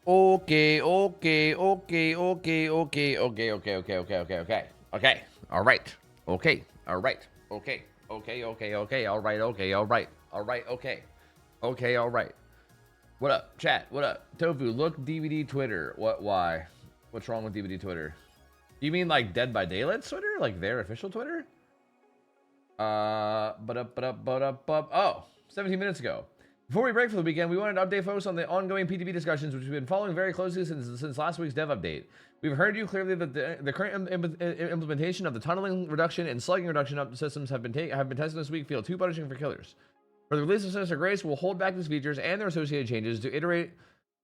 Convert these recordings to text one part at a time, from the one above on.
Okay, okay, okay, okay, okay, okay, okay, okay, okay, okay, okay. Okay. All right. Okay. All right. Okay. Okay, okay, okay. All right. Okay. All right. All right. Okay. Okay, all right. What up, chat? What up? Tofu, look DVD Twitter. What why? What's wrong with DVD Twitter? You mean like Dead by Daylight's Twitter? Like their official Twitter? Oh, 17 minutes ago. Before we break for the weekend, we wanted to update folks on the ongoing PTB discussions, which we've been following very closely since last week's dev update. We've heard you clearly that the current implementation of the tunneling reduction and slugging reduction up systems have been tested this week feel too punishing for killers. For the release of Sinister Grace, we'll hold back these features and their associated changes to iterate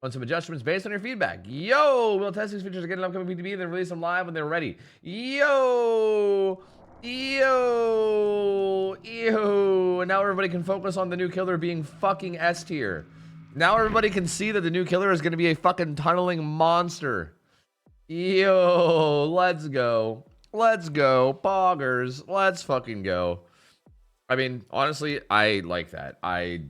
on some adjustments based on your feedback. Yo, we'll test these features again in upcoming PTB and then release them live when they're ready. Yo! Ew, ew. And now everybody can focus on the new killer being fucking S tier. Now everybody can see that the new killer is going to be a fucking tunneling monster. Ew, let's go. Let's go. Poggers, let's fucking go. I mean, honestly, I like that. I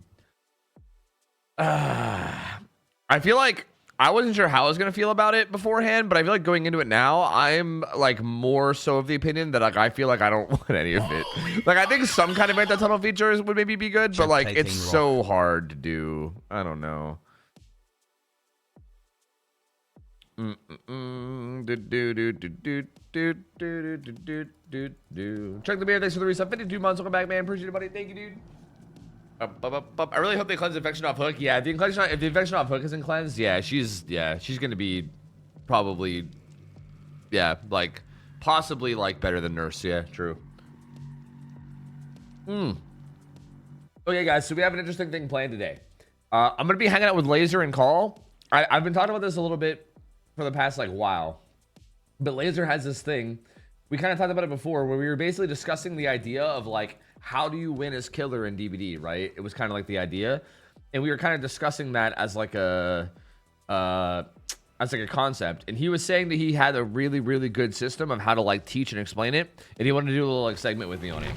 feel like I wasn't sure how I was going to feel about it beforehand, but I feel like going into it now, I'm like more so of the opinion that like I feel like I don't want any of it. Like I think some kind of anti-tunnel features would maybe be good, but like it's so hard to do. I don't know. Check the beer. Thanks for the reset. 52 months. Welcome back, man. Appreciate it, buddy. Thank you, dude. I really hope they cleanse the infection off Hook. Yeah, if the infection off Hook isn't cleansed, she's gonna be probably, like possibly like better than Nurse. Yeah, true. Okay, guys, so we have an interesting thing planned today. I'm gonna be hanging out with Laser and Call. I've been talking about this a little bit for the past like while, but Laser has this thing. We kind of talked about it before, where we were basically discussing the idea of like, how do you win as killer in DBD, right? It was kind of like the idea, and we were kind of discussing that as like a concept. And he was saying that he had a really, really good system of how to like teach and explain it, and he wanted to do a little like segment with me on it.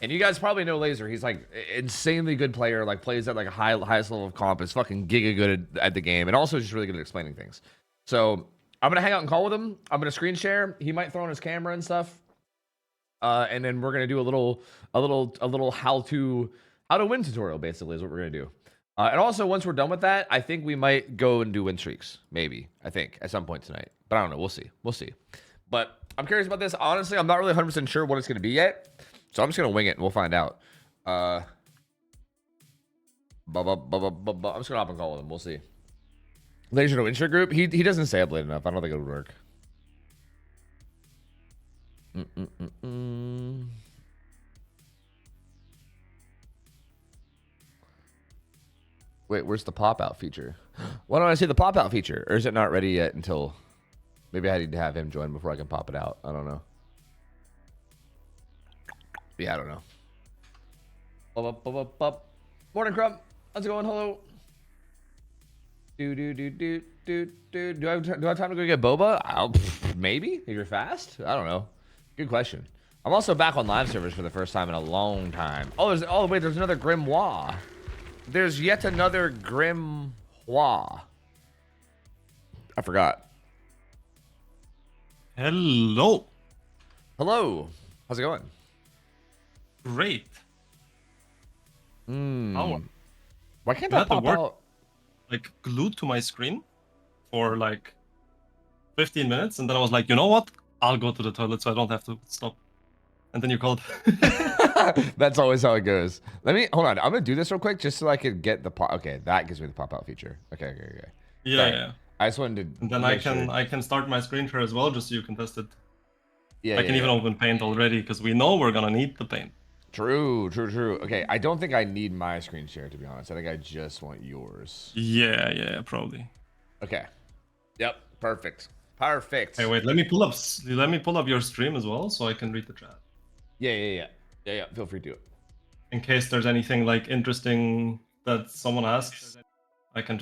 And you guys probably know Laser. He's like insanely good player, like plays at like a highest level of comp, is fucking giga good at the game, and also just really good at explaining things. So I'm gonna hang out and call with him. I'm gonna screen share. He might throw on his camera and stuff. And then we're gonna do a little how to win tutorial, basically, is what we're gonna do. And also, once we're done with that, I think we might go and do win streaks, maybe. I think at some point tonight, but I don't know. We'll see. But I'm curious about this. Honestly, I'm not really 100% sure what it's gonna be yet, so I'm just gonna wing it and we'll find out. I'm just gonna hop and call with him. We'll see. Laser to insert group. He doesn't stay up late enough. I don't think it would work. Wait, where's the pop out feature? Why don't I see the pop out feature? Or is it not ready yet until maybe I need to have him join before I can pop it out? I don't know. Yeah, I don't know. Morning, Crump. How's it going? Hello. Do I have time to go get boba? Maybe if you're fast. I don't know. Good question. I'm also back on live servers for the first time in a long time. Oh, wait, there's another Grimoire. There's yet another Grimoire. I forgot. Hello. Hello. How's it going? Great. Why can't that pop out? Like glued to my screen for like 15 minutes, and then I was like, you know what? I'll go to the toilet so I don't have to stop. And then you called. That's always how it goes. Hold on. I'm gonna do this real quick just so I could get the pop. Okay, that gives me the pop out feature. Okay. Yeah. I just wanted to. And then I can start my screen share as well, just so you can test it. Yeah. I can even open Paint already because we know we're gonna need the Paint. True. Okay, I don't think I need my screen share, to be honest. I think I just want yours. Yeah, probably. Okay. Yep. Perfect. Hey, wait. Let me pull up your stream as well, so I can read the chat. Yeah. Feel free to. In case there's anything like interesting that someone asks, I can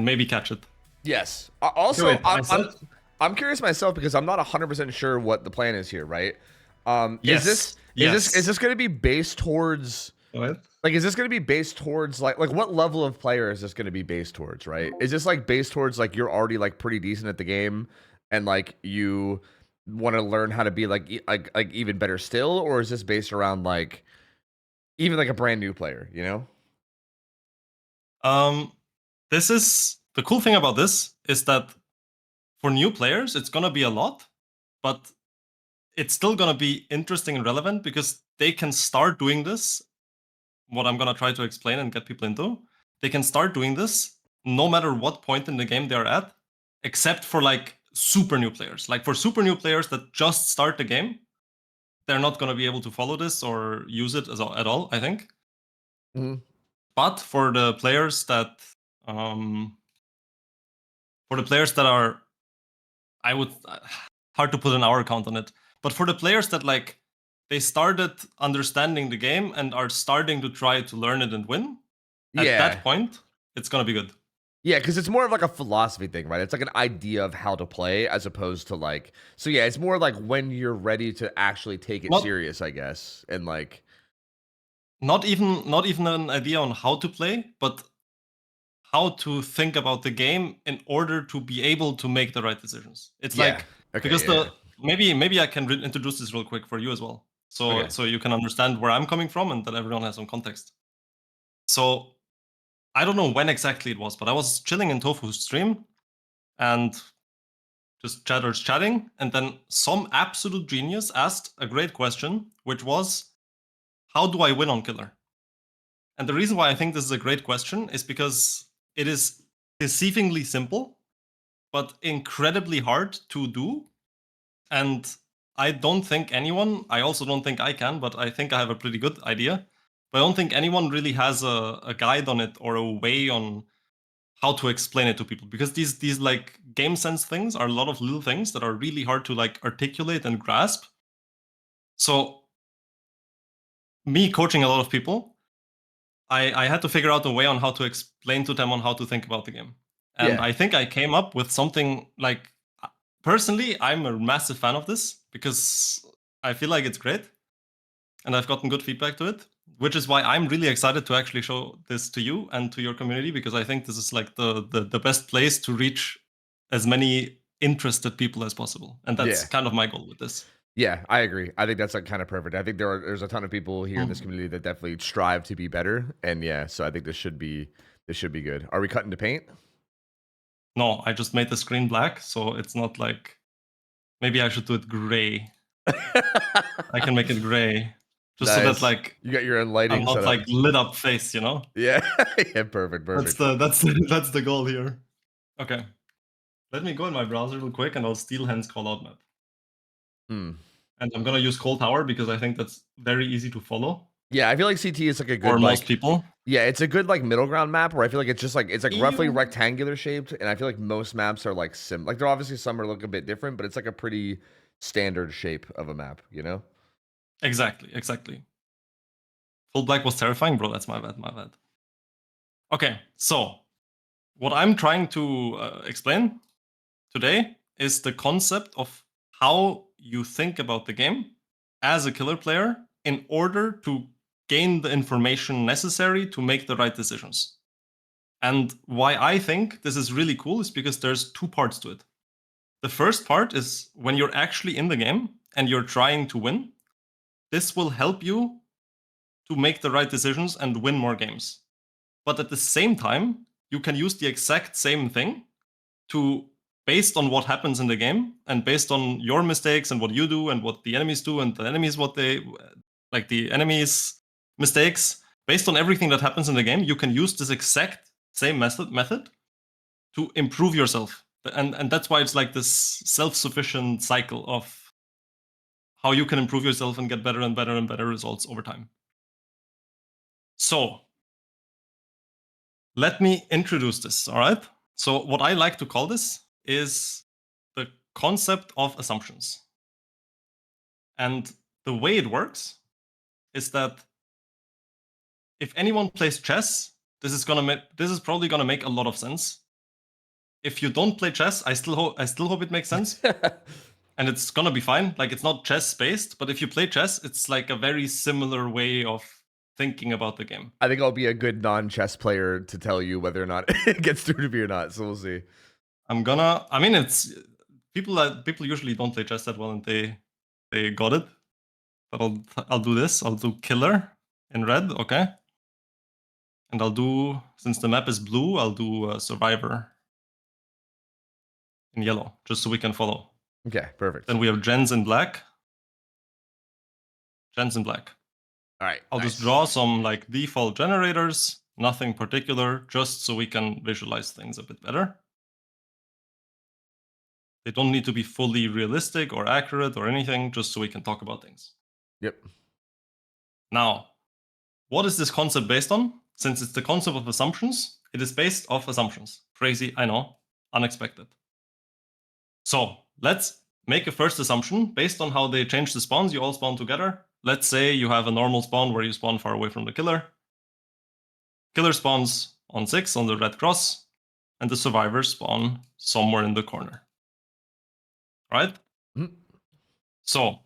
maybe catch it. Yes. Also, wait, I'm curious myself because I'm not 100% sure what the plan is here, right? Yes. Is this going to be based towards Go ahead. Like, is this going to be based towards like what level of player is this going to be based towards, right? Is this like based towards like you're already like pretty decent at the game and like you want to learn how to be like like even better still, or is this based around like even like a brand new player, you know? This is the cool thing about this is that for new players, it's gonna be a lot, but it's still gonna be interesting and relevant because they can start doing this. What I'm gonna try to explain and get people into, they can start doing this no matter what point in the game they're at, except for like super new players. Like for super new players that just start the game, they're not gonna be able to follow this or use it at all, I think. Mm-hmm. But for the players that are, I would hard to put an hour count on it. But for the players that like they started understanding the game and are starting to try to learn it and win, at Yeah. that point, it's gonna be good. Yeah, because it's more of like a philosophy thing, right? It's like an idea of how to play as opposed to like, so yeah, it's more like when you're ready to actually take it Not serious, I guess. And like, not even an idea on how to play, but how to think about the game in order to be able to make the right decisions. It's yeah. like Okay. because Yeah. maybe I can introduce this real quick for you as well, Okay. so you can understand where I'm coming from and that everyone has some context. So I don't know when exactly it was, but I was chilling in Tofu's stream and just chatting, and then some absolute genius asked a great question, which was, "How do I win on Killer?" And the reason why I think this is a great question is because it is deceivingly simple, but incredibly hard to do. And I don't think anyone, I also don't think I can, but I think I have a pretty good idea. But I don't think anyone really has a guide on it or a way on how to explain it to people, because these like game sense things are a lot of little things that are really hard to like articulate and grasp. So me coaching a lot of people, I had to figure out a way on how to explain to them on how to think about the game. And Yeah. I think I came up with something like, personally, I'm a massive fan of this because I feel like it's great and I've gotten good feedback to it, which is why I'm really excited to actually show this to you and to your community, because I think this is like the best place to reach as many interested people as possible. And that's Yeah. kind of my goal with this. Yeah, I agree. I think that's like kind of perfect. I think there's a ton of people here in this Mhm. community that definitely strive to be better, and yeah, so I think this should be good. Are we cutting to paint? No, I just made the screen black, so it's not like, maybe I should do it gray. I can make it gray, just so that Nice. like You got your own I'm lighting set not up. like lit up face, you know? Yeah. Yeah, perfect, That's perfect. that's the goal here. Okay. Let me go in my browser real quick and I'll steal Hen's callout map. Hmm. And I'm gonna use Cold Tower because I think that's very easy to follow Yeah, I feel like CT is like a for good most like people. yeah, it's a good like middle ground map where I feel like it's just like it's like roughly Ew. rectangular shaped, and I feel like most maps are like like they're obviously some are look a bit different, but it's like a pretty standard shape of a map, you know? Exactly. Full black was terrifying, bro. That's my bad. Okay, so what I'm trying to explain today is the concept of how you think about the game as a killer player in order to gain the information necessary to make the right decisions. And why I think this is really cool is because there's two parts to it. The first part is when you're actually in the game and you're trying to win, this will help you to make the right decisions and win more games. But at the same time, you can use the exact same thing to, based on what happens in the game and based on your mistakes and what you do and what the enemies do and the enemies what they like the enemies mistakes, based on everything that happens in the game, you can use this exact same method to improve yourself. And that's why it's like this self-sufficient cycle of how you can improve yourself and get better and better and better results over time. So let me introduce this, all right? So what I like to call this is the concept of assumptions. And the way it works is that if anyone plays chess, this is probably gonna make a lot of sense. If you don't play chess, I still hope it makes sense, and it's gonna be fine. Like, it's not chess based, but if you play chess, it's like a very similar way of thinking about the game. I think I'll be a good non-chess player to tell you whether or not it gets through to me or not. So we'll see. I mean, it's people usually don't play chess that well, and they got it. But I'll do this. I'll do killer in red, okay? And I'll do, since the map is blue, I'll do survivor in yellow, just so we can follow. Okay, perfect. Then we have gens in black. Gens in black. All right. I'll just draw some like default generators, nothing particular, just so we can visualize things a bit better. They don't need to be fully realistic or accurate or anything, just so we can talk about things. Yep. Now, what is this concept based on? Since it's the concept of assumptions, it is based off assumptions. Crazy, I know, unexpected. So let's make a first assumption based on how they change the spawns. You all spawn together. Let's say you have a normal spawn where you spawn far away from the killer. Killer spawns on 6 on the red cross, and the survivors spawn somewhere in the corner. Right? Mm-hmm. So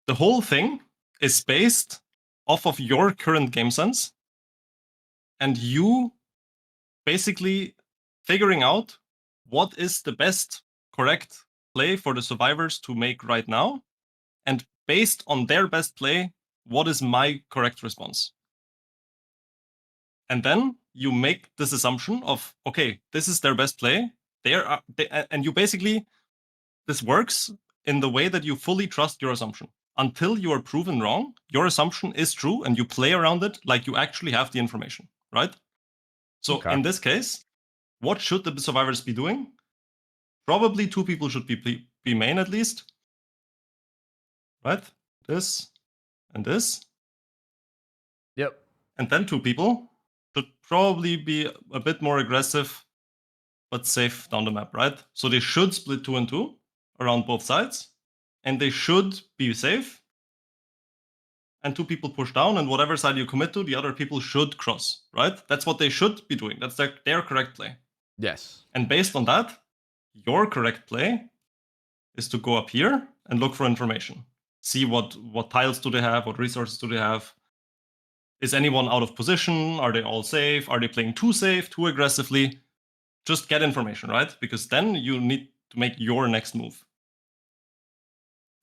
the whole thing is based off of your current game sense, and you basically figuring out what is the best correct play for the survivors to make right now, and based on their best play, what is my correct response? And then you make this assumption of, okay, this is their best play. And you basically, this works in the way that you fully trust your assumption. Until you are proven wrong, your assumption is true, and you play around it like you actually have the information, right? So Okay. in this case, what should the survivors be doing? Probably 2 people should be main at least, right? This and this. Yep. And then 2 people should probably be a bit more aggressive, but safe down the map, right? So they should split 2 and 2 around both sides, and they should be safe. And 2 people push down, and whatever side you commit to, the other people should cross, right? That's what they should be doing. That's their correct play. Yes. And based on that, your correct play is to go up here and look for information. See what tiles do they have, what resources do they have. Is anyone out of position? Are they all safe? Are they playing too safe, too aggressively? Just get information, right? Because then you need to make your next move.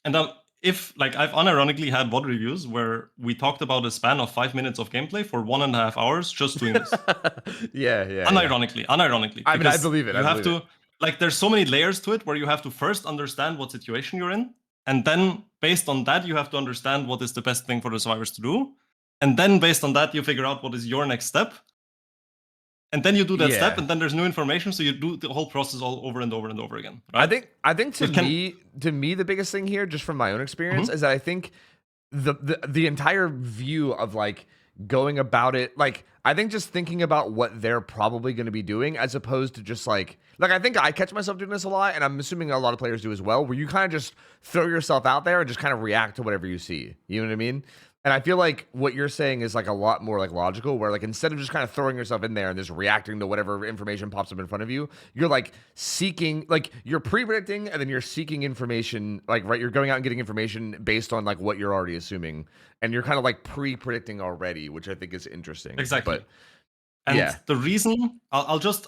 And if, like, I've unironically had VOD reviews where we talked about a span of 5 minutes of gameplay for 1.5 hours just doing this. Yeah. Unironically. I mean, I believe it. You have to, like, there's so many layers to it where you have to first understand what situation you're in. And then based on that, you have to understand what is the best thing for the survivors to do. And then based on that, you figure out what is your next step. And then you do that step, and then there's new information, so you do the whole process all over and over and over again. Right? I think to me, the biggest thing here, just from my own experience, is that I think the entire view of like going about it, like I think just thinking about what they're probably going to be doing, as opposed to just like I think I catch myself doing this a lot, and I'm assuming a lot of players do as well, where you kind of just throw yourself out there and just kind of react to whatever you see. You know what I mean? And I feel like what you're saying is like a lot more like logical, where like instead of just kind of throwing yourself in there and just reacting to whatever information pops up in front of you, you're like seeking, like you're pre-predicting, and then you're seeking information, like, right, you're going out and getting information based on like what you're already assuming, and you're kind of like pre-predicting already, which I think is interesting. Exactly. But and the reason I'll just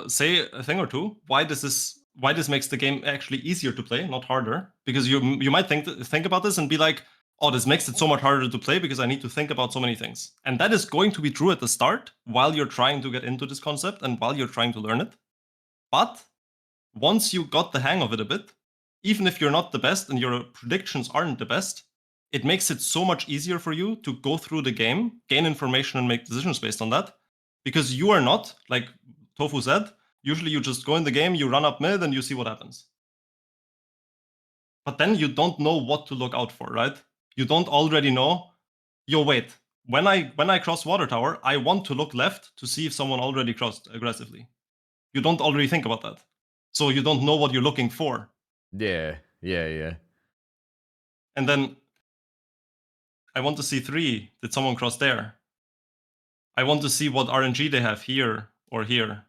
say a thing or two why this makes the game actually easier to play, not harder, because you might think about this and be like, oh, this makes it so much harder to play because I need to think about so many things. And that is going to be true at the start while you're trying to get into this concept and while you're trying to learn it. But once you got the hang of it a bit, even if you're not the best and your predictions aren't the best, it makes it so much easier for you to go through the game, gain information, and make decisions based on that. Because you are not, like Tofu said, usually you just go in the game, you run up mid, and you see what happens. But then you don't know what to look out for, right? You don't already know, yo, wait, when I cross water tower, I want to look left to see if someone already crossed aggressively. You don't already think about that. So you don't know what you're looking for. Yeah. And then I want to see 3. Did someone cross there? I want to see what RNG they have here or here.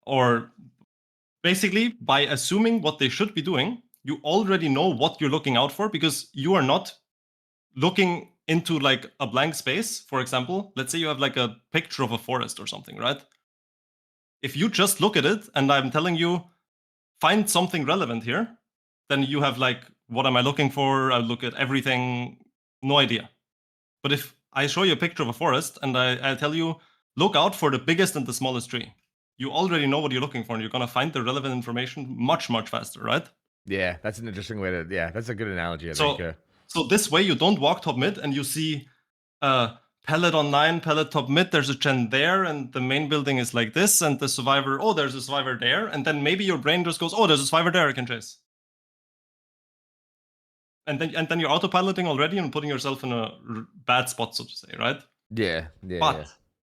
Or basically, by assuming what they should be doing, you already know what you're looking out for, because you are not looking into like a blank space, for example, let's say you have like a picture of a forest or something, right? If you just look at it and I'm telling you, find something relevant here, then you have like, what am I looking for? I look at everything, no idea. But if I show you a picture of a forest and I tell you, look out for the biggest and the smallest tree, you already know what you're looking for and you're going to find the relevant information much, much faster, right? Yeah, that's an interesting way to. Yeah, that's a good analogy. I think. So this way you don't walk top mid and you see pellet on 9, pellet top mid, there's a gen there, and the main building is like this, and the survivor, oh, there's a survivor there, and then maybe your brain just goes, oh, there's a survivor there, I can chase. And then you're autopiloting already and putting yourself in a bad spot, so to say, right? Yeah. But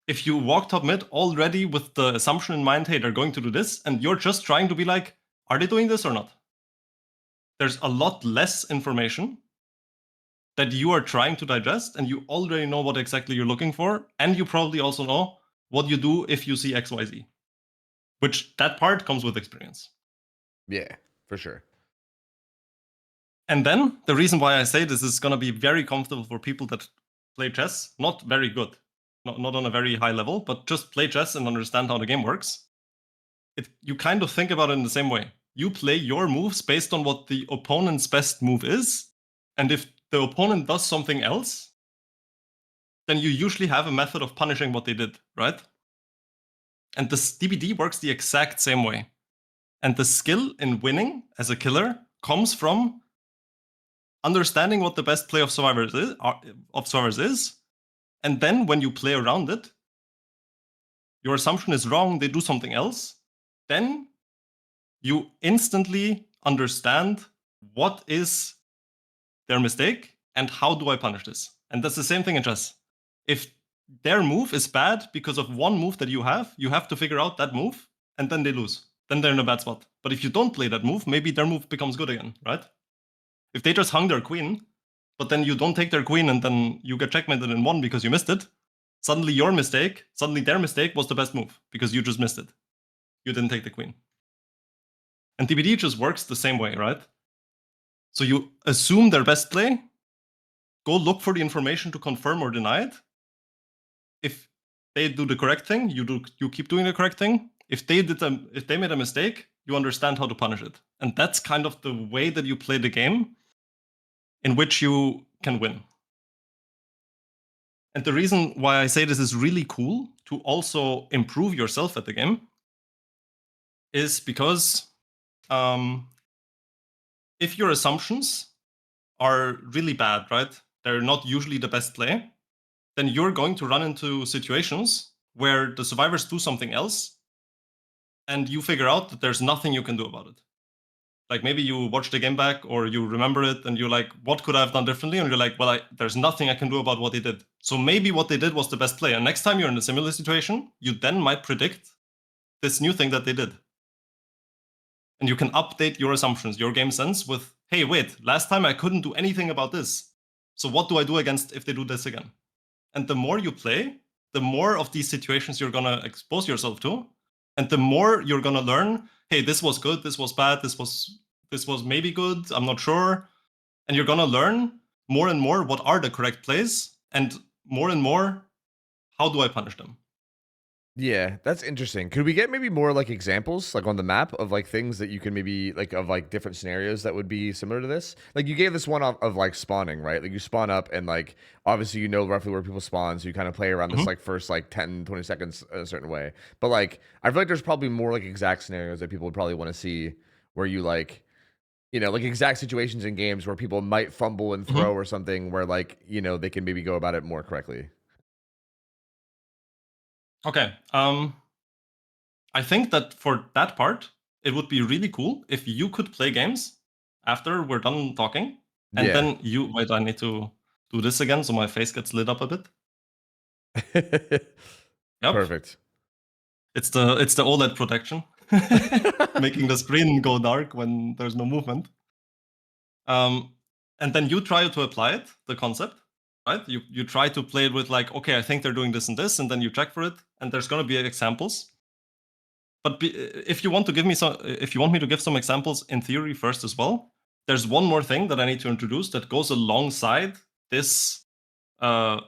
if you walk top mid already with the assumption in mind, hey, they're going to do this, and you're just trying to be like, are they doing this or not? There's a lot less information that you are trying to digest, and you already know what exactly you're looking for, and you probably also know what you do if you see XYZ, which that part comes with experience. Yeah, for sure. And then the reason why I say this is going to be very comfortable for people that play chess, not very good, not on a very high level, but just play chess and understand how the game works. You kind of think about it in the same way. You play your moves based on what the opponent's best move is, and if the opponent does something else, then you usually have a method of punishing what they did, right? And this DBD works the exact same way. And the skill in winning as a killer comes from understanding what the best play of survivors is, and then when you play around it, your assumption is wrong, they do something else, then you instantly understand what is their mistake and how do I punish this. And that's the same thing in chess. If their move is bad because of one move that you have to figure out that move, and then they lose. Then they're in a bad spot. But if you don't play that move, maybe their move becomes good again, right? If they just hung their queen, but then you don't take their queen and then you get checkmated in one because you missed it, suddenly their mistake was the best move because you just missed it. You didn't take the queen. And TBD just works the same way, right? So you assume their best play, go look for the information to confirm or deny it. If they do the correct thing, you keep doing the correct thing. If they made a mistake, you understand how to punish it. And that's kind of the way that you play the game in which you can win. And the reason why I say this is really cool to also improve yourself at the game is because if your assumptions are really bad, right? They're not usually the best play, then you're going to run into situations where the survivors do something else and you figure out that there's nothing you can do about it. Like maybe you watch the game back or you remember it and you're like, what could I have done differently? And you're like, well, there's nothing I can do about what they did. So maybe what they did was the best play. And next time you're in a similar situation, you then might predict this new thing that they did. And you can update your assumptions, your game sense with, hey, wait, last time I couldn't do anything about this. So what do I do against if they do this again? And the more you play, the more of these situations you're going to expose yourself to. And the more you're going to learn, hey, this was good, this was bad, this was maybe good, I'm not sure. And you're going to learn more and more what are the correct plays, and more, how do I punish them? Yeah, that's interesting. Could we get maybe more like examples, like on the map of like things that you can maybe like of like different scenarios that would be similar to this? Like you gave this one of like spawning, right? Like you spawn up and like obviously you know roughly where people spawn, so you kind of play around this like first like 10, 20 seconds a certain way. But like I feel like there's probably more like exact scenarios that people would probably want to see where you like like exact situations in games where people might fumble and throw or something where like, they can maybe go about it more correctly. Okay. I think that for that part, it would be really cool if you could play games after we're done talking. And then wait, I need to do this again so my face gets lit up a bit. Yep. Perfect. It's the OLED protection, making the screen go dark when there's no movement. And then you try to apply it, the concept, right? You try to play it with like, okay, I think they're doing this and this, and then you check for it, and there's gonna be examples. But if you want me to give some examples in theory first as well, there's one more thing that I need to introduce that goes alongside this concept,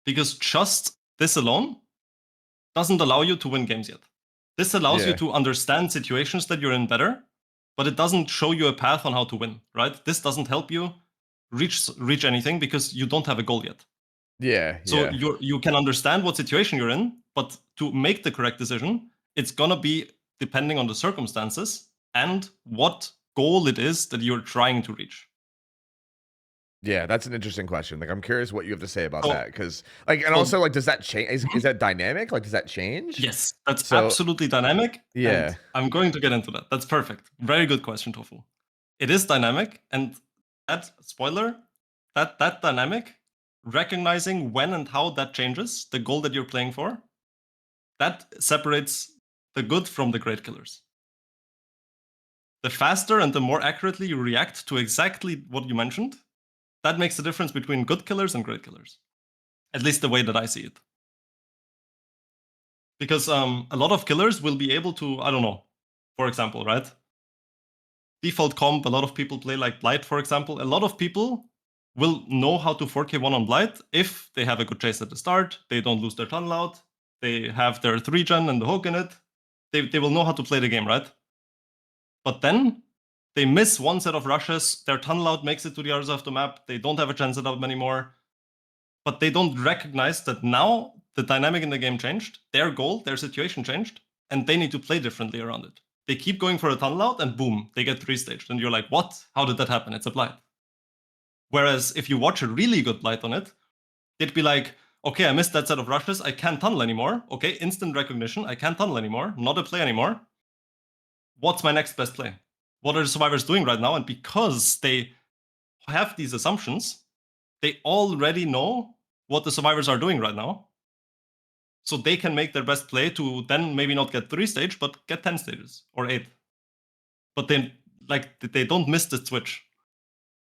because just this alone doesn't allow you to win games yet. This allows you to understand situations that you're in better, but it doesn't show you a path on how to win, right? This doesn't help you reach anything because you don't have a goal yet. So you can understand what situation you're in, but to make the correct decision, it's gonna be depending on the circumstances and what goal it is that you're trying to reach. Yeah, that's an interesting question. Like, I'm curious what you have to say about that, because, like, and also, like, does that change? Is that dynamic? Like, does that change? Yes, that's absolutely dynamic. Yeah, and I'm going to get into that. That's perfect. Very good question, Tofu. It is dynamic, and that spoiler, that dynamic, recognizing when and how that changes the goal that you're playing for, that separates the good from the great killers. The faster and the more accurately you react to exactly what you mentioned, that makes the difference between good killers and great killers. At least the way that I see it. Because a lot of killers will be able to, I don't know, for example, right? Default comp, a lot of people play like Blight, for example. A lot of people will know how to 4k1 on Blight if they have a good chase at the start, they don't lose their tunnel out, they have their 3-gen and the hook in it. They will know how to play the game, right? But then they miss one set of rushes, their tunnel out makes it to the other side of the map, they don't have a chance setup anymore, but they don't recognize that now the dynamic in the game changed, their goal, their situation changed, and they need to play differently around it. They keep going for a tunnel out, and boom, they get 3-staged. And you're like, what? How did that happen? It's a Blight. Whereas if you watch a really good Blight on it, they'd be like, okay, I missed that set of rushes, I can't tunnel anymore. Okay, instant recognition, I can't tunnel anymore, not a play anymore. What's my next best play? What are the survivors doing right now? And because they have these assumptions, they already know what the survivors are doing right now. So they can make their best play to then maybe not get 3-stage, but get 10 stages or 8. But they don't miss the switch.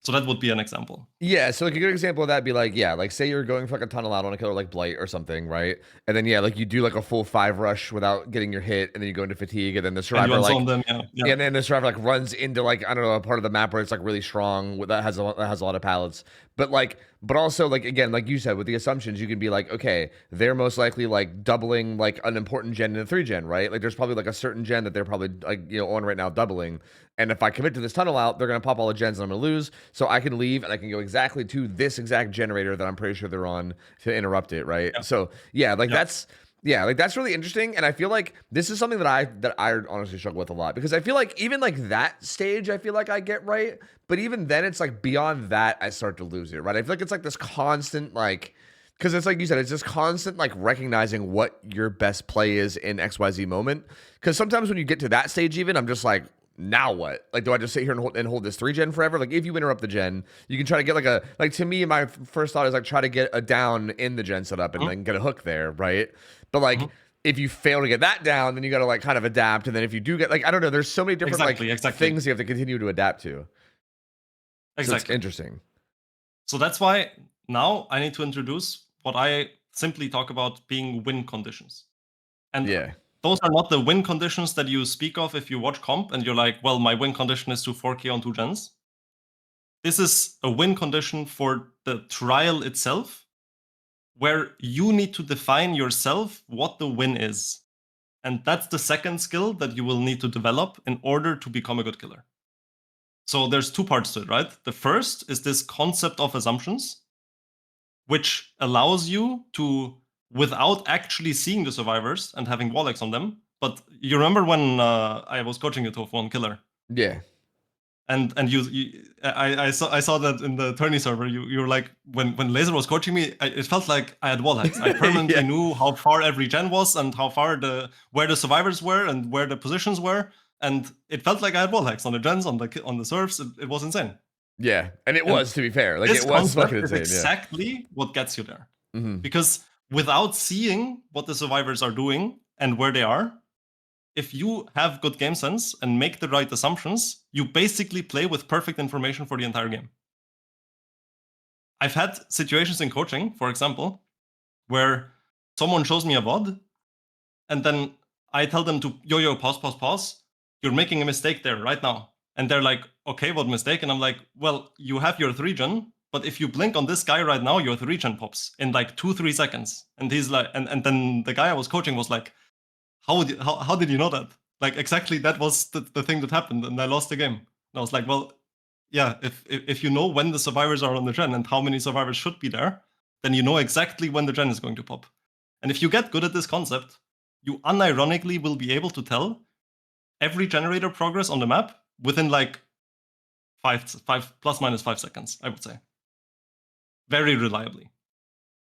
So that would be an example. Yeah, so like a good example of that would be like, yeah, like say you're going for like a tunnel out on a killer like Blight or something, right? And then yeah, like you do like a full 5 rush without getting your hit, and then you go into fatigue, and then the survivor like them, yeah. and then the survivor like runs into like, I don't know, a part of the map where it's like really strong that has a lot of pallets. But also like, again, like you said, with the assumptions, you can be like, okay, they're most likely like doubling like an important gen in a 3-gen, right? Like there's probably like a certain gen that they're probably like, you know, on right now doubling. And if I commit to this tunnel out, they're gonna pop all the gens and I'm gonna lose. So I can leave and I can go exactly to this exact generator that I'm pretty sure they're on to interrupt it, right? Yeah. So yeah, like that's really interesting. And I feel like this is something that I honestly struggle with a lot, because I feel like even like that stage, I feel like I get right. But even then it's like beyond that, I start to lose it, right? I feel like it's like this constant, like, because it's like you said, it's just constant like recognizing what your best play is in XYZ moment. Because sometimes when you get to that stage, even I'm just like, now what? Like, do I just sit here and hold this 3-gen forever? Like, if you interrupt the gen, you can try to get like to me, my first thought is like try to get a down in the gen setup and then get a hook there, right? But like, if you fail to get that down, then you got to like kind of adapt. And then if you do get like, I don't know, there's so many different things you have to continue to adapt to. Exactly. So it's interesting. So that's why now I need to introduce what I simply talk about being win conditions. And those are not the win conditions that you speak of if you watch comp and you're like, well, my win condition is to 4k on 2 gens. This is a win condition for the trial itself, where you need to define yourself what the win is. And that's the second skill that you will need to develop in order to become a good killer. So there's 2 parts to it, right? The first is this concept of assumptions, which allows you to, without actually seeing the survivors and having wall X on them. But you remember when I was coaching you, Tofu, on Killer? Yeah. And I saw that in the tourney server. You were like, when Laser was coaching me, it felt like I had wall hacks. I permanently knew how far every gen was and how far where the survivors were and where the positions were, and it felt like I had wall hacks on the gens, on the serves. It was insane. Yeah, and it was, to be fair, like it was fucking insane. Exactly what gets you there, because without seeing what the survivors are doing and where they are, if you have good game sense and make the right assumptions, you basically play with perfect information for the entire game. I've had situations in coaching, for example, where someone shows me a VOD, and then I tell them to, yo, pause. You're making a mistake there right now. And they're like, okay, what mistake? And I'm like, well, you have your 3-gen, but if you blink on this guy right now, your 3-gen pops in like 2-3 seconds. And he's like, and then the guy I was coaching was like, how did you know that? Like, exactly, that was the thing that happened, and I lost the game. And I was like, well, yeah, if you know when the survivors are on the gen and how many survivors should be there, then you know exactly when the gen is going to pop. And if you get good at this concept, you unironically will be able to tell every generator progress on the map within like five plus minus 5 seconds, I would say. Very reliably.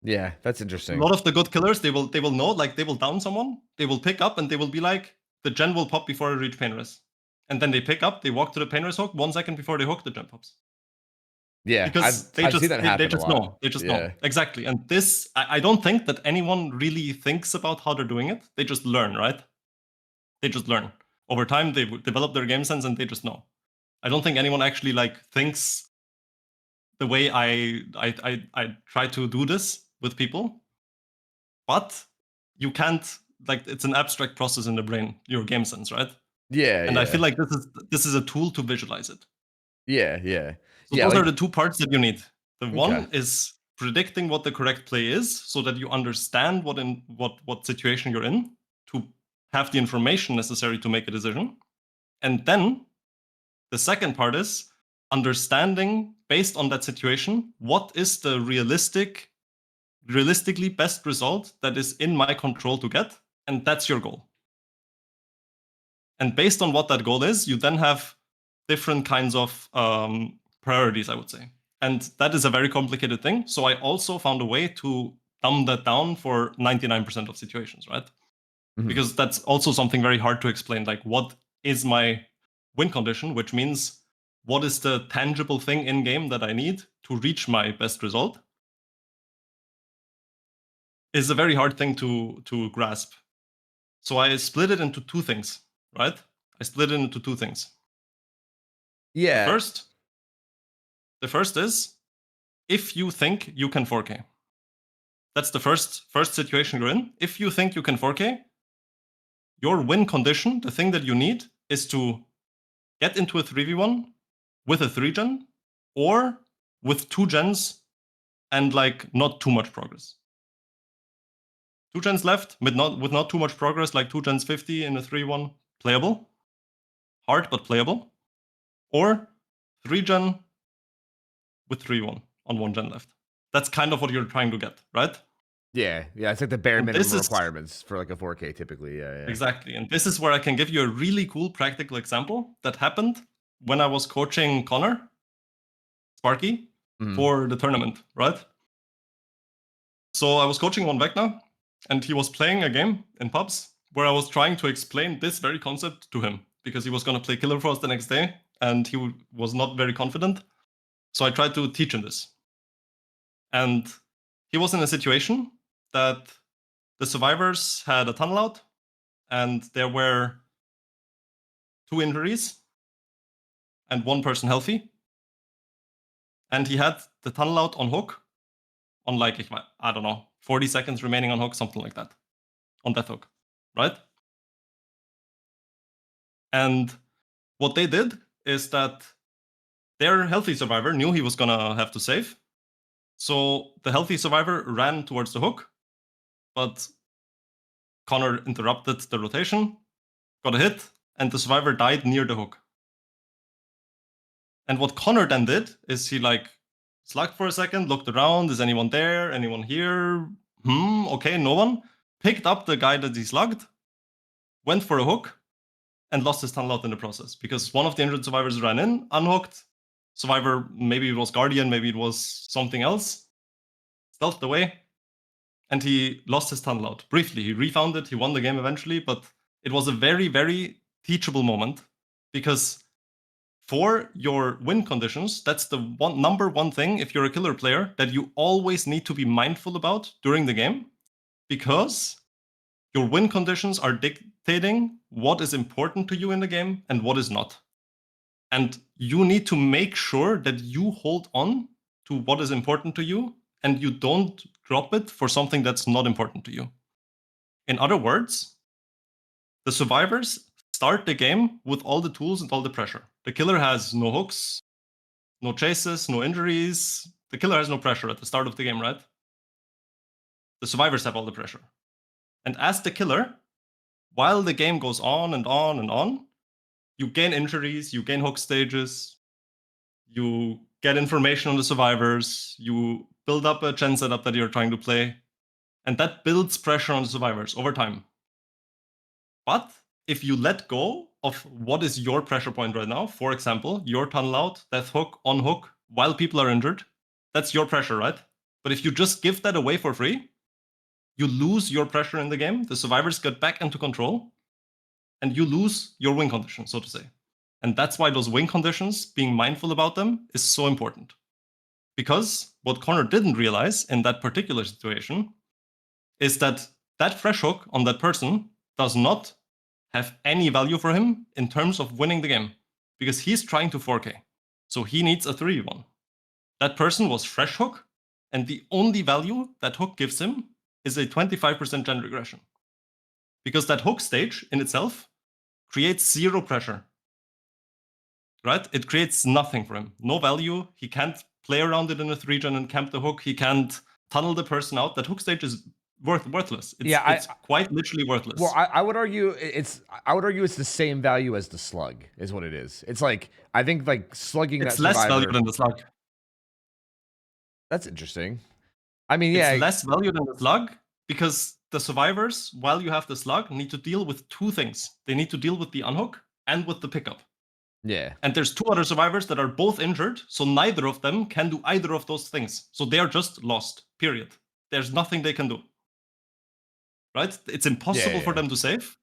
Yeah, that's A interesting. lot of the good killers, they will know, like they will down someone, they will pick up and they will be like, the gen will pop before I reach pain res. And then they pick up, they walk to the pain res hook, 1 second before they hook, the gen pops. Yeah, Because I've seen that they happen a just lot. know. They just Yeah. know. Exactly. And this, I don't think that anyone really thinks about how they're doing it. They just learn, right? They just learn. Over time, they develop their game sense and they just know. I don't think anyone actually like thinks the way I try to do this with people. But you can't, like, it's an abstract process in the brain, your game sense, right? Yeah, And yeah. I feel like this is a tool to visualize it. Yeah, yeah. So Yeah, those like are the 2 parts that you need. The okay. one is predicting what the correct play is, so that you understand what situation you're in to have the information necessary to make a decision. And then the second part is understanding, based on that situation, what is the realistically best result that is in my control to get, and that's your goal. And based on what that goal is, you then have different kinds of priorities, I would say. And that is a very complicated thing. So I also found a way to dumb that down for 99% of situations, right? Mhm. Because that's also something very hard to explain. Like, what is my win condition, which means what is the tangible thing in game that I need to reach my best result, is a very hard thing to grasp. So I split it into 2 things, right? I split it into 2 things. Yeah. The first is, if you think you can 4K. That's the first situation you're in. If you think you can 4K, your win condition, the thing that you need, is to get into a 3v1 with a 3-gen or with 2 gens and like not too much progress. 2 gens left with not too much progress, like 2 gens 50 in a 3-1, playable. Hard, but playable. Or 3-gen with 3-1 on 1 gen left. That's kind of what you're trying to get, right? Yeah, it's like the bare And this minimum is requirements for like a 4K typically. Yeah. exactly. And this is where I can give you a really cool practical example that happened when I was coaching Connor, Sparky, Mhm. for the tournament, right? So I was coaching one Vecna, and he was playing a game in pubs where I was trying to explain this very concept to him because he was going to play Killer Frost the next day and he was not very confident. So I tried to teach him this. And he was in a situation that the survivors had a tunnel out and there were 2 injuries and 1 person healthy. And he had the tunnel out on hook on like, I don't know, 40 seconds remaining on hook, something like that, on death hook, right? And what they did is that their healthy survivor knew he was gonna have to save. So the healthy survivor ran towards the hook, but Connor interrupted the rotation, got a hit, and the survivor died near the hook. And what Connor then did is he like slugged for a second, looked around, is anyone there? Anyone here? Okay, no one. Picked up the guy that he slugged, went for a hook, and lost his tunnel out in the process because one of the injured survivors ran in, unhooked. Survivor, maybe it was Guardian, maybe it was something else, stealthed away, and he lost his tunnel out briefly. He refound it, he won the game eventually, but it was a very, very teachable moment because for your win conditions, that's the number one thing, if you're a killer player, that you always need to be mindful about during the game, because your win conditions are dictating what is important to you in the game and what is not. And you need to make sure that you hold on to what is important to you and you don't drop it for something that's not important to you. In other words, the survivors start the game with all the tools and all the pressure. The killer has no hooks, no chases, no injuries. The killer has no pressure at the start of the game, right? The survivors have all the pressure. And as the killer, while the game goes on and on and on, you gain injuries, you gain hook stages, you get information on the survivors, you build up a gen setup that you're trying to play, and that builds pressure on the survivors over time. But if you let go of what is your pressure point right now, for example, your tunnel out, death hook, on hook, while people are injured, that's your pressure, right? But if you just give that away for free, you lose your pressure in the game, the survivors get back into control, and you lose your win condition, so to say. And that's why those win conditions, being mindful about them, is so important. Because what Connor didn't realize in that particular situation is that that fresh hook on that person does not have any value for him in terms of winning the game, because he's trying to 4K. So he needs a 3v1. That person was fresh hook, and the only value that hook gives him is a 25% gen regression. Because that hook stage in itself creates zero pressure. Right? It creates nothing for him. No value. He can't play around it in a 3-gen and camp the hook. He can't tunnel the person out. That hook stage is worthless. It's quite literally worthless. Well, I would argue it's the same value as the slug is what it is. It's like I think like slugging it's that less survivor, value than the slug. That's interesting. I mean, it's less value than the slug because the survivors, while you have the slug, need to deal with two things. They need to deal with the unhook and with the pickup. Yeah. And there's two other survivors that are both injured, so neither of them can do either of those things. So they are just lost, period. There's nothing they can do. Right? It's impossible for them to save.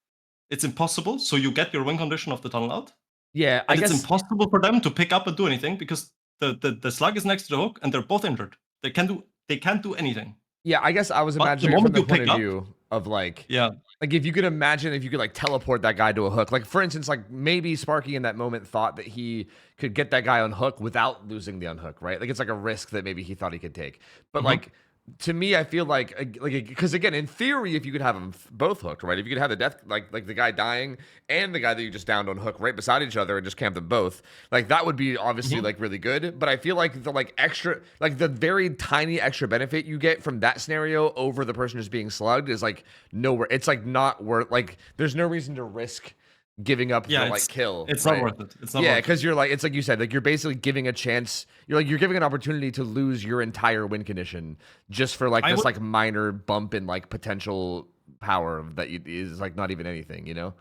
It's impossible, so you get your win condition of the tunnel out. Yeah, and it's impossible for them to pick up and do anything because the slug is next to the hook and they're both injured. They can't do anything. Yeah, I guess I was imagining from the point of view of like, like if you could imagine if you could like teleport that guy to a hook, like for instance, like maybe Sparky in that moment thought that he could get that guy on hook without losing the unhook, right? Like it's like a risk that maybe he thought he could take. But like to me, I feel like because again, in theory, if you could have them both hooked, right? If you could have the death, like the guy dying and the guy that you just downed on hook right beside each other and just camp them both, like that would be obviously like really good. But I feel like the like extra, like the very tiny extra benefit you get from that scenario over the person who's being slugged is like nowhere. It's like not worth. Like there's no reason to risk giving up the like kill. It's not worth it. It's not worth it. Because you're like, it's like you said, like you're basically giving a chance. You're giving an opportunity to lose your entire win condition just for like this like minor bump in like potential power that is like not even anything, you know?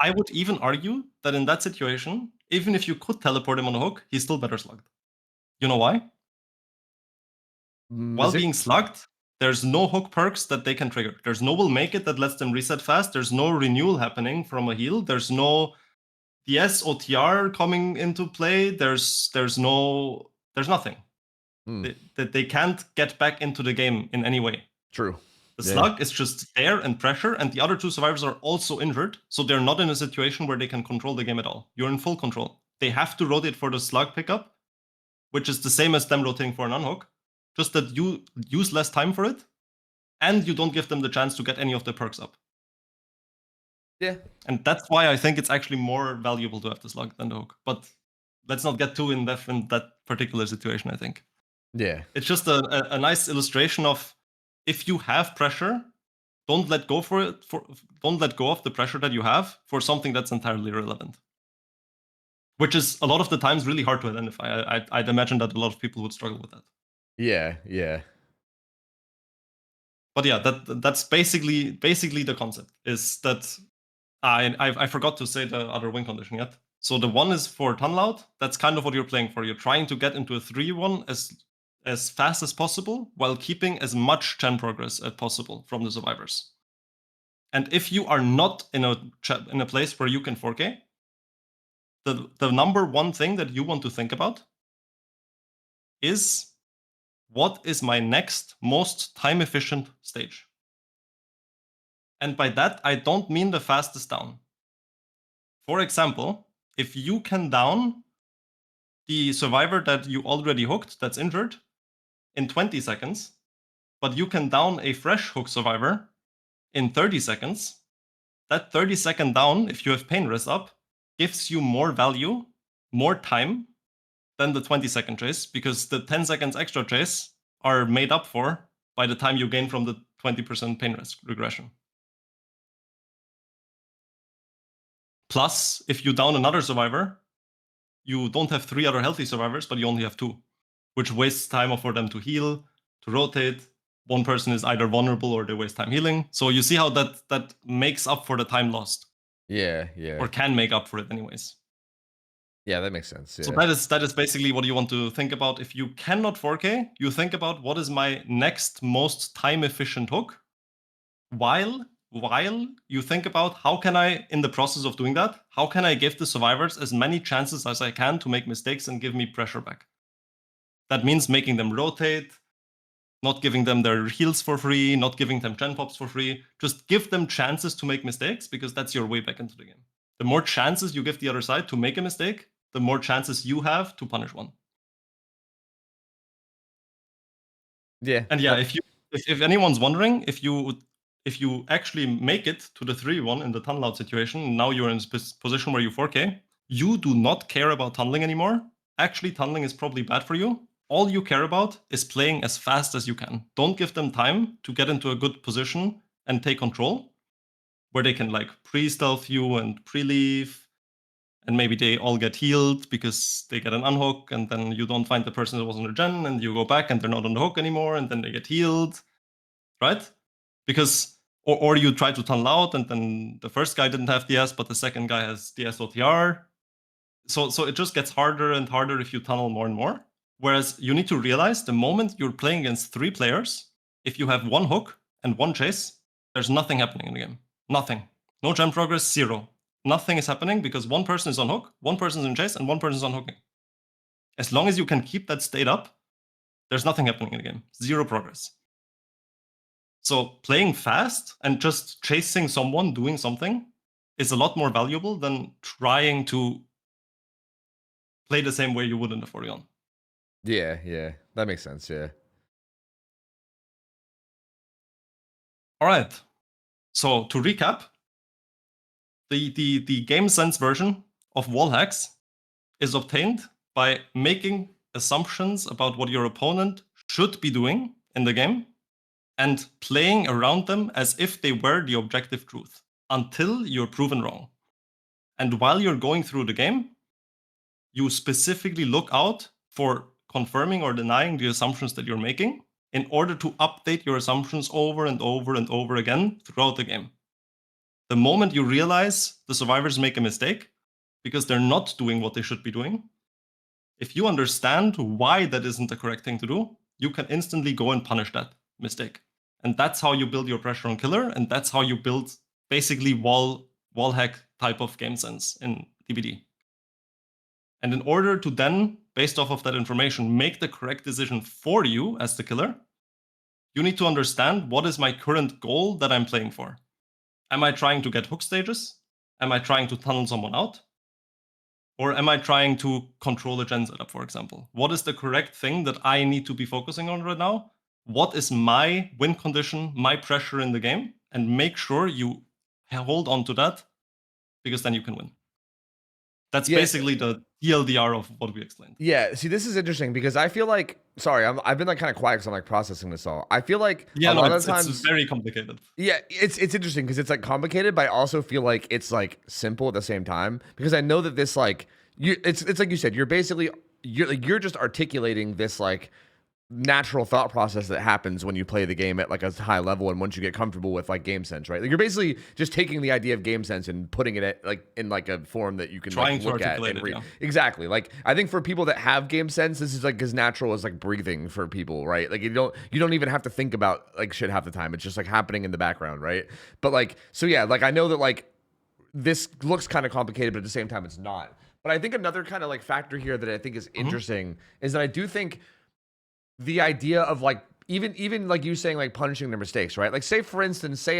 I would even argue that in that situation, even if you could teleport him on a hook, he's still better slugged. You know why? While being slugged, there's no hook perks that they can trigger. There's no will make it that lets them reset fast. There's no renewal happening from a heal. There's no DS OTR coming into play. There's nothing. They can't get back into the game in any way. True. The slug is just there and pressure, and the other two survivors are also injured, so they're not in a situation where they can control the game at all. You're in full control. They have to rotate for the slug pickup, which is the same as them rotating for an unhook. Just that you use less time for it, and you don't give them the chance to get any of the perks up. Yeah. And that's why I think it's actually more valuable to have the slug than the hook. But let's not get too in-depth in that particular situation, I think. Yeah. It's just a nice illustration of if you have pressure, don't let go don't let go of the pressure that you have for something that's entirely irrelevant. Which is a lot of the times really hard to identify. I'd imagine that a lot of people would struggle with that. Yeah, yeah. But yeah, that's basically the concept. Is that I forgot to say the other win condition yet. So the one is for tunnel out. That's kind of what you're playing for. You're trying to get into a 3-1 as fast as possible while keeping as much gen progress as possible from the survivors. And if you are not in a place where you can 4K, the number one thing that you want to think about is, what is my next most time efficient stage? And by that, I don't mean the fastest down. For example, if you can down the survivor that you already hooked that's injured in 20 seconds, but you can down a fresh hook survivor in 30 seconds, that 30-second down, if you have pain rest up, gives you more value, more time than the 20-second chase, because the 10 seconds extra chase are made up for by the time you gain from the 20% pain rest regression. Plus, if you down another survivor, you don't have 3 other healthy survivors, but you only have 2, which wastes time for them to heal, to rotate. One person is either vulnerable or they waste time healing. So you see how that makes up for the time lost. Yeah. Or can make up for it anyways. Yeah, that makes sense. Yeah. So that is basically what you want to think about. If you cannot 4K, you think about what is my next most time efficient hook, while you think about how can I, in the process of doing that, how can I give the survivors as many chances as I can to make mistakes and give me pressure back. That means making them rotate, not giving them their heals for free, not giving them gen pops for free. Just give them chances to make mistakes, because that's your way back into the game. The more chances you give the other side to make a mistake, the more chances you have to punish one. Yeah. And yeah, if anyone's wondering, if you actually make it to the 3v1 in the tunnel out situation, now you're in a position where you 4K, you do not care about tunneling anymore. Actually, tunneling is probably bad for you. All you care about is playing as fast as you can. Don't give them time to get into a good position and take control, where they can like pre-stealth you and pre-leave, and maybe they all get healed because they get an unhook, and then you don't find the person that was on the gen, and you go back and they're not on the hook anymore, and then they get healed, right? Because or you try to tunnel out, and then the first guy didn't have DS, but the second guy has DS OTR. So it just gets harder and harder if you tunnel more and more. Whereas you need to realize the moment you're playing against 3 players, if you have 1 hook and 1 chase, there's nothing happening in the game. Nothing. No gen progress, 0. Nothing is happening because 1 person is on hook, 1 person is in chase, and 1 person is on hooking. As long as you can keep that state up, there's nothing happening in the game. 0 progress. So playing fast and just chasing someone doing something is a lot more valuable than trying to play the same way you would in the 40-on. Yeah. That makes sense. Yeah. All right. So to recap, the game sense version of wall hacks is obtained by making assumptions about what your opponent should be doing in the game and playing around them as if they were the objective truth until you're proven wrong. And while you're going through the game, you specifically look out for confirming or denying the assumptions that you're making in order to update your assumptions over and over and over again throughout the game. The moment you realize the survivors make a mistake because they're not doing what they should be doing, if you understand why that isn't the correct thing to do, you can instantly go and punish that mistake. And that's how you build your pressure on killer, and that's how you build basically wall hack type of game sense in DBD. And in order to then, based off of that information, make the correct decision for you as the killer, you need to understand what is my current goal that I'm playing for. Am I trying to get hook stages? Am I trying to tunnel someone out? Or am I trying to control a gen setup, for example? What is the correct thing that I need to be focusing on right now? What is my win condition, my pressure in the game? And make sure you hold on to that, because then you can win. That's basically the TLDR of what we explained. Yeah, see, this is interesting because I feel like, sorry, I've been like kind of quiet because I'm like processing this all. I feel like a lot of times it's very complicated. Yeah, it's interesting because it's like complicated, but I also feel like it's like simple at the same time because I know that this like it's like you said, you're just articulating this like natural thought process that happens when you play the game at like a high level and once you get comfortable with like game sense, right? Like you're basically just taking the idea of game sense and putting it at like in like a form that you can trying like, look to at articulate and it, yeah. Exactly. Like I think for people that have game sense, this is like as natural as like breathing for people, right? Like you don't even have to think about like shit half the time. It's just like happening in the background, right? But like so yeah, like I know that like this looks kind of complicated, but at the same time it's not. But I think another kind of like factor here that I think is interesting is that I do think the idea of like even like you saying like punishing their mistakes, right? Like say for instance, say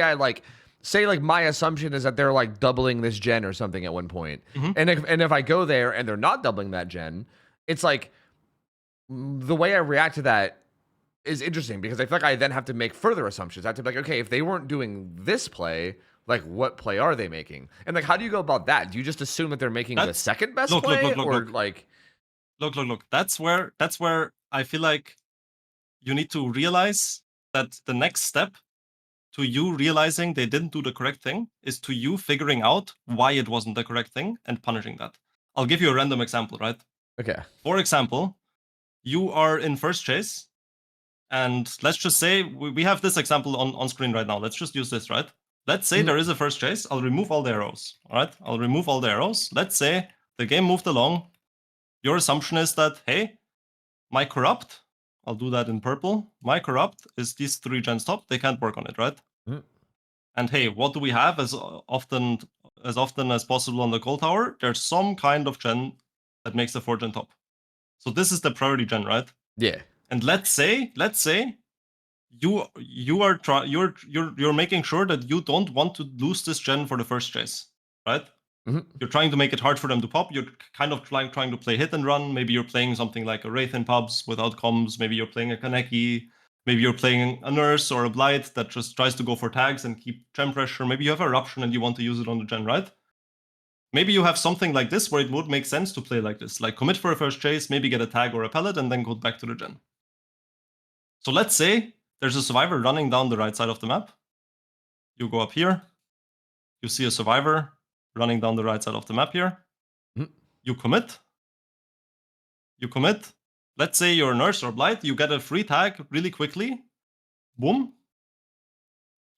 my assumption is that they're like doubling this gen or something at one point. And if I go there and they're not doubling that gen, it's like the way I react to that is interesting because I feel like I then have to make further assumptions. I have to be like, okay, if they weren't doing this play, like what play are they making? And like how do you go about that? Do you just assume that they're making the That's second best look, look, play look, look, or look, like look, look, look. That's where I feel like you need to realize that the next step to you realizing they didn't do the correct thing is to you figuring out why it wasn't the correct thing and punishing that. I'll give you a random example, right? okay. For example, you are in first chase, and let's just say we have this example on screen right now. Let's just use this, right? Let's say there is a first chase. I'll remove all the arrows, all right? I'll remove all the arrows. Let's say the game moved along. Your assumption is that, hey, my corrupt, I'll do that in purple. My corrupt is these 3 gens top. They can't work on it, right? Mm. And hey, what do we have as often as possible on the coal tower? There's some kind of gen that makes the 4 gen top. So this is the priority gen, right? Yeah. And let's say you're making sure that you don't want to lose this gen for the first chase, right? Mhm. You're trying to make it hard for them to pop. You're kind of trying to play hit and run. Maybe you're playing something like a Wraith in pubs without comms. Maybe you're playing a Kaneki. Maybe you're playing a Nurse or a Blight that just tries to go for tags and keep gen pressure. Maybe you have Eruption and you want to use it on the gen, right? Maybe you have something like this where it would make sense to play like this. Like commit for a first chase, maybe get a tag or a pellet, and then go back to the gen. So let's say there's a survivor running down the right side of the map. You go up here. You see a survivor running down the right side of the map here. Mhm. You commit. You commit. Let's say you're a Nurse or Blight. You get a free tag really quickly. Boom.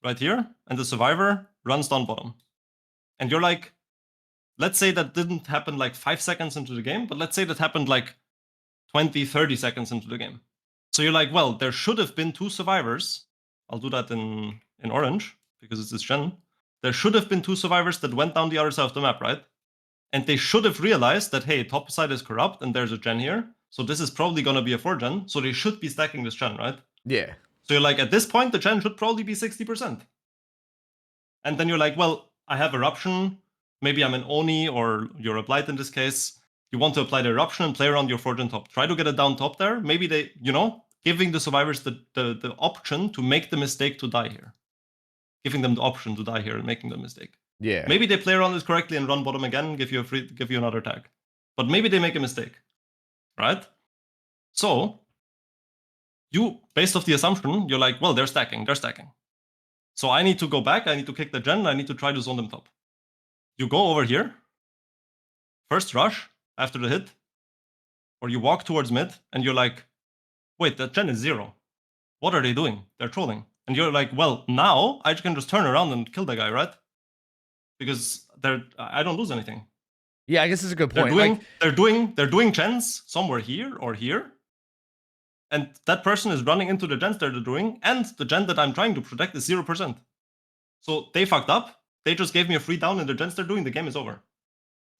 Right here. And the survivor runs down bottom. And you're like, let's say that didn't happen like 5 seconds into the game, but let's say that happened like 20, 30 seconds into the game. So you're like, well, there should have been 2 survivors. I'll do that in orange because it's this gen. There should have been 2 survivors that went down the other side of the map, right? And they should have realized that, hey, top side is corrupt and there's a gen here. So this is probably going to be a 4 gen. So they should be stacking this gen, right? Yeah. So you're like, at this point, the gen should probably be 60%. And then you're like, well, I have eruption. Maybe I'm an Oni or you're a Blight in this case. You want to apply the eruption and play around your 4 gen top. Try to get it down top there. Maybe they, giving the survivors the option to make the mistake to die here. Giving them the option to die here and making the mistake. Yeah. Maybe they play around this correctly and run bottom again, give you another tag. But maybe they make a mistake, right? So you, based off the assumption, you're like, well, they're stacking. So I need to go back, I need to kick the gen, I need to try to zone them top. You go over here, first rush after the hit, or you walk towards mid, and you're like, wait, that gen is 0. What are they doing? They're trolling. And you're like, well, now I can just turn around and kill the guy, right? Because I don't lose anything. Yeah, I guess it's a good point. They're doing gens somewhere here or here, and that person is running into the gens they're doing, and the gen that I'm trying to protect is 0%. So they fucked up. They just gave me a free down in the gens they're doing. The game is over.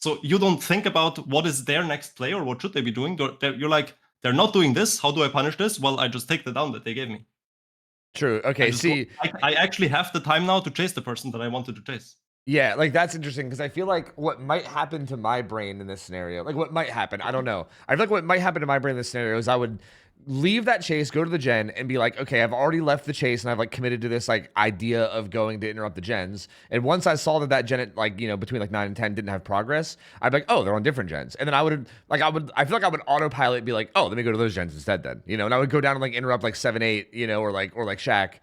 So you don't think about what is their next play or what should they be doing. You're like, they're not doing this. How do I punish this? Well, I just take the down that they gave me. True. Okay. See, I actually have the time now to chase the person that I wanted to chase. yeah, like that's interesting because I feel like what might happen to my brain in this scenario, like what might happen, I don't know. I feel like what might happen to my brain in this scenario is I would leave that chase, go to the gen, and be like, okay, I've already left the chase and I've like committed to this like idea of going to interrupt the gens. And once I saw that gen at like, between like 9 and 10 didn't have progress, I'd be like, oh, they're on different gens. And then I feel like I would autopilot be like, oh, let me go to those gens instead then, and I would go down and like interrupt like 7, 8, or like Shaq.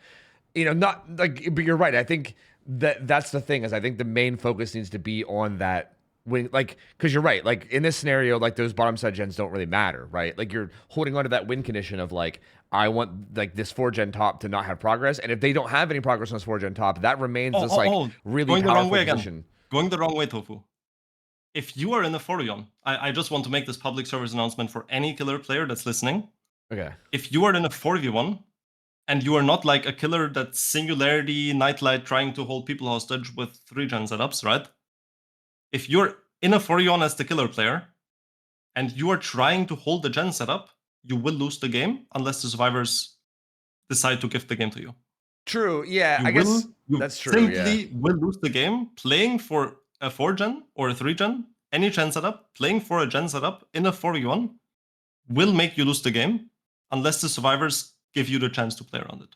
Not like, but you're right. I think that's the thing is I think the main focus needs to be on that wing, like, because you're right. Like in this scenario, like those bottom side gens don't really matter, right? Like you're holding on to that win condition of like, I want like this 4 gen top to not have progress, and if they don't have any progress on this 4 gen top, that remains really going powerful the wrong way position. again. Going the wrong way, Tofu. If you are in a Forion, I just want to make this public service announcement for any killer player that's listening. Okay. If you are in a 4v1, and you are not like a killer that's Singularity, Nightlight trying to hold people hostage with 3 gen setups, right? If you're in a Forion as the killer player, and you are trying to hold the gen setup, you will lose the game unless the survivors decide to give the game to you. True, yeah, I guess that's true, simply will lose the game playing for a 4 gen or a 3 gen, any gen setup, playing for a gen setup in a 4v1 will make you lose the game unless the survivors give you the chance to play around it.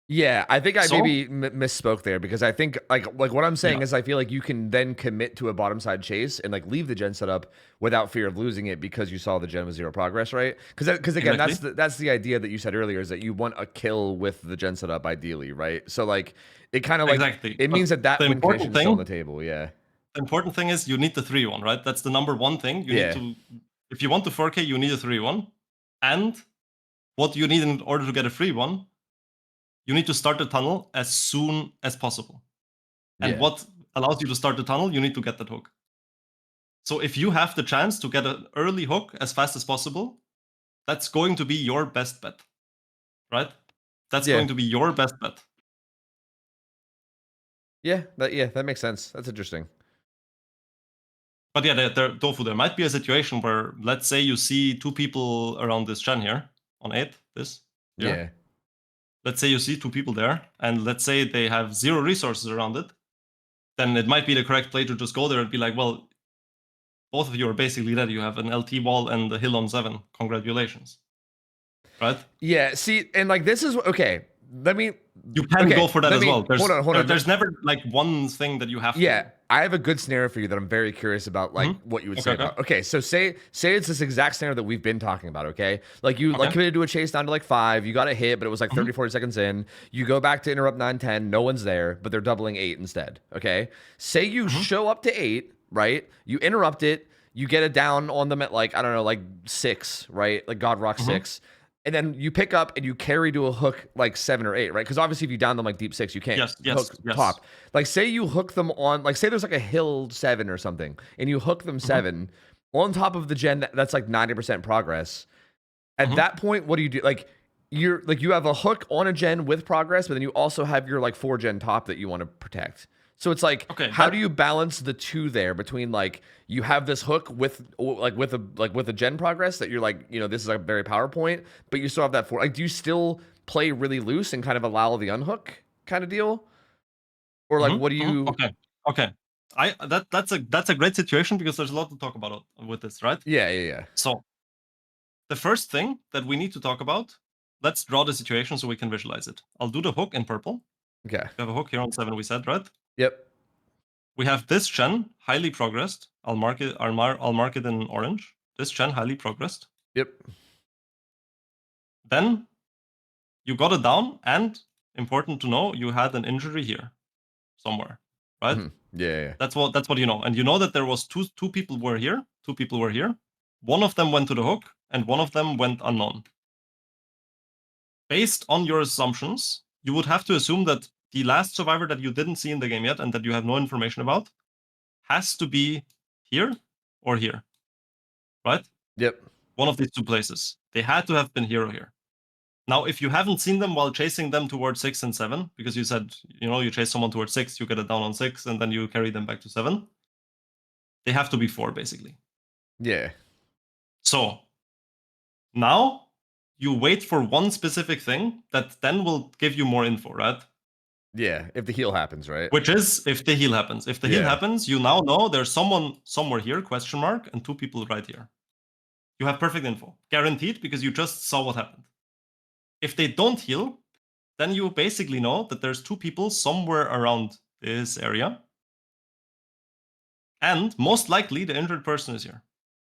Yeah, I think I So maybe misspoke there because I think like what I'm yeah, saying is I feel like you can then commit to a bottom side chase and like leave the gen setup without fear of losing it because you saw the gen with 0 progress, right? Because again, exactly. that's the idea that you said earlier is that you want a kill with the gen setup ideally, right? So like it kind of like Exactly. it But means that that the win condition important is still on the thing, table. Yeah, the important thing is you need the 3-1, right? That's the number one thing. You need yeah, to, if you want to 4K, you need a 3-1. And what you need in order to get a free one, you need to start the tunnel as soon as possible. And yeah, what allows you to start the tunnel, you need to get that hook. So if you have the chance to get an early hook as fast as possible, that's going to be your best bet, right? That's yeah, going to be your best bet. yeah. That makes sense. That's interesting. But yeah, Tofu, there might be a situation where, let's say you see two people around this gen here, on 8, this here. Yeah, Let's say you see two people there, and let's say they have 0 resources around it, then it might be the correct play to just go there and be like, well, both of you are basically dead. You have an LT wall and a hill on 7. Congratulations. Right? yeah. See, and like this is okay. Let me You can okay. go for that Let as me well. hold on, hold on. There's never like one thing that you have to Yeah, do. I have a good scenario for you that I'm very curious about, like what you would say Okay, okay. about. Okay, so say it's this exact scenario that we've been talking about. Okay, like you like Okay. committed to a chase down to like 5, you got a hit, but it was like 30, 40 seconds in. You go back to interrupt 9, 10, no one's there, but they're doubling 8 instead. Okay, say you show up to 8, right? You interrupt it, you get it down on them at like I don't know, like 6, right? Like God Rock 6. And then you pick up and you carry to a hook like 7 or 8, right? Because obviously, if you down them like deep 6, you can't Yes, yes, hook yes. top. Like, say you hook them on, like, say there's like a hill 7 or something, and you hook them 7 on top of the gen that's like 90% progress. At that point, what do you do? Like, you have a hook on a gen with progress, but then you also have your like 4 gen top that you want to protect. So it's like, Okay, how do you balance the two there between like you have this hook with with a gen progress that you're like, this is a very PowerPoint, but you still have that 4. Like, do you still play really loose and kind of allow the unhook kind of deal? Or like what do you Okay. Okay. That's a great situation because there's a lot to talk about with this, right? Yeah, yeah, yeah. So the first thing that we need to talk about, let's draw the situation so we can visualize it. I'll do the hook in purple. Okay. We have a hook here on 7, we said, right? Yep. We have this gen highly progressed. I'll mark it in orange. This gen highly progressed. Yep. Then you got it down, and important to know, you had an injury here somewhere, right? Yeah, yeah. That's what you know, and you know that there was two people were here. Two people were here. One of them went to the hook, and one of them went unknown. Based on your assumptions, you would have to assume that the last survivor that you didn't see in the game yet and that you have no information about has to be here or here, right? Yep. One of these two places. They had to have been here or here. Now, if you haven't seen them while chasing them towards 6 and 7, because you said, you chase someone towards 6, you get it down on 6, and then you carry them back to 7, they have to be 4, basically. Yeah. So now you wait for one specific thing that then will give you more info, right? Yeah. If the heal happens, right? Which is if the heal happens. If the heal Yeah. happens, you now know there's someone somewhere here, question mark, and two people right here. You have perfect info. Guaranteed, because you just saw what happened. If they don't heal, then you basically know that there's two people somewhere around this area. And most likely the injured person is here.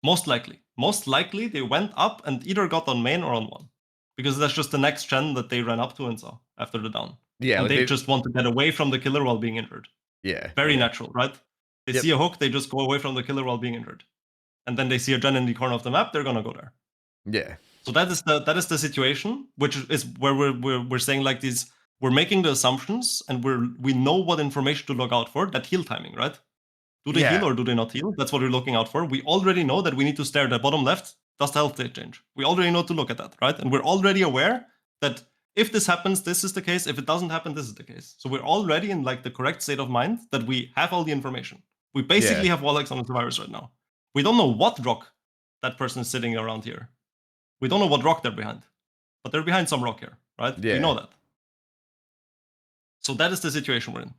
Most likely. Most likely they went up and either got on main or on 1. Because that's just the next gen that they ran up to and saw after the down. Yeah. And Like they they. just want to get away from the killer while being injured. Yeah. Very Yeah. natural, right? They Yep. see a hook, they just go away from the killer while being injured. And then they see a gen in the corner of the map, they're gonna go there. Yeah. So that is the situation, which is where we're saying like these. We're making the assumptions, and we know what information to look out for. That heal timing, right? Do they heal Yeah. or do they not heal? That's what we're looking out for. We already know that we need to stare at the bottom left. Does the health state change? We already know to look at that, right? And we're already aware that if this happens, this is the case. If it doesn't happen, this is the case. So we're already in like the correct state of mind that we have all the information. We basically Yeah. have Wallachs on the survivors right now. We don't know what rock that person is sitting around here. We don't know what rock they're behind, but they're behind some rock here, right? We Yeah. know that. So that is the situation we're in.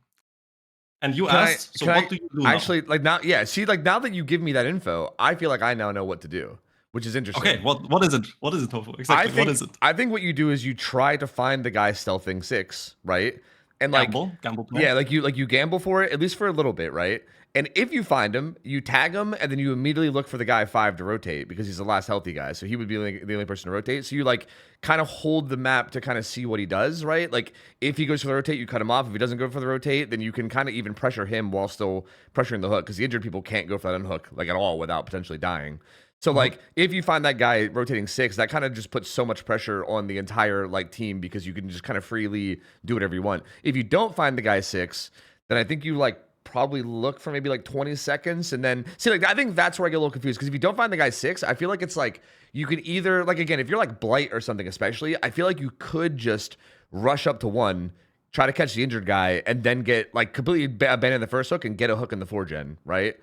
And you Can I? asked, so Can what I do you do now? actually like now? Yeah. See, like now that you give me that info, I feel like I now know what to do. which is interesting. Okay, what is it? What is it, Tofu? Exactly. What is it? I think what you do is you try to find the guy stealthing 6, right? And like Gamble play. yeah, like you gamble for it at least for a little bit, right? And if you find him, you tag him, and then you immediately look for the guy 5 to rotate because he's the last healthy guy. So he would be like the only person to rotate. So you like kind of hold the map to kind of see what he does, right? Like if he goes for the rotate, you cut him off. If he doesn't go for the rotate, then you can kind of even pressure him while still pressuring the hook because the injured people can't go for that unhook like at all without potentially dying. So like if you find that guy rotating 6, that kind of just puts so much pressure on the entire like team because you can just kind of freely do whatever you want. If you don't find the guy 6, then I think you like probably look for maybe like 20 seconds and then see like I think that's where I get a little confused because if you don't find the guy 6, I feel like it's like you could either like again if you're like Blight or something especially, I feel like you could just rush up to 1, try to catch the injured guy and then get like completely abandon the first hook and get a hook in the 4-gen, right?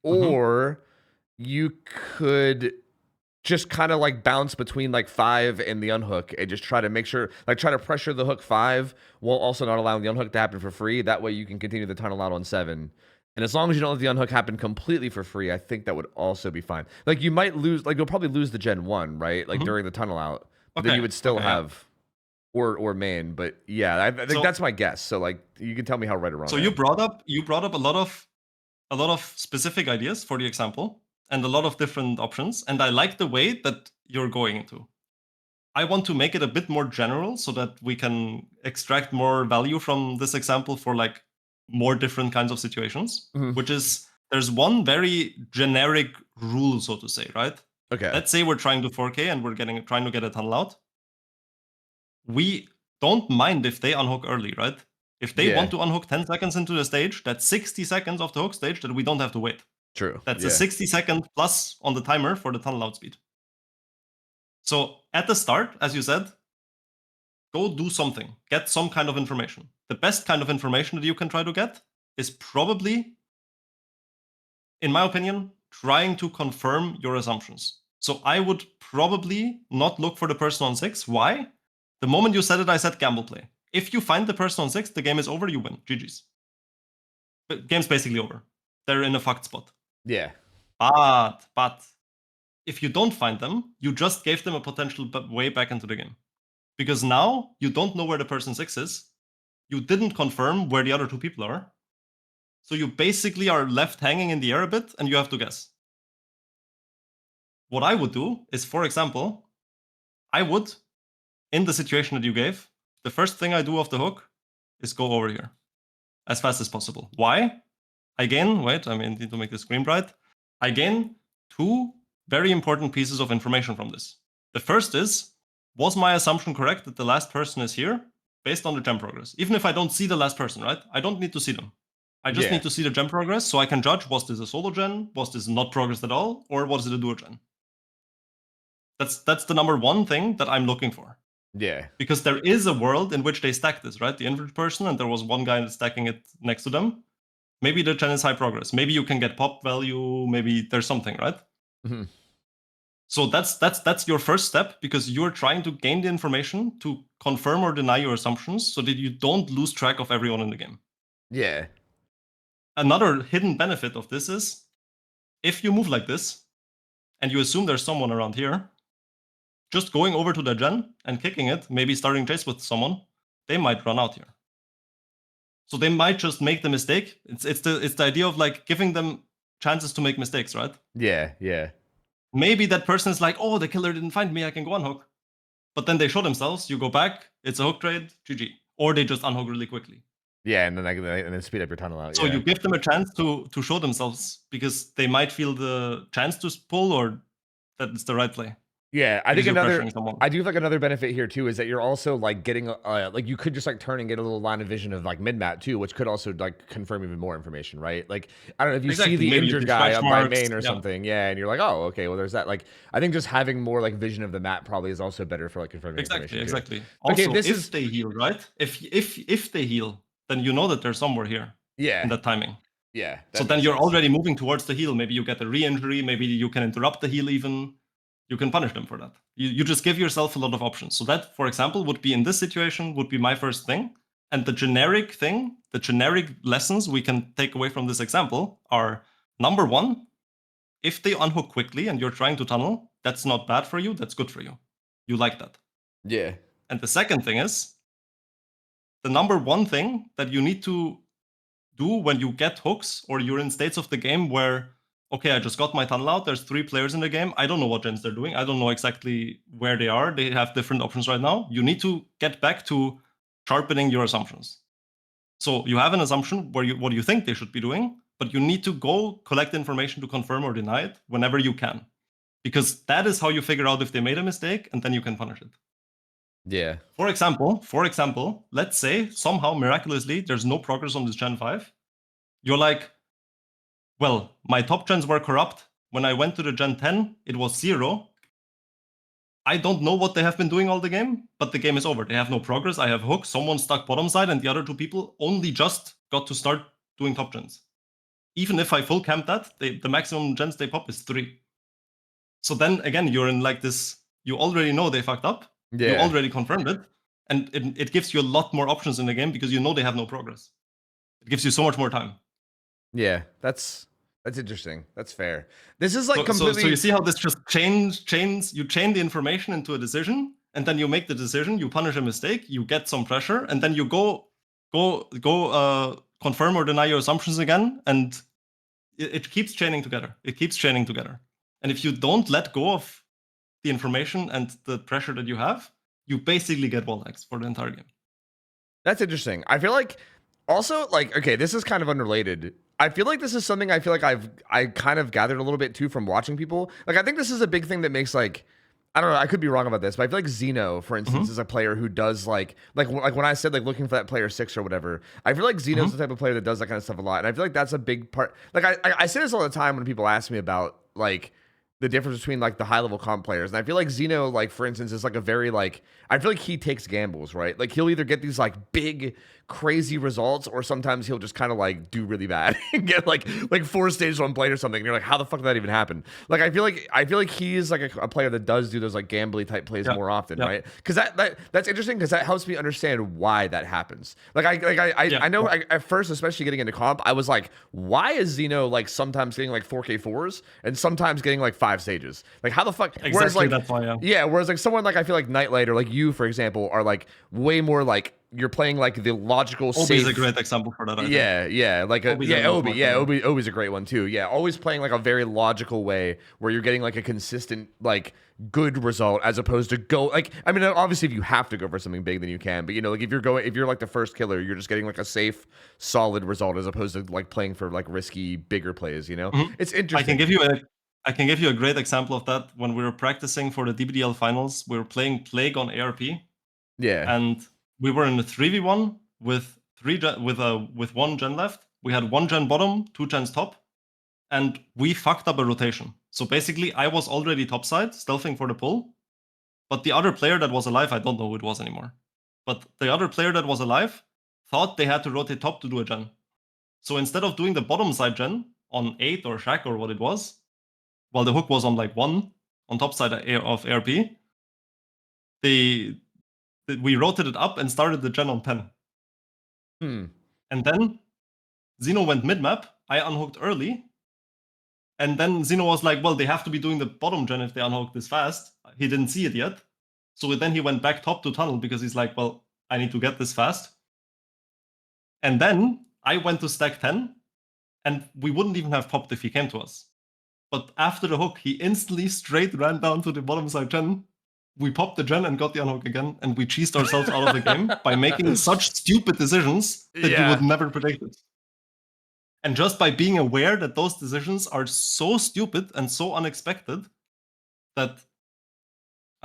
Or you could just kind of like bounce between like 5 and the unhook and just try to make sure like try to pressure the hook 5 while also not allowing the unhook to happen for free. That way you can continue the tunnel out on 7. And as long as you don't let the unhook happen completely for free, I think that would also be fine. Like you might lose, like you'll probably lose the Gen 1, right? Like during the tunnel out. But then you would still have or main. But yeah, I think that's my guess. So like you can tell me how right or wrong. So you brought up a lot of specific ideas for the example and a lot of different options, and I like the way that you're going into. I want to make it a bit more general so that we can extract more value from this example for like more different kinds of situations, which is there's one very generic rule, so to say, right? Okay. Let's say we're trying to 4K and we're trying to get a tunnel out. We don't mind if they unhook early, right? If they want to unhook 10 seconds into the stage, that's 60 seconds of the hook stage that we don't have to wait. True. That's a 60-second plus on the timer for the tunnel out speed. So at the start, as you said, go do something. Get some kind of information. The best kind of information that you can try to get is probably, in my opinion, trying to confirm your assumptions. So I would probably not look for the person on 6. Why? The moment you said it, I said gamble play. If you find the person on 6, the game is over, you win. GG's. But game's basically over. They're in a fucked spot. Yeah. But if you don't find them, you just gave them a potential way back into the game. Because now you don't know where the person 6 is. You didn't confirm where the other 2 people are. So you basically are left hanging in the air a bit and you have to guess. What I would do is, for example, I would, in the situation that you gave, the first thing I do off the hook is go over here as fast as possible. Why? I need to make the screen bright. I gain 2 very important pieces of information from this. The first is, was my assumption correct that the last person is here based on the gem progress? Even if I don't see the last person, right? I don't need to see them. I just need to see the gem progress so I can judge, was this a solo gen? Was this not progressed at all? Or was it a duo gen? That's the number 1 thing that I'm looking for. Yeah. Because there is a world in which they stack this, right? The injured person, and there was one guy stacking it next to them. Maybe the gen is high progress. Maybe you can get pop value. Maybe there's something, right? So that's your first step because you're trying to gain the information to confirm or deny your assumptions so that you don't lose track of everyone in the game. Yeah. Another hidden benefit of this is if you move like this and you assume there's someone around here, just going over to the gen and kicking it, maybe starting chase with someone, they might run out here. So they might just make the mistake. It's the idea of like giving them chances to make mistakes, right? Yeah. Maybe that person is like, oh, the killer didn't find me, I can go unhook. But then they show themselves, you go back, it's a hook trade, GG. Or they just unhook really quickly. Yeah, and then speed up your tunnel out. So you give them a chance to show themselves because they might feel the chance to pull or that it's the right play. Yeah, I think I do like another benefit here too is that you're also like getting like you could just like turn and get a little line of vision of like mid map too, which could also like confirm even more information, right? Like I don't know if you see the injured guy up by main or something, and you're like, oh, okay, well there's that. Like I think just having more like vision of the map probably is also better for like confirming information. Exactly. Also, if they heal, right? If they heal, then you know that they're somewhere here. Yeah. In that timing. Yeah. So then you're already moving towards the heal. Maybe you get a re-injury. Maybe you can interrupt the heal even. You can punish them for that. You just give yourself a lot of options. So that, for example, would be in this situation, would be my first thing. And the generic thing, the generic lessons we can take away from this example are, number 1, if they unhook quickly and you're trying to tunnel, that's not bad for you. That's good for you. You like that. Yeah. And the second thing is, the number one thing that you need to do when you get hooks or you're in states of the game where, okay, I just got my tunnel out. There's 3 players in the game. I don't know what gens they're doing. I don't know exactly where they are. They have different options right now. You need to get back to sharpening your assumptions. So you have an assumption where what you think they should be doing, but you need to go collect information to confirm or deny it whenever you can. Because that is how you figure out if they made a mistake, and then you can punish it. Yeah. For example, let's say somehow miraculously there's no progress on this Gen 5. You're like, well, my top gens were corrupt. When I went to the Gen 10, it was 0. I don't know what they have been doing all the game, but the game is over. They have no progress. I have hooks. Someone stuck bottom side, and the other 2 people only just got to start doing top gens. Even if I full camp that, the maximum gens they pop is 3. So then again, you're in like this, you already know they fucked up. Yeah. You already confirmed it. And it gives you a lot more options in the game because you know they have no progress. It gives you so much more time. Yeah, that's interesting. That's fair. This is like completely. So you see how this just you chain the information into a decision, and then you make the decision. You punish a mistake. You get some pressure, and then you go confirm or deny your assumptions again, and it keeps chaining together. It keeps chaining together. And if you don't let go of the information and the pressure that you have, you basically get wall hacks for the entire game. That's interesting. I feel like also like, okay, this is kind of unrelated. I feel like this is something I feel like I kind of gathered a little bit too from watching people. Like I think this is a big thing that makes like, I don't know, I could be wrong about this, but I feel like Xeno, for instance, is a player who does like when I said like looking for that player 6 or whatever, I feel like Xeno's the type of player that does that kind of stuff a lot. And I feel like that's a big part. Like I say this all the time when people ask me about like the difference between like the high level comp players. And I feel like Xeno, like for instance, is like a very like, I feel like he takes gambles, right? Like he'll either get these like big crazy results, or sometimes he'll just kind of like do really bad and get like 4 stages on plate or something. And you're like, how the fuck did that even happen? Like I feel like he's like a player that does do those like gambly type plays more often, right? Because that's interesting because that helps me understand why that happens. Like I know at first, especially getting into comp, I was like, why is Xeno like sometimes getting like 4K4s and sometimes getting like 5 stages? Like how the fuck? Exactly, whereas like that's why, whereas like someone like I feel like Nightlight or like you, for example, are like way more like you're playing like the logical Obi's safe. a great example for that. Obi's a great one too. Yeah, always playing like a very logical way where you're getting like a consistent like good result as opposed to go like, I mean obviously if you have to go for something big then you can, but you know like if you're like the first killer, you're just getting like a safe solid result as opposed to like playing for like risky bigger plays, you know. It's interesting. I can give you a great example of that. When we were practicing for the DBDL finals, we were playing Plague on ARP. Yeah. And we were in a 3v1 with 1 gen left. We had 1 gen bottom, 2 gens top, and we fucked up a rotation. So basically, I was already topside, stealthing for the pull, but the other player that was alive, I don't know who it was anymore, but the other player that was alive thought they had to rotate top to do a gen. So instead of doing the bottom side gen on 8 or Shack or what it was, while the hook was on like 1 on top side of ARP, we rotated up and started the gen on 10. And then Xeno went mid-map. I unhooked early. And then Xeno was like, well, they have to be doing the bottom gen if they unhook this fast. He didn't see it yet. So then he went back top to tunnel because he's like, well, I need to get this fast. And then I went to stack 10, and we wouldn't even have popped if he came to us. But after the hook, he instantly straight ran down to the bottom side gen. We popped the gen and got the unhook again, and we cheesed ourselves out of the game by making such stupid decisions that you would never predict it. And just by being aware that those decisions are so stupid and so unexpected that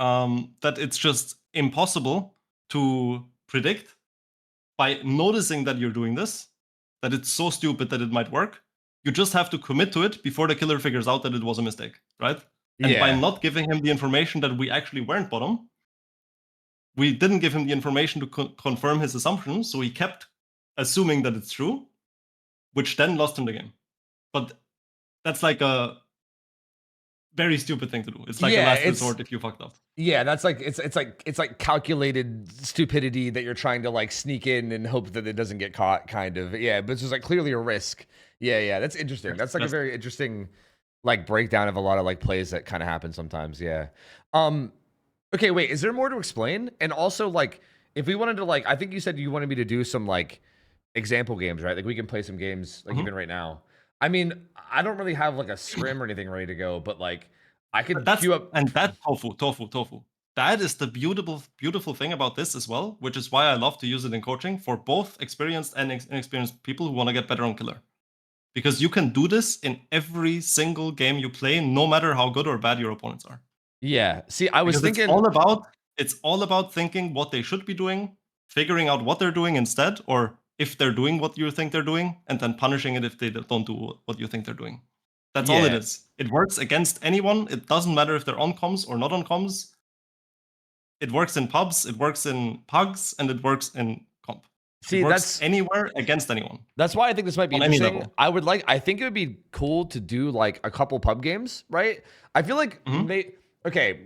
that it's just impossible to predict, by noticing that you're doing this, that it's so stupid that it might work, you just have to commit to it before the killer figures out that it was a mistake, right? And by not giving him the information that we actually weren't bottom, we didn't give him the information to confirm his assumption, so he kept assuming that it's true, which then lost him the game. But that's like a very stupid thing to do. It's like a last resort if you fucked up. Yeah, that's like it's like calculated stupidity that you're trying to like sneak in and hope that it doesn't get caught, kind of. Yeah, but it's just like clearly a risk. Yeah, that's interesting. That's like a very interesting like breakdown of a lot of like plays that kind of happen sometimes. Yeah. Um. Okay. Wait. Is there more to explain? And also, like, if we wanted to, like, I think you said you wanted me to do some like example games, right? Like we can play some games, like Mhm. even right now. I mean, I don't really have like a scrim or anything ready to go, but like I But could that's queue up. and that tofu. That is the beautiful thing about this as well, which is why I love to use it in coaching for both experienced and inexperienced people who want to get better on killer. Because you can do this in every single game you play, no matter how good or bad your opponents are. Yeah. See, I was Because thinking. it's all about thinking what they should be doing, figuring out what they're doing instead, or if they're doing what you think they're doing, and then punishing it if they don't do what you think they're doing. That's all it Yeah. is. It works against anyone. It doesn't matter if they're on comms or not on comms. It works in pubs, it works in pugs, and it works in comp. It See, works that's anywhere against anyone That's why I think this might be on any interesting. level. I think it would be cool to do like a couple pub games, right? I feel like Mhm.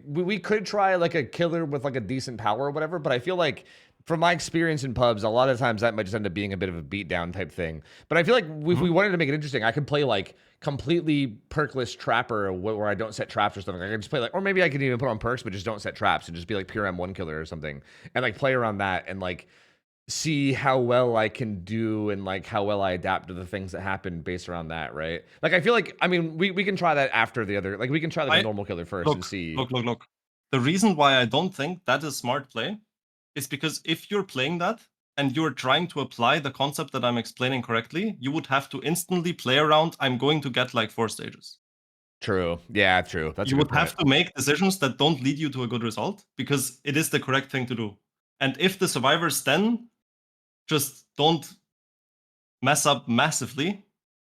we could try like a killer with like a decent power or whatever, but I feel like from my experience in pubs, a lot of times that might just end up being a bit of a beatdown type thing. But I feel like if Mhm. we wanted to make it interesting, I could play like completely perkless trapper where I don't set traps or something. I could just play like, or maybe I could even put on perks, but just don't set traps and just be like pure M1 killer or something and like play around that and like see how well I can do and like how well I adapt to the things that happen based around that, right? Like I feel like I mean we can try that after the other like we can try like a I normal killer first and look, see. look. The reason why I don't think that is smart play is because if you're playing that and you're trying to apply the concept that I'm explaining correctly, you would have to instantly play around. I'm going to get like 4 stages. True. Yeah, true. That's a You good would point. have to make decisions that don't lead you to a good result because it is the correct thing to do. And if the survivors then just don't mess up massively,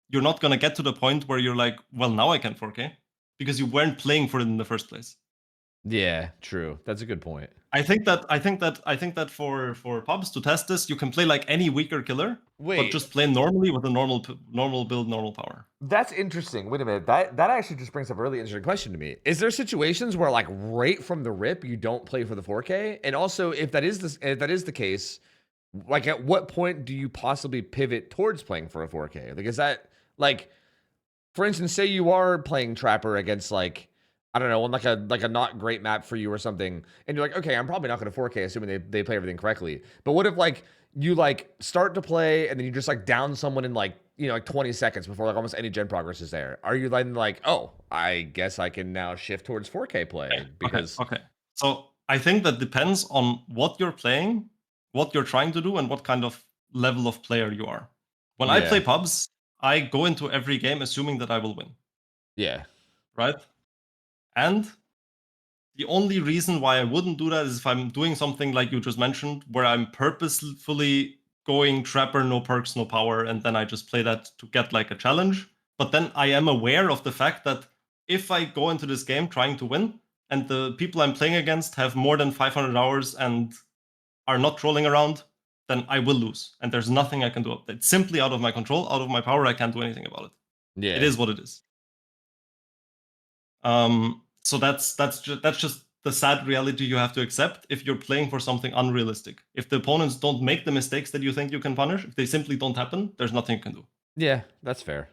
you're not going to get to the point where you're like, well, now I can 4K because you weren't playing for it in the first place. Yeah, true. That's a good point. I think that for pubs to test this, you can play like any weaker killer, but Wait, just play normally with a normal build, normal power. that's interesting. Wait a minute. That actually just brings up a really interesting question to me. Is there situations where like right from the rip you don't play for the 4K? And also if that is the case, like at what point do you possibly pivot towards playing for a 4K? Like is that like for instance, say you are playing Trapper against like I don't know, on like a not great map for you or something, and you're like, okay, I'm probably not going to 4K, assuming they play everything correctly. But what if like you like start to play and then you just like down someone in like like 20 seconds before like almost any gen progress is there? Are you then like, oh, I guess I can now shift towards 4K play because Okay. So I think that depends on what you're playing, what you're trying to do, and what kind of level of player you are. When I play yeah, pubs, I go into every game assuming that I will win, yeah, right? And the only reason why I wouldn't do that is if I'm doing something like you just mentioned, where I'm purposefully going trapper, no perks, no power, and then I just play that to get like a challenge. But then I am aware of the fact that if I go into this game trying to win, and the people I'm playing against have more than 500 hours and are not trolling around, then I will lose. And there's nothing I can do. It's simply out of my control, out of my power. I can't do anything about it. It yeah. is what it is. So that's just the sad reality you have to accept if you're playing for something unrealistic. If the opponents don't make the mistakes that you think you can punish, if they simply don't happen, there's nothing you can do. Yeah, that's fair.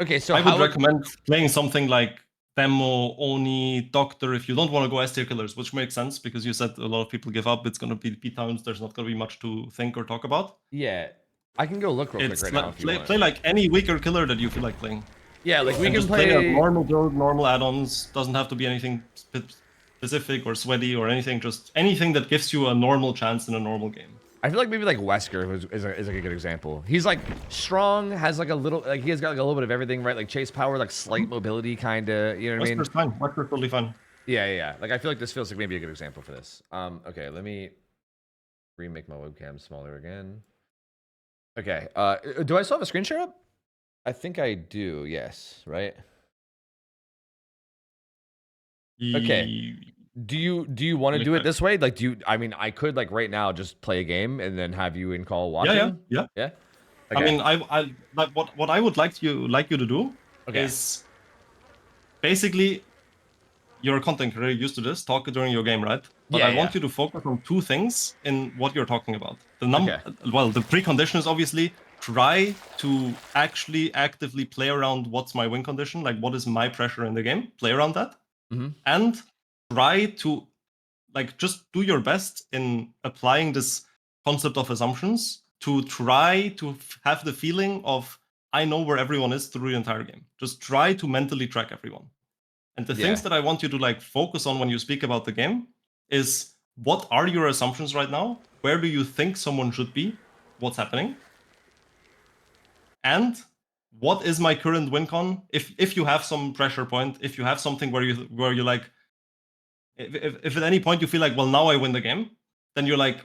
Okay, so I would how recommend playing something like Demo, Oni, Doctor if you don't want to go S tier killers, which makes sense because you said a lot of people give up. It's going to be beat towns. There's not going to be much to think or talk about. yeah, I can go look real quick It's right now if you want. play like any weaker killer that you feel like playing. Yeah, like we And can just play a play. normal build, normal add-ons. Doesn't have to be anything specific or sweaty or anything. Just anything that gives you a normal chance in a normal game. I feel like maybe like Wesker is like a good example. He's like strong, has like a little like he has got like a little bit of everything, right? Like chase power, like slight mobility, kind of. You know what I mean? Wesker's fine. Wesker's totally fine. Yeah. Like I feel like this feels like maybe a good example for this. Okay, let me remake my webcam smaller again. Okay. Do I still have a screen share up? I think I do. Yes. Right. Okay. Do you want to do it this way? Like, do you? I mean, I could like right now just play a game and then have you in call watching. Yeah. Yeah. I Okay. mean, I like what I would like you to do Okay. is basically you're a content creator used to this talk during your game, right? But I want you to focus on two things in what you're talking about. Okay. Well, the precondition is obviously try to actually actively play around what's my win condition, like what is my pressure in the game, play around that, and try to like just do your best in applying this concept of assumptions to try to have the feeling of I know where everyone is through the entire game. Just try to mentally track everyone. And the things that I want you to like focus on when you speak about the game is what are your assumptions right now? Where do you think someone should be? What's happening? And what is my current win con? If you have some pressure point, if you have something where you like, if at any point you feel like, well, now I win the game, then you're like,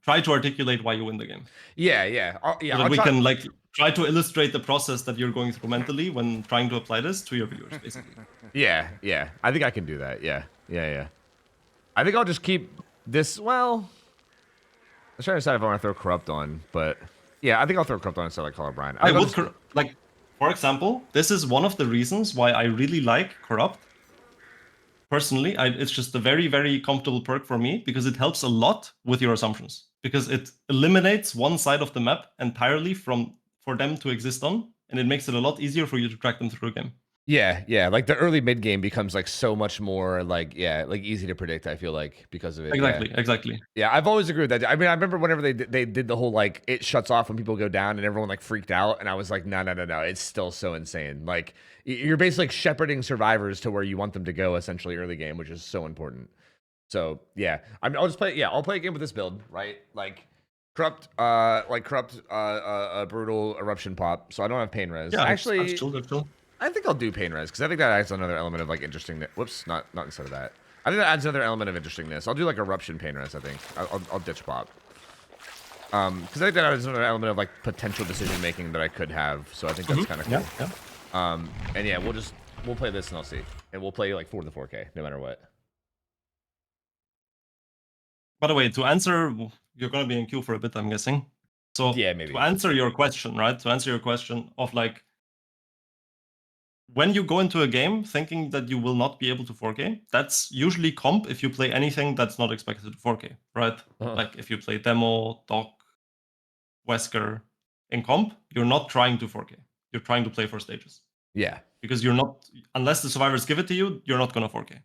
try to articulate why you win the game. Yeah. So that we can like try to illustrate the process that you're going through mentally when trying to apply this to your viewers, basically. Yeah. I think I can do that. Yeah. I think I'll just keep this. Well, I was trying to decide if I want to throw corrupt on, but yeah, I think I'll throw corrupt on instead of like Call O'Brien. I would like, for example, this is one of the reasons why I really like corrupt. Personally, it's just a very, very comfortable perk for me because it helps a lot with your assumptions. Because it eliminates one side of the map entirely for them to exist on, and it makes it a lot easier for you to track them through a game. Yeah. Like the early mid game becomes like so much more like easy to predict. I feel like because of it. Exactly. Yeah, I've always agreed with that. I mean, I remember whenever they did the whole like it shuts off when people go down and everyone like freaked out, and I was like, no, it's still so insane. Like you're basically like shepherding survivors to where you want them to go essentially early game, which is so important. So yeah, I mean, I'll just play. Yeah, I'll play a game with this build, right? Like corrupt, brutal eruption pop. So I don't have pain res. Yeah, actually, that's chill. I think I'll do pain res because I think that adds another element of like interestingness. Whoops, not instead of that. I think that adds another element of interestingness. I'll do like eruption pain res. I think I'll ditch pop. Because I think that adds another element of like potential decision making that I could have. So I think that's kind of cool. Yeah. And yeah, we'll play this and I'll see, and we'll play like 4 to 4K no matter what. By the way, to answer, you're gonna be in queue for a bit, I'm guessing. So yeah, maybe to answer your question, right? To answer your question of like, when you go into a game thinking that you will not be able to 4K, that's usually comp if you play anything that's not expected to 4K, right? Like if you play demo, doc, Wesker in comp, you're not trying to 4K. You're trying to play for stages. Yeah. Because you're not, unless the survivors give it to you, you're not gonna 4K.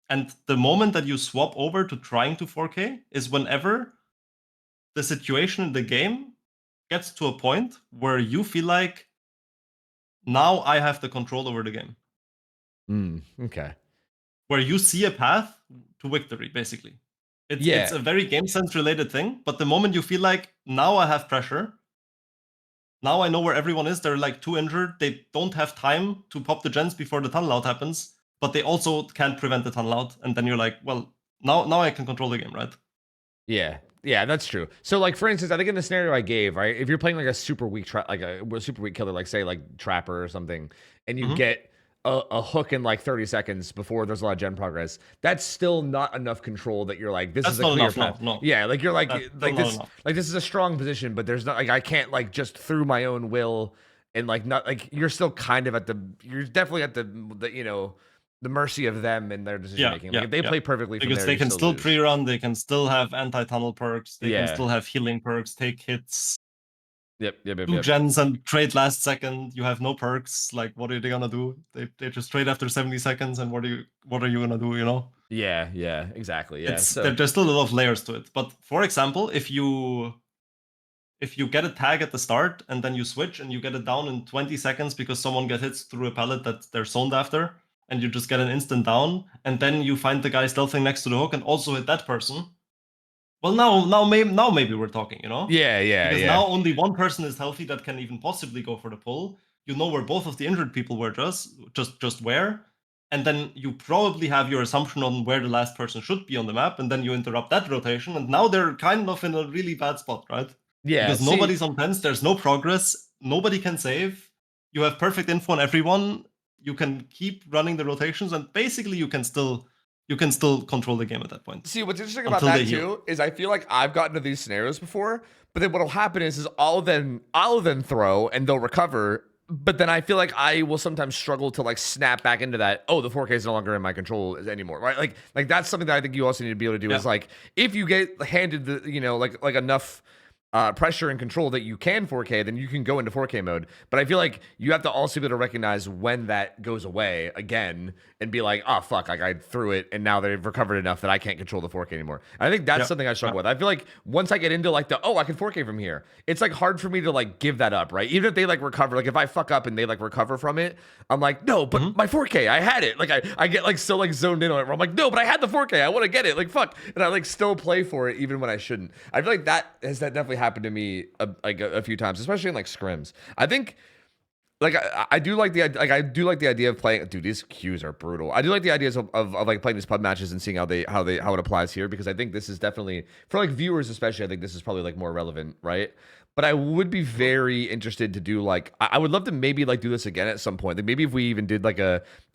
And the moment that you swap over to trying to 4K is whenever the situation in the game gets to a point where you feel like, now I have the control over the game. Okay. Where you see a path to victory, basically. It's a very game sense related thing, but the moment you feel like, now I have pressure, now I know where everyone is, they're like 2 injured, they don't have time to pop the gens before the tunnel out happens, but they also can't prevent the tunnel out, and then you're like, well, now I can control the game, right? Yeah, that's true. So, like for instance, I think in the scenario I gave, right, if you're playing like a super weak like a super weak killer, like say like Trapper or something, and you get a hook in like 30 seconds before there's a lot of gen progress, that's still not enough control that you're like, this is a clear path. No. Yeah, like you're like this is a strong position, but there's not like I can't like just through my own will and like not like you're still kind of you're definitely at the you know, the mercy of them and their decision making. Like if they play perfectly from because there, they can still pre-run, they can still have anti-tunnel perks, they can still have healing perks, take hits. Do gens and trade last second. You have no perks. Like, what are they gonna do? They just trade after 70 seconds, and what are you gonna do? You know? Yeah, exactly. Yeah, there's still a lot of layers to it. But for example, if you get a tag at the start and then you switch and you get it down in 20 seconds because someone gets hit through a pallet that they're zoned after, and you just get an instant down, and then you find the guy stealthing next to the hook and also hit that person. Well, now maybe we're talking, you know? Yeah. Because now only one person is healthy that can even possibly go for the pull. You know where both of the injured people were just where, and then you probably have your assumption on where the last person should be on the map, and then you interrupt that rotation, and now they're kind of in a really bad spot, right? Yeah. Because nobody's on pens, there's no progress, nobody can save. You have perfect info on everyone. You can keep running the rotations, and basically you can still control the game at that point. See, what's interesting about that too is I feel like I've gotten to these scenarios before, but then what'll happen is I'll then throw and they'll recover, but then I feel like I will sometimes struggle to like snap back into that. Oh, the 4K is no longer in my control anymore, right? Like that's something that I think you also need to be able to do is like if you get handed the like enough pressure and control that you can 4K, then you can go into 4K mode. But I feel like you have to also be able to recognize when that goes away again and be like, oh, fuck, like I threw it and now they've recovered enough that I can't control the 4K anymore. And I think that's something I struggle with. I feel like once I get into like I can 4K from here, it's like hard for me to like give that up, right? Even if they like recover, like if I fuck up and they like recover from it, I'm like, no, but my 4K, I had it. Like I get like so like zoned in on it where I'm like, no, but I had the 4K, I want to get it. Like fuck. And I like still play for it even when I shouldn't. I feel like that definitely happened to me a few times, especially in like scrims. I think like I do like the idea of playing. Dude, these queues are brutal. I do like the ideas of like playing these pub matches and seeing how it applies here, because I think this is definitely for like viewers especially. I think this is probably like more relevant, right? But I would be very interested to do like I would love to maybe like do this again at some point. Like maybe if we even did like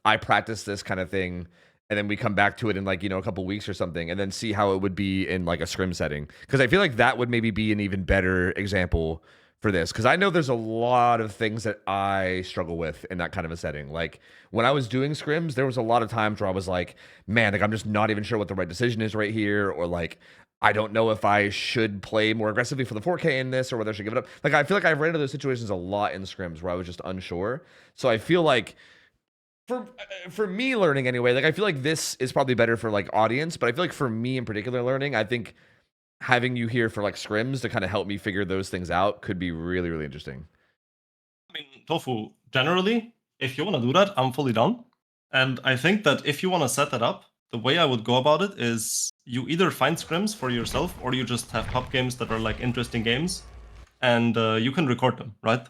I practice this kind of thing, and then we come back to it in like, you know, a couple weeks or something, and then see how it would be in like a scrim setting. Because I feel like that would maybe be an even better example for this. Because I know there's a lot of things that I struggle with in that kind of a setting. Like when I was doing scrims, there was a lot of times where I was like, man, like I'm just not even sure what the right decision is right here. Or like, I don't know if I should play more aggressively for the 4K in this or whether I should give it up. Like I feel like I've ran into those situations a lot in scrims where I was just unsure. So I feel like for me learning anyway, like I feel like this is probably better for like audience, but I feel like for me in particular learning, I think having you here for like scrims to kind of help me figure those things out could be really, really interesting. I mean, Tofu, generally, if you want to do that, I'm fully down. And I think that if you want to set that up, the way I would go about it is you either find scrims for yourself or you just have pub games that are like interesting games and you can record them, right?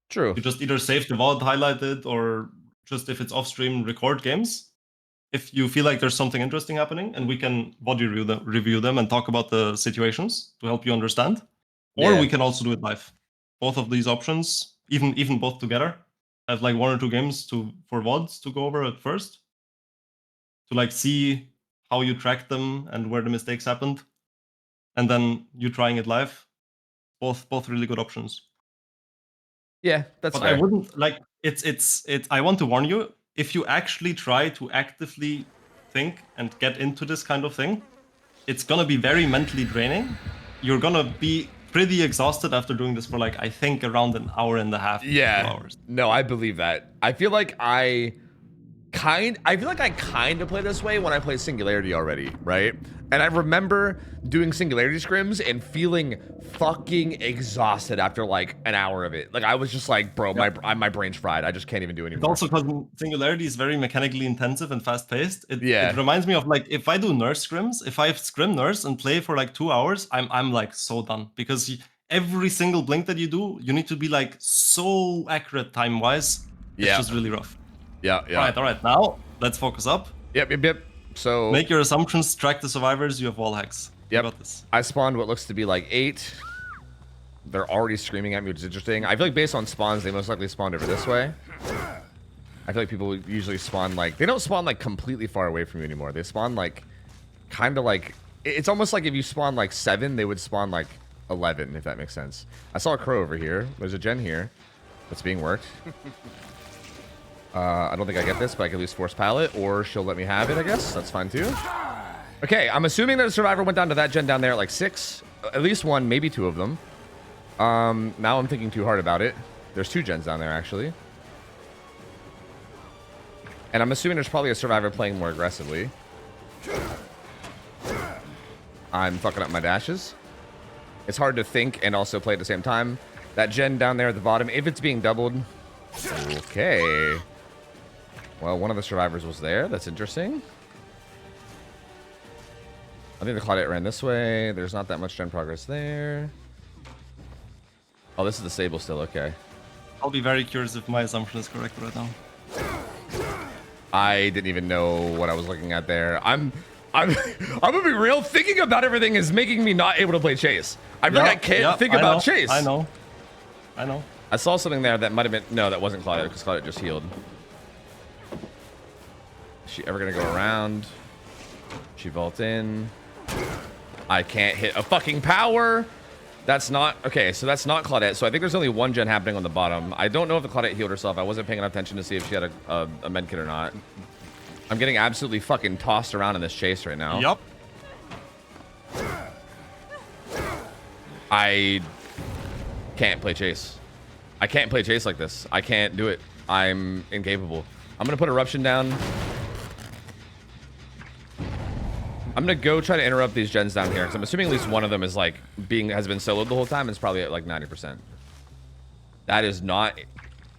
True. You just either save the VOD highlighted or just if it's off stream, record games. If you feel like there's something interesting happening, and we can body review them and talk about the situations to help you understand. Or we can also do it live. Both of these options, even both together. I have like 1 or 2 games for VODs to go over at first. To like see how you tracked them and where the mistakes happened. And then you trying it live. Both really good options. Yeah, that's but fair. I wouldn't like it's I want to warn you, if you actually try to actively think and get into this kind of thing, it's gonna be very mentally draining. You're gonna be pretty exhausted after doing this for like I think around an hour and a half. 2 hours. No, I believe that. I feel like I kind of play this way when I play Singularity already, right? And I remember doing Singularity scrims and feeling fucking exhausted after like an hour of it. Like I was just like, bro, my brain's fried. I just can't even do it anymore. It's also because Singularity is very mechanically intensive and fast-paced. It reminds me of like if I do nurse scrims, if I scrim nurse and play for like 2 hours, I'm like so done, because every single blink that you do, you need to be like so accurate time-wise. It's just really rough. Yeah. All right. Now let's focus up. Yep. So make your assumptions. Track the survivors. You have wall hacks. Yep. You got this. I spawned what looks to be like 8. They're already screaming at me, which is interesting. I feel like based on spawns, they most likely spawned over this way. I feel like people usually spawn like they don't spawn like completely far away from you anymore. They spawn like kind of like it's almost like if you spawn like 7, they would spawn like 11, if that makes sense. I saw a crow over here. There's a gen here that's being worked. I don't think I get this, but I can at least force pallet, or she'll let me have it, I guess. That's fine, too. Okay, I'm assuming that a survivor went down to that gen down there at like 6. At least 1, maybe 2 of them. Now I'm thinking too hard about it. There's 2 gens down there, actually. And I'm assuming there's probably a survivor playing more aggressively. I'm fucking up my dashes. It's hard to think and also play at the same time. That gen down there at the bottom, if it's being doubled... Okay. Well, one of the survivors was there. That's interesting. I think the Claudette ran this way. There's not that much gen progress there. Oh, this is the Sable still. Okay. I'll be very curious if my assumption is correct right now. I didn't even know what I was looking at there. I'm gonna be real. Thinking about everything is making me not able to play Chase. I feel like I can't think about Chase. I know. I saw something there that might have been... No, that wasn't Claudette, because Claudette just healed. Is she ever going to go around? She vault in. I can't hit a fucking power. That's not... Okay, so that's not Claudette. So I think there's only 1 gen happening on the bottom. I don't know if the Claudette healed herself. I wasn't paying enough attention to see if she had a med kit or not. I'm getting absolutely fucking tossed around in this chase right now. Yup. I can't play chase. I can't play chase like this. I can't do it. I'm incapable. I'm gonna put eruption down. I'm gonna go try to interrupt these gens down here because I'm assuming at least one of them is like has been soloed the whole time and it's probably at like 90%. That is not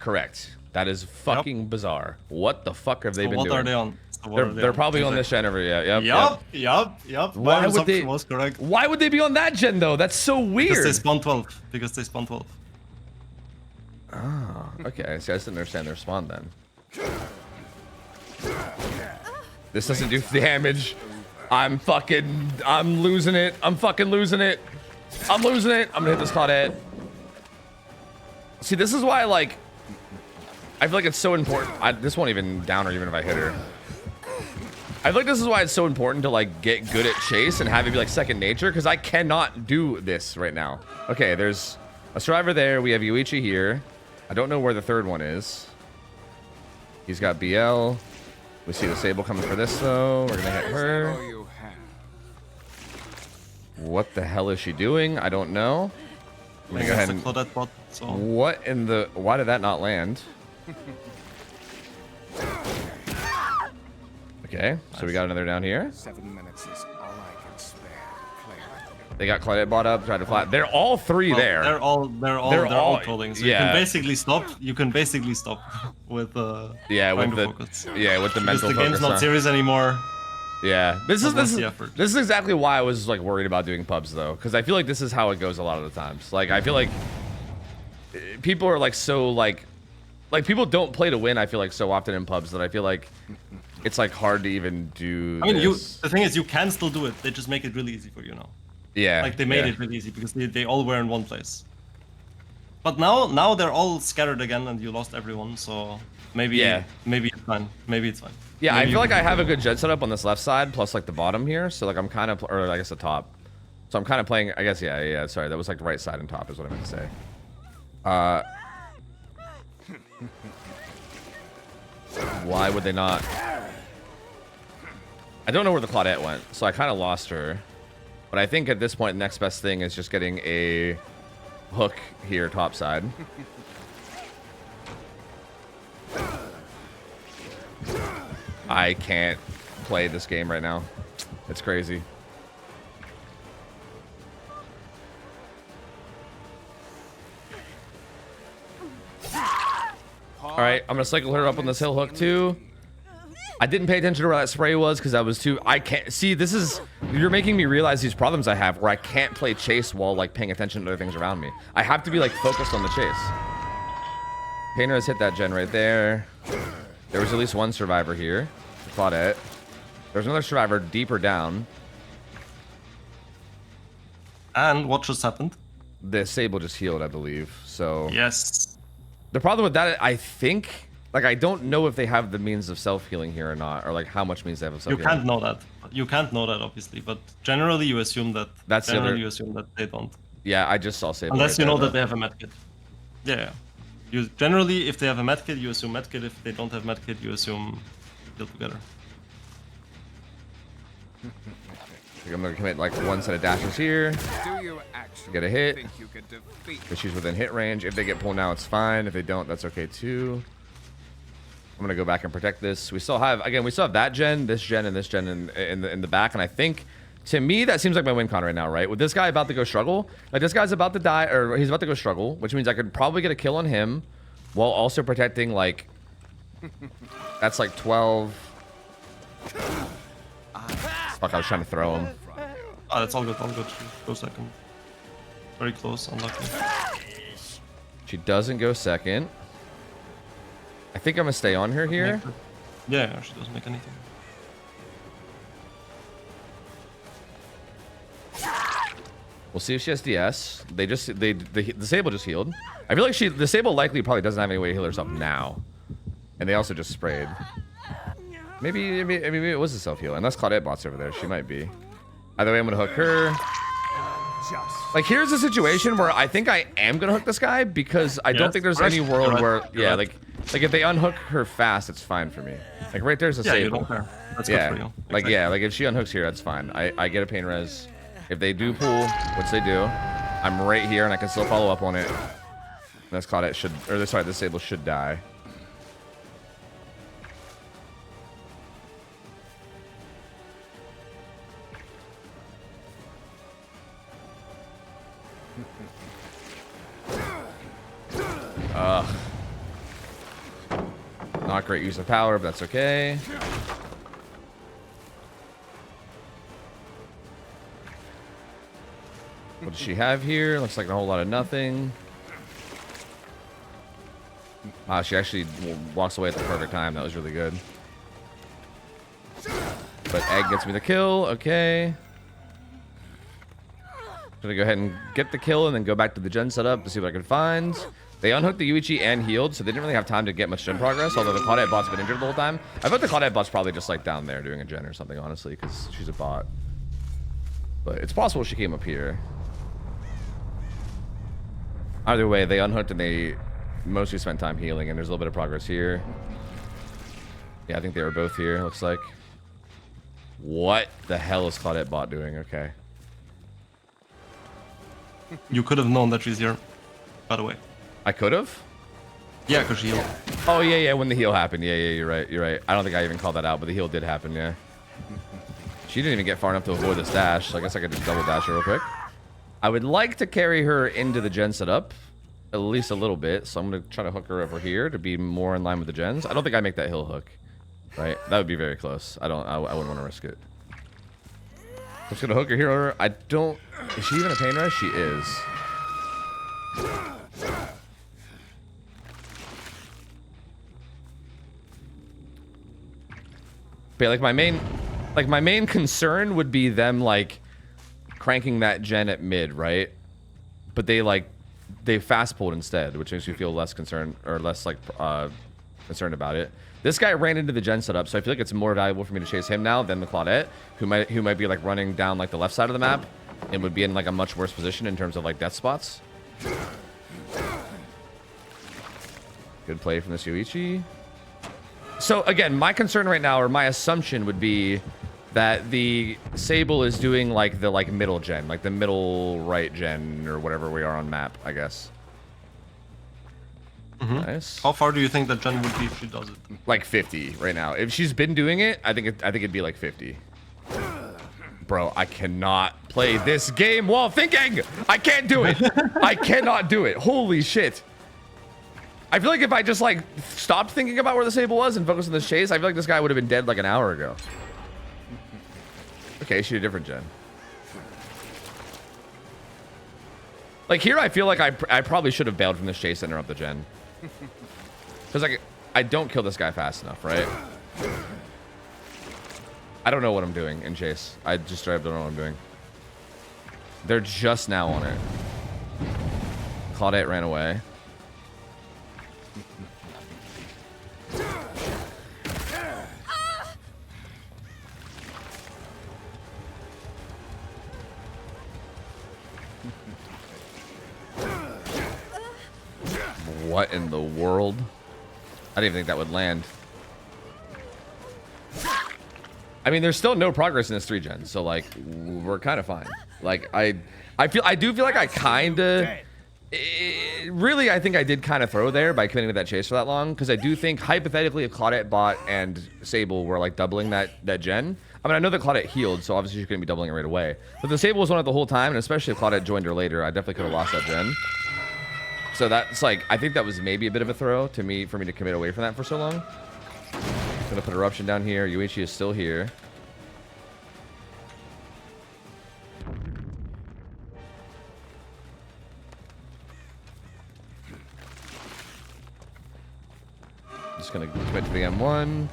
correct. That is fucking bizarre. What the fuck have they been doing? What are they on? They're probably on this gen over here. Yep. Why would they? Was correct. Why would they be on that gen though? That's so weird. Because they spawn 12. Because they spawn 12. Ah, okay. See, I just didn't understand their spawn then. This doesn't do damage. I'm losing it. I'm fucking losing it. I'm losing it. I'm gonna hit this Claudette. See, this is why, like, I feel like it's so important. This won't even down her even if I hit her. I feel like this is why it's so important to, like, get good at chase and have it be, like, second nature, because I cannot do this right now. Okay, there's a survivor there. We have Yuichi here. I don't know where the third one is. He's got BL. We see the Sable coming for this, though. We're gonna hit her. What the hell is she doing? I don't know. I'm gonna go ahead and... bot, so. What in the... Why did that not land? Okay, so we got another down here. 7 minutes is all I can spare. They got Claudette bought up, tried to fly. They're all three there. They're all trolling. So yeah. You can basically stop with with the focus. Yeah, with the mental the focus. game's not serious anymore. Yeah, this is exactly why I was like worried about doing pubs though, because I feel like this is how it goes a lot of the times. Like I feel like people are like so like people don't play to win. I feel like so often in pubs that I feel like it's like hard to even do. I mean, the thing is, you can still do it. They just make it really easy for you now. Yeah. Like they made it really easy because they all were in one place. But now they're all scattered again, and you lost everyone. So maybe it's fine. Maybe it's fine. Yeah, maybe I feel like I have a good gen setup on this left side, plus like the bottom here. So like I'm kind of, or I guess the top. So I'm kind of playing. I guess yeah. Sorry, that was like the right side and top is what I meant to say. Why would they not? I don't know where the Claudette went, so I kind of lost her. But I think at this point, the next best thing is just getting a hook here, top side. I can't play this game right now. It's crazy. All right, I'm gonna cycle her up on this hill hook too. I didn't pay attention to where that spray was because I was too. I can't see. This is you're making me realize these problems I have where I can't play chase while like paying attention to other things around me. I have to be like focused on the chase. Painter has hit that gen right there. There was at least one survivor here. Claudette. There's another survivor deeper down. And what just happened? The Sable just healed, I believe. So yes. The problem with that, I think. Like, I don't know if they have the means of self-healing here or not, or like how much means they have of self-healing. You can't know that. You can't know that, obviously, but generally you assume that. You assume that they don't. Yeah, I just saw Sable. Unless you know that they have a medkit. Yeah. You generally, if they have a medkit, you assume medkit. If they don't have medkit, you assume kill together. I'm gonna commit like one set of dashes here. Get a hit. If she's within hit range. If they get pulled now, it's fine. If they don't, that's okay too. I'm gonna go back and protect this. We still have that gen, this gen, and this gen in the back. And I think, to me, that seems like my win con right now, right? With this guy about to go struggle, like this guy's about to die, or he's about to go struggle, which means I could probably get a kill on him, while also protecting like, that's like 12. Fuck, I was trying to throw him. Oh, that's all good. All good. Go second. Very close. Unlucky. She doesn't go second. I think I'm gonna stay on her here. Yeah, she doesn't make anything. We'll see if she has DS. The Sable just healed. I feel like the Sable likely probably doesn't have any way to heal herself now. And they also just sprayed. Maybe it was a self-heal. Unless Claudette bot's over there. She might be. Either way, I'm gonna hook her. Like, here's a situation where I think I am gonna hook this guy because I don't think there's any world where like if they unhook her fast, it's fine for me. Like right there's a Sable. You don't care. That's good for you. Like like if she unhooks here, that's fine. I get a pain res. If they do pull, which they do, I'm right here, and I can still follow up on it. This Claudette should, or sorry, this Sable should die. Ugh. Not great use of power, but that's okay. What does she have here? Looks like a whole lot of nothing. She actually walks away at the perfect time. That was really good. But Egg gets me the kill. Okay. Gonna go ahead and get the kill and then go back to the gen setup to see what I can find. They unhooked the Yuichi and healed, so they didn't really have time to get much gen progress, although the Claudette bot's been injured the whole time. I thought the Claudette bot's probably just like down there doing a gen or something, honestly, because she's a bot. But it's possible she came up here. Either way, they unhooked and they mostly spent time healing, and there's a little bit of progress here. Yeah, I think they were both here, looks like. What the hell is Claudette bot doing? Okay. You could have known that she's here, by the way. I could have? Yeah, because she healed. Oh, yeah, when the heal happened. Yeah, you're right, you're right. I don't think I even called that out, but the heal did happen, yeah. She didn't even get far enough to avoid this dash, so I guess I could just double dash her real quick. I would like to carry her into the gen setup, at least a little bit, so I'm going to try to hook her over here to be more in line with the gens. I don't think I make that hill hook, right? That would be very close. I wouldn't want to risk it. I'm just going to hook her here. I don't... Is she even a pain rush? She is. But like my main concern would be them like cranking that gen at mid, right? But they fast pulled instead, which makes me feel less concerned or less like concerned about it. This guy ran into the gen setup, so I feel like it's more valuable for me to chase him now than the Claudette, who might be like running down like the left side of the map and would be in like a much worse position in terms of like death spots. Good play from this Yuichi. So again, my concern right now, or my assumption would be that the Sable is doing like the middle gen, like the middle right gen or whatever we are on map, I guess. Mm-hmm. Nice. How far do you think that gen would be if she does it? Like 50 right now. If she's been doing it, I think it'd be like 50. Bro, I cannot play this game while thinking. I can't do it. I cannot do it. Holy shit. I feel like if I just like stopped thinking about where the Sable was and focused on this chase, I feel like this guy would have been dead like an hour ago. Okay, shoot a different gen. Like here, I feel like I probably should have bailed from this chase and interrupt the gen. Because like I don't kill this guy fast enough, right? I don't know what I'm doing in chase. I just straight up don't know what I'm doing. They're just now on it. Claudette ran away. What in the world? I didn't even think that would land. I mean, there's still no progress in this 3 gen, so like we're kind of fine. Like I do feel like I kind of really I think I did kind of throw there by committing to that chase for that long, because I do think hypothetically if Claudette bot and Sable were like doubling that gen. I mean, I know that Claudette healed, so obviously she couldn't be doubling it right away. But the Sable was on it the whole time, and especially if Claudette joined her later, I definitely could have lost that gen. So that's like, I think that was maybe a bit of a throw for me to commit away from that for so long. Gonna put Eruption down here. Yuichi is still here. Just gonna commit to the M1.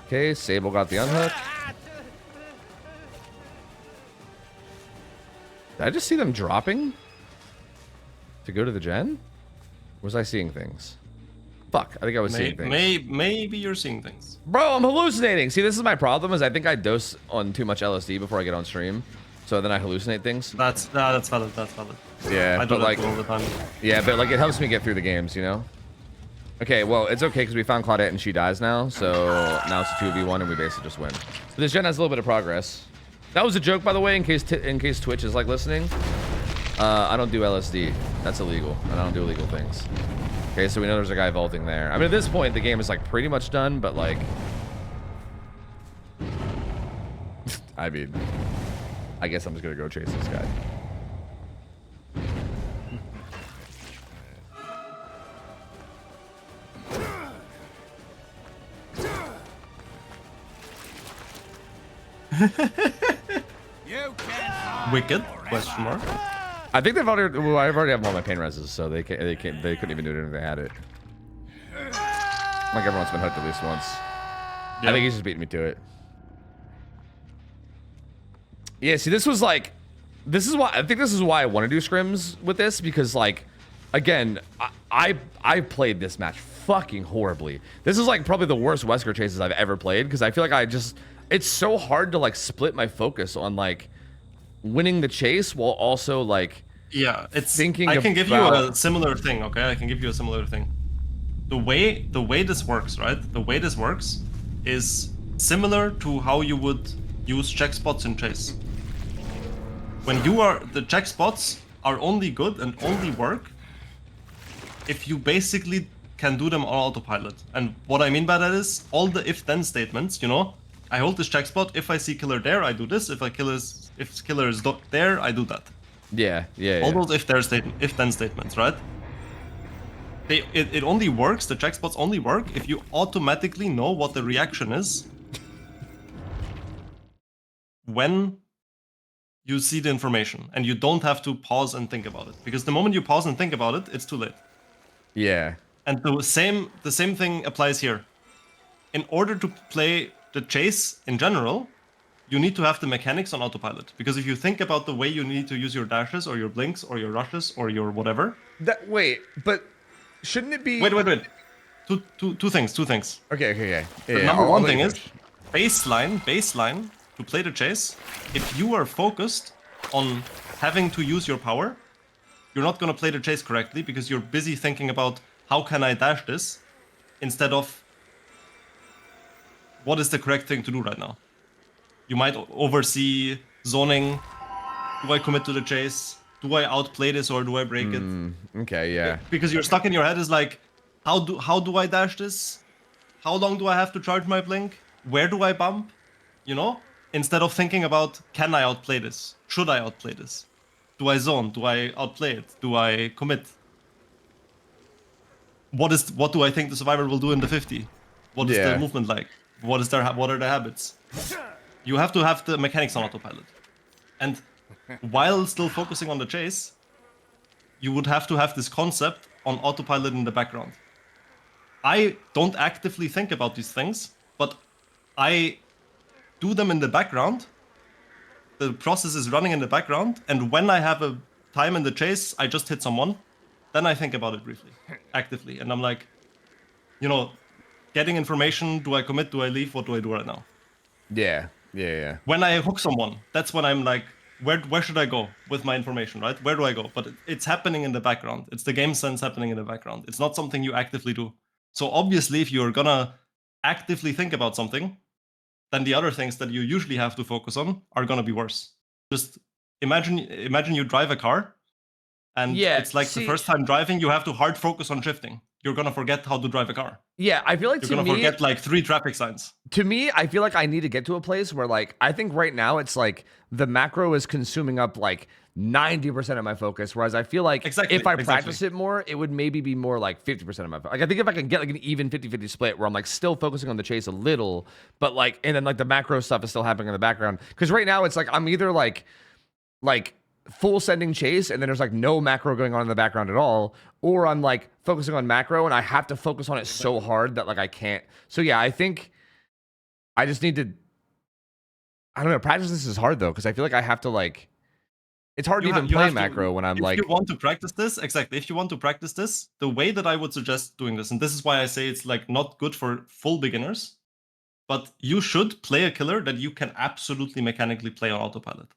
Okay, Sable got the unhook. Did I just see them dropping to go to the gen? Was I seeing things? Fuck, I think I was seeing things. Maybe you're seeing things. Bro, I'm hallucinating. See, this is my problem, is I think I dose on too much LSD before I get on stream. So then I hallucinate things. That's valid, that's valid. Yeah, I do that like all the time. Yeah, but like it helps me get through the games, you know? Okay, well, it's okay because we found Claudette and she dies now. So now it's a 2v1 and we basically just win. So this gen has a little bit of progress. That was a joke, by the way, in case Twitch is like listening. I don't do LSD. That's illegal. And I don't do illegal things. Okay, so we know there's a guy vaulting there. I mean, at this point, the game is like pretty much done, but like... I mean... I guess I'm just gonna go chase this guy. Wicked? Question mark. I think they've already... Well, I already have all my pain reses, so they couldn't even do it if they had it. Like everyone's been hooked at least once. Yeah. I think he's just beating me to it. Yeah, see, this was like... This is why... I think this is why I want to do scrims with this, because, like... Again, I played this match fucking horribly. This is, like, probably the worst Wesker chases I've ever played, because I feel like I just... It's so hard to, like, split my focus on, like... winning the chase while also, like... Yeah, it's... thinking I can give you about- a similar thing, okay? I can give you a similar thing. The way this works, right? The way this works is similar to how you would use check spots in chase. When you are... The check spots are only good and only work if you basically can do them on autopilot. And what I mean by that is all the if-then statements, you know? I hold this check spot, if I see killer there, I do this. If killer is there, I do that. Yeah. All those if-then statements, right? It only works, the check spots only work if you automatically know what the reaction is when you see the information, and you don't have to pause and think about it. Because the moment you pause and think about it, it's too late. Yeah. And the same thing applies here. In order to play the chase in general, you need to have the mechanics on autopilot. Because if you think about the way you need to use your dashes or your blinks or your rushes or your whatever... Wait, but shouldn't it be... Wait. Two things. Okay. The number one thing is baseline to play the chase. If you are focused on having to use your power, you're not going to play the chase correctly because you're busy thinking about how can I dash this instead of what is the correct thing to do right now. You might oversee zoning. Do I commit to the chase? Do I outplay this or do I break it? Okay, yeah. Because you're stuck in your head is like, how do I dash this? How long do I have to charge my blink? Where do I bump? You know? Instead of thinking about, can I outplay this? Should I outplay this? Do I zone? Do I outplay it? Do I commit? What do I think the survivor will do in the 50? What is the movement like? What are their habits? You have to have the mechanics on autopilot. And while still focusing on the chase, you would have to have this concept on autopilot in the background. I don't actively think about these things, but I do them in the background. The process is running in the background, and when I have a time in the chase, I just hit someone. Then I think about it briefly, actively, and I'm like, you know, getting information, do I commit, do I leave, what do I do right now? Yeah. When I hook someone, that's when I'm like, where should I go with my information, right? Where do I go? But it's happening in the background. It's the game sense happening in the background. It's not something you actively do. So obviously, if you're gonna actively think about something, then the other things that you usually have to focus on are gonna be worse. Just imagine you drive a car, and it's like the first time driving, you have to hard focus on shifting. You're gonna forget how to drive a car. Yeah, I feel like you're gonna forget like 3 traffic signs. To me, I feel like I need to get to a place where, like, I think right now it's like the macro is consuming up like 90% of my focus, whereas I feel like if I practice it more, it would maybe be more like 50% of my focus. Like, I think if I can get like an even 50-50 split where I'm like still focusing on the chase a little, but like, and then like the macro stuff is still happening in the background. Because right now it's like I'm either like full sending chase and then there's like no macro going on in the background at all, or I'm like focusing on macro and I have to focus on it so hard that like I can't. So yeah, I think I just need to, I don't know, practice this is hard though, because I feel like I have to like, it's hard to even play macro when I'm like... If you want to practice this, exactly, if you want to practice this, the way that I would suggest doing this, and this is why I say it's like not good for full beginners, but you should play a killer that you can absolutely mechanically play on autopilot.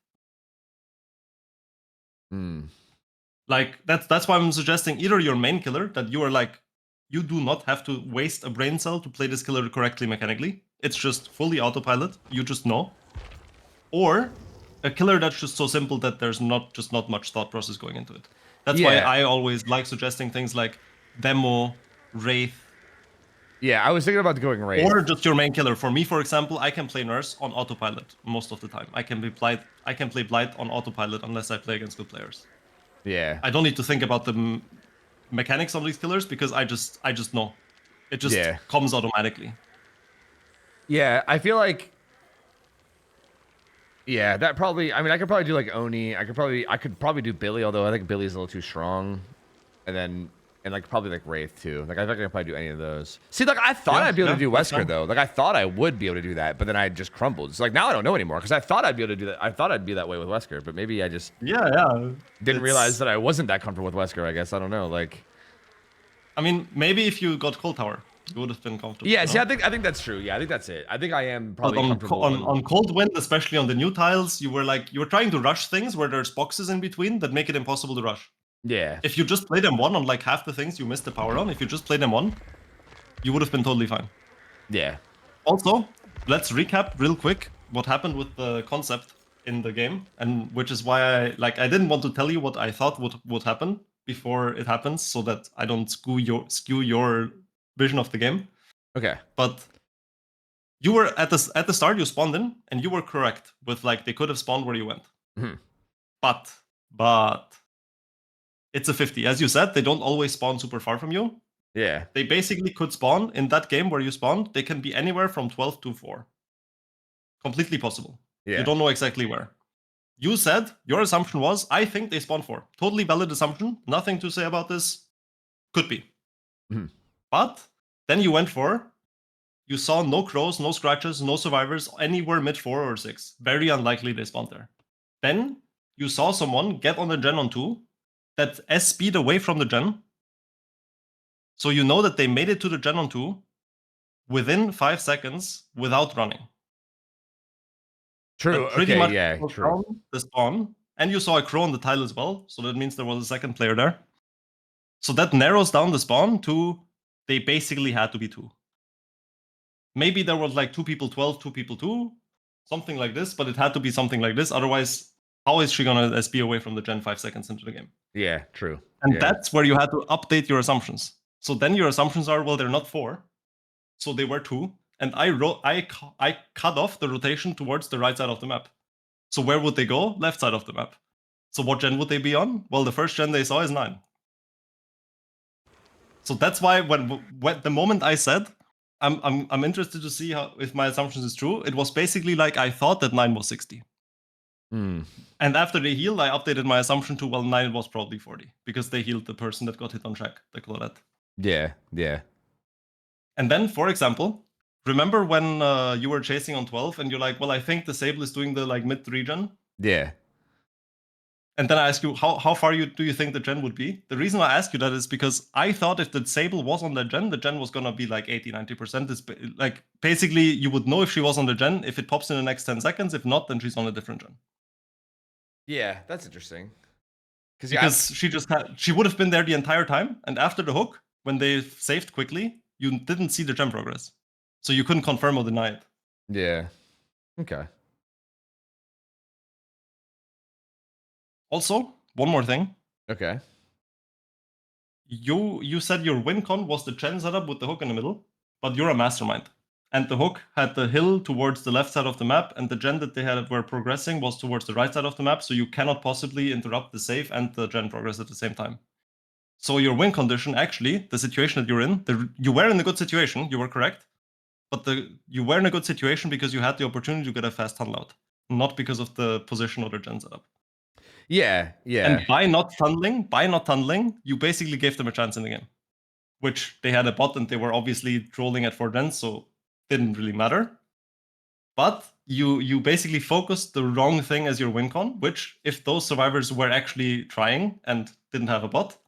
Like that's why I'm suggesting either your main killer that you are like, you do not have to waste a brain cell to play this killer correctly mechanically. It's just fully autopilot. You just know. Or a killer that's just so simple that there's not much thought process going into it. That's why Yeah. I always like suggesting things like Demo, Wraith, Yeah, I was thinking about going Wraith. or just your main killer. For me, for example, I can play Nurse on autopilot most of the time. I can play Blight on autopilot unless I play against good players. Yeah. I don't need to think about the mechanics of these killers because I just know. It just Yeah. comes automatically. Yeah, I feel like. Yeah, that probably. I mean, I could probably do like Oni. I could probably do Billy, although I think Billy's a little too strong. And like probably like Wraith too. Like I think I could probably do any of those. See, like I thought I'd be able to do that's Wesker fine. though. Like I thought I would be able to do that, but then I just crumbled. It's like now I don't know anymore because I thought I'd be able to do that. I thought I'd be that way with Wesker, but maybe I just Yeah. didn't realize that I wasn't that comfortable with Wesker. I guess I don't know. Like. I mean, maybe if you got Cold Tower, you would have been comfortable. Yeah, you see, know? I think that's true. Yeah, I think that's it. I think I am But probably on, comfortable. on Cold Wind, especially on the new tiles, you were trying to rush things where there's boxes in between that make it impossible to rush. Yeah. If you just play them one on like half the things you missed the power on, if you just play them one, you would have been totally fine. Yeah. Also, let's recap real quick what happened with the concept in the game, and which is why I didn't want to tell you what I thought would happen before it happens, so that I don't skew your vision of the game. Okay. But you were at the start, you spawned in, and you were correct with they could have spawned where you went. Mhm. But it's a 50. As you said, they don't always spawn super far from you. Yeah. They basically could spawn in that game where you spawned. They can be anywhere from 12 to 4. Completely possible. Yeah. You don't know exactly where. You said your assumption was, I think they spawn 4. Totally valid assumption. Nothing to say about this. Could be. Mhm. But then you went for, you saw no crows, no scratches, no survivors anywhere mid 4 or 6. Very unlikely they spawned there. Then you saw someone get on the gen on 2 that S speed away from the gen. So you know that they made it to the gen on 2 within 5 seconds without running. True. That pretty Okay. much Yeah. was True. down the spawn. And you saw a crow on the tile as well. So that means there was a second player there. So that narrows down the spawn to they basically had to be 2. Maybe there was 2 people 12, 2 people 2, something like this, but it had to be something like this. Otherwise, how is she gonna SB away from the gen 5 seconds into the game? Yeah. True. And yeah. that's where you had to update your assumptions. So then your assumptions are, well, they're not 4, so they were 2. And I cut off the rotation towards the right side of the map. So where would they go? Left side of the map. So what gen would they be on? Well, the first gen they saw is 9. So that's why when the moment I said I'm interested to see how if my assumptions is true, it was basically I thought that 9 was 60. Mm. And after they healed, I updated my assumption to 9 was probably 40 because they healed the person that got hit on check, the Claudette. Yeah. Yeah. And then, for example, remember when you were chasing on 12 and you're like, well, I think the Sable is doing the mid regen? Yeah. And then I ask you, how far do you think the gen would be? The reason I ask you that is because I thought if the Sable was on the gen was going to be 80, 90%. It's basically, you would know if she was on the gen if it pops in the next 10 seconds. If not, then she's on a different gen. Yeah. That's interesting. Because she would have been there the entire time. And after the hook, when they saved quickly, you didn't see the gen progress. So you couldn't confirm or deny it. Yeah. Okay. Also, one more thing. Okay. You said your win con was the gen setup with the hook in the middle, but you're a mastermind. And the hook had the hill towards the left side of the map, and the gen that they had were progressing was towards the right side of the map, so you cannot possibly interrupt the save and the gen progress at the same time. So your win condition, actually, the situation that you're in, you were in a good situation, you were correct, but you were in a good situation because you had the opportunity to get a fast tunnel out, not because of the position or the gen setup. Yeah. Yeah. And by not tunneling, you basically gave them a chance in the game. Which they had a bot and they were obviously trolling at 4 gens, so didn't really matter. But you basically focused the wrong thing as your win con, which if those survivors were actually trying and didn't have a bot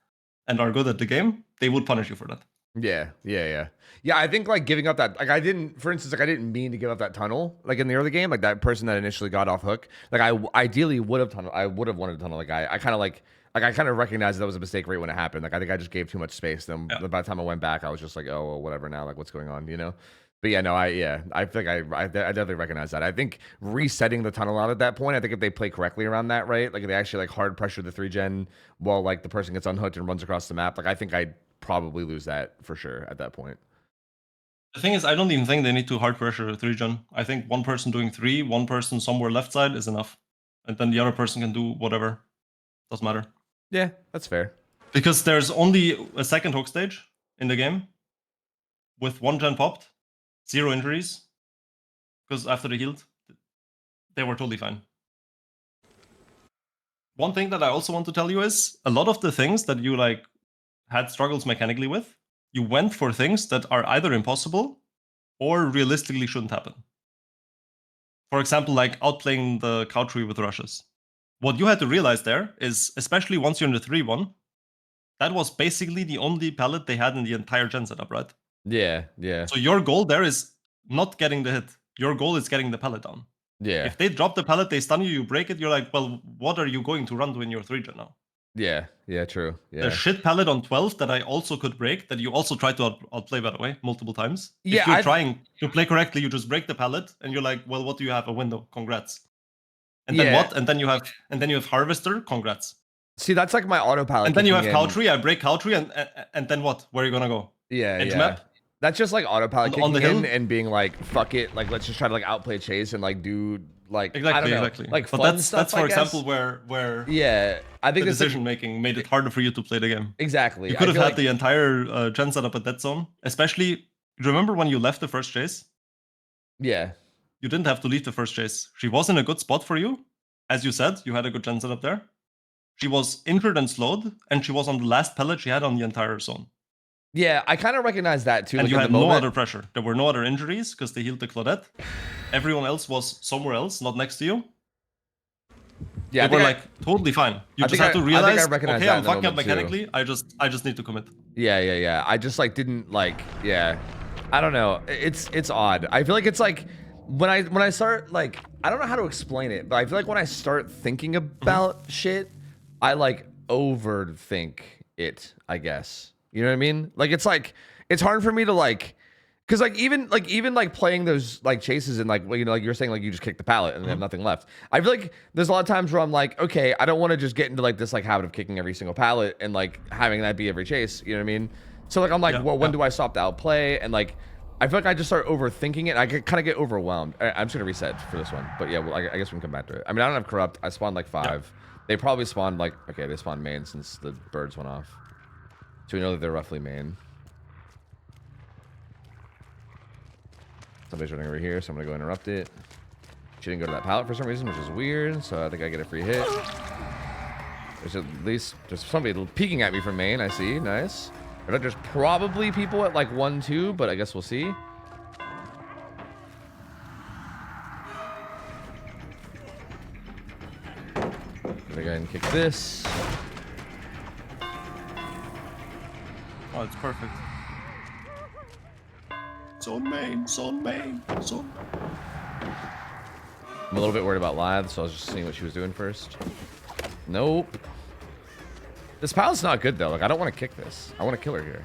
and are good at the game, they would punish you for that. Yeah, I think giving up that I didn't, for instance, I didn't mean to give up that tunnel in the early game, that person that initially got off hook. I ideally would have tunnel. I would have wanted to tunnel. I kind of recognized that was a mistake right when it happened. I think I just gave too much space. Then by the time I went back, I was just oh well, whatever now. What's going on? But yeah, no, I feel like I definitely recognize that. I think resetting the tunnel out at that point, I think if they play correctly around that, right? Like if they actually like hard pressure the 3-gen while like the person gets unhooked and runs across the map, like I think I'd probably lose that for sure at that point. The thing is, I don't even think they need to hard pressure 3-gen. I think one person doing 3, one person somewhere left side is enough. And then the other person can do whatever. Doesn't matter. Yeah, that's fair. Because there's only a second hook stage in the game with 1-gen popped, 0 injuries. Because after they healed, they were totally fine. One thing that I also want to tell you is a lot of the things that you like had struggles mechanically with, you went for things that are either impossible or realistically shouldn't happen. For example, like outplaying the cow tree with rushes. What you had to realize there is, especially once you're in the 3-1, that was basically the only pallet they had in the entire gen setup, right? Yeah, yeah. So your goal there is not getting the hit. Your goal is getting the pallet down. Yeah. If they drop the pallet, they stun you, you break it, you're like, well, what are you going to run to in your 3-gen now? Yeah, yeah, true. Yeah. The shit pallet on 12 that I also could break, that you also tried to outplay, by the way, multiple times. Yeah, if you're trying to play correctly, you just break the pallet and you're like, well, what do you have? A window. Congrats. And then what? And then you have harvester. Congrats. See, that's like my autopilot. And then you have cow tree. I break cow tree, and then what? Where are you gonna go? Yeah, Edge yeah. map? That's just like autopilot on the kicking in hill? and being like, fuck it, like let's just try to like outplay Chase and like do like I don't know, Exactly. like but fun that's stuff, for I guess. example where Yeah, I think the this like, decision making made it harder for you to play the game. exactly. You could I have feel had like, the entire gen setup at that zone. Especially, remember when you left the first chase? yeah, You didn't have to leave the first chase. She was in a good spot for you. As you said, you had a good gen setup there. She was injured and slowed, and she was on the last pellet she had on the entire zone. yeah. I kind of recognize that too. And like, you in had the no moment. other pressure. There were no other injuries because they healed the Claudette. Everyone else was somewhere else, not next to you. Yeah, they were like totally fine. You just had to realize, okay, I'm fucking up mechanically. I just need to commit. Yeah. I just like didn't like. Yeah, I don't know. It's odd. I feel like it's like when I start like I don't know how to explain it, but I feel like when I start thinking about shit, I like overthink it. I guess you know what I mean. Like it's hard for me to like. Cause like even playing those like chases and like you know like you're saying like you just kick the pallet and they have nothing left. I feel like there's a lot of times where I'm like, okay, I don't want to just get into like this like habit of kicking every single pallet and like having that be every chase. You know what I mean? So like I'm like, well, when do I stop the outplay? And like I feel like I just start overthinking it. And I kind of get overwhelmed. I'm just gonna reset for this one, but yeah, well, I guess we can come back to it. I mean, I don't have corrupt. I spawned like 5. Yeah. They probably spawned like okay, they spawned main since the birds went off, so we know that they're roughly main. Somebody's running over here, so I'm gonna go interrupt it. She didn't go to that pallet for some reason, which is weird, so I think I get a free hit. There's somebody peeking at me from main, I see, nice. I think there's probably people at like 1-2, but I guess we'll see. Gonna go ahead and kick this. Oh, it's perfect. Zone main. I'm a little bit worried about Lath, so I was just seeing what she was doing first. Nope. This pallet's not good though. Like I don't want to kick this. I want to kill her here.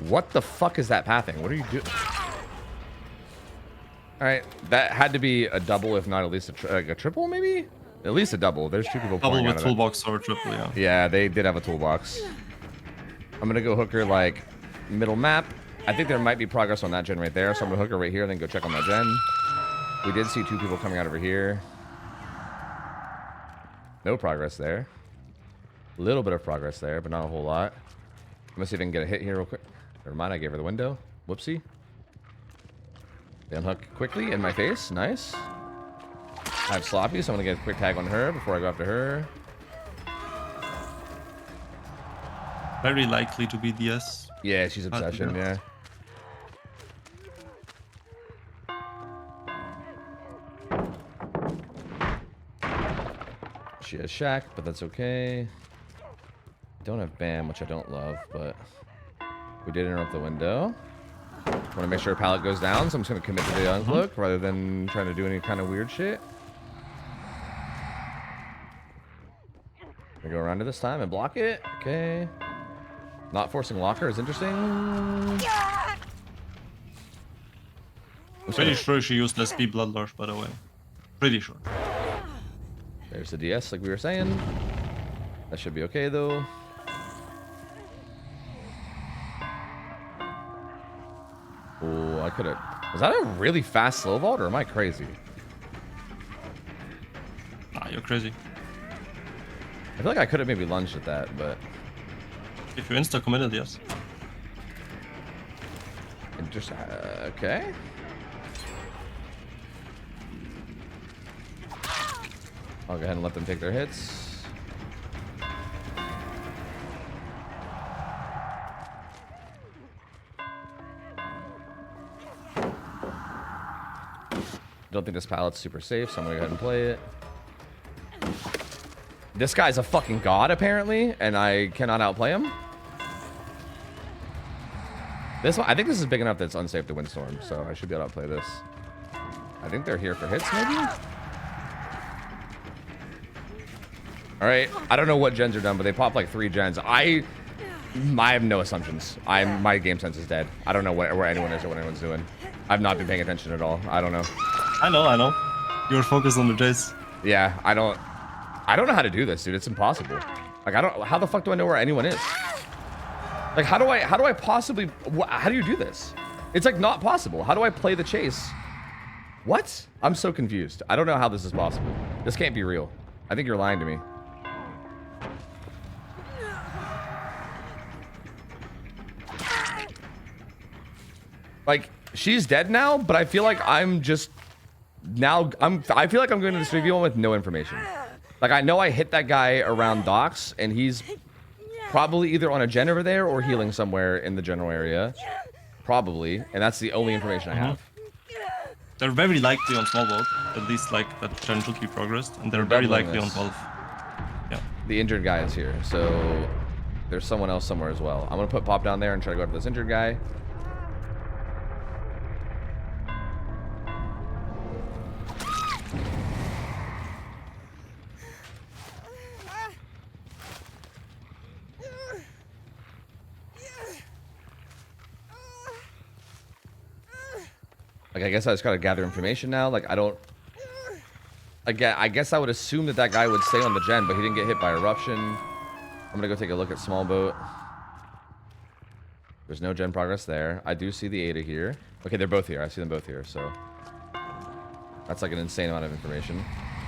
What the fuck is that pathing? What are you doing? All right, that had to be a double, if not at least a triple, maybe. At least a double. There's 2 people. Double with toolbox or triple, yeah. Yeah, they did have a toolbox. I'm gonna go hook her like middle map. I think there might be progress on that gen right there, so I'm gonna hook her right here and then go check on that gen. We did see 2 people coming out over here. No progress there. A little bit of progress there, but not a whole lot. I'm gonna see if I can get a hit here real quick. Never mind, I gave her the window. Whoopsie. They unhook quickly in my face. Nice. I have Sloppy, so I'm gonna get a quick tag on her before I go after her. Very likely to be DS. Yeah, she's obsession, yeah. She has Shack, but that's okay. Don't have Bam, which I don't love, but we did interrupt the window. Want to make sure pallet goes down, so I'm just going to commit to the uncloak rather than trying to do any kind of weird shit. We go around to this time and block it. Okay. Not forcing locker is interesting. Pretty sure she used SP Blood Lurch, by the way. Pretty sure. There's the DS, like we were saying. That should be okay, though. Oh, I could have... Was that a really fast slow vault, or am I crazy? Nah, you're crazy. I feel like I could have maybe lunged at that, but... If you insta-committed, yes. Just... okay. I'll go ahead and let them take their hits. Don't think this pallet's super safe, so I'm gonna go ahead and play it. This guy's a fucking god, apparently, and I cannot outplay him. This one, I think this is big enough that it's unsafe to Windstorm, so I should be able to outplay this. I think they're here for hits, maybe? Alright, I don't know what gens are done, but they pop like 3 gens. I have no assumptions. My game sense is dead. I don't know where anyone is or what anyone's doing. I've not been paying attention at all. I don't know. I know. You're focused on the Jace. Yeah, I don't know how to do this, dude. It's impossible. Like, how the fuck do I know where anyone is? Like, how do I possibly, how do you do this? It's like not possible. How do I play the chase? What? I'm so confused. I don't know how this is possible. This can't be real. I think you're lying to me. Like, she's dead now, but I feel like I'm just I feel like I'm going to this reveal with no information. Like, I know I hit that guy around docks, and he's probably either on a gen over there or healing somewhere in the general area. Probably, and that's the only information I have. They're very likely on small boat, at least like that gen should be progressed, and they're very likely on 12. Yeah. The injured guy is here, so there's someone else somewhere as well. I'm gonna put Pop down there and try to go after this injured guy. Like, I guess I just gotta gather information now. Like, I guess I would assume that guy would stay on the gen, but he didn't get hit by eruption. I'm gonna go take a look at small boat. There's no gen progress there. I do see the Ada here. Okay, they're both here. I see them both here, so that's like an insane amount of information.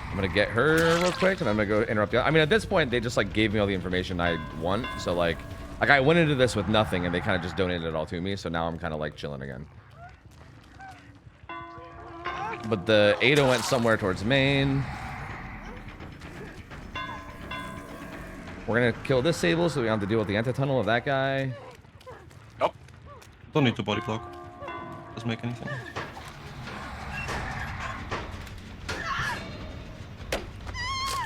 I'm gonna get her real quick, and I'm gonna go interrupt the... I mean, at this point, they just like gave me all the information I want. So like I went into this with nothing, and they kind of just donated it all to me. So now I'm kind of like chilling again. But the Ada went somewhere towards main. We're gonna kill this Sable so we don't have to deal with the anti-tunnel of that guy. Nope. Don't need to body block. Doesn't make anything.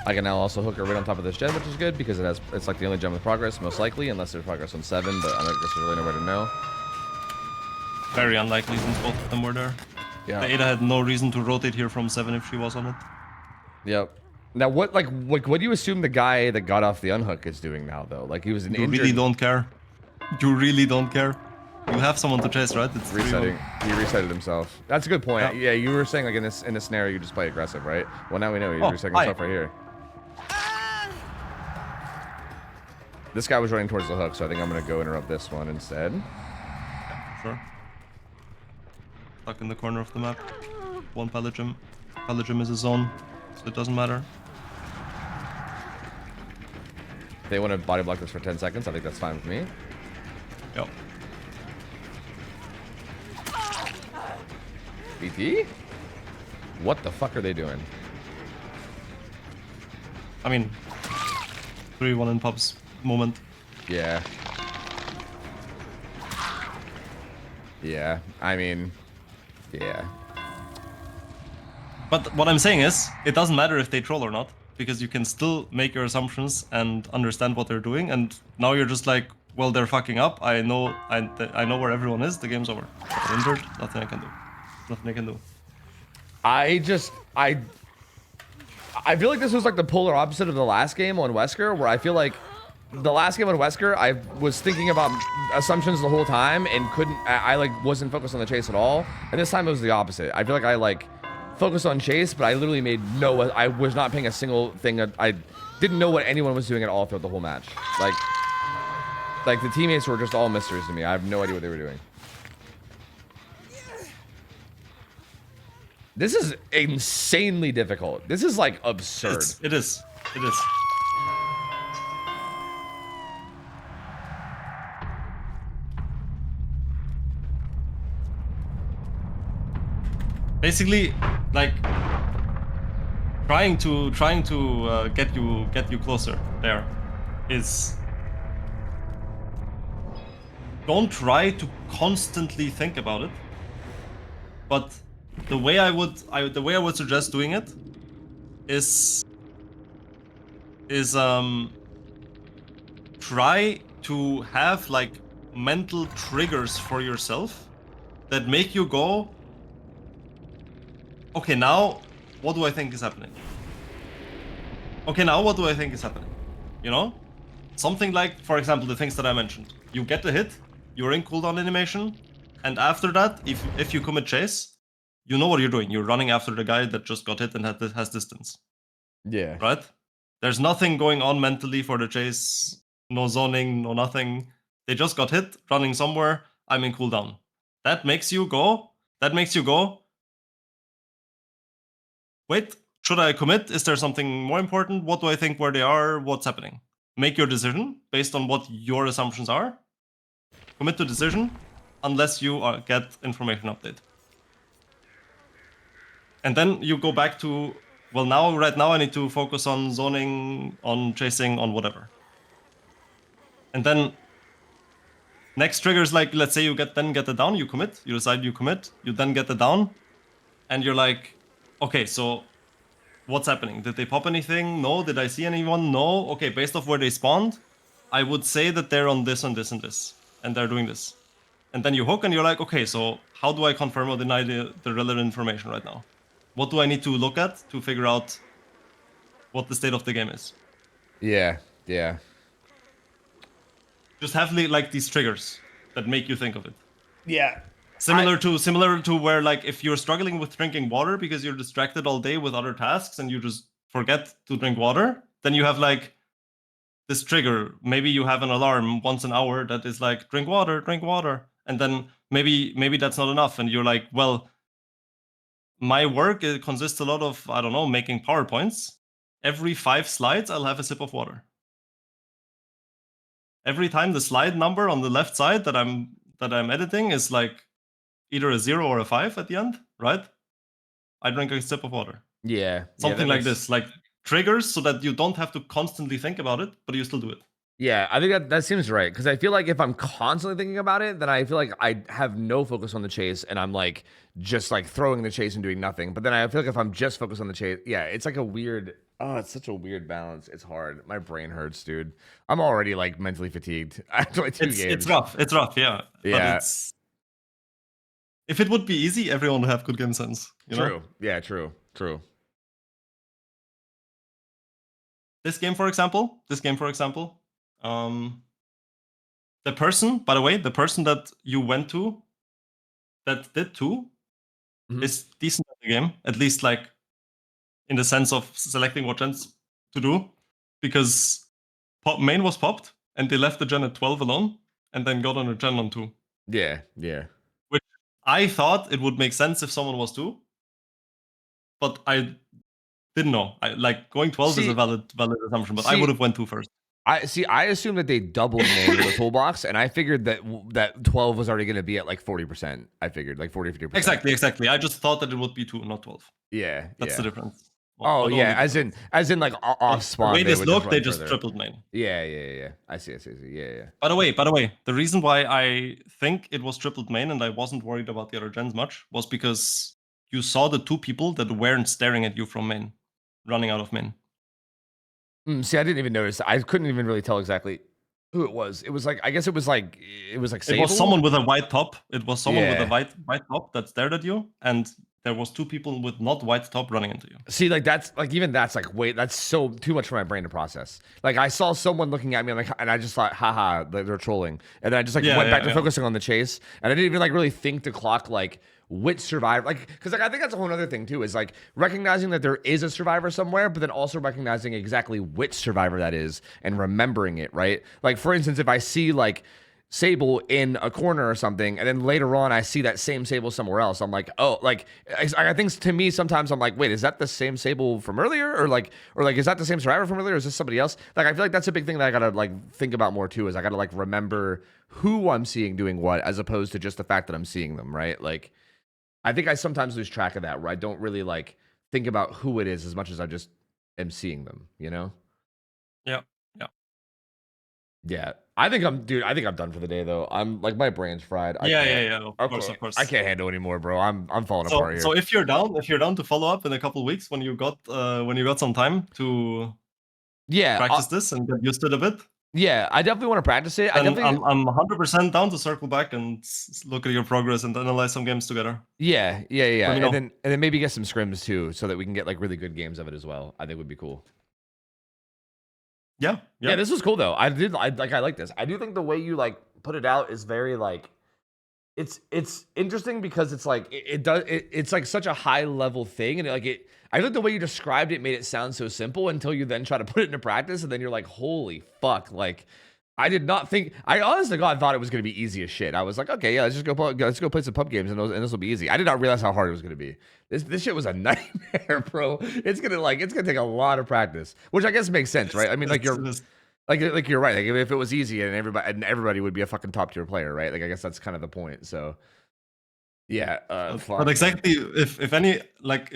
I can now also hook her right on top of this gen, which is good because it's like the only gem with progress, most likely, unless there's progress on 7, but I guess there's really nowhere to know. Very unlikely since both of them were there. Yeah. The Ada had no reason to rotate here from 7 if she was on it. Yep. Now, what do you assume the guy that got off the unhook is doing now, though? Like, he was an injured... You really don't care. You really don't care. You have someone to chase, right? It's resetting. He resetted himself. That's a good point. Yeah, you were saying, like, in this scenario, you just play aggressive, right? Well, now we know he's resetting himself right here. This guy was running towards the hook, so I think I'm going to go interrupt this one instead. Yeah, sure. Stuck in the corner of the map. One Pallegem. Pallegem is a zone, so it doesn't matter. They want to body block this for 10 seconds. I think that's fine with me. Yep. BT? What the fuck are they doing? I mean, 3-1 in pubs moment. Yeah. Yeah. I mean, yeah. But what I'm saying is, it doesn't matter if they troll or not, because you can still make your assumptions and understand what they're doing, and now you're just like, well, they're fucking up. I know where everyone is. The game's over. They're injured. Nothing I can do. Nothing I can do. I feel like this was like the polar opposite of the last game on Wesker, where I feel like the last game on Wesker, I was thinking about assumptions the whole time and I like wasn't focused on the chase at all. And this time it was the opposite. I feel like I like focused on chase, but I literally made I was not paying a single thing. I didn't know what anyone was doing at all throughout the whole match. Like the teammates were just all mysteries to me. I have no idea what they were doing. This is insanely difficult. This is like absurd. It is. It is. Basically, like trying to get you closer. There is. Don't try to constantly think about it, but the way I would suggest doing it is try to have like mental triggers for yourself that make you go, okay, now what do I think is happening? Okay, now what do I think is happening? You know? Something like, for example, the things that I mentioned. You get the hit, you're in cooldown animation, and after that, if you commit chase, you know what you're doing. You're running after the guy that just got hit and has distance. Yeah. Right? There's nothing going on mentally for the chase. No zoning, no nothing. They just got hit, running somewhere. I'm in cooldown. That makes you go. Wait, should I commit? Is there something more important? What do I think where they are? What's happening? Make your decision based on what your assumptions are. Commit to decision unless you get information update. And then you go back to, well, right now I need to focus on zoning, on chasing, on whatever. And then next trigger is like, let's say you get the down, you commit, you decide you commit, you then get the down, and you're like, okay, so what's happening? Did they pop anything? No. Did I see anyone? No. Okay, based off where they spawned, I would say that they're on this and this and this, and they're doing this. And then you hook and you're like, okay, so how do I confirm or deny the relevant information right now? What do I need to look at to figure out what the state of the game is? Yeah, yeah. Just have like these triggers that make you think of it. Yeah. Similar to where, like, if you're struggling with drinking water because you're distracted all day with other tasks and you just forget to drink water, then you have like this trigger. Maybe you have an alarm once an hour that is like, drink water, and then maybe that's not enough, and you're like, well, my work consists a lot of, I don't know, making PowerPoints. Every 5 slides, I'll have a sip of water. Every time the slide number on the left side that I'm editing is like either a 0 or a 5 at the end, right? I drink a sip of water. Yeah. Something like this, like triggers so that you don't have to constantly think about it, but you still do it. Yeah, I think that seems right, because I feel like if I'm constantly thinking about it, then I feel like I have no focus on the chase, and I'm like just like throwing the chase and doing nothing. But then I feel like if I'm just focused on the chase, yeah, it's like a weird. Oh, it's such a weird balance. It's hard. My brain hurts, dude. I'm already like mentally fatigued after 2 games. It's rough. It's rough. Yeah. Yeah. But if it would be easy, everyone would have good game sense. You True. know? Yeah. True. This game, for example. The person, by the way, that you went to, that did too, is decent at the game. At least like in the sense of selecting what gens to do, because main was popped and they left the gen at 12 alone and then got on a gen on 2. Yeah. Which I thought it would make sense if someone was 2, but I didn't know. Going 12 is a valid assumption, but I would have went 2 first. I assumed that they doubled main with a toolbox, and I figured that 12 was already going to be at like 40%. I figured like 40-50%. Exactly. I just thought that it would be 2, not 12. Yeah. That's the difference. Oh yeah, as in like off spawn. The way this looked, they just tripled main. Yeah. I see. Yeah. By the way, the reason why I think it was tripled main and I wasn't worried about the other gens much was because you saw the 2 people that weren't staring at you from main, running out of main. See, I didn't even notice. I couldn't even really tell exactly who it was. It was like, I guess it was like Sable? It was someone with a white top. It was someone with a white top that stared at you, and there was 2 people with not white top running into you. See, like that's like even that's like wait, that's so too much for my brain to process. Like I saw someone looking at me like, and I just thought, haha, they're trolling, and then I just like went back to focusing on the chase, and I didn't even like really think to clock like which survivor, like because like I think that's a whole other thing too, is like recognizing that there is a survivor somewhere, but then also recognizing exactly which survivor that is and remembering it, right? Like for instance, if I see like Sable in a corner or something, and then later on I see that same Sable somewhere else, I'm like, oh, like I think to me sometimes I'm like, wait, is that the same Sable from earlier, or like is that the same survivor from earlier, or is this somebody else? Like I feel like that's a big thing that I gotta like think about more too, is I gotta like remember who I'm seeing doing what, as opposed to just the fact that I'm seeing them, right? Like I think I sometimes lose track of that, where I don't really like think about who it is as much as I just am seeing them, you know? Yeah. Yeah, I think I'm done for the day though. I'm like my brain's fried. Yeah. Of course. I can't handle anymore, bro. I'm falling So apart here. so if you're down to follow up in a couple weeks when you got some time to Yeah, practice this and get used to it a bit, yeah, I definitely want to practice it. then I'm 100% down to circle back and look at your progress and analyze some games together. Yeah. Let me know. And then maybe get some scrims too, so that we can get like really good games of it as well. I think would be cool. Yeah. Yeah, this was cool though. I like this. I do think the way you like put it out is very like it's interesting, because it's like it's like such a high level thing, and I think the way you described it made it sound so simple until you then try to put it into practice, and then you're like, holy fuck, like I did not think. I honest to God thought it was gonna be easy as shit. I was like, okay, yeah, let's go play some pub games, and this will be easy. I did not realize how hard it was gonna be. This shit was a nightmare, bro. It's gonna take a lot of practice, which I guess makes sense, right? I mean, like you're right. Like if it was easy and everybody would be a fucking top tier player, right? Like I guess that's kind of the point. So yeah, but exactly, if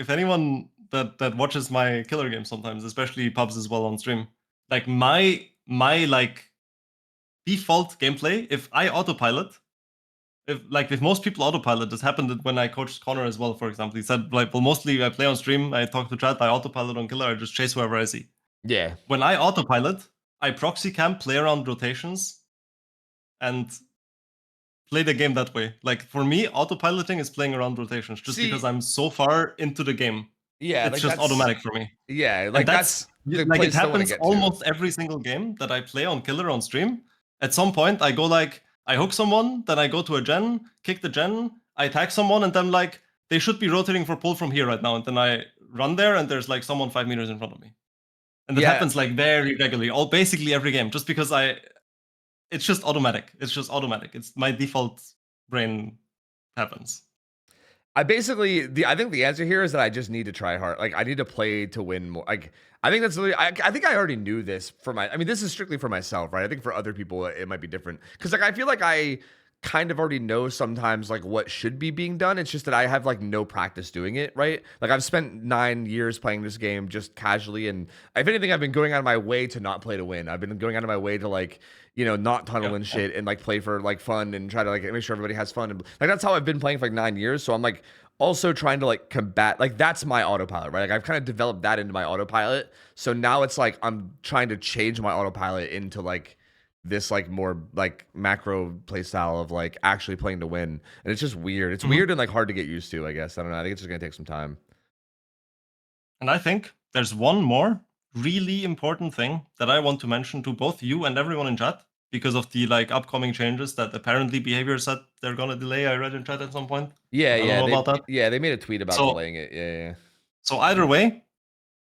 anyone that watches my killer games sometimes, especially pubs as well on stream, like my like default gameplay, if I autopilot, if most people autopilot, this happened when I coached Connor as well, for example. He said, like, well, mostly I play on stream, I talk to chat, I autopilot on killer, I just chase whoever I see. Yeah. When I autopilot, I proxy camp, play around rotations, and play the game that way. Like for me, autopiloting is playing around rotations, just because I'm so far into the game. Yeah, it's like just automatic for me. Yeah, like that's like it happens almost every single game that I play on killer on stream. At some point, I go like, I hook someone, then I go to a gen, kick the gen, I attack someone, and then like, they should be rotating for pull from here right now. And then I run there, and there's like someone 5 meters in front of me. And that happens like very regularly, basically every game, just because it's just automatic. It's my default brain happens. I think the answer here is that I just need to try hard. Like I need to play to win more. Like I think that's literally, I think I already knew this I mean, this is strictly for myself, right? I think for other people it might be different, because like I feel like I kind of already know sometimes like what should be being done. It's just that I have like no practice doing it, right? Like I've spent 9 years playing this game just casually, and if anything, I've been going out of my way to not play to win. I've been going out of my way to like, you know, not tunnel and shit, and like play for like fun and try to like make sure everybody has fun, and like that's how I've been playing for like 9 years. So I'm like also trying to like combat, like that's my autopilot, right? Like I've kind of developed that into my autopilot. So now it's like I'm trying to change my autopilot into like this like more like macro play style of like actually playing to win, and it's just weird. It's weird and like hard to get used to, I guess. I don't know. I think it's just gonna take some time. And I think there's one more really important thing that I want to mention to both you and everyone in chat, because of the like upcoming changes that apparently behavior said they're gonna delay. I read in chat at some point. Yeah, They made a tweet about delaying it. Yeah. So either way,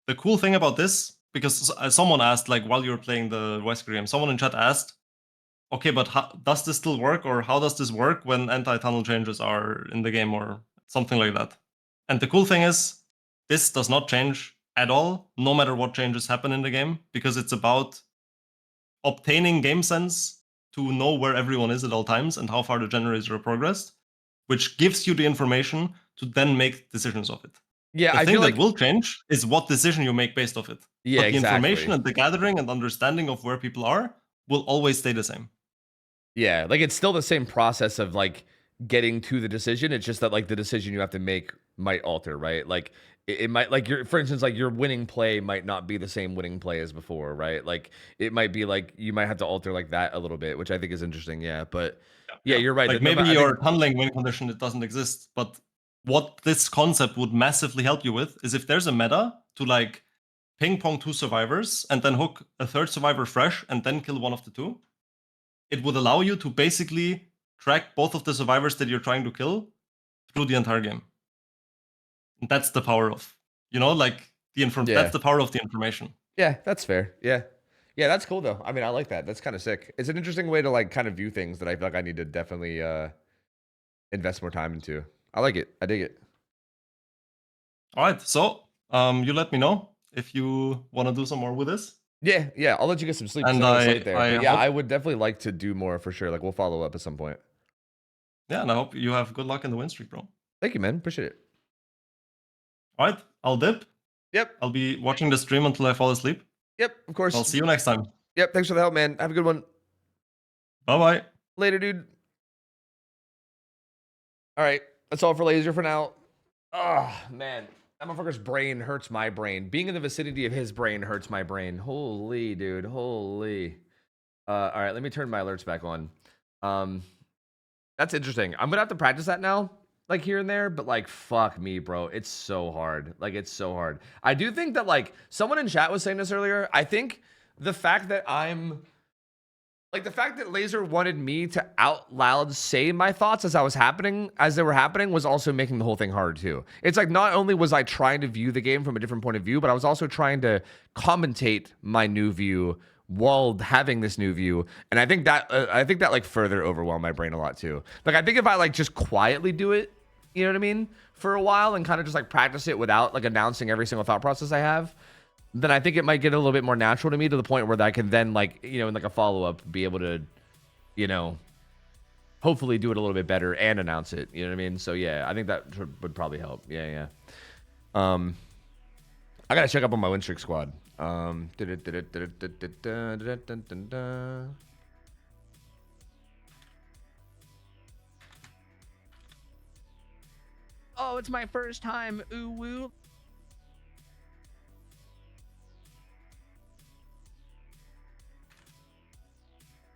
the cool thing about this, because someone asked, like while you were playing the Wesker game, someone in chat asked, okay, but does this still work, or how does this work when anti-tunnel changes are in the game, or something like that? And the cool thing is, this does not change at all, no matter what changes happen in the game, because it's about obtaining game sense to know where everyone is at all times and how far the generator have progressed, which gives you the information to then make decisions of it. Yeah, the thing that will change is what decision you make based off it. Yeah, but the information and the gathering and understanding of where people are will always stay the same. Yeah, like it's still the same process of like getting to the decision. It's just that like the decision you have to make might alter, right? Like it might, like for instance, like your winning play might not be the same winning play as before, right? Like it might be like you might have to alter like that a little bit, which I think is interesting. Yeah, but yeah, you're right. Like maybe your tunneling win condition, it doesn't exist, but what this concept would massively help you with is if there's a meta to like ping pong 2 survivors and then hook a third survivor fresh and then kill one of the 2, it would allow you to basically track both of the survivors that you're trying to kill through the entire game. And that's the power of, like that's the power of the information. Yeah, that's fair. Yeah. Yeah, that's cool though. I mean, I like that. That's kind of sick. It's an interesting way to like kind of view things that I feel like I need to definitely invest more time into. I like it. I dig it. All right. So you let me know if you want to do some more with this. Yeah, yeah. I'll let you get some sleep. And So it's late there. I But yeah, hope- I would definitely like to do more for sure. Like we'll follow up at some point. Yeah, and I hope you have good luck in the win streak, bro. Thank you, man. Appreciate it. All right. I'll dip. Yep. I'll be watching the stream until I fall asleep. Yep. Of course. I'll see you next time. Yep. Thanks for the help, man. Have a good one. Bye-bye. Later, dude. All right. That's all for Laser for now. Oh, man. That motherfucker's brain hurts my brain. Being in the vicinity of his brain hurts my brain. Holy, dude. Holy. All right. Let me turn my alerts back on. That's interesting. I'm going to have to practice that now, like here and there, but like, fuck me, bro. It's so hard. Like, it's so hard. I do think that, like, someone in chat was saying this earlier. I think the fact that the fact that Laser wanted me to out loud say my thoughts as they were happening was also making the whole thing hard too. It's like, not only was I trying to view the game from a different point of view, but I was also trying to commentate my new view while having this new view. And I think that like further overwhelmed my brain a lot too. Like, I think if I like just quietly do it, you know what I mean, for a while and kind of just like practice it without like announcing every single thought process I have, then I think it might get a little bit more natural to me, to the point where I can then, like, in like a follow-up, be able to, hopefully do it a little bit better and announce it. You know what I mean? So yeah, I think that would probably help. Yeah. I gotta check up on my win streak squad. Oh, it's my first time. Ooh woo.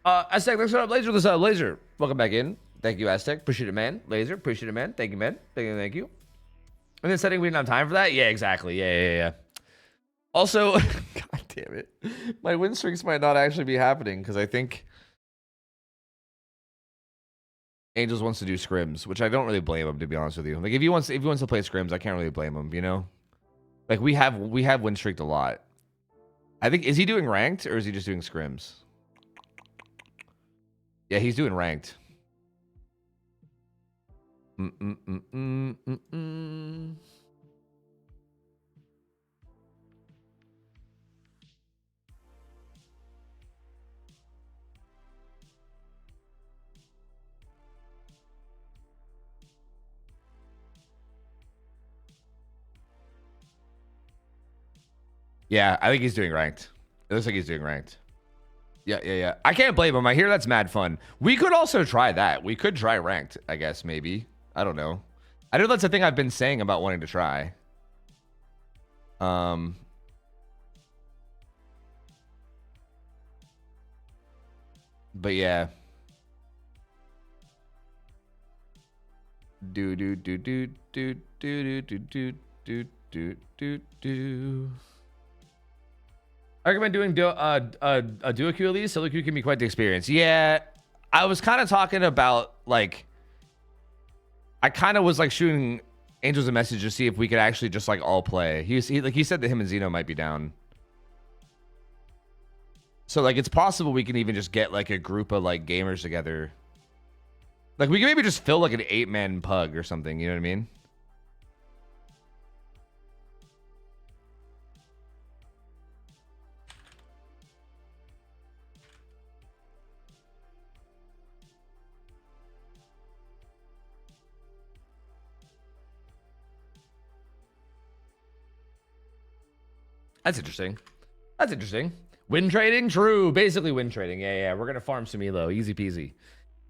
Aztec, thanks for up. Laser, what's up, Laser? Welcome back in. Thank you, Aztec. Appreciate it, man. Laser, appreciate it, man. Thank you, man. Thank you. And then setting we didn't have time for that? Yeah, exactly. Yeah. Also, god damn it. My win streaks might not actually be happening because I think Angels wants to do scrims, which I don't really blame him, to be honest with you. Like, if he wants to play scrims, I can't really blame him, Like, we have win streaked a lot. I think, is he doing ranked or is he just doing scrims? Yeah, he's doing ranked. Yeah, I think he's doing ranked. It looks like he's doing ranked. Yeah. I can't blame him. I hear that's mad fun. We could also try that. We could try ranked, I guess, maybe. I don't know. I know that's a thing I've been saying about wanting to try. But yeah. I recommend doing a duo queue at least. Solo queue can be quite the experience. Yeah, I was kind of talking about, like, I kind of was like shooting Angels a message to see if we could actually just like all play. He said that him and Zeno might be down. So like, it's possible we can even just get like a group of like gamers together. Like, we can maybe just fill like an 8-man pug or something. You know what I mean? That's interesting. Win trading? True. Basically win trading. Yeah. We're going to farm some elo. Easy peasy.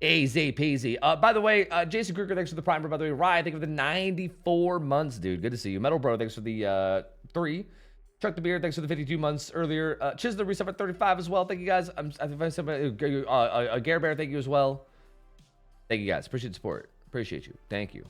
Easy peasy. By the way, Jason Kruger, thanks for the prime. By the way, Ryan, thank you for the 94 months, dude. Good to see you. Metal Bro, thanks for the 3. Chuck the Beard, thanks for the 52 months earlier. Chisler, reset for 35 as well. Thank you guys. Gare Bear, thank you as well. Thank you guys. Appreciate the support. Appreciate you. Thank you.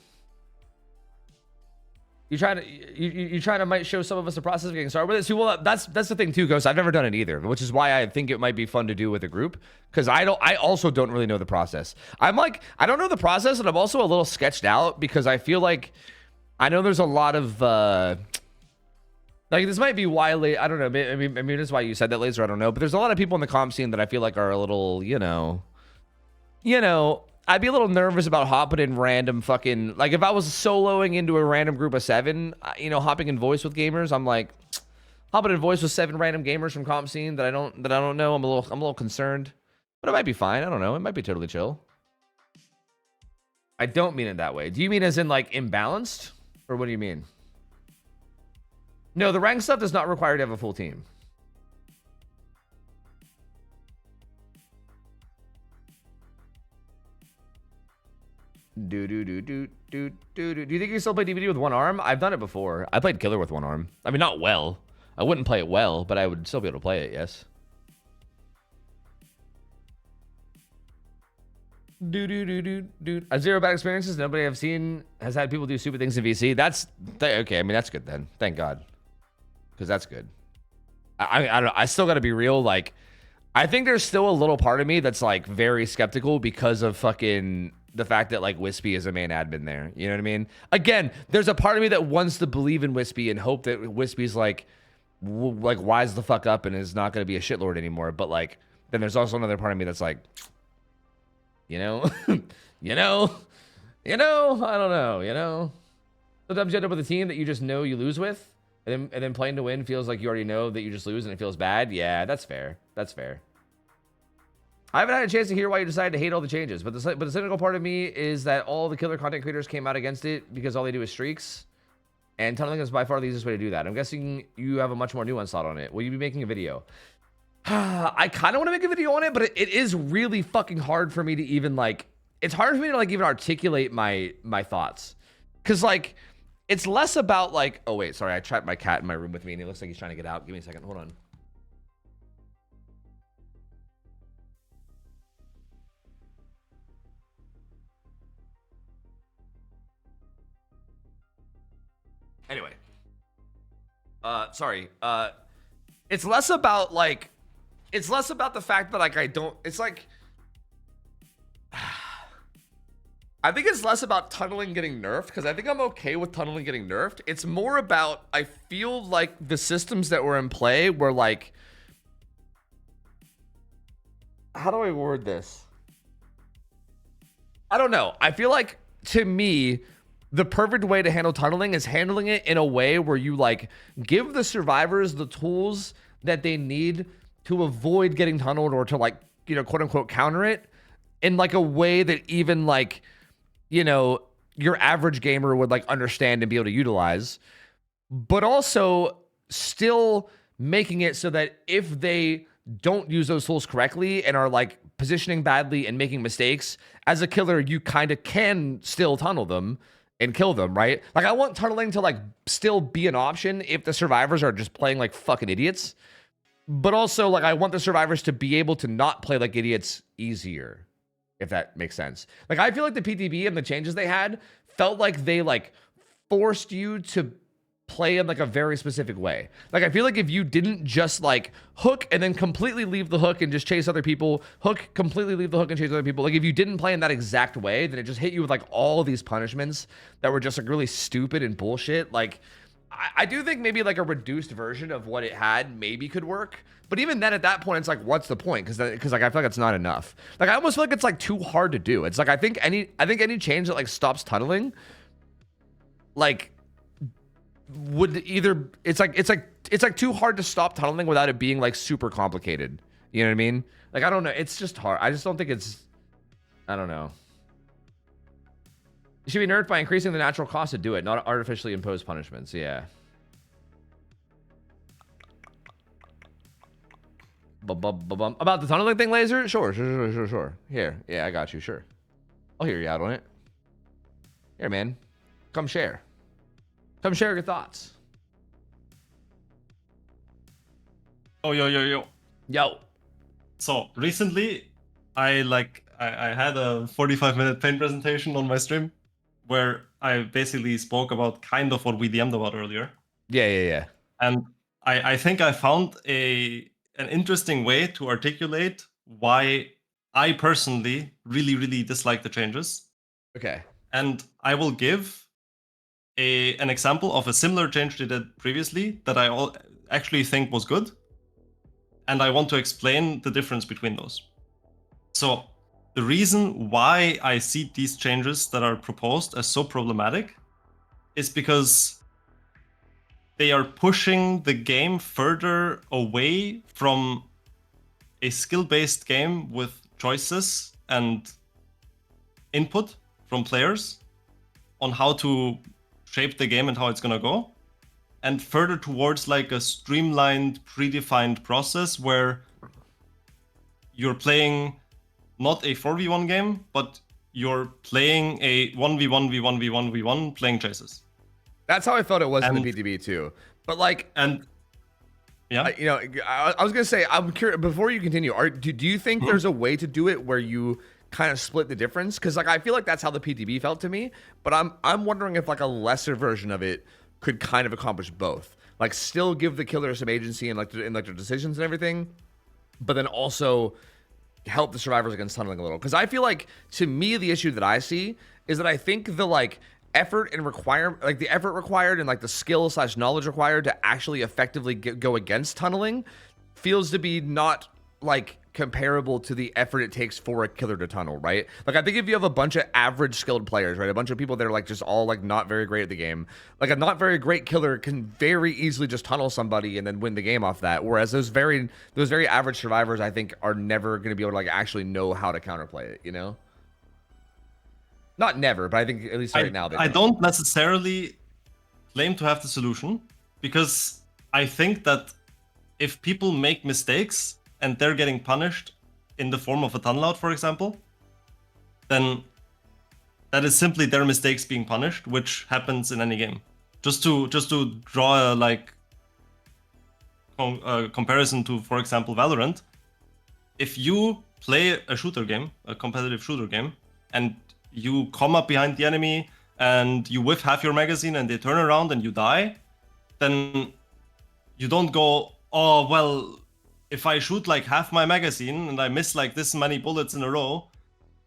You try to you try to might show some of us the process of getting started with it. See, well, that's the thing too, Ghost. I've never done it either, which is why I think it might be fun to do with a group, because I also don't really know the process. I don't know the process, and I'm also a little sketched out because I feel like I know there's a lot of like, this might be why I don't know. I mean that's why you said that, Laser. I don't know, but there's a lot of people in the comp scene that I feel like are a little, you know. I'd be a little nervous about hopping in random fucking, like, if I was soloing into a random group of 7, hopping in voice with gamers, I'm like, hopping in voice with 7 random gamers from comp scene that I don't know. I'm a little concerned, but it might be fine. I don't know. It might be totally chill. I don't mean it that way. Do you mean as in like imbalanced, or what do you mean? No, the rank stuff does not require to have a full team. Do you think you can still play DVD with one arm? I've done it before. I played Killer with one arm. I mean, not well. I wouldn't play it well, but I would still be able to play it, yes. Zero bad experiences. Nobody I've seen has had people do stupid things in VC. That's okay. I mean, that's good then. Thank God, because that's good. I don't know. I still got to be real. Like, I think there's still a little part of me that's like very skeptical because of fucking the fact that like Wispy is a main admin there. You know what I mean? Again, there's a part of me that wants to believe in Wispy and hope that Wispy's like wise the fuck up and is not going to be a shitlord anymore. But like, then there's also another part of me that's like, I don't know. Sometimes you end up with a team that you just know you lose with, and then playing to win feels like you already know that you just lose and it feels bad. Yeah, that's fair. That's fair. I haven't had a chance to hear why you decided to hate all the changes, but the cynical part of me is that all the killer content creators came out against it because all they do is streaks, and tunneling is by far the easiest way to do that. I'm guessing you have a much more nuanced thought on it. Will you be making a video? I kind of want to make a video on it, but it is really fucking hard for me to even like, it's hard for me to like even articulate my thoughts. Cause like, it's less about like, oh wait, sorry. I trapped my cat in my room with me and he looks like he's trying to get out. Give me a second. Hold on. Anyway, sorry. It's less about like, it's less about the fact that like it's like, I think it's less about tunneling getting nerfed, because I think I'm okay with tunneling getting nerfed. It's more about, I feel like the systems that were in play were like, how do I word this? I don't know. I feel like, to me, the perfect way to handle tunneling is handling it in a way where you like give the survivors the tools that they need to avoid getting tunneled, or to like, quote unquote counter it in like a way that even like, your average gamer would like understand and be able to utilize, but also still making it so that if they don't use those tools correctly and are like positioning badly and making mistakes, as a killer, you kind of can still tunnel them and kill them, right? Like, I want tunneling to like still be an option if the survivors are just playing like fucking idiots. But also, like, I want the survivors to be able to not play like idiots easier, if that makes sense. Like, I feel like the PTB and the changes they had felt like they like forced you to play in like a very specific way. Like, I feel like if you didn't just like hook and then completely leave the hook and just chase other people, hook, completely leave the hook and chase other people, like if you didn't play in that exact way, then it just hit you with like all these punishments that were just like really stupid and bullshit. Like, I do think maybe like a reduced version of what it had maybe could work. But even then, at that point, it's like, what's the point? Because like, I feel like it's not enough. Like, I almost feel like it's like too hard to do. It's like, I think any change that like stops tunneling, like, would either, it's like too hard to stop tunneling without it being like super complicated. You know what I mean? Like, I don't know. It's just hard. I just don't think it's, I don't know. You should be nerfed by increasing the natural cost to do it, not artificially imposed punishments. Yeah. About the tunneling thing, Laser? Sure. Here. Yeah, I got you. Sure. I'll hear you out on it. Here, man. Come share. Come share your thoughts. Oh, yo. Yo. So recently, I had a 45-minute paint presentation on my stream where I basically spoke about kind of what we DM'd about earlier. Yeah. And I think I found an interesting way to articulate why I personally really dislike the changes. Okay. And I will give an example of a similar change they did previously that I actually think was good. And I want to explain the difference between those. So the reason why I see these changes that are proposed as so problematic is because they are pushing the game further away from a skill-based game with choices and input from players on how to shape the game and how it's gonna go, and further towards like a streamlined, predefined process where you're playing not a 4v1 game, but you're playing a 1v1v1v1v1 playing chases. That's how I felt it was in And- the PTB too. But like, And yeah, I was gonna say, I'm curious. Before you continue, do you think there's a way to do it where you kind of split the difference? Because like I feel like that's how the PTB felt to me. But I'm wondering if like a lesser version of it could kind of accomplish both. Like still give the killer some agency and like in like their decisions and everything, but then also help the survivors against tunneling a little. Because I feel like, to me, the issue that I see is that I think the like effort and the effort required and like the skill / knowledge required to actually effectively go against tunneling feels to be not like comparable to the effort it takes for a killer to tunnel, right? Like I think if you have a bunch of average skilled players, right, a bunch of people that are like just all like not very great at the game, like a not very great killer can very easily just tunnel somebody and then win the game off that, whereas those very average survivors I think are never going to be able to like actually know how to counterplay it, you know? Not never, but I think at least right now they I don't necessarily claim to have the solution, because I think that if people make mistakes and they're getting punished in the form of a tunnel out, for example, then that is simply their mistakes being punished, which happens in any game. Just to draw a like comparison to, for example, Valorant, if you play a shooter game, a competitive shooter game, and you come up behind the enemy and you whiff half your magazine and they turn around and you die, then you don't go, oh, well, if I shoot like half my magazine and I miss like this many bullets in a row,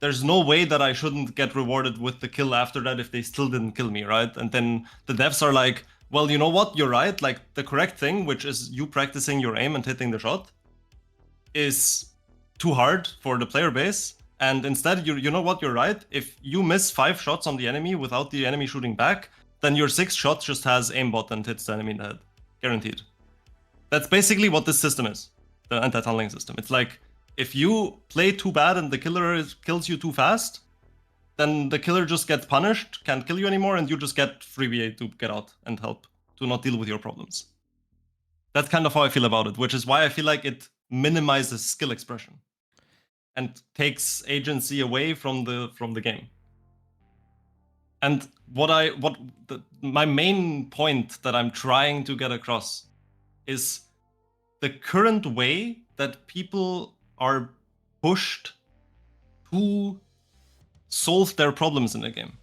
there's no way that I shouldn't get rewarded with the kill after that if they still didn't kill me, right? And then the devs are like, well, you know what? You're right. Like the correct thing, which is you practicing your aim and hitting the shot, is too hard for the player base. And instead, you know what? You're right. If you miss 5 shots on the enemy without the enemy shooting back, then your 6th shot just has aimbot and hits the enemy in the head. Guaranteed. That's basically what this system is. The anti-tunneling system. It's like, if you play too bad and the killer kills you too fast, then the killer just gets punished, can't kill you anymore, and you just get free VA to get out and help to not deal with your problems. That's kind of how I feel about it, which is why I feel like it minimizes skill expression and takes agency away from the game. And my main point that I'm trying to get across is the current way that people are pushed to solve their problems in the game,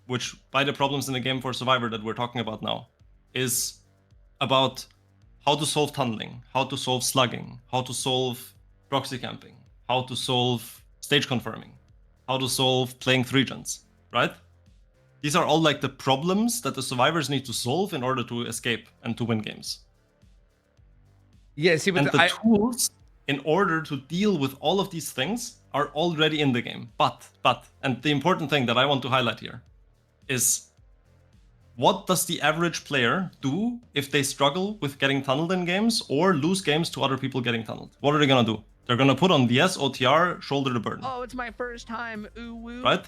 which by the problems in the game for Survivor that we're talking about now, is about how to solve tunneling, how to solve slugging, how to solve proxy camping, how to solve stage confirming, how to solve playing 3 gens, right? These are all like the problems that the survivors need to solve in order to escape and to win games. Yeah, see, but And the tools in order to deal with all of these things are already in the game. But, and the important thing that I want to highlight here is, what does the average player do if they struggle with getting tunneled in games or lose games to other people getting tunneled? What are they gonna do? They're gonna put on DS, OTR, shoulder the burden. Oh, it's my first time. Ooh woo. Right?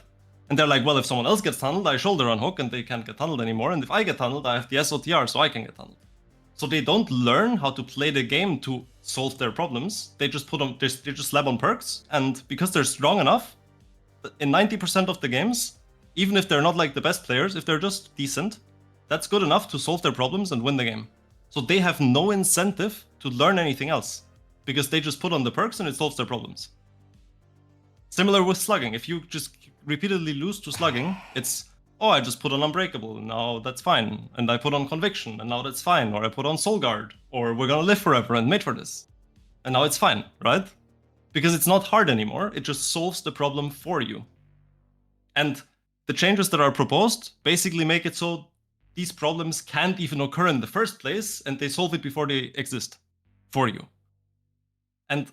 And they're like, well, if someone else gets tunneled, I shoulder unhook and they can't get tunneled anymore. And if I get tunneled, I have DS, OTR, so I can get tunneled. So they don't learn how to play the game to solve their problems. They just they just slap on perks, and because they're strong enough, in 90% of the games, even if they're not like the best players, if they're just decent, that's good enough to solve their problems and win the game. So they have no incentive to learn anything else, because they just put on the perks and it solves their problems. Similar with slugging. If you just repeatedly lose to slugging, it's oh, I just put on Unbreakable, and now that's fine. And I put on Conviction, and now that's fine. Or I put on Soul Guard, or we're gonna live forever and made for this. And now it's fine, right? Because it's not hard anymore. It just solves the problem for you. And the changes that are proposed basically make it so these problems can't even occur in the first place, and they solve it before they exist for you. And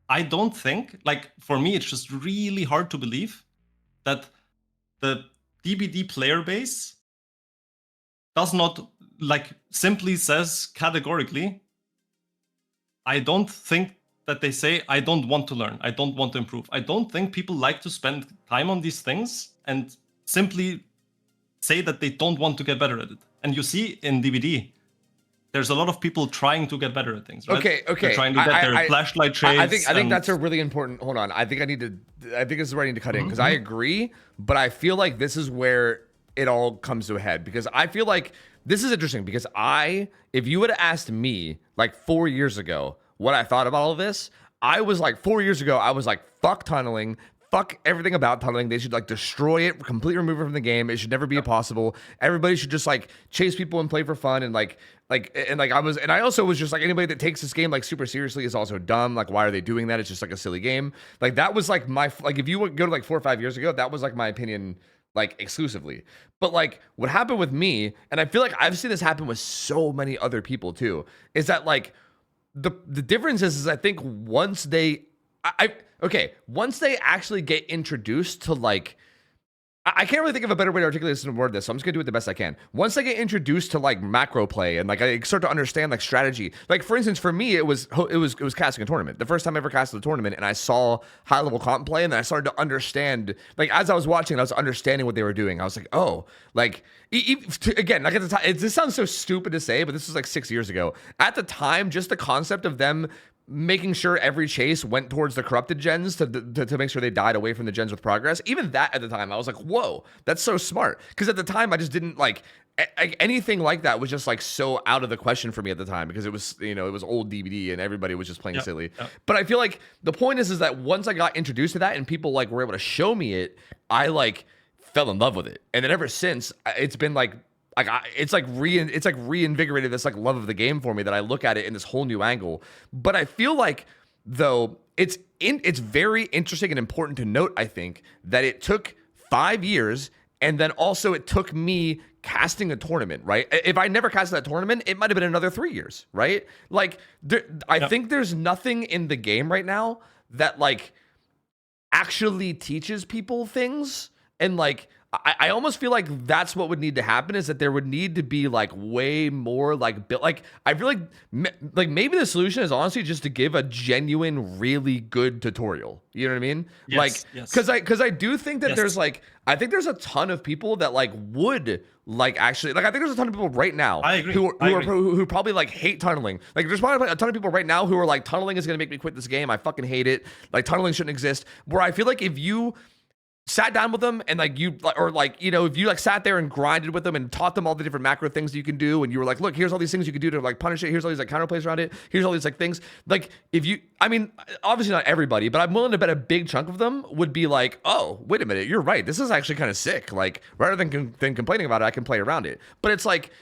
I don't think, like, for me, it's just really hard to believe that the DBD player base does not, like, simply says categorically, I don't think that they say, I don't want to learn, I don't want to improve. I don't think people like to spend time on these things and simply say that they don't want to get better at it. And you see in DBD, there's a lot of people trying to get better at things, right? Okay. They're trying to get their flashlight shades. I think that's a really important. Hold on. I think this is where I need to cut in because I agree, but I feel like this is where it all comes to a head because I feel like this is interesting because if you would have asked me like 4 years ago what I thought about all of this, I was like 4 years ago, I was like, fuck tunneling. Fuck everything about tunneling. They should like destroy it, completely remove it from the game. It should never be possible. Everybody should just like chase people and play for fun and I also was just like anybody that takes this game like super seriously is also dumb. Like why are they doing that? It's just like a silly game. Like that was like if you would go to like 4 or 5 years ago, that was like my opinion like exclusively. But like what happened with me, and I feel like I've seen this happen with so many other people too, is that like the difference is I think once they once they actually get introduced to like, I can't really think of a better way to articulate this and word this, so I'm just gonna do it the best I can. Once they get introduced to like macro play and like I start to understand like strategy, like for instance, for me, it was casting a tournament. The first time I ever casted a tournament, and I saw high level comp play, and then I started to understand. Like as I was watching, I was understanding what they were doing. I was like, oh, like again, like at the time, this sounds so stupid to say, but this was like 6 years ago. At the time, just the concept of them making sure every chase went towards the corrupted gens to make sure they died away from the gens with progress. Even that at the time, I was like, whoa, that's so smart. Because at the time, I just didn't like anything like that was just like so out of the question for me at the time because it was, it was old DVD and everybody was just playing silly. Yep. But I feel like the point is that once I got introduced to that and people like were able to show me it, I like fell in love with it. And then ever since, it's been like it's reinvigorated this like love of the game for me that I look at it in this whole new angle. But I feel like though it's very interesting and important to note, I think, that it took 5 years and then also it took me casting a tournament, right? If I never casted that tournament, it might have been another 3 years, right? Like I think there's nothing in the game right now that like actually teaches people things. And like I almost feel like that's what would need to happen is that there would need to be like way more like built. Like I feel like maybe the solution is honestly just to give a genuine, really good tutorial. You know what I mean? Yes, because I do think that there's like I think there's a ton of people that like would like actually like I think there's a ton of people right now I agree. who probably like hate tunneling. Like there's probably a ton of people right now who are like tunneling is gonna make me quit this game. I fucking hate it. Like tunneling shouldn't exist. Where I feel like if you sat down with them and like you or like if you like sat there and grinded with them and taught them all the different macro things you can do and you were like, look, here's all these things you can do to like punish it, here's all these like counterplays around it, here's all these like things, like if you, I mean obviously not everybody, but I'm willing to bet a big chunk of them would be like, oh wait a minute, you're right, this is actually kind of sick, like rather than complaining about it, I can play around it. But it's like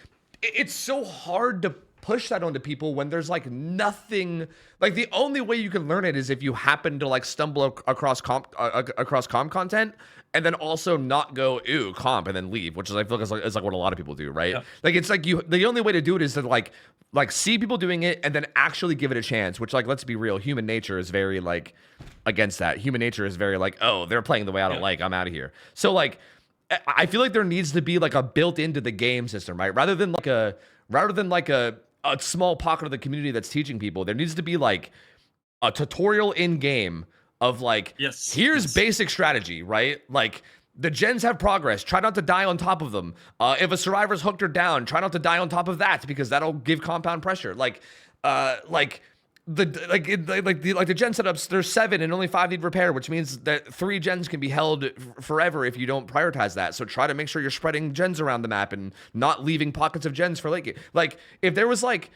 it's so hard to push that onto people when there's like nothing. Like the only way you can learn it is if you happen to like stumble across comp content and then also not go ew comp and then leave, which is I feel like is like what a lot of people do, right? Yeah. Like it's like the only way to do it is to like see people doing it and then actually give it a chance, which like let's be real, human nature is very like against that. Human nature is very like, oh, they're playing the way I don't like, I'm out of here. So like I feel like there needs to be like a built into the game system, right? Rather than like a small pocket of the community that's teaching people, there needs to be like a tutorial in game of like, here's basic strategy, right? Like the gens have progress, try not to die on top of them. If a survivor's hooked or down, try not to die on top of that because that'll give compound pressure. The gen setups, there's 7 and only 5 need repair, which means that 3 gens can be held forever if you don't prioritize that. So try to make sure you're spreading gens around the map and not leaving pockets of gens for late game. Like if there was like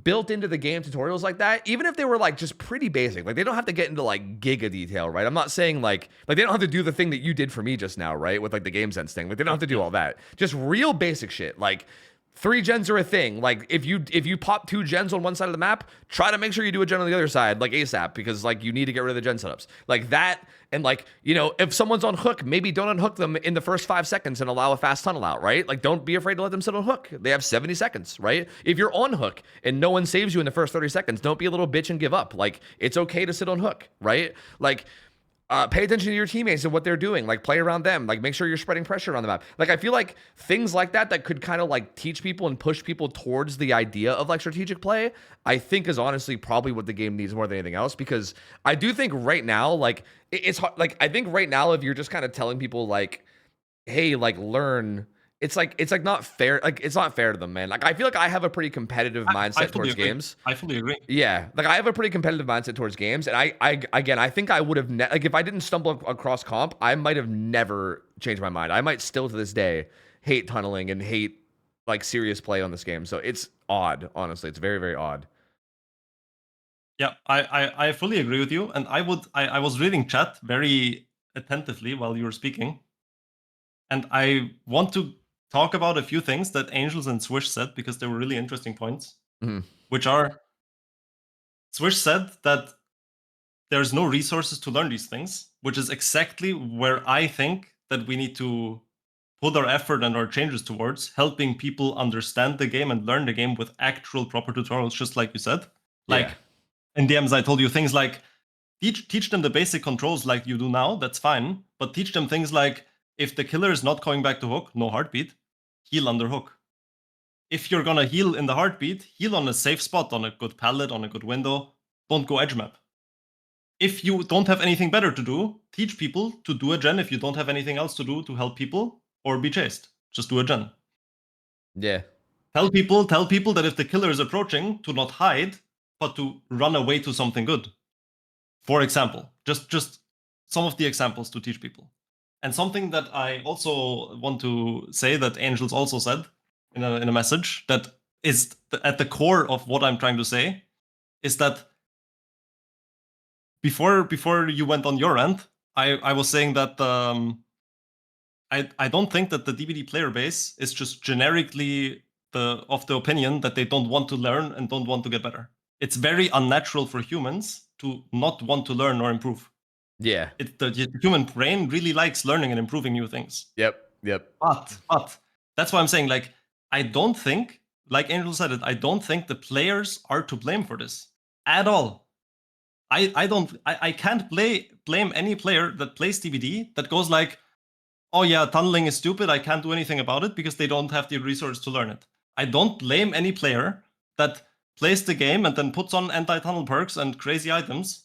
built into the game tutorials like that, even if they were like just pretty basic, like they don't have to get into like giga detail, right? I'm not saying like they don't have to do the thing that you did for me just now, right? With like the game sense thing. Like they don't have to do all that. Just real basic shit. Like 3 gens are a thing. Like if you pop 2 gens on one side of the map, try to make sure you do a gen on the other side, like ASAP, because like you need to get rid of the gen setups. Like that, and like, you know, if someone's on hook, maybe don't unhook them in the first 5 seconds and allow a fast tunnel out, right? Like don't be afraid to let them sit on hook. They have 70 seconds, right? If you're on hook and no one saves you in the first 30 seconds, don't be a little bitch and give up. Like it's okay to sit on hook, right? Like pay attention to your teammates and what they're doing. Like play around them. Like make sure you're spreading pressure on the map. Like I feel like things like that could kind of like teach people and push people towards the idea of like strategic play, I think is honestly probably what the game needs more than anything else. Because I do think right now, like it's hard. Like I think right now, if you're just kind of telling people like, hey, like learn, it's like not fair. Like it's not fair to them, man. Like I feel like I have a pretty competitive mindset towards games. I fully agree. Yeah, like I have a pretty competitive mindset towards games, and I think I would have like if I didn't stumble across comp, I might have never changed my mind. I might still to this day hate tunneling and hate like serious play on this game. So it's odd, honestly. It's very very odd. Yeah, I fully agree with you, and I was reading chat very attentively while you were speaking, and I want to talk about a few things that Angels and Swish said because they were really interesting points, which are Swish said that there's no resources to learn these things, which is exactly where I think that we need to put our effort and our changes towards helping people understand the game and learn the game with actual proper tutorials, just like you said. Like in DMs, I told you things like teach them the basic controls like you do now, that's fine, but teach them things like if the killer is not coming back to hook, no heartbeat, heal under hook. If you're gonna heal in the heartbeat, heal on a safe spot, on a good pallet, on a good window, don't go edge map. If you don't have anything better to do, teach people to do a gen if you don't have anything else to do to help people or be chased. Just do a gen. Yeah. Tell people that if the killer is approaching, to not hide, but to run away to something good. For example, just some of the examples to teach people. And something that I also want to say that Angels also said in a message that is at the core of what I'm trying to say is that before you went on your end, I was saying that I don't think that the DBD player base is just generically of the opinion that they don't want to learn and don't want to get better. It's very unnatural for humans to not want to learn or improve. Yeah. The human brain really likes learning and improving new things. Yep. But that's why I'm saying, like, I don't think, like Angel said it, I don't think the players are to blame for this at all. I can't blame any player that plays DBD that goes like, oh yeah, tunneling is stupid, I can't do anything about it because they don't have the resource to learn it. I don't blame any player that plays the game and then puts on anti-tunnel perks and crazy items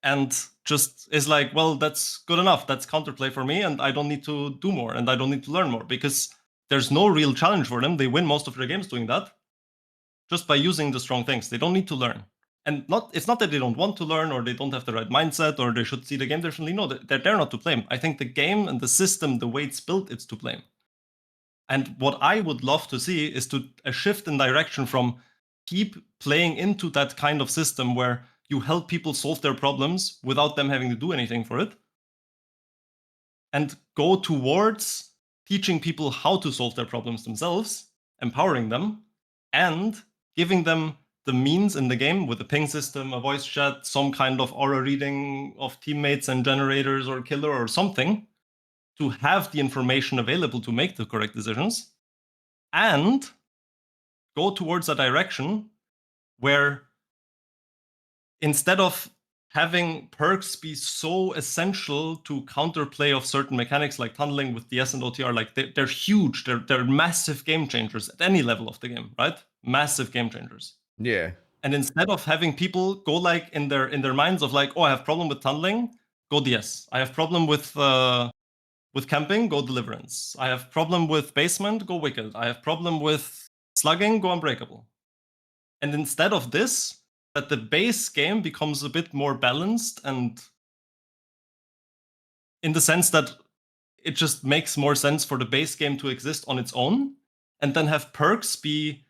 and just is like, well, that's good enough. That's counterplay for me, and I don't need to do more, and I don't need to learn more, because there's no real challenge for them. They win most of their games doing that, just by using the strong things. They don't need to learn. And it's not that they don't want to learn, or they don't have the right mindset, or they should see the game differently. No, they're not to blame. I think the game and the system, the way it's built, it's to blame. And what I would love to see is a shift in direction from keep playing into that kind of system where you help people solve their problems without them having to do anything for it, and go towards teaching people how to solve their problems themselves, empowering them, and giving them the means in the game with a ping system, a voice chat, some kind of aura reading of teammates and generators or killer or something, to have the information available to make the correct decisions, and go towards a direction where instead of having perks be so essential to counterplay of certain mechanics like tunneling with DS and OTR, like they're huge, they're massive game changers at any level of the game, right? Massive game changers. Yeah. And instead of having people go like in their minds of like, oh, I have problem with tunneling, go DS. I have problem with camping, go Deliverance. I have problem with basement, go Wicked. I have problem with slugging, go Unbreakable. And instead of this, that the base game becomes a bit more balanced, and in the sense that it just makes more sense for the base game to exist on its own, and then have perks be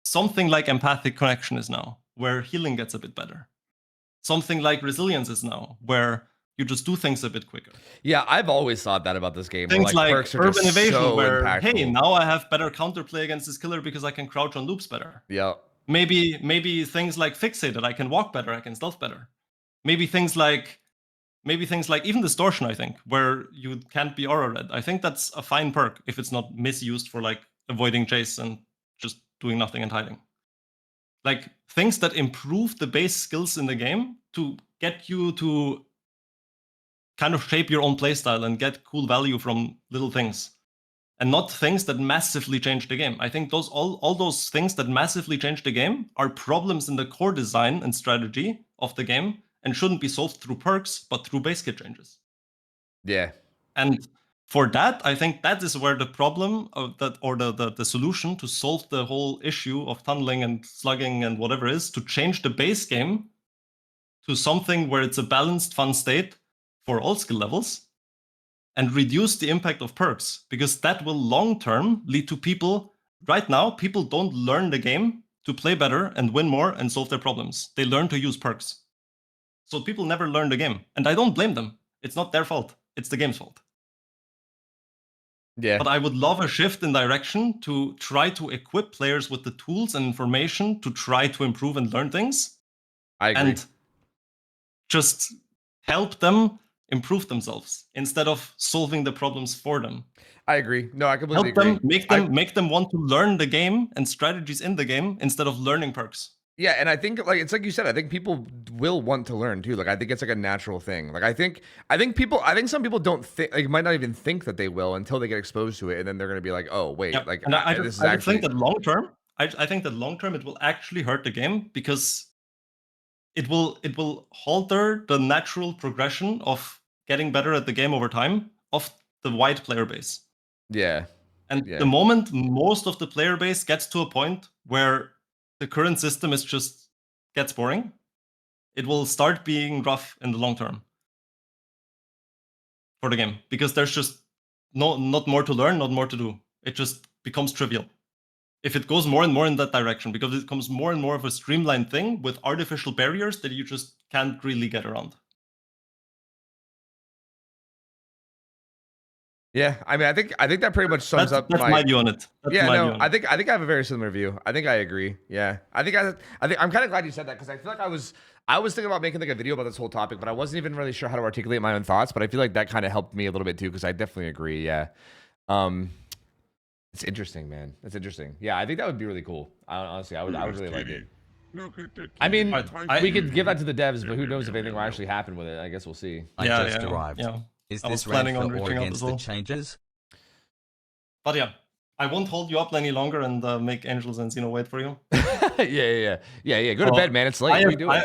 something like empathic connection is now, where healing gets a bit better. Something like resilience is now, where you just do things a bit quicker. Yeah, I've always thought that about this game. Where, Things like perks are urban just evasion, so where impactful. hey, now I have better counterplay against this killer because I can crouch on loops better. Yeah. Maybe things like fixate, that I can walk better, I can stealth better. Maybe things like even distortion, I think, where you can't be aura red. I think that's a fine perk if it's not misused for like avoiding chase and just doing nothing and hiding. Like things that improve the base skills in the game to get you to kind of shape your own playstyle and get cool value from little things. And not things that massively change the game. I think those all those things that massively change the game are problems in the core design and strategy of the game and shouldn't be solved through perks, but through base kit changes. Yeah. And for that, I think that is where the problem of that, or the solution to solve the whole issue of tunneling and slugging and whatever is to change the base game to something where it's a balanced, fun state for all skill levels and reduce the impact of perks, because that will long term lead to people. Right now, people don't learn the game to play better and win more and solve their problems. They learn to use perks. So people never learn the game. And I don't blame them. It's not their fault. It's the game's fault. Yeah. But I would love a shift in direction to try to equip players with the tools and information to try to improve and learn things. I agree. And just help them improve themselves instead of solving the problems for them. I agree. No, I completely Help agree. them, make them want to learn the game and strategies in the game instead of learning perks. Yeah, and I think like it's like you said, I think people will want to learn too. Like I think it's like a natural thing. Like I think some people don't think, like might not even think that they will until they get exposed to it, and then they're gonna be like, oh wait, Yep. like and I this is I actually think that long term, I think that long term it will actually hurt the game because it will halter the natural progression of getting better at the game over time of the wide player base. yeah. And Yeah. the moment most of the player base gets to a point where the current system is just gets boring, it will start being rough in the long term for the game, because there's just not more to learn, not more to do. It just becomes trivial if it goes more and more in that direction, because it becomes more and more of a streamlined thing with artificial barriers that you just can't really get around. Yeah, I mean, I think that pretty much sums up That's my view on it. That's yeah, my no, view on I it. think I have a very similar view. I think I agree. Yeah, I think I'm kind of glad you said that, because I feel like I was thinking about making like a video about this whole topic, but I wasn't even really sure how to articulate my own thoughts. But I feel like that kind of helped me a little bit too, because I definitely agree. Yeah, it's interesting, man. It's interesting. Yeah, I think that would be really cool. Honestly, I would really like it. I mean, we could give that to the devs, but who knows if anything will actually happen with it? I guess we'll see. I Yeah, just yeah, arrived. yeah. Is I was this planning red on for or reaching out against as the well. changes? But yeah, I won't hold you up any longer and make Angels and Xeno wait for you. yeah. Go to bed, man. It's late. What are you doing?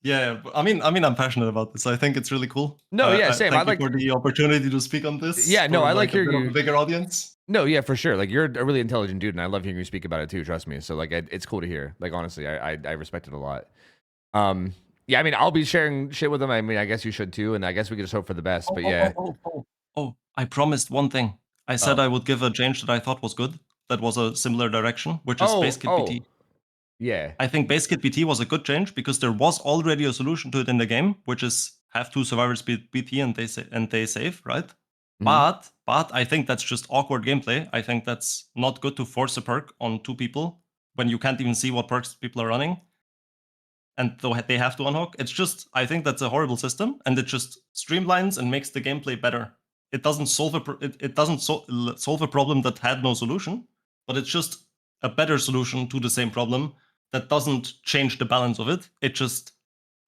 Yeah, I mean, I'm passionate about this. I think it's really cool. No, yeah, same. Thank you for the opportunity to speak on this. Yeah, no, for, I like a hearing bit of you- a bigger audience. No, yeah, for sure. Like you're a really intelligent dude, and I love hearing you speak about it too. Trust me. So like, it's cool to hear. Like honestly, I respect it a lot. Yeah, I mean, I'll be sharing shit with them. I mean, I guess you should too, and I guess we could just hope for the best. But yeah, I promised one thing. I said Oh. I would give a change that I thought was good. That was a similar direction, which is Base Kit BT. Yeah, I think Base Kit BT was a good change because there was already a solution to it in the game, which is have two survivors beat BT and they save, right? Mhm. But I think that's just awkward gameplay. I think that's not good to force a perk on two people when you can't even see what perks people are running, and they have to unhook. It's just, I think that's a horrible system, and it just streamlines and makes the gameplay better. It doesn't solve solve a problem that had no solution, but it's just a better solution to the same problem that doesn't change the balance of it. It just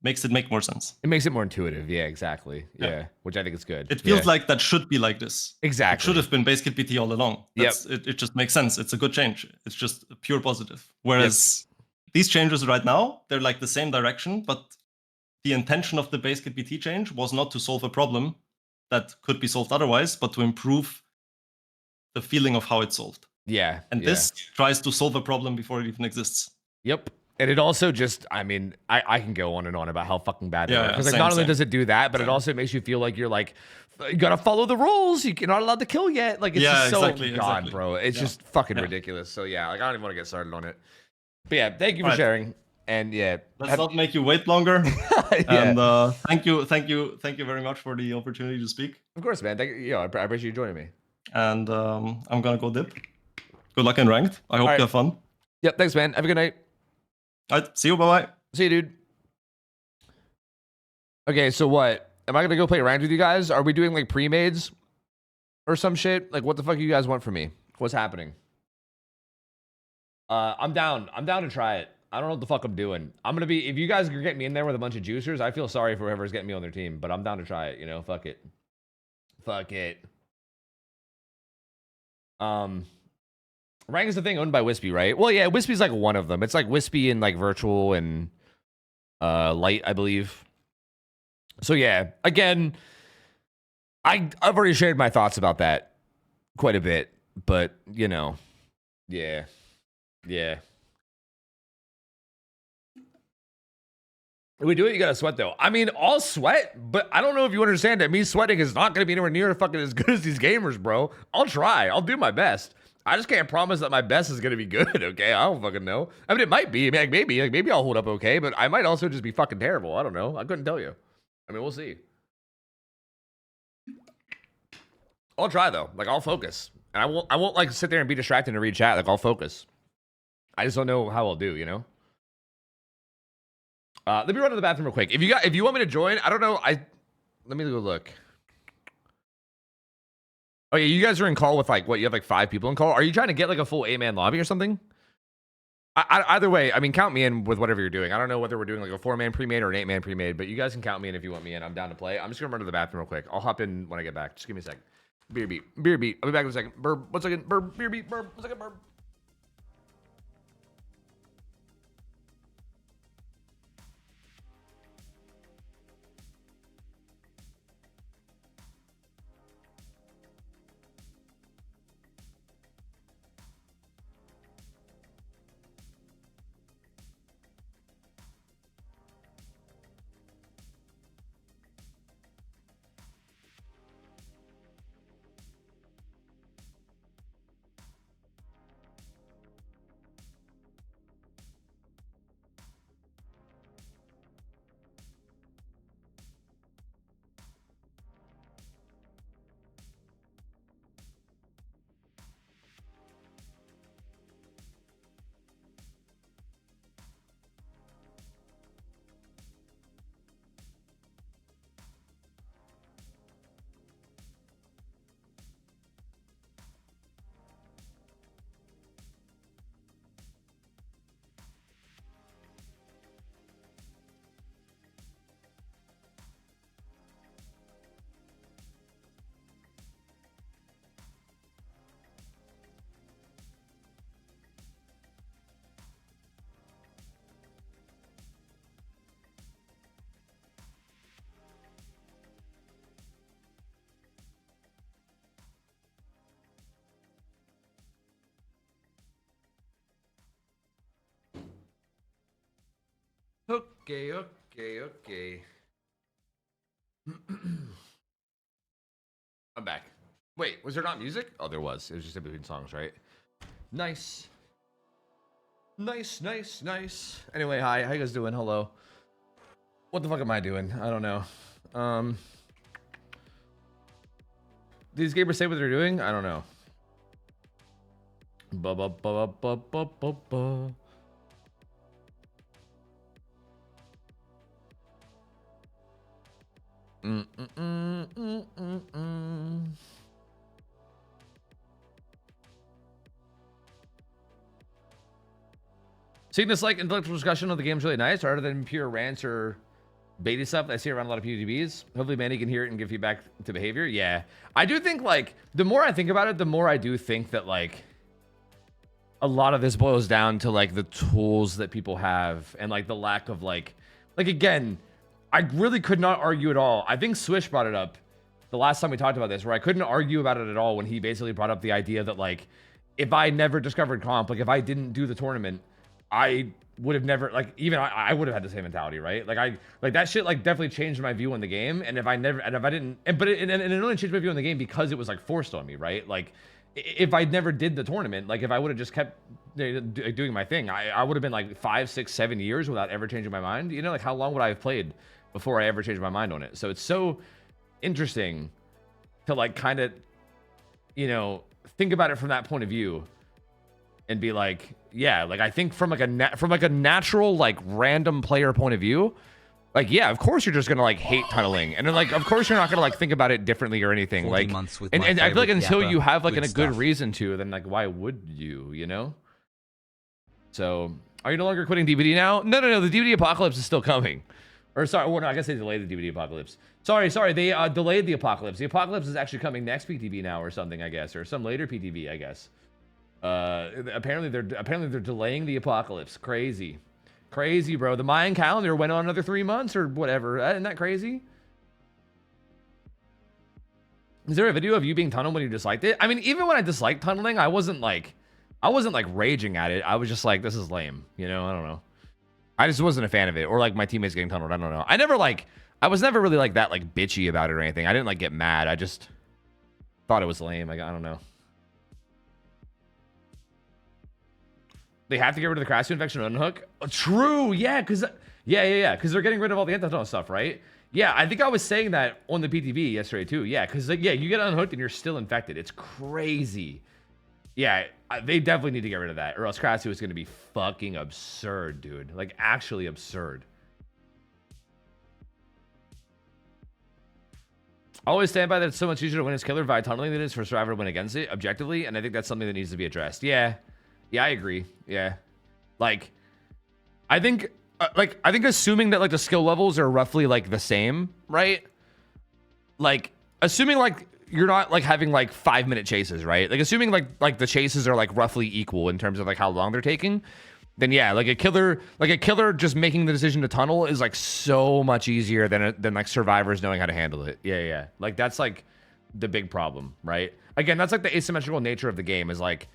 makes it make more sense. it makes it more intuitive. Yeah, exactly. Yeah, Yeah. which I think is good. It feels Yeah. like that should be like this. Exactly. It should have been Base Kit BT all along. It just makes sense. It's a good change. It's just a pure positive. Whereas these changes right now, they're like the same direction, but the intention of the Base Kit BT change was not to solve a problem that could be solved otherwise, but to improve the feeling of how it's solved. Yeah, And yeah. this tries to solve a problem before it even exists. Yep. And it also just, I mean, I can go on and on about how fucking bad it is. Yeah, Because like, same, not only same. does it do that, but it also makes you feel like you're like, you gotta follow the rules. You're not allowed to kill yet. Like, it's Yeah, just so, exactly, God, exactly. bro. It's Yeah. just fucking Yeah. ridiculous. So yeah, like I don't even want to get started on it. But yeah, thank you for Alright. sharing. And yeah, Let's not make you wait longer. yeah. And thank you very much for the opportunity to speak. Of course, man. Thank you. Yeah, I appreciate you joining me. And I'm gonna go dip. Good luck in ranked. I hope Alright. you have fun. Yep. Thanks, man. Have a good night. Alright, see you. Bye bye. See you, dude. Okay, so what? Am I gonna go play ranked with you guys? Are we doing like pre-mades or some shit? Like, what the fuck you guys want from me? What's happening? I'm down. I'm down to try it. I don't know what the fuck I'm doing. I'm gonna be, if you guys get me in there with a bunch of juicers, I feel sorry for whoever's getting me on their team, but I'm down to try it, you know? Fuck it. Fuck it. Rank is the thing owned by Wispy, right? Well, yeah, Wispy's like one of them. It's like Wispy and like Virtual and Light, I believe. So yeah, again, I've already shared my thoughts about that quite a bit, but you know, yeah. Yeah. If we do it, you gotta sweat though. I mean, I'll sweat, but I don't know if you understand that me sweating is not gonna be anywhere near fucking as good as these gamers, bro. I'll try. I'll do my best. I just can't promise that my best is gonna be good, okay? I don't fucking know. I mean, it might be. I mean, maybe I'll hold up okay, but I might also just be fucking terrible. I don't know. I couldn't tell you. I mean, we'll see. I'll try though. Like, I'll focus. And I won't like sit there and be distracted and read chat. Like, I'll focus. I just don't know how I'll do, you know? Let me run to the bathroom real quick. If you want me to join, I don't know. Let me go look. Oh yeah, you guys are in call with like what? You have like 5 people in call. Are you trying to get like a full 8-man lobby or something? Either way, I mean, count me in with whatever you're doing. I don't know whether we're doing like a 4-man pre-made or an 8-man pre-made, but you guys can count me in if you want me in. I'm down to play. I'm just gonna run to the bathroom real quick. I'll hop in when I get back. Just give me a sec. Beer beat. I'll be back in a second. Burb. 1 second. Burb. Beer beat. Burb. 1 second. Burb. Okay. I'm back. Wait, was there not music? Oh, there was. It was just in between songs, right? Nice. Anyway, hi. How you guys doing? Hello. What the fuck am I doing? I don't know. These gamers say what they're doing? I don't know. Seeing this like intellectual discussion of the game's really nice, rather than pure rants or beta stuff that I see around a lot of PvPs. Hopefully Manny can hear it and give feedback to behavior. Yeah, I do think like the more I think about it, the more I do think that like a lot of this boils down to like the tools that people have and like the lack of like again, I really could not argue at all. I think Swish brought it up the last time we talked about this, where I couldn't argue about it at all when he basically brought up the idea that like if I never discovered comp, like if I didn't do the tournament, I would have never like even I would have had the same mentality, right? Like I like that shit like definitely changed my view on the game. And if I didn't, but it only changed my view on the game because it was like forced on me, right? Like if I never did the tournament, like if I would have just kept doing my thing, I would have been like 5, 6, 7 years without ever changing my mind. You know, like how long would I have played before I ever changed my mind on it? So it's so interesting to like kind of, you know, think about it from that point of view and be like, yeah, like I think from like a natural like random player point of view, like, yeah, of course you're just gonna like hate tunneling, and then like of course you're not gonna like think about it differently or anything. Like, and I feel like until you have like a good reason to, then like why would you? You know. So, are you no longer quitting DVD now? No. The DVD apocalypse is still coming. Or sorry, well, no, I guess they delayed the DVD apocalypse. Sorry, they delayed the apocalypse. The apocalypse is actually coming next PTV now, or something, I guess, or some later PTV, I guess. Apparently they're delaying the apocalypse. Crazy, bro. The Mayan calendar went on another 3 months or whatever. Isn't that crazy? Is there a video of you being tunneled when you disliked it? I mean, even when I disliked tunneling, I wasn't like raging at it. I was just like, this is lame. You know, I don't know. I just wasn't a fan of it, or like my teammates getting tunneled. I don't know. I was never really like that, like bitchy about it or anything. I didn't like get mad. I just thought it was lame. Like, I don't know. They have to get rid of the crash infection on unhook. Oh, true. Yeah. Cause Cause they're getting rid of all the anti-tunnel stuff, right? Yeah. I think I was saying that on the PTV yesterday too. Yeah. Cause like, yeah, you get unhooked and you're still infected. It's crazy. Yeah. They definitely need to get rid of that, or else Krasu is going to be fucking absurd, dude. Like, actually absurd. I always stand by that it's so much easier to win as killer via tunneling than it is for Survivor to win against it, objectively, and I think that's something that needs to be addressed. Yeah, I agree. Yeah. Like, I think assuming that, like, the skill levels are roughly, like, the same, right? Like, assuming, like, you're not like having like 5-minute chases, right? Like assuming like the chases are like roughly equal in terms of like how long they're taking, then yeah, like a killer just making the decision to tunnel is like so much easier than like survivors knowing how to handle it. Yeah. Like that's like the big problem, right? Again, that's like the asymmetrical nature of the game is like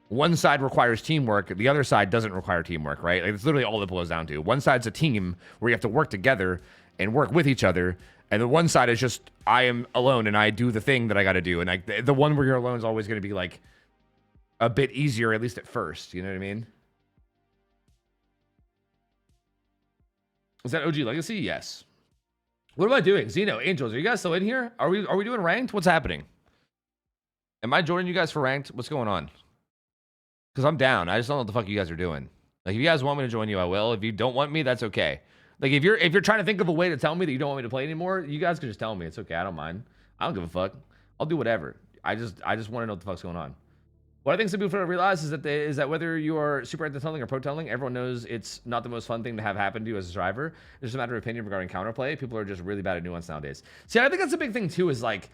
one side requires teamwork, the other side doesn't require teamwork, right? Like it's literally all it boils down to. One side's a team where you have to work together and work with each other. And the one side is just, I am alone and I do the thing that I got to do. And like the one where you're alone is always going to be like a bit easier, at least at first. You know what I mean? Is that OG Legacy? Yes. What am I doing? Zeno, Angels, are you guys still in here? Are we doing ranked? What's happening? Am I joining you guys for ranked? What's going on? Because I'm down. I just don't know what the fuck you guys are doing. Like if you guys want me to join you, I will. If you don't want me, that's okay. Like if you're trying to think of a way to tell me that you don't want me to play anymore, you guys can just tell me. It's okay. I don't mind. I don't give a fuck. I'll do whatever. I just want to know what the fuck's going on. What I think some people don't realize is that whether you are super into tunneling or pro tunneling, everyone knows it's not the most fun thing to have happen to you as a survivor. It's just a matter of opinion regarding counterplay. People are just really bad at nuance nowadays. See, I think that's a big thing too. Is like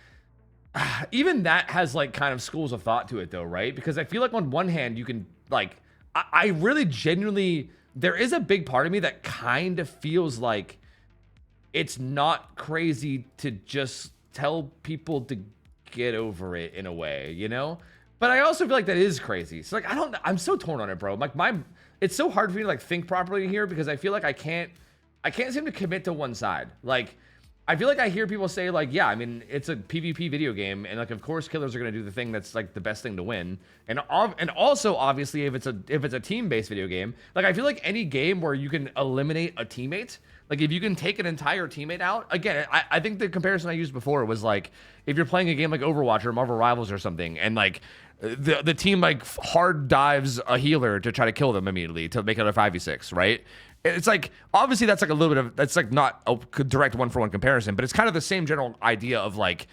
even that has like kind of schools of thought to it though, right? Because I feel like on one hand you can like I really genuinely. There is a big part of me that kind of feels like it's not crazy to just tell people to get over it in a way, you know? But I also feel like that is crazy. So like, I'm so torn on it, bro. Like it's so hard for me to like think properly here because I feel like I can't seem to commit to one side. Like, I feel like I hear people say like, yeah, I mean, it's a PvP video game, and like, of course, killers are gonna do the thing that's like the best thing to win, and also obviously, if it's a team-based video game, like I feel like any game where you can eliminate a teammate, like if you can take an entire teammate out, again, I think the comparison I used before was like if you're playing a game like Overwatch or Marvel Rivals or something, and like the team like hard dives a healer to try to kill them immediately to make it a 5v6, right? It's like, obviously that's like a little bit of, that's like not a direct one-for-one comparison, but it's kind of the same general idea of like,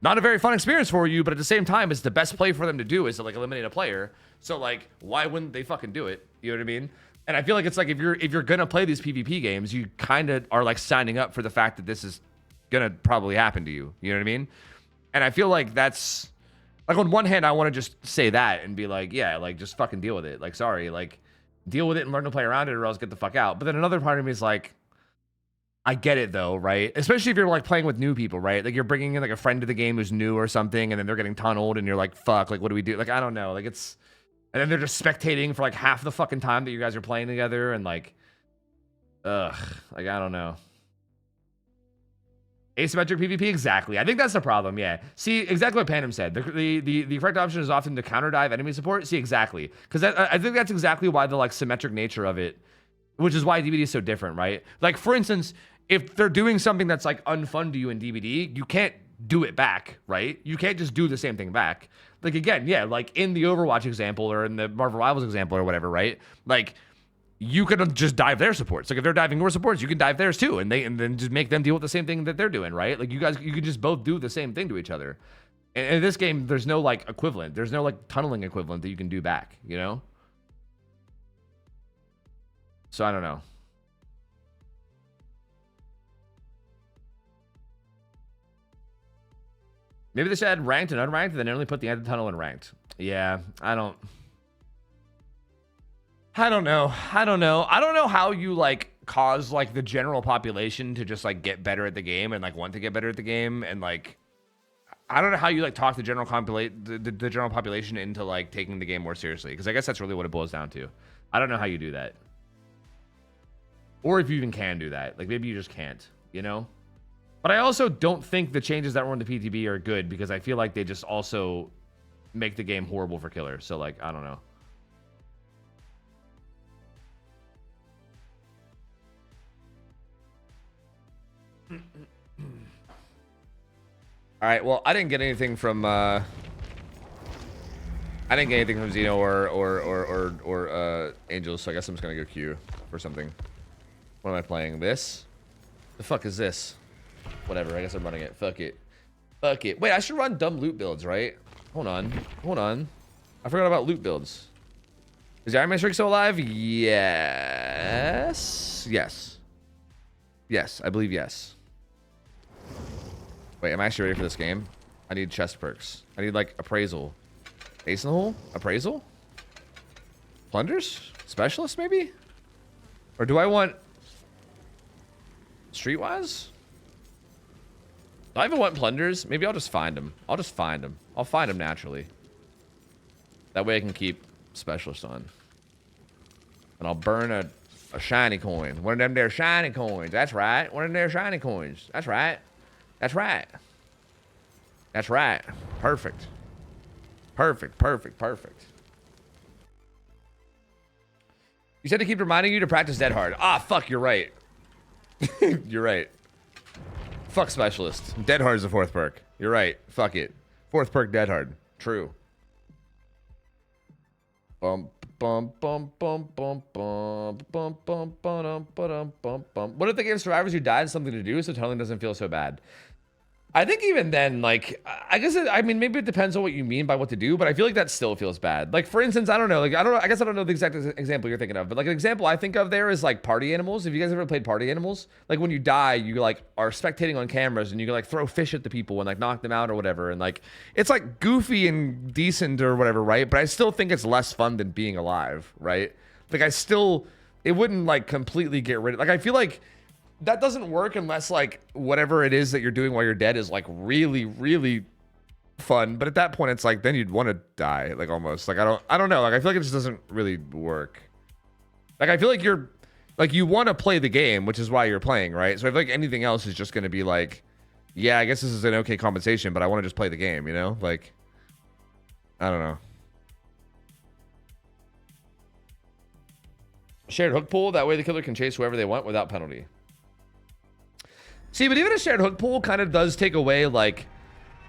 not a very fun experience for you, but at the same time, it's the best play for them to do is to like eliminate a player. So like, why wouldn't they fucking do it? You know what I mean? And I feel like it's like, if you're gonna play these PvP games, you kind of are like signing up for the fact that this is gonna probably happen to you. You know what I mean? And I feel like that's, like on one hand, I want to just say that and be like, yeah, like just fucking deal with it. Like, sorry, like, deal with it and learn to play around it or else get the fuck out. But then another part of me is like, I get it though, right? Especially if you're like playing with new people, right? Like you're bringing in like a friend to the game who's new or something, and then they're getting tunneled and you're like, fuck, like what do we do? Like, I don't know. Like it's, and then they're just spectating for like half the fucking time that you guys are playing together, and like, ugh, like I don't know. Asymmetric PvP, exactly. I think that's the problem, yeah. See, exactly what Pandem said. The correct option is often to counter dive enemy support. See, exactly. Because I think that's exactly why the like symmetric nature of it, which is why DBD is so different, right? Like, for instance, if they're doing something that's like unfun to you in DBD, you can't do it back, right? You can't just do the same thing back. Like, again, yeah, like in the Overwatch example or in the Marvel Rivals example or whatever, right? Like, you could just dive their supports. Like if they're diving your supports, you can dive theirs too, and then just make them deal with the same thing that they're doing, right? Like you can just both do the same thing to each other. And in this game, there's no like equivalent. There's no like tunneling equivalent that you can do back, you know? So I don't know. Maybe they should add ranked and unranked, and then only put the anti-tunnel in ranked. Yeah, I don't know. I don't know how you like cause like the general population to just like get better at the game and like want to get better at the game, and like I don't know how you like talk the general the general population into like taking the game more seriously, because I guess that's really what it boils down to. I don't know how you do that, or if you even can do that. Like maybe you just can't, you know? But I also don't think the changes that were in the PTB are good, because I feel like they just also make the game horrible for killers. So like I don't know. All right, well, I didn't get anything from Xeno or Angels, so I guess I'm just gonna go queue for something. What am I playing? This? The fuck is this? Whatever, I guess I'm running it. Fuck it. Fuck it. Wait, I should run dumb loot builds, right? Hold on. I forgot about loot builds. Is the Iron Man Streak still alive? Yes. Yes, I believe yes. Wait, am I actually ready for this game? I need chest perks. I need, like, appraisal. Ace in the hole? Appraisal? Plunders? Specialist, maybe? Or do I want... Streetwise? Do I even want plunders? Maybe I'll just find them. I'll find them naturally. That way I can keep specialist on. And I'll burn a shiny coin. One of them there shiny coins. That's right. One of them there shiny coins. That's right. That's right. Perfect. You said to keep reminding you to practice dead hard. Ah, fuck, you're right. You're right. Fuck specialist. Dead hard is the fourth perk. You're right. Fuck it. Fourth perk, dead hard. True. What if the game survivors who died something to do so tunneling doesn't feel so bad? I think even then, like, I guess, I mean, maybe it depends on what you mean by what to do, but I feel like that still feels bad. Like, for instance, I don't know, I guess I don't know the exact example you're thinking of, but like an example I think of there is like party animals. Have you guys ever played party animals? Like when you die, you like are spectating on cameras and you can like throw fish at the people and like knock them out or whatever. And like, it's like goofy and decent or whatever, right? But I still think it's less fun than being alive, right? Like it wouldn't like completely get rid of, like, I feel like that doesn't work unless like whatever it is that you're doing while you're dead is like really, really fun. But at that point, it's like then you'd want to die, like almost. Like I don't know. Like I feel like it just doesn't really work. Like I feel like you want to play the game, which is why you're playing, right? So I feel like anything else is just going to be like, yeah, I guess this is an okay compensation, but I want to just play the game, you know? Like, I don't know. Shared hook pool. That way the killer can chase whoever they want without penalty. See, but even a shared hook pool kind of does take away, like,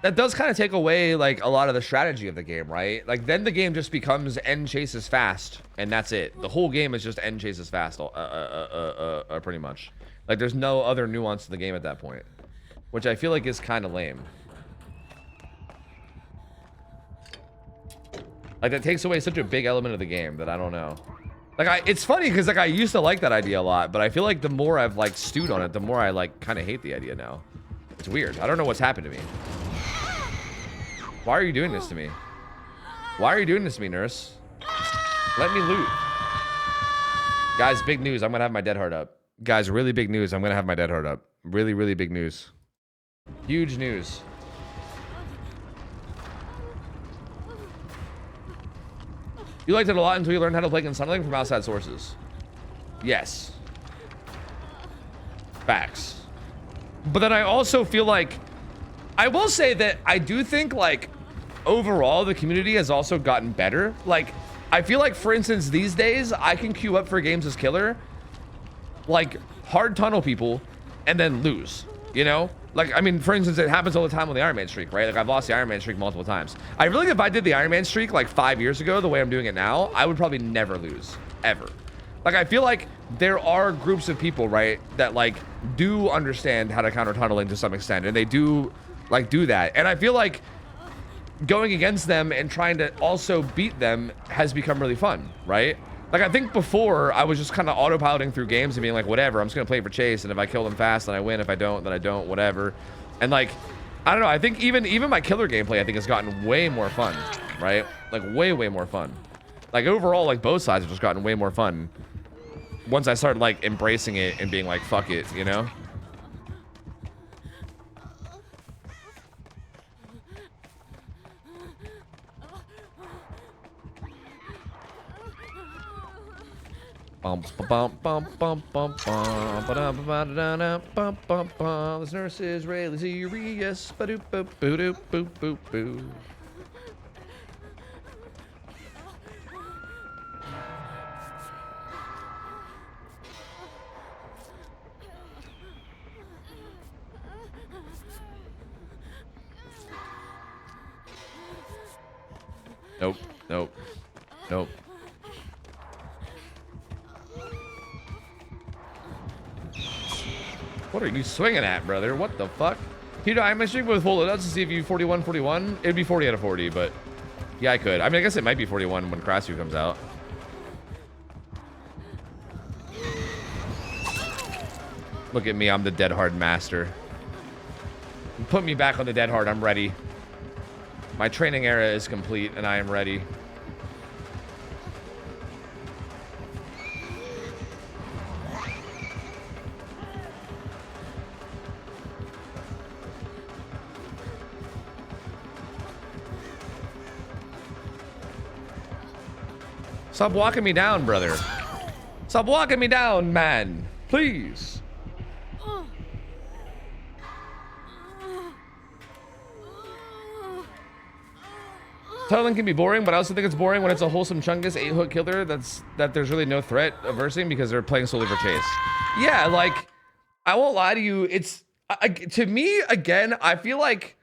that does kind of take away, like, a lot of the strategy of the game, right? Like, then the game just becomes end chases fast, and that's it. The whole game is just end chases fast, pretty much. Like, there's no other nuance to the game at that point, which I feel like is kind of lame. Like, that takes away such a big element of the game that I don't know. Like, it's funny because, like, I used to like that idea a lot, but I feel like the more I've, like, stewed on it, the more I, like, kind of hate the idea now. It's weird. I don't know what's happened to me. Why are you doing this to me? Why are you doing this to me, nurse? Let me loot. Guys, big news. I'm going to have my dead heart up. Guys, really big news. I'm going to have my dead heart up. Really, really big news. Huge news. You liked it a lot until you learned how to play against tunneling from outside sources. Yes. Facts. But then I also feel like, I will say that I do think like overall the community has also gotten better. Like I feel like, for instance, these days I can queue up for games as killer, like hard tunnel people and then lose, you know? Like, I mean, for instance, it happens all the time on the Iron Man streak, right? Like I've lost the Iron Man streak multiple times. I feel like if I did the Iron Man streak like 5 years ago, the way I'm doing it now, I would probably never lose, ever. Like, I feel like there are groups of people, right, that like do understand how to counter tunneling to some extent, and they do like do that. And I feel like going against them and trying to also beat them has become really fun, right? Like, I think before I was just kind of autopiloting through games and being like, whatever, I'm just gonna play for chase, and if I kill them fast, then I win. If I don't, then I don't, whatever. And like, I don't know, I think even my killer gameplay, I think, has gotten way more fun, right? Like way more fun. Like overall, like both sides have just gotten way more fun once I started like embracing it and being like, fuck it, you know? This nurse is really serious. Ba-doop, boop, boo-doop, boop, boop, boo. Nope, nope, nope. What are you swinging at, brother? What the fuck? You know, I'm streaming with full loadouts to see if you 41. It'd be 40 out of 40, but yeah, I could. I mean, I guess it might be 41 when Crassu comes out. Look at me, I'm the dead hard master. Put me back on the dead hard, I'm ready. My training era is complete and I am ready. Stop walking me down, brother. Stop walking me down, man. Please. Tunneling can be boring, but I also think it's boring when it's a wholesome Chungus 8-hook killer that there's really no threat aversing because they're playing solely for chase. Yeah, like, I won't lie to you. It's, to me, again, I feel like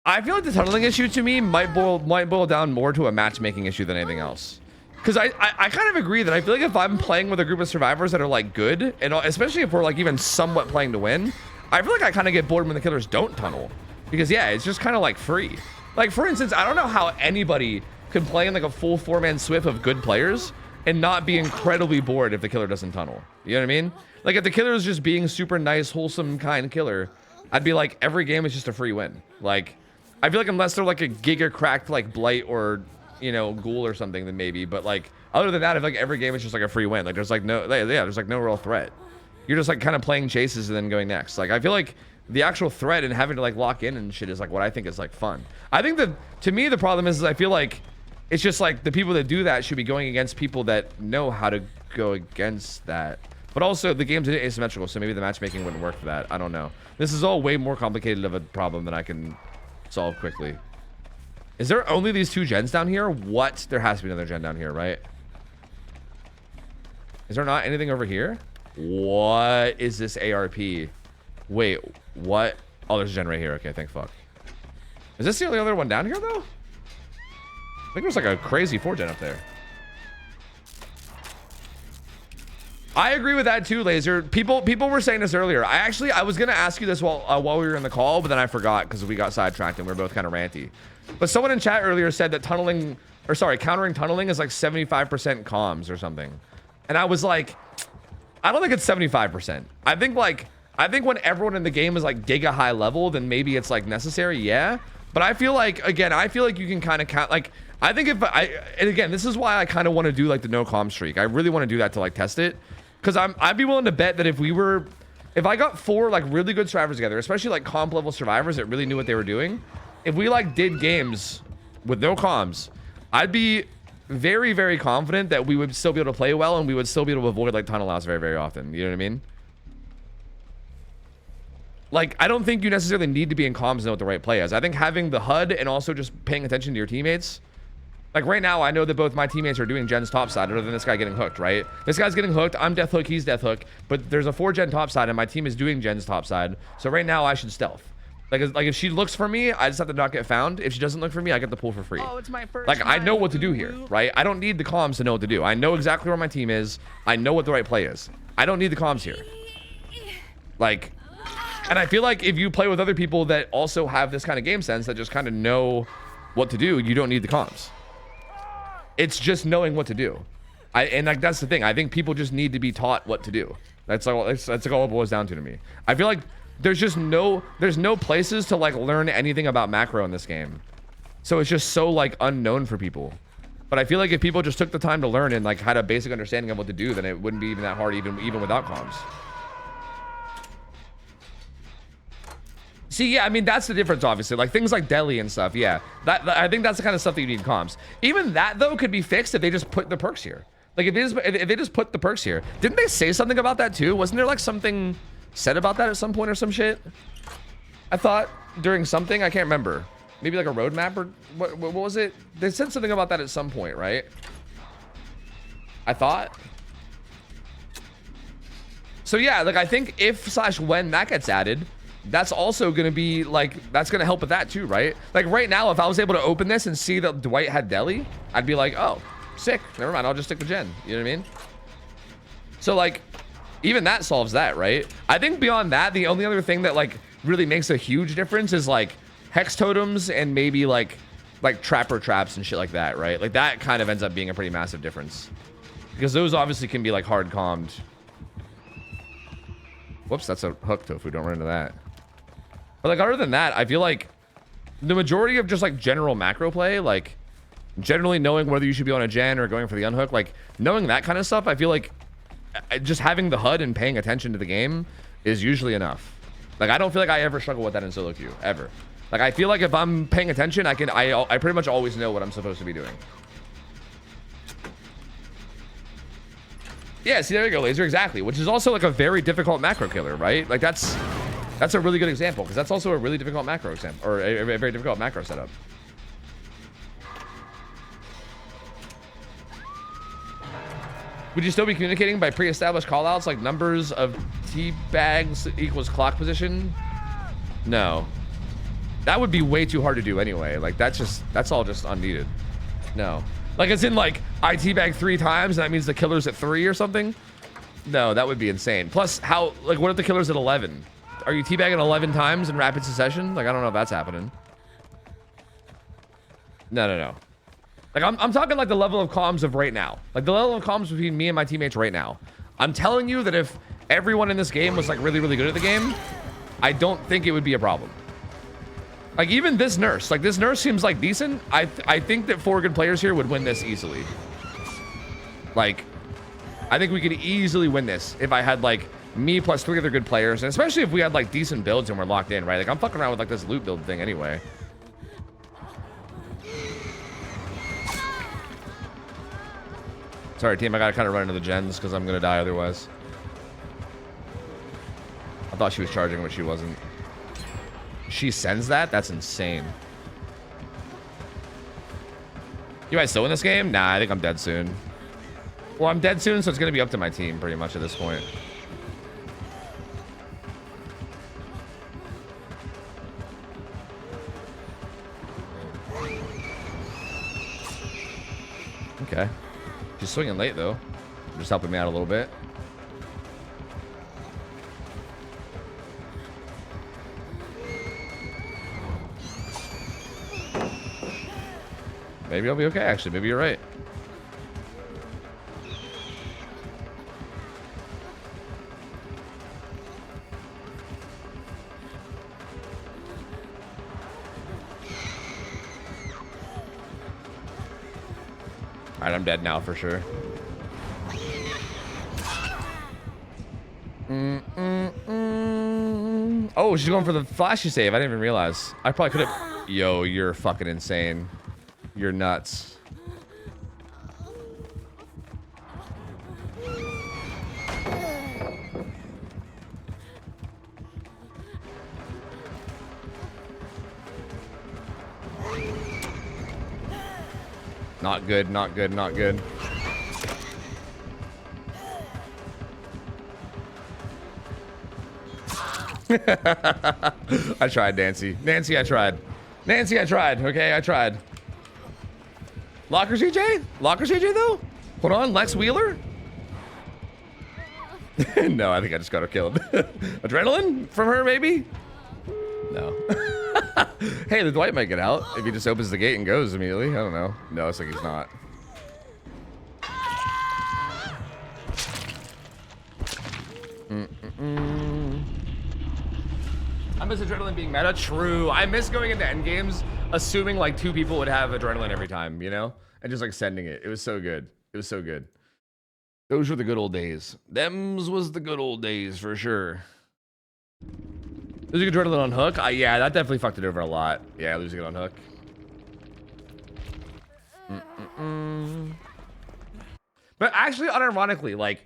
the tunneling issue to me might boil down more to a matchmaking issue than anything else. Because I kind of agree that I feel like if I'm playing with a group of survivors that are like good, and especially if we're like even somewhat playing to win, I feel like I kind of get bored when the killers don't tunnel. Because yeah, it's just kind of like free. Like, for instance, I don't know how anybody could play in like a full 4-man swift of good players and not be incredibly bored if the killer doesn't tunnel. You know what I mean? Like, if the killer is just being super nice, wholesome, kind killer, I'd be like, every game is just a free win. Like, I feel like unless they're like a giga cracked like Blight or, you know, Ghoul or something, then maybe. But like, other than that, I feel like every game is just like a free win. Like, there's like no, yeah, there's like no real threat. You're just like kind of playing chases and then going next. Like, I feel like the actual threat and having to like lock in and shit is like what I think is like fun. I think that to me the problem is I feel like it's just like the people that do that should be going against people that know how to go against that. But also the game's asymmetrical, so maybe the matchmaking wouldn't work for that. I don't know. This is all way more complicated of a problem than I can solve quickly. Is there only these 2 gens down here? What? There has to be another gen down here, right? Is there not anything over here? What is this ARP? Wait, what? Oh, there's a gen right here. Okay, thank fuck. Is this the only other one down here, though? I think there's like a crazy 4-gen up there. I agree with that too, Laser. People were saying this earlier. I was gonna ask you this while we were in the call, but then I forgot because we got sidetracked and we were both kind of ranty. But someone in chat earlier said that countering tunneling is like 75% comms or something. And I was like, I don't think it's 75%. I think when everyone in the game is like giga high level, then maybe it's like necessary, yeah. But I feel like, again, you can kind of count, like, I think and again, this is why I kind of want to do like the no comm streak. I really want to do that to like test it. Because I'd be willing to bet that if I got 4 like really good survivors together, especially like comp level survivors that really knew what they were doing, if we like did games with no comms, I'd be very, very confident that we would still be able to play well and we would still be able to avoid like tunnel outs very, very often. You know what I mean? like, I don't think you necessarily need to be in comms to know what the right play is. I think having the HUD and also just paying attention to your teammates. Like right now, I know that both my teammates are doing Gen's topside other than this guy getting hooked, right? This guy's getting hooked. I'm death hook. He's death hook. But there's a 4-Gen topside and my team is doing Gen's topside. So right now I should stealth. Like if she looks for me, I just have to not get found. If she doesn't look for me, I get the pull for free. Oh, it's my first Like I know time, what to do here, woo-woo. right? I don't need the comms to know what to do. I know exactly where my team is. I know what the right play is. I don't need the comms here. Like, and I feel like if you play with other people that also have this kind of game sense that just kind of know what to do, you don't need the comms. It's just knowing what to do. And like that's the thing. I think people just need to be taught what to do. That's all like all it boils down to me. I feel like there's no places to like learn anything about macro in this game. So it's just so like unknown for people. But I feel like if people just took the time to learn and like had a basic understanding of what to do, then it wouldn't be even that hard even without comms. See, yeah, I mean, that's the difference, obviously. Like, things like Deli and stuff, yeah. I think that's the kind of stuff that you need comms. Even that, though, could be fixed if they just put the perks here. Like, if they just put the perks here. Didn't they say something about that, too? Wasn't there, like, something said about that at some point or some shit? I thought during something. I can't remember. Maybe, like, a roadmap or... What was it? They said something about that at some point, right? I thought... So, yeah, like, I think if/when that gets added... That's also going to be like, that's going to help with that too, right? Like right now, if I was able to open this and see that Dwight had Deli, I'd be like, oh, sick. Never mind. I'll just stick with Gen. You know what I mean? So like, even that solves that, right? I think beyond that, the only other thing that like really makes a huge difference is like hex totems and maybe like trapper traps and shit like that, right? Like that kind of ends up being a pretty massive difference because those obviously can be like hard calmed. Whoops, that's a hook tofu. Don't run into that. But like other than that, I feel like the majority of just like general macro play, like generally knowing whether you should be on a gen or going for the unhook, like knowing that kind of stuff, I feel like just having the HUD and paying attention to the game is usually enough. Like I don't feel like I ever struggle with that in solo queue ever. Like I feel like if I'm paying attention, I pretty much always know what I'm supposed to be doing. Yeah, see, there you go, Laser, exactly. Which is also like a very difficult macro killer, right? Like that's a really good example because that's also a really difficult macro example or a very difficult macro setup. Would you still be communicating by pre-established callouts like numbers of tea bags equals clock position? No. That would be way too hard to do anyway. Like that's all just unneeded. No. Like it's in like I teabag 3 times and that means the killer's at 3 or something? No, that would be insane. Plus how, like what if the killer's at 11? Are you teabagging 11 times in rapid succession? Like I don't know if that's happening. No. Like I'm talking like the level of comms of right now. Like the level of comms between me and my teammates right now. I'm telling you that if everyone in this game was like really good at the game, I don't think it would be a problem. Like even this nurse, like this nurse seems like decent. I think that 4 good players here would win this easily. Like, I think we could easily win this if I had like me plus 3 other good players, and especially if we had like decent builds and we're locked in, right? Like I'm fucking around with like this loot build thing anyway. Sorry, team, I gotta kind of run into the gens because I'm gonna die otherwise. I thought she was charging, but she wasn't. She sends that? That's insane. You guys still in this game? Nah, I think I'm dead soon. Well, I'm dead soon, so it's going to be up to my team pretty much at this point. Okay. She's swinging late, though. Just helping me out a little bit. Maybe I'll be okay, actually. Maybe you're right. Alright, I'm dead now for sure. Oh, she's going for the flashy save. I didn't even realize. I probably could have... Yo, you're fucking insane. You're nuts. Not good, not good, not good. I tried, Nancy. Nancy, I tried. Nancy, I tried. Okay, I tried. Locker CJ? Locker CJ, though? Hold on, Lex Wheeler? No, I think I just got her killed. Adrenaline from her, maybe? No. Hey, the Dwight might get out if he just opens the gate and goes immediately. I don't know. No, it's like he's not. I miss adrenaline being meta. True. I miss going into end games assuming like 2 people would have adrenaline every time, you know? And just like sending it. It was so good. It was so good. Those were the good old days. Them's was the good old days for sure. Losing adrenaline on hook? Yeah, that definitely fucked it over a lot. Yeah, losing it on hook. But actually, unironically, like,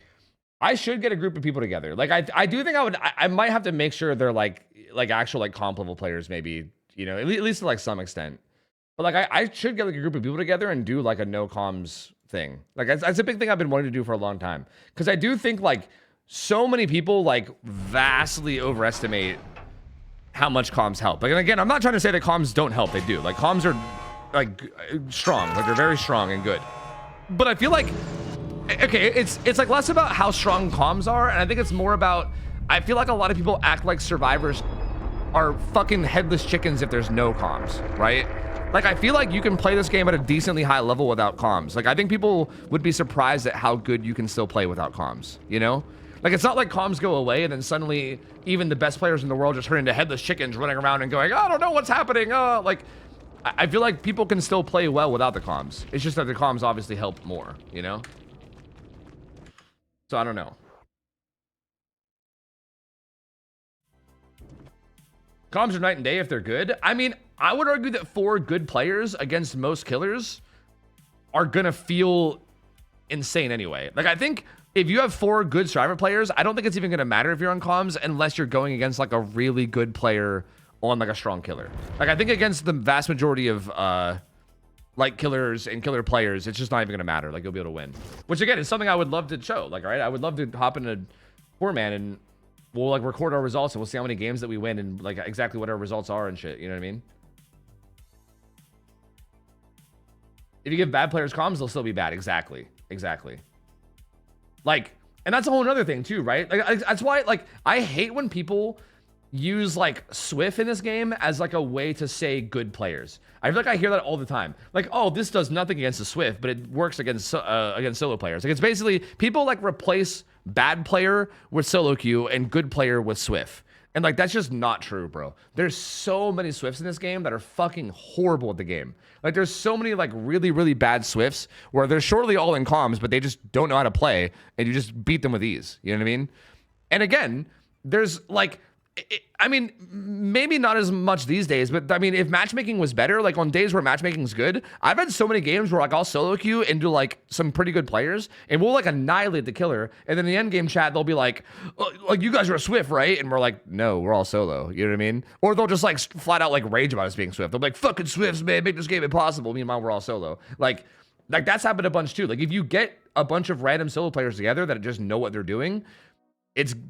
I should get a group of people together. Like, I do think I might have to make sure they're like actual like comp level players, maybe, you know, at least to like some extent. But like, I should get like a group of people together and do like a no comms thing. Like, that's a big thing I've been wanting to do for a long time. Because I do think like so many people like vastly overestimate how much comms help. Like, and again, I'm not trying to say that comms don't help. They do. Like, comms are like strong. Like, they're very strong and good. But I feel like, okay, it's like less about how strong comms are, and I think it's more about, I feel like a lot of people act like survivors are fucking headless chickens if there's no comms, right? Like, I feel like you can play this game at a decently high level without comms. Like, I think people would be surprised at how good you can still play without comms, you know? Like, it's not like comms go away and then suddenly even the best players in the world just turn into headless chickens running around and going, oh, I don't know what's happening. Like, I feel like people can still play well without the comms. It's just that the comms obviously help more, you know? So I don't know. Comms are night and day if they're good. I mean, I would argue that 4 good players against most killers are gonna feel insane anyway. Like, I think if you have 4 good striver players, I don't think it's even gonna matter if you're on comms unless you're going against like a really good player on like a strong killer. Like, I think against the vast majority of like killers and killer players, it's just not even gonna matter. Like, you'll be able to win, which again is something I would love to show. Like, all right, I would love to hop in a 4-man and we'll like record our results and we'll see how many games that we win and like exactly what our results are and shit. You know what I mean? If you give bad players comms, they'll still be bad. Exactly. Like, and that's a whole other thing too, right? Like, that's why, like, I hate when people use like Swift in this game as like a way to say good players. I feel like I hear that all the time. Like, oh, this does nothing against the Swift, but it works against solo players. Like, it's basically people like replace bad player with solo queue and good player with Swift. And like, that's just not true, bro. There's so many Swifts in this game that are fucking horrible at the game. Like, there's so many like really, really bad Swifts where they're shortly all in comms, but they just don't know how to play and you just beat them with ease. You know what I mean? And again, there's like, I mean, maybe not as much these days, but I mean, if matchmaking was better, like on days where matchmaking's good, I've had so many games where like I'll solo queue into like some pretty good players and we'll like annihilate the killer. And then in the end game chat, they'll be like, oh, like, you guys are a Swift, right? And we're like, no, we're all solo. You know what I mean? Or they'll just like flat out like rage about us being Swift. They'll be like, fucking Swifts, man, make this game impossible. Meanwhile, we're all solo. Like that's happened a bunch too. Like, if you get a bunch of random solo players together that just know what they're doing,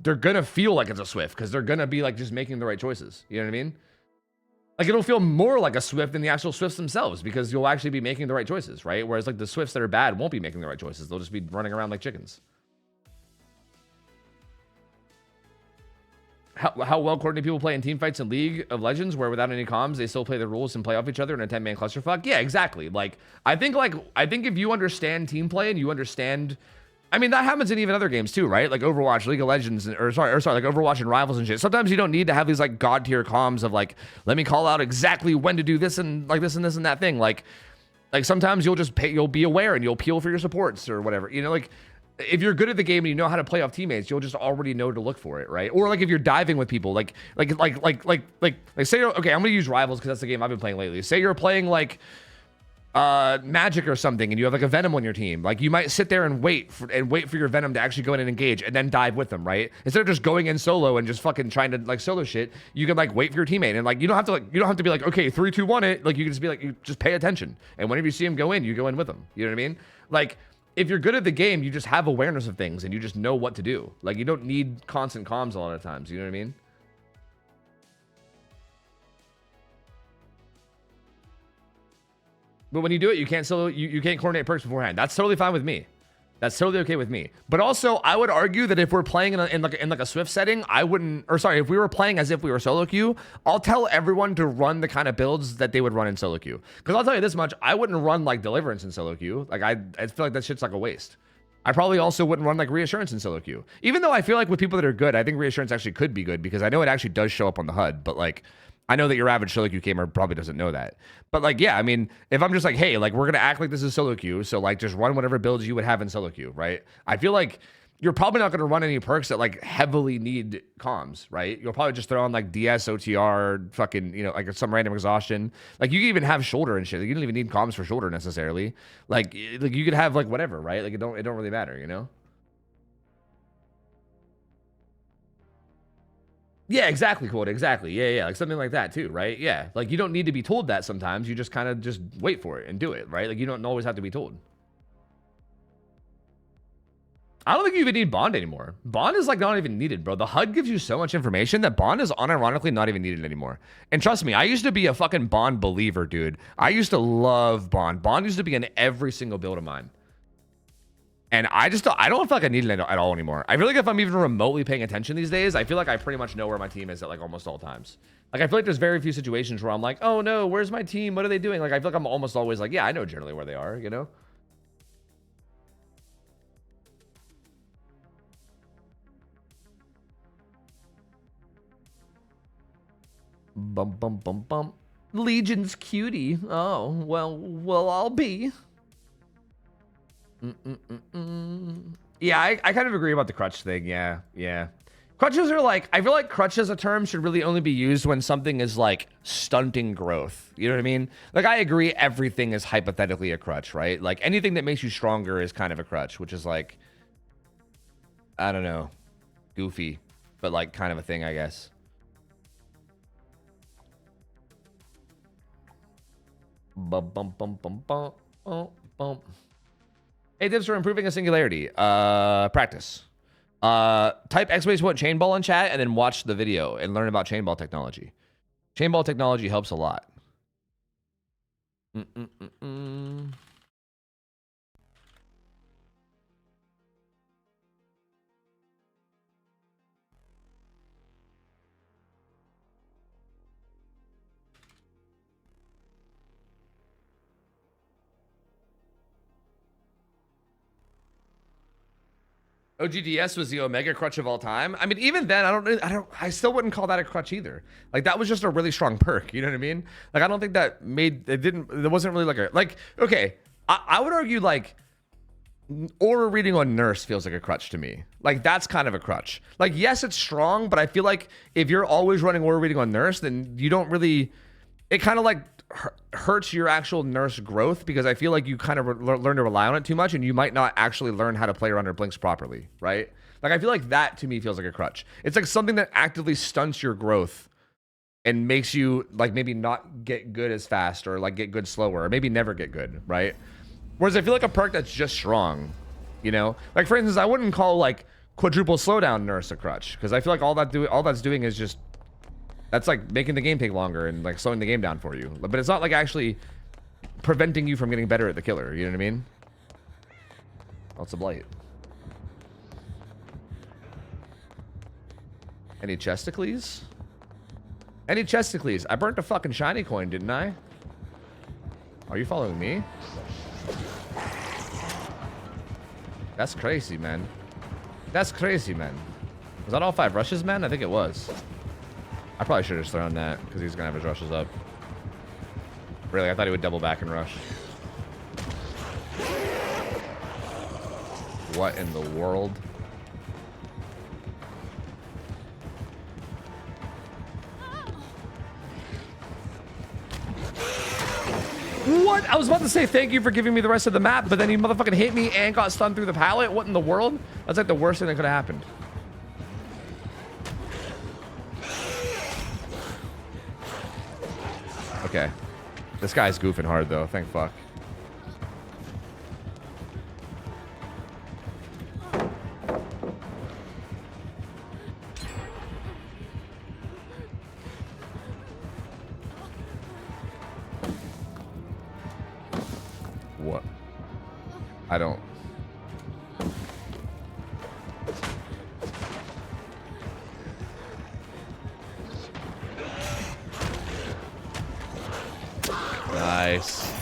they're gonna feel like it's a Swift because they're gonna be like just making the right choices. You know what I mean? Like, it'll feel more like a Swift than the actual Swifts themselves because you'll actually be making the right choices, right? Whereas like the Swifts that are bad won't be making the right choices. They'll just be running around like chickens. How well coordinated people play in team fights in League of Legends where without any comms they still play the rules and play off each other in a 10-man clusterfuck? Yeah, exactly. Like, I think if you understand team play and you understand, I mean, that happens in even other games too, right? Like Overwatch, League of Legends, like Overwatch and Rivals and shit. Sometimes you don't need to have these like god tier comms of like, let me call out exactly when to do this and like this and this and that thing. Like sometimes you'll be aware and you'll peel for your supports or whatever. You know, like if you're good at the game and you know how to play off teammates, you'll just already know to look for it, right? Or like if you're diving with people, like say, okay, I'm gonna use Rivals because that's the game I've been playing lately. Say you're playing like magic or something, and you have like a venom on your team, like you might sit there and wait for your venom to actually go in and engage, and then dive with them, right? Instead of just going in solo and just fucking trying to like solo shit, you can like wait for your teammate, and like you don't have to be like, okay, 3, 2, 1 it. Like you can just be like, you just pay attention, and whenever you see him go in, you go in with him. You know what I mean? Like if you're good at the game, you just have awareness of things and you just know what to do. Like you don't need constant comms a lot of times. You know what I mean? But when you do it, you can't you can't coordinate perks beforehand. That's totally fine with me. That's totally okay with me. But also, I would argue that if we're playing in like a Swift setting, I wouldn't. Or sorry, if we were playing as if we were solo queue, I'll tell everyone to run the kind of builds that they would run in solo queue. Because I'll tell you this much: I wouldn't run like Deliverance in solo queue. Like I feel like that shit's like a waste. I probably also wouldn't run like Reassurance in solo queue. Even though I feel like with people that are good, I think Reassurance actually could be good because I know it actually does show up on the HUD. But like, I know that your average solo queue gamer probably doesn't know that. But like, yeah, I mean, if I'm just like, hey, like we're gonna act like this is solo queue, so like just run whatever builds you would have in solo queue, right? I feel like you're probably not gonna run any perks that like heavily need comms, right? You'll probably just throw on like DS, OTR, fucking, you know, like some random exhaustion. Like you can even have shoulder and shit. Like, you don't even need comms for shoulder necessarily. Like you could have like whatever, right? Like it don't really matter, you know? Yeah, exactly, Quote. Exactly. Yeah. Like something like that too, right? Yeah. Like you don't need to be told that sometimes. You just kind of just wait for it and do it, right? Like you don't always have to be told. I don't think you even need Bond anymore. Bond is like not even needed, bro. The HUD gives you so much information that Bond is unironically not even needed anymore. And trust me, I used to be a fucking Bond believer, dude. I used to love Bond. Bond used to be in every single build of mine. And I don't feel like I need it at all anymore. I feel like if I'm even remotely paying attention these days, I feel like I pretty much know where my team is at like almost all times. Like I feel like there's very few situations where I'm like, oh no, where's my team? What are they doing? Like I feel like I'm almost always like, yeah, I know generally where they are, you know? Bum bum bum bum. Legion's cutie. Oh, well I'll be. Yeah, I kind of agree about the crutch thing. Yeah. Crutches are like, I feel like crutch as a term should really only be used when something is like stunting growth. You know what I mean? Like I agree everything is hypothetically a crutch, right? Like anything that makes you stronger is kind of a crutch, which is like, I don't know, goofy, but like kind of a thing, I guess. Bum bum bum bum bum bum bum. Hey, tips for improving a singularity. Practice. Type !point chainball in chat and then watch the video and learn about chainball technology. Chainball technology helps a lot. OGDS was the Omega crutch of all time. I mean, even then, I still wouldn't call that a crutch either. Like that was just a really strong perk. You know what I mean? Like I don't think that there wasn't really okay. I would argue like aura reading on Nurse feels like a crutch to me. Like that's kind of a crutch. Like yes, it's strong, but I feel like if you're always running aura reading on Nurse, then you don't really. It kind of like hurts your actual Nurse growth because I feel like you kind of learn to rely on it too much and you might not actually learn how to play around her blinks properly, right? Like I feel like that to me feels like a crutch. It's like something that actively stunts your growth and makes you like maybe not get good as fast or like get good slower or maybe never get good, right? Whereas I feel like a perk that's just strong, you know? Like for instance, I wouldn't call like quadruple slowdown Nurse a crutch because I feel like all that's doing is just that's like making the game take longer and like slowing the game down for you. But it's not like actually preventing you from getting better at the killer. You know what I mean? That's a blight. Any chesticles? Any chesticles? I burnt a fucking shiny coin, didn't I? Are you following me? That's crazy, man. That's crazy, man. Was that all 5 rushes, man? I think it was. I probably should have just thrown that because he's gonna have his rushes up. Really, I thought he would double back and rush. What in the world? What? I was about to say thank you for giving me the rest of the map, but then he motherfucking hit me and got stunned through the pallet. What in the world? That's like the worst thing that could have happened. Okay. This guy's goofing hard though. Thank fuck. What? I don't. Nice.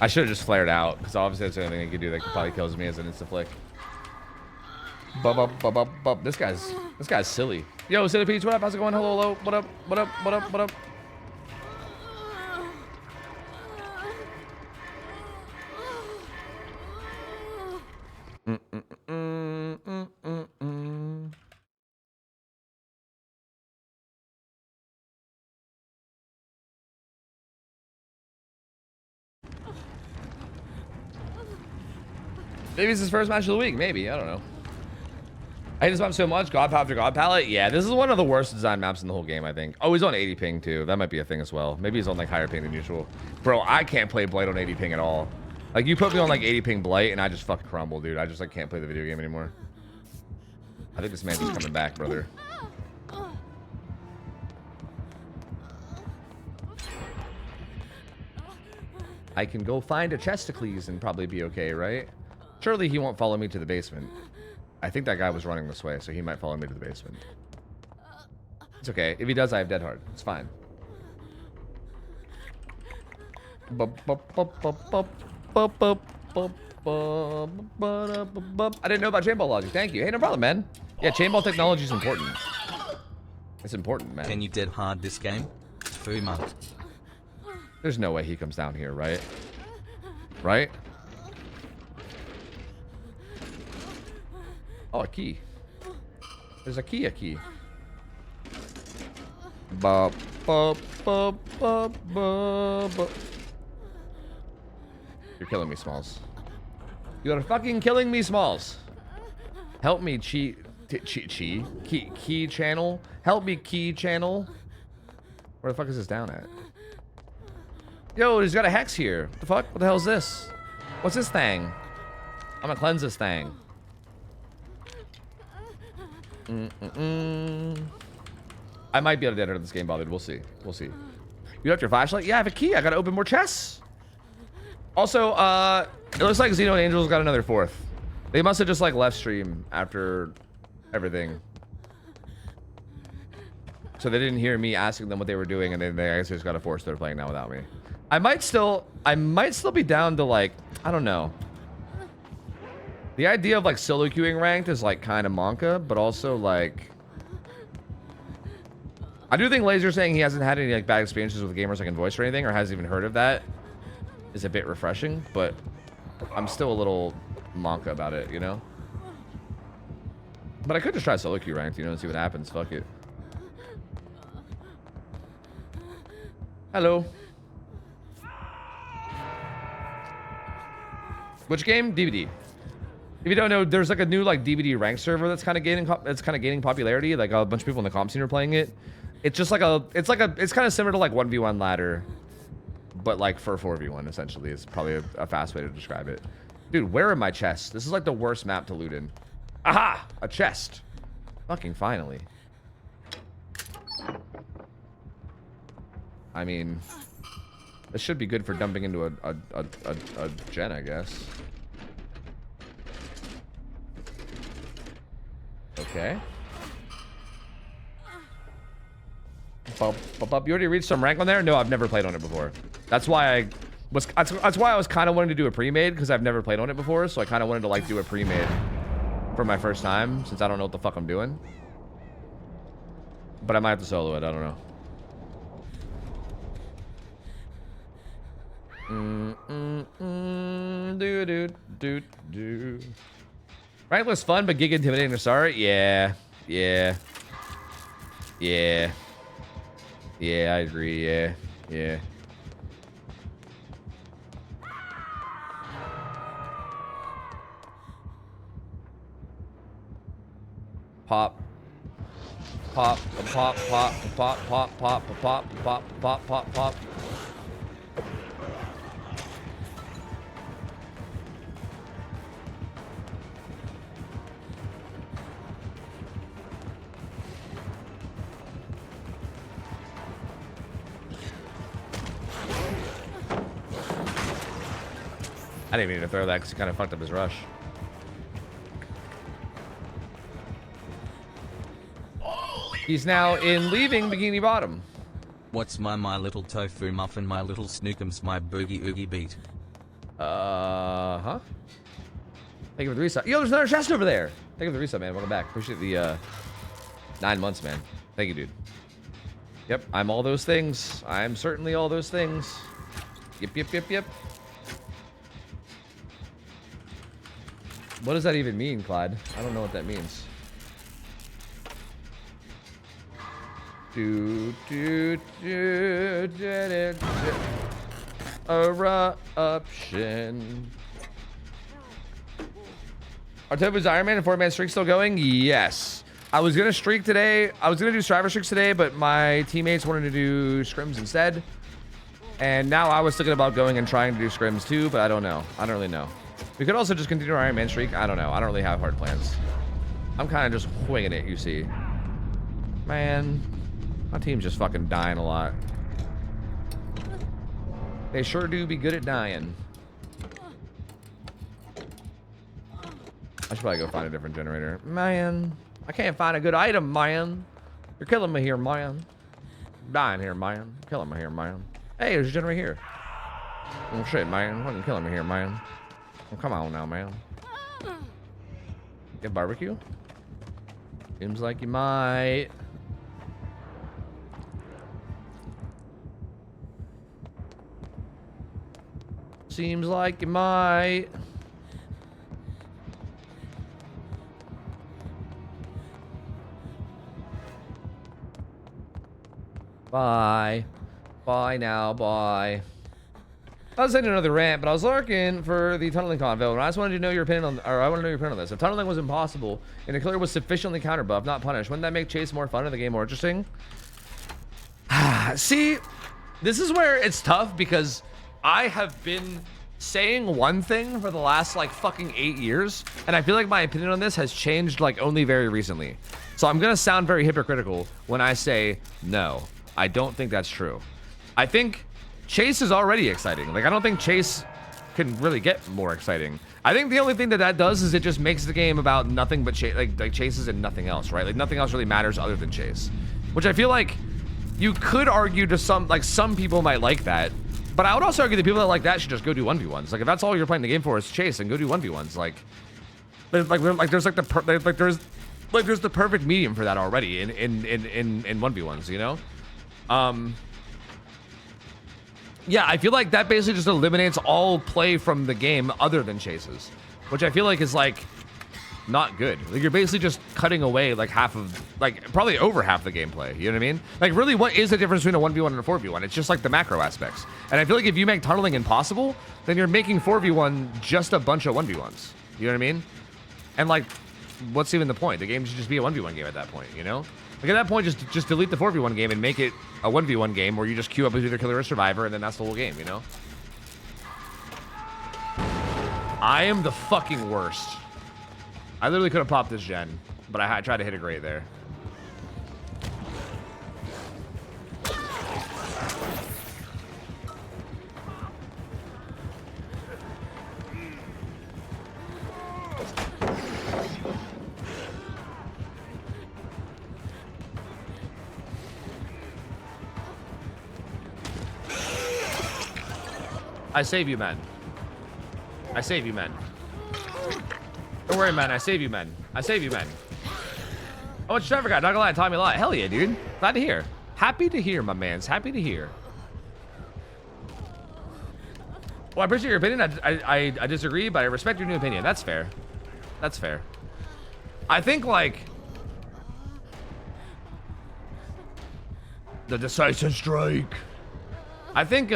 I should have just flared out, because obviously that's the only thing he could do that probably kills me as an insta flick. Bub. This guy's silly. Yo, Centipedes, what up? How's it going? Hello, hello. What up? What up? What up? What up? Maybe it's his first match of the week. Maybe. I don't know. I hate this map so much. God Palette after God Palette. Yeah, this is one of the worst design maps in the whole game, I think. Oh, he's on 80 ping, too. That might be a thing as well. Maybe he's on, like, higher ping than usual. Bro, I can't play Blight on 80 ping at all. Like, you put me on, like, 80 ping Blight, and I just fucking crumble, dude. I just, like, can't play the video game anymore. I think this man's just coming back, brother. I can go find a Chesticles and probably be okay, right? Surely he won't follow me to the basement. I think that guy was running this way, so he might follow me to the basement. It's okay. If he does, I have Dead Hard. It's fine. I didn't know about chainball logic. Thank you. Hey, no problem, man. Yeah, chainball technology is important. It's important, man. Can you Dead Hard this game? 3 months. There's no way he comes down here, right? Right? Oh, a key. There's a key. Bop, bop, bop, bop, bop, bop. You're killing me, Smalls. You're fucking killing me, Smalls. Help me, key channel. Help me, key channel. Where the fuck is this down at? Yo, he's got a hex here. What the fuck? What the hell is this? What's this thing? I'm gonna cleanse this thing. I might be able to get out of this game, bothered. We'll see. We'll see. You left your flashlight? Yeah, I have a key. I gotta open more chests. Also, it looks like Xeno and Angels got another 4th. They must have just like left stream after everything. So they didn't hear me asking them what they were doing, and then they actually just got a 4th. They're playing now without me. I might still be down to like, I don't know. The idea of like solo queuing ranked is like kind of monka, but also like, I do think Laser saying he hasn't had any like bad experiences with gamers like in voice or anything, or hasn't even heard of that, is a bit refreshing. But I'm still a little monka about it, you know. But I could just try solo queue ranked, you know, and see what happens. Fuck it. Hello. Which game? DVD. If you don't know, there's like a new like DVD rank server that's kind of gaining popularity. Like a bunch of people in the comp scene are playing it. It's just like it's kind of similar to like 1v1 ladder, but like for 4v1 essentially is probably a fast way to describe it. Dude, where are my chests? This is like the worst map to loot in. Aha! A chest. Fucking finally. I mean, this should be good for dumping into a gen, I guess. Okay. You already reached some rank on there? No, I've never played on it before. That's why I was kind of wanting to do a pre-made, because I've never played on it before, so I kind of wanted to like do a pre-made for my first time, since I don't know what the fuck I'm doing. But I might have to solo it, I don't know. Rank was fun, but gig intimidating to start. Yeah, I agree. Yeah. Pop. Pop, pop, pop, pop, pop, pop, pop, pop, pop, pop, pop. I didn't mean to throw that because he kind of fucked up his rush. He's now in leaving Bikini Bottom. What's my little tofu muffin, my little snookums, my boogie oogie beat? Huh? Thank you for the reset. Yo, there's another chest over there. Thank you for the reset, man. Welcome back. Appreciate the 9 months, man. Thank you, dude. Yep, I'm all those things. I'm certainly all those things. Yep, yep, yep, yep. What does that even mean, Clyde? I don't know what that means. Eruption. Are Tofu's Iron Man and 4-man streak still going? Yes. I was gonna streak today. I was gonna do striver streaks today, but my teammates wanted to do scrims instead. And now I was thinking about going and trying to do scrims too, but I don't know. I don't really know. We could also just continue our Iron Man streak. I don't know. I don't really have hard plans. I'm kind of just winging it, you see. Man, my team's just fucking dying a lot. They sure do be good at dying. I should probably go find a different generator. Man, I can't find a good item, man. You're killing me here, man. I'm dying here, man. You're killing me here, man. Hey, there's a generator here. Oh shit, man. Fucking killing me here, man. Oh, come on now, man. Get barbecue? Seems like you might. Seems like you might. Bye. Bye now, bye. I was saying another rant, but I was lurking for the tunneling convo, and I just wanted to know your opinion on, or I want to know your opinion on this. If tunneling was impossible and a killer was sufficiently counter buffed, not punished, wouldn't that make chase more fun and the game more interesting? See, this is where it's tough because I have been saying one thing for the last like fucking 8 years, and I feel like my opinion on this has changed like only very recently. So I'm gonna sound very hypocritical when I say no, I don't think that's true. I think chase is already exciting. Like, I don't think chase can really get more exciting. I think the only thing that does is it just makes the game about nothing but like chases and nothing else, right? Like nothing else really matters other than chase, which I feel like you could argue to some people might like that, but I would also argue that people that like that should just go do 1v1s. Like if that's all you're playing the game for is chase, and go do 1v1s. Like there's the perfect medium for that already in 1v1s, you know? Yeah, I feel like that basically just eliminates all play from the game other than chases, which I feel like is like not good. Like you're basically just cutting away like half of, like probably over half the gameplay. You know what I mean? Like really, what is the difference between a 1v1 and a 4v1? It's just like the macro aspects. And I feel like if you make tunneling impossible, then you're making 4v1 just a bunch of 1v1s. You know what I mean? And like, what's even the point? The game should just be a 1v1 game at that point, you know? Like at that point, just delete the 4v1 game and make it a 1v1 game where you just queue up with either killer or survivor, and then that's the whole game, you know? I am the fucking worst. I literally could have popped this gen, but I tried to hit a grate there. I save you, man. I save you, man. Don't worry, man. I save you, man. I save you, man. Oh, it's Trevor guy. Not gonna lie, taught me a lot. Hell yeah, dude. Glad to hear. Happy to hear, my mans. Happy to hear. Well, I appreciate your opinion. I disagree, but I respect your new opinion. That's fair. That's fair. I think, like, the decisive strike. I think,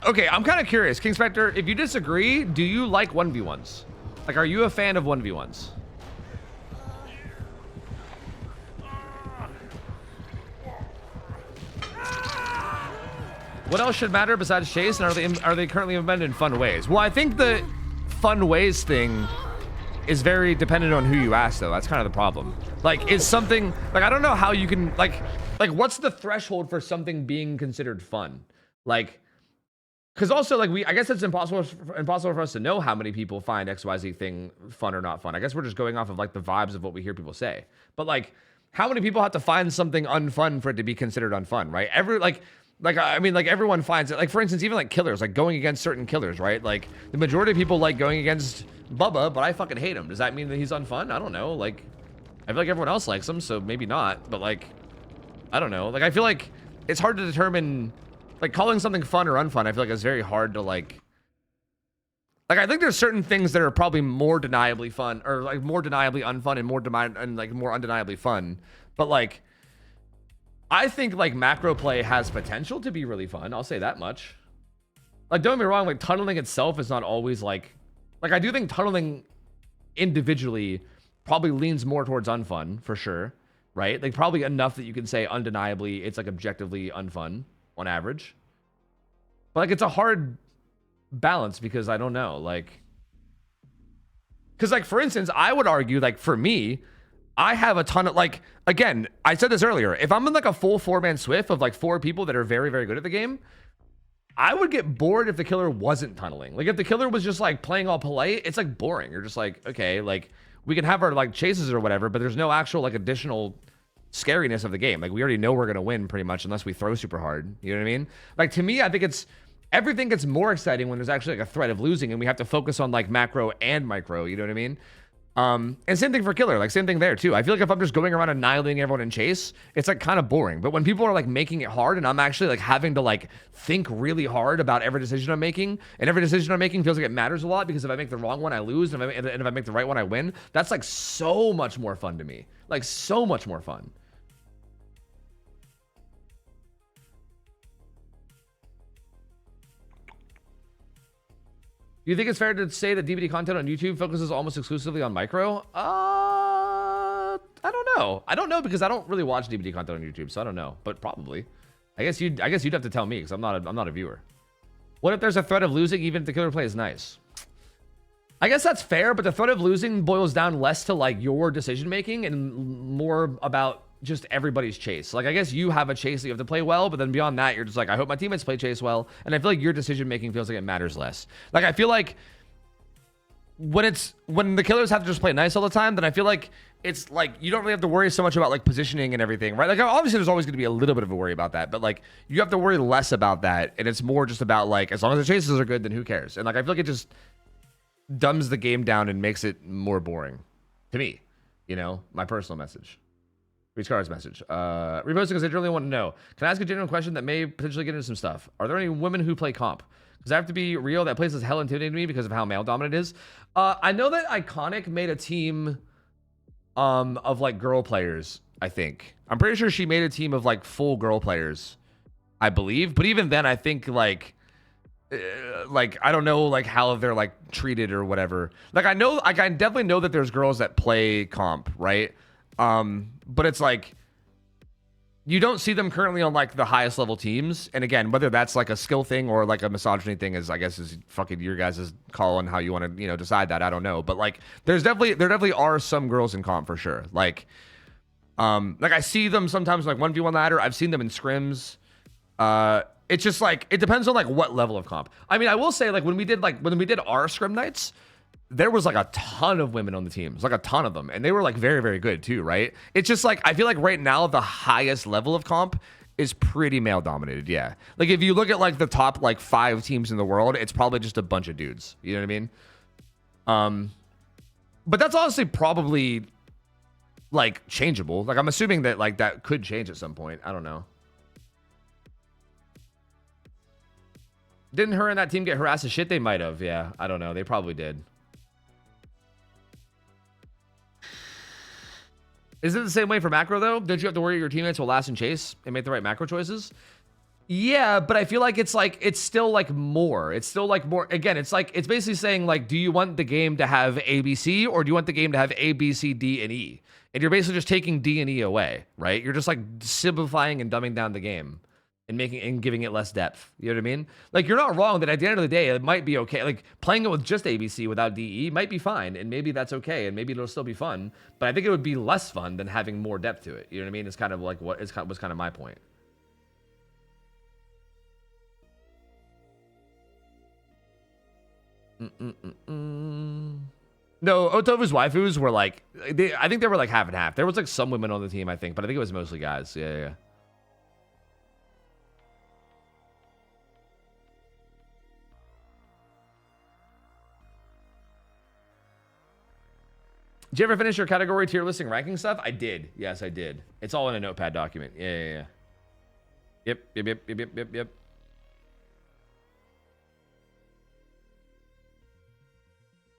Okay, I'm kind of curious, King Spectre. If you disagree, do you like 1v1s? Like, are you a fan of 1v1s? What else should matter besides chase, and are they currently implemented in fun ways? Well, I think the fun ways thing is very dependent on who you ask, though. That's kind of the problem. Like, is something like, I don't know how you can like what's the threshold for something being considered fun? Like, because also like I guess it's impossible for us to know how many people find XYZ thing fun or not fun. I guess we're just going off of like the vibes of what we hear people say. But like, how many people have to find something unfun for it to be considered unfun, right? I mean, like everyone finds it. Like, for instance, even like killers, like going against certain killers, right? Like the majority of people like going against Bubba, but I fucking hate him. Does that mean that he's unfun? I don't know. Like, I feel like everyone else likes him, so maybe not. But like, I don't know. Like, I feel like it's hard to determine, like calling something fun or unfun. I feel like it's very hard to like I think there's certain things that are probably more deniably fun, or like more deniably unfun, and more undeniably fun. But like, I think like macro play has potential to be really fun. I'll say that much. Like, don't get me wrong, like tunneling itself is not always like I do think tunneling individually probably leans more towards unfun for sure, right? Like probably enough that you can say undeniably it's like objectively unfun on average. But like, it's a hard balance because I don't know, like, because like, for instance, I would argue like for me, I have a ton of like, again, I said this earlier, if I'm in like a full 4-man swift of like 4 people that are very, very good at the game, I would get bored if the killer wasn't tunneling. Like if the killer was just like playing all polite, it's like boring. You're just like, okay, like we can have our like chases or whatever, but there's no actual like additional scariness of the game. Like we already know we're going to win pretty much unless we throw super hard. You know what I mean? Like to me, I think everything gets more exciting when there's actually like a threat of losing and we have to focus on like macro and micro. You know what I mean? And same thing for killer, like same thing there too. I feel like if I'm just going around annihilating everyone in chase, it's like kind of boring. But when people are like making it hard and I'm actually like having to like think really hard about every decision I'm making, and every decision I'm making feels like it matters a lot, because if I make the wrong one, I lose, and if I make the right one, I win. That's like so much more fun to me. Like so much more fun. Do you think it's fair to say that DVD content on YouTube focuses almost exclusively on micro? I don't know. I don't know because I don't really watch DVD content on YouTube, so I don't know. But probably. I guess you'd have to tell me because I'm not a viewer. What if there's a threat of losing even if the killer play is nice? I guess that's fair, but the threat of losing boils down less to like your decision making and more about just everybody's chase. Like, I guess you have a chase that you have to play well, but then beyond that, you're just like, I hope my teammates play chase well. And I feel like your decision making feels like it matters less. Like, I feel like when the killers have to just play nice all the time, then I feel like it's like you don't really have to worry so much about like positioning and everything, right? Like, obviously there's always going to be a little bit of a worry about that, but like you have to worry less about that, and it's more just about like, as long as the chases are good, then who cares? And like, I feel like it just dumbs the game down and makes it more boring to me, you know, my personal message. Reach Cards message. Reposting because I really want to know. Can I ask a genuine question that may potentially get into some stuff? Are there any women who play comp? Because I have to be real, that place is hell intimidating to me because of how male dominant it is. I know that Iconic made a team of like girl players, I think. I'm pretty sure she made a team of like full girl players, I believe. But even then, I think like I don't know like how they're like treated or whatever. Like I definitely know that there's girls that play comp, right? But it's like you don't see them currently on like the highest level teams. And again, whether that's like a skill thing or like a misogyny thing is, I guess, is fucking your guys' call on how you want to, you know, decide that. I don't know. But like there definitely are some girls in comp for sure. Like I see them sometimes like 1v1 ladder. I've seen them in scrims. It's just like, it depends on like what level of comp. I mean, I will say like when we did our scrim nights, there was like a ton of women on the teams, like a ton of them. And they were like very, very good too, right? It's just like, I feel like right now the highest level of comp is pretty male dominated. Yeah. Like if you look at like the top like 5 teams in the world, it's probably just a bunch of dudes. You know what I mean? But that's honestly probably like changeable. Like I'm assuming that like that could change at some point. I don't know. Didn't her and that team get harassed as shit? They might have. Yeah. I don't know. They probably did. Is it the same way for macro though? Don't you have to worry your teammates will last in chase and make the right macro choices? Yeah, but I feel like it's still like more. It's still like more. Again, it's basically saying like, do you want the game to have ABC or do you want the game to have A, B, C, D, and E? And you're basically just taking D and E away, right? You're just like simplifying and dumbing down the game and giving it less depth. You know what I mean? Like you're not wrong that at the end of the day it might be okay. Like playing it with just ABC without DE might be fine, and maybe that's okay, and maybe it'll still be fun. But I think it would be less fun than having more depth to it. You know what I mean? It's kind of like was kind of my point. No, Otofu's waifus were like, I think they were like half and half. There was like some women on the team, I think, but I think it was mostly guys. Yeah. Did you ever finish your category tier listing ranking stuff? I did. Yes, I did. It's all in a notepad document. Yeah. Yep.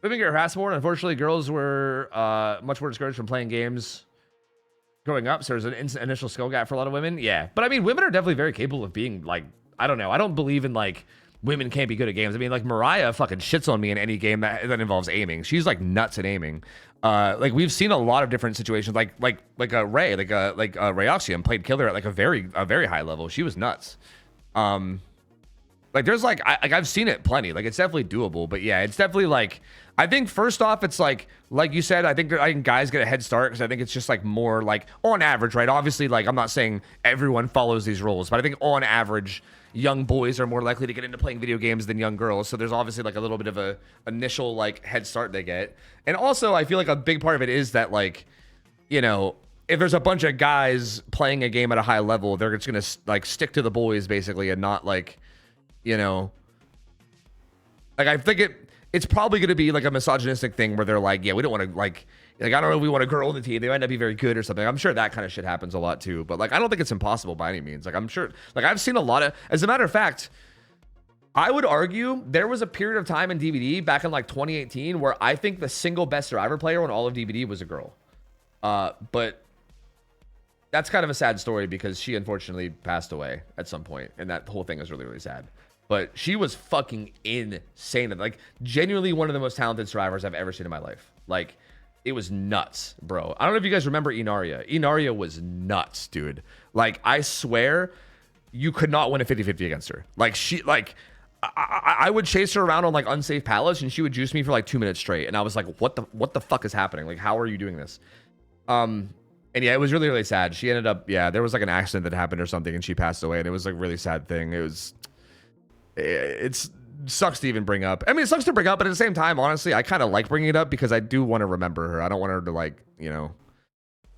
Women get harassed more. Unfortunately, girls were much more discouraged from playing games growing up. So there's an initial skill gap for a lot of women. Yeah. But I mean, women are definitely very capable of being like, I don't know. I don't believe in like women can't be good at games. I mean, like Mariah fucking shits on me in any game that involves aiming. She's like nuts at aiming. Like we've seen a lot of different situations. Like a Ray, like Rayoxium played killer at like a very high level. She was nuts. Like there's like I've seen it plenty. Like it's definitely doable. But yeah, it's definitely like I think first off, it's like you said, I think guys get a head start because I think it's just like more like on average, right? Obviously, like I'm not saying everyone follows these rules, but I think on average, young boys are more likely to get into playing video games than young girls. So there's obviously like a little bit of a initial like head start they get. And also I feel like a big part of it is that like, you know, if there's a bunch of guys playing a game at a high level, they're just going to like stick to the boys basically and not like, you know, like I think it's probably going to be like a misogynistic thing where they're like, yeah, we don't want to like I don't know if we want a girl on the team. They might not be very good or something. I'm sure that kind of shit happens a lot too. But like, I don't think it's impossible by any means. Like I'm sure, like I've seen a lot of, as a matter of fact, I would argue there was a period of time in DVD back in like 2018 where I think the single best survivor player on all of DVD was a girl. But that's kind of a sad story because she unfortunately passed away at some point, and that whole thing is really, really sad. But she was fucking insane. Like genuinely one of the most talented survivors I've ever seen in my life. Like it was nuts, bro. I don't know if you guys remember Inaria. Inaria was nuts, dude. Like I swear you could not win a 50-50 against her. Like she, like I would chase her around on like unsafe pallets and she would juice me for like 2 minutes straight. And I was like, what the fuck is happening? Like, how are you doing this? And yeah, it was really, really sad. She ended up, yeah, there was like an accident that happened or something and she passed away. And it was like a really sad thing. It's sucks to even bring up. I mean, it sucks to bring up, but at the same time, honestly, I kind of like bringing it up because I do want to remember her. I don't want her to like, you know,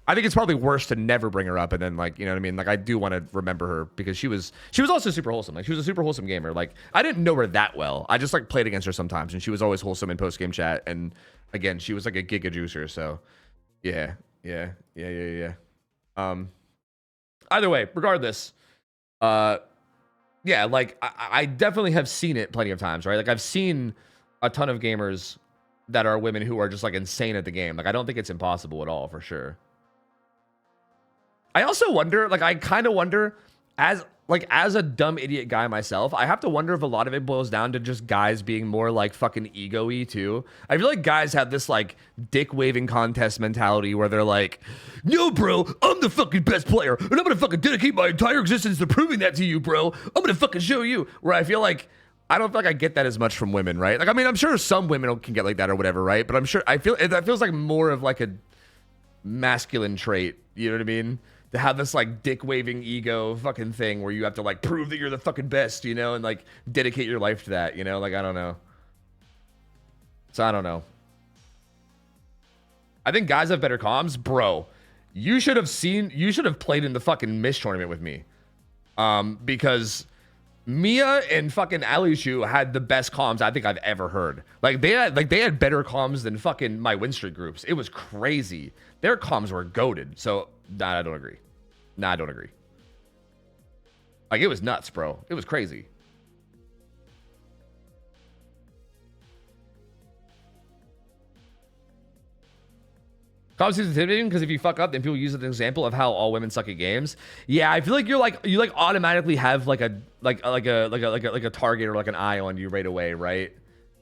I think it's probably worse to never bring her up and then like, you know what I mean? Like I do want to remember her because she was also super wholesome. Like she was a super wholesome gamer. Like I didn't know her that well. I just like played against her sometimes and she was always wholesome in post game chat. And again, she was like a giga juicer. So yeah. Either way, regardless, yeah, like I definitely have seen it plenty of times, right? Like I've seen a ton of gamers that are women who are just like insane at the game. Like I don't think it's impossible at all, for sure. I also wonder, like I kind of wonder, as a dumb idiot guy myself, I have to wonder if a lot of it boils down to just guys being more like fucking ego-y too. I feel like guys have this like dick waving contest mentality where they're like, no bro, I'm the fucking best player and I'm gonna fucking dedicate my entire existence to proving that to you, bro. I'm gonna fucking show you. Where I feel like I don't feel like I get that as much from women, right? Like I mean, I'm sure some women can get like that or whatever, right? But I'm sure that feels like more of like a masculine trait, you know what I mean? To have this like dick waving ego fucking thing where you have to like prove that you're the fucking best, you know, and like dedicate your life to that, you know, like I don't know. So I don't know. I think guys have better comms, bro. You should have played in the fucking Mish tournament with me, because Mia and fucking Alishu had the best comms I think I've ever heard. Like they had better comms than fucking my win streak groups. It was crazy. Their comms were goated. So nah, I don't agree. Nah, I don't agree. Like it was nuts, bro. It was crazy. Conversation's intimidating because if you fuck up, then people use it as an example of how all women suck at games. Yeah, I feel like you like automatically have like a target or like an eye on you right away, right?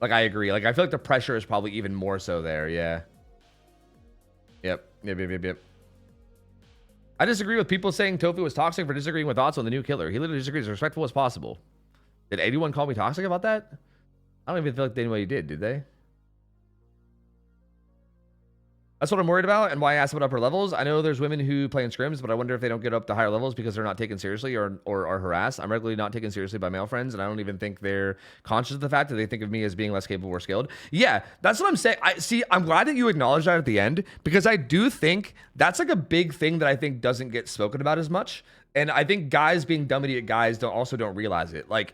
Like I agree. Like I feel like the pressure is probably even more so there. Yeah. Yep. I disagree with people saying Tofu was toxic for disagreeing with thoughts on the new killer. He literally disagrees as respectful as possible. Did anyone call me toxic about that? I don't even feel like anybody did they? That's what I'm worried about and why I asked about upper levels. I know there's women who play in scrims, but I wonder if they don't get up to higher levels because they're not taken seriously or are harassed. I'm regularly not taken seriously by male friends, and I don't even think they're conscious of the fact that they think of me as being less capable or skilled. Yeah, that's what I'm saying. I'm glad that you acknowledge that at the end, because I do think that's like a big thing that I think doesn't get spoken about as much. And I think guys being dumb idiot guys don't realize it. Like,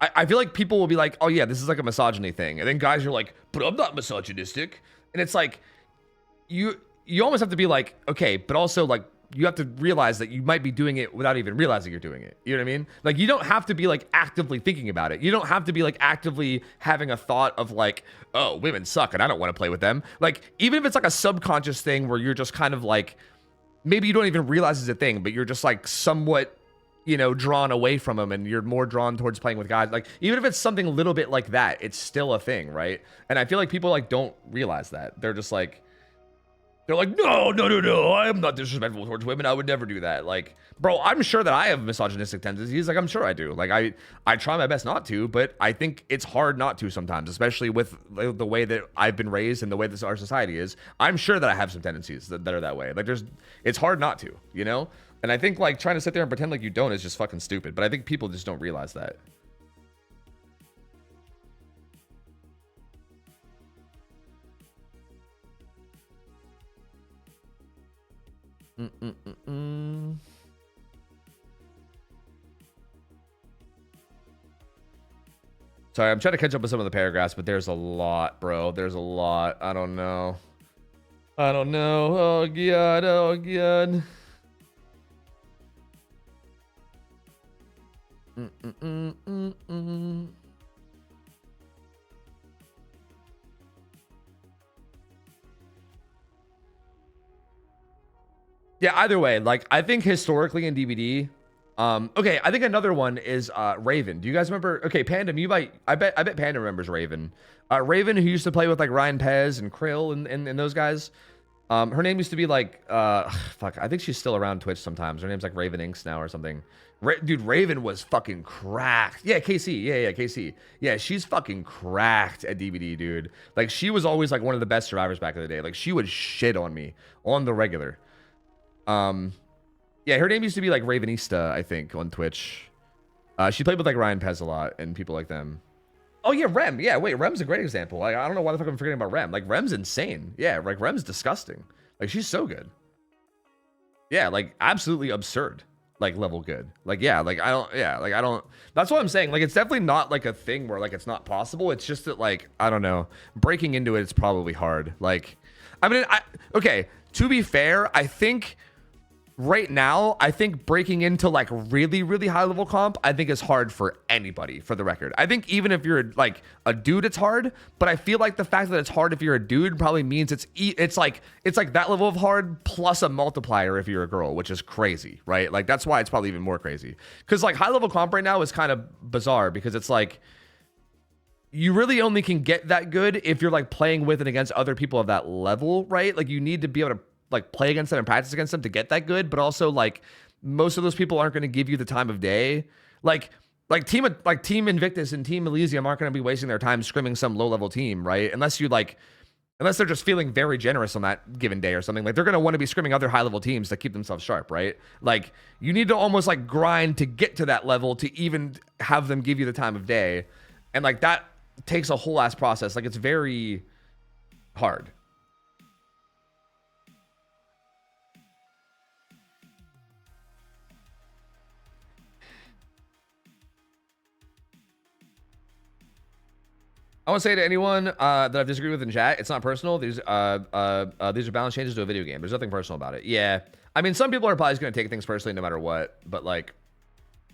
I feel like people will be like, oh yeah, this is like a misogyny thing. And then guys are like, but I'm not misogynistic. And it's like, you almost have to be like, okay, but also like you have to realize that you might be doing it without even realizing you're doing it. You know what I mean? Like you don't have to be like actively thinking about it. You don't have to be like actively having a thought of like, oh, women suck and I don't want to play with them. Like even if it's like a subconscious thing where you're just kind of like, maybe you don't even realize it's a thing, but you're just like somewhat, you know, drawn away from them and you're more drawn towards playing with guys. Like even if it's something a little bit like that, it's still a thing, right? And I feel like people like don't realize that. They're just like, they're like, no, I am not disrespectful towards women. I would never do that. Like, bro, I'm sure that I have misogynistic tendencies. Like, I'm sure I do. Like, I try my best not to, but I think it's hard not to sometimes, especially with the way that I've been raised and the way that our society is. I'm sure that I have some tendencies that are that way. Like, it's hard not to, you know? And I think, like, trying to sit there and pretend like you don't is just fucking stupid. But I think people just don't realize that. Sorry, I'm trying to catch up with some of the paragraphs, but there's a lot, bro. There's a lot. I don't know. Oh, God. Yeah, either way, like I think historically in DVD, okay, I think another one is Raven. Do you guys remember? Okay, Panda, I bet Panda remembers Raven. Raven, who used to play with like Ryan Pez and Krill and those guys. Her name used to be like fuck, I think she's still around Twitch sometimes. Her name's like Raven Inks now or something. Dude, Raven was fucking cracked. Yeah, KC. Yeah, KC. Yeah, she's fucking cracked at DVD, dude. Like she was always like one of the best survivors back in the day. Like she would shit on me on the regular. Yeah, her name used to be like Ravenista, I think, on Twitch. She played with like Ryan Pez a lot and people like them. Oh yeah, Rem. Yeah, wait, Rem's a great example. Like, I don't know why the fuck I'm forgetting about Rem. Like Rem's insane. Yeah, like Rem's disgusting. Like she's so good. Yeah, like absolutely absurd. Like level good. Like yeah, like I don't. That's what I'm saying. Like it's definitely not like a thing where like it's not possible. It's just that like I don't know. Breaking into it's probably hard. Like, I mean, okay. To be fair, I think. Right now, I think breaking into like really, really high level comp, I think is hard for anybody, for the record. I think even if you're like a dude, it's hard. But I feel like the fact that it's hard if you're a dude probably means it's like that level of hard plus a multiplier if you're a girl, which is crazy, right? Like that's why it's probably even more crazy. Because like high level comp right now is kind of bizarre because it's like you really only can get that good if you're like playing with and against other people of that level, right? Like you need to be able to like play against them and practice against them to get that good, but also like most of those people aren't going to give you the time of day. Like Team Invictus and Team Elysium aren't going to be wasting their time scrimming some low level team, right? Unless they're just feeling very generous on that given day or something. Like they're going to want to be scrimming other high level teams to keep themselves sharp, right? Like you need to almost like grind to get to that level to even have them give you the time of day. And like that takes a whole ass process. Like it's very hard. I want to say to anyone that I've disagreed with in chat, it's not personal. These are balance changes to a video game. There's nothing personal about it. Yeah, I mean, some people are probably going to take things personally no matter what. But like,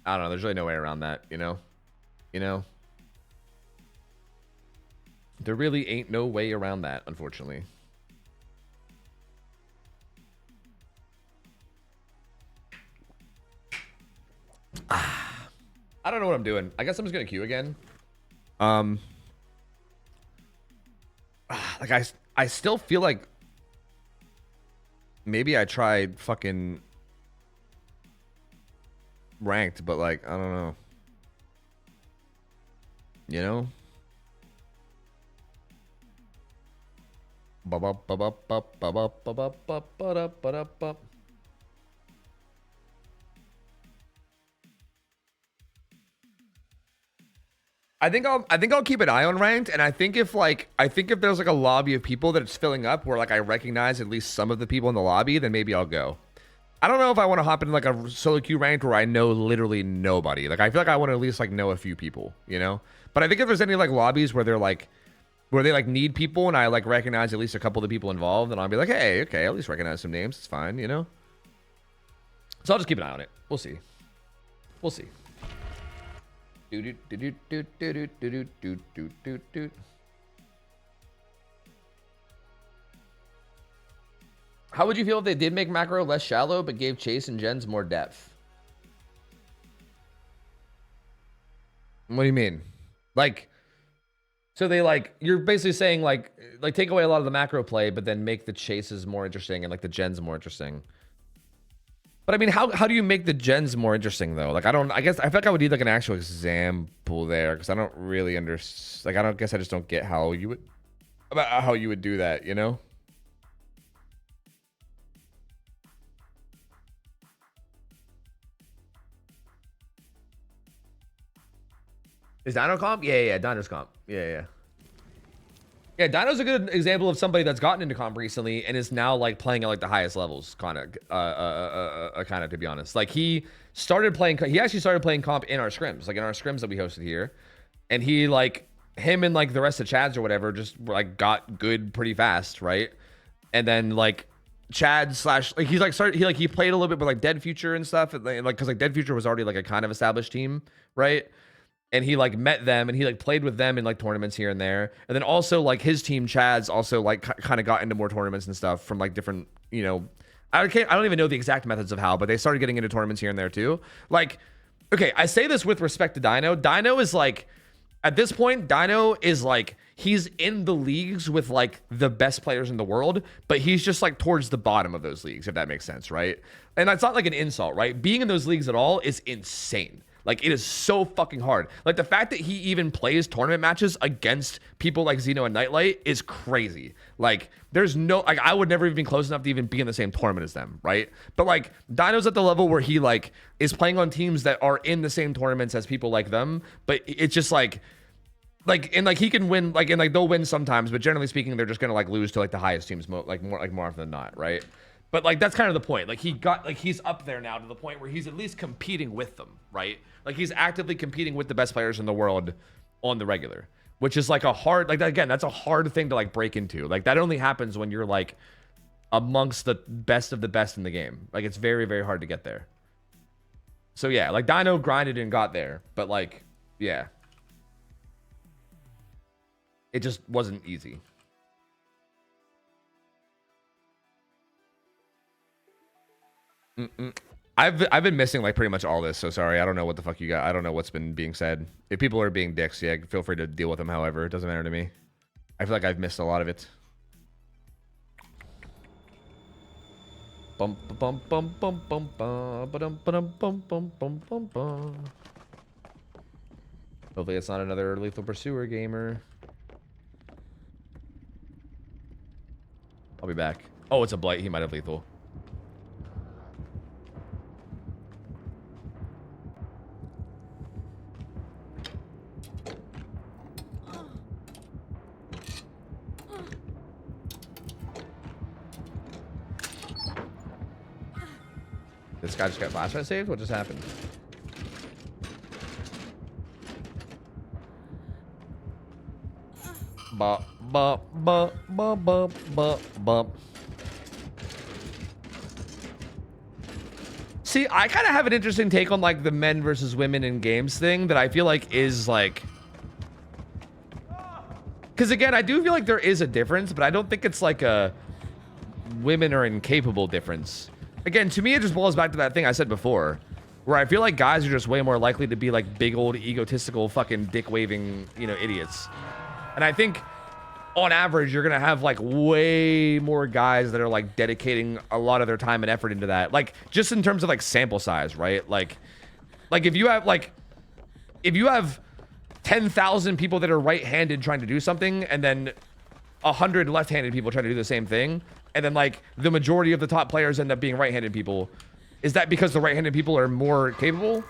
I don't know. There's really no way around that. You know. There really ain't no way around that, unfortunately. don't know what I'm doing. I guess I'm just gonna queue again. Like I still feel like maybe I tried fucking ranked, but like I don't know. You know? I think I'll keep an eye on ranked, and I think if there's like a lobby of people that it's filling up where like I recognize at least some of the people in the lobby, then maybe I'll go. I don't know if I want to hop into like a solo queue ranked where I know literally nobody. Like I feel like I want to at least like know a few people, you know? But I think if there's any like lobbies where they're like where they like need people and I like recognize at least a couple of the people involved, then I'll be like, hey, okay, at least recognize some names. It's fine, you know? So I'll just keep an eye on it. We'll see. We'll see. How would you feel if they did make macro less shallow but gave chase and gens more depth? What do you mean? Like, so they like, you're basically saying like take away a lot of the macro play, but then make the chases more interesting and like the gens more interesting. But I mean, how do you make the gens more interesting though? Like, I guess I feel like I would need like an actual example there because I don't really understand. Like, I guess I just don't get how you would do that, you know? Is Dino comp? Yeah, Dino's comp. Yeah. Yeah, Dino's a good example of somebody that's gotten into comp recently and is now like playing at like the highest levels, kind of to be honest. Like he actually started playing comp in our scrims, like in our scrims that we hosted here, and he like him and like the rest of Chads or whatever just like got good pretty fast, right? And then like Chad slash like he's like he played a little bit with like Dead Future and stuff, and like because like Dead Future was already like a kind of established team, right? And he like met them and he like played with them in like tournaments here and there. And then also like his team Chad's also like kind of got into more tournaments and stuff from like different, you know, I don't even know the exact methods of how, but they started getting into tournaments here and there too. Like, okay, I say this with respect to Dino. Dino is like, at this point, Dino is like, he's in the leagues with like the best players in the world, but he's just like towards the bottom of those leagues, if that makes sense, right? And that's not like an insult, right? Being in those leagues at all is insane. Like, it is so fucking hard. Like, the fact that he even plays tournament matches against people like Xeno and Nightlight is crazy. Like, there's no... Like, I would never even be close enough to even be in the same tournament as them, right? But, like, Dino's at the level where he, like, is playing on teams that are in the same tournaments as people like them. But it's just, like... and, like, he can win... Like, and, like, they'll win sometimes. But generally speaking, they're just going to, like, lose to, like, the highest teams, more often than not, right? But, like, that's kind of the point. Like, he's up there now to the point where he's at least competing with them, right? Like, he's actively competing with the best players in the world on the regular, which is, like, a hard... Like, again, that's a hard thing to, like, break into. Like, that only happens when you're, like, amongst the best of the best in the game. Like, it's very, very hard to get there. So, yeah, like, Dino grinded and got there. But, like, yeah. It just wasn't easy. I've been missing like pretty much all this, so sorry. I don't know what the fuck you got. I don't know what's been being said. If people are being dicks, yeah, feel free to deal with them. However, it doesn't matter to me. I feel like I've missed a lot of it. Bum bum bum bum bum bum bum bum bum bum bum bum bum. Hopefully, it's not another Lethal Pursuer gamer. I'll be back. Oh, it's a blight. He might have lethal. This guy just got flashlight saved? What just happened? Bump, bump, bump, bump, bump, bump, bump. See, I kind of have an interesting take on like the men versus women in games thing that I feel like is like... Because again, I do feel like there is a difference, but I don't think it's like a women are incapable difference. Again, to me, it just boils back to that thing I said before. Where I feel like guys are just way more likely to be like big old egotistical fucking dick waving, you know, idiots. And I think on average, you're gonna have like way more guys that are like dedicating a lot of their time and effort into that. Like just in terms of like sample size, right? Like if you have 10,000 people that are right-handed trying to do something, and then 100 left-handed people trying to do the same thing, and then like the majority of the top players end up being right-handed people, is that because the right-handed people are more capable?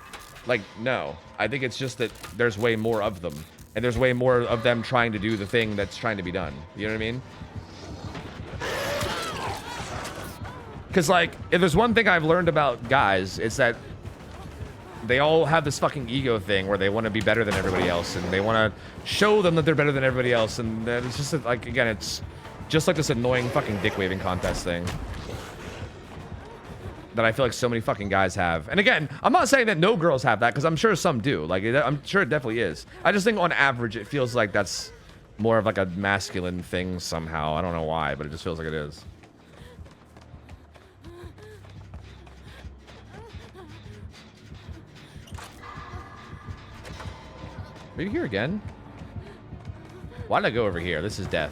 Like, no. I think it's just that there's way more of them, and there's way more of them trying to do the thing that's trying to be done. You know what I mean? Because like, if there's one thing I've learned about guys, it's that they all have this fucking ego thing where they want to be better than everybody else, and they want to show them that they're better than everybody else, and then it's just like, again, it's just like this annoying fucking dick waving contest thing that I feel like so many fucking guys have. And again, I'm not saying that no girls have that, because I'm sure some do. Like, I'm sure it definitely is. I just think on average it feels like that's more of like a masculine thing somehow. I don't know why, but it just feels like it is. Are you here again? Why did I go over here? This is death.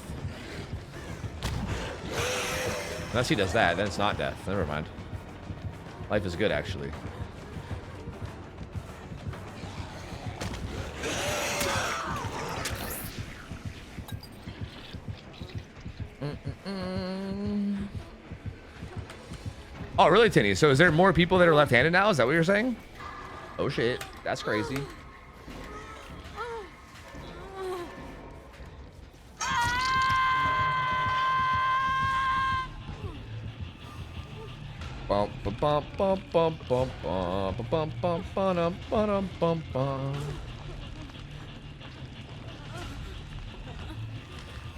Unless he does that, then it's not death. Never mind. Life is good, actually. Oh, really, Tinny? So is there more people that are left-handed now? Is that what you're saying? Oh, shit. That's crazy.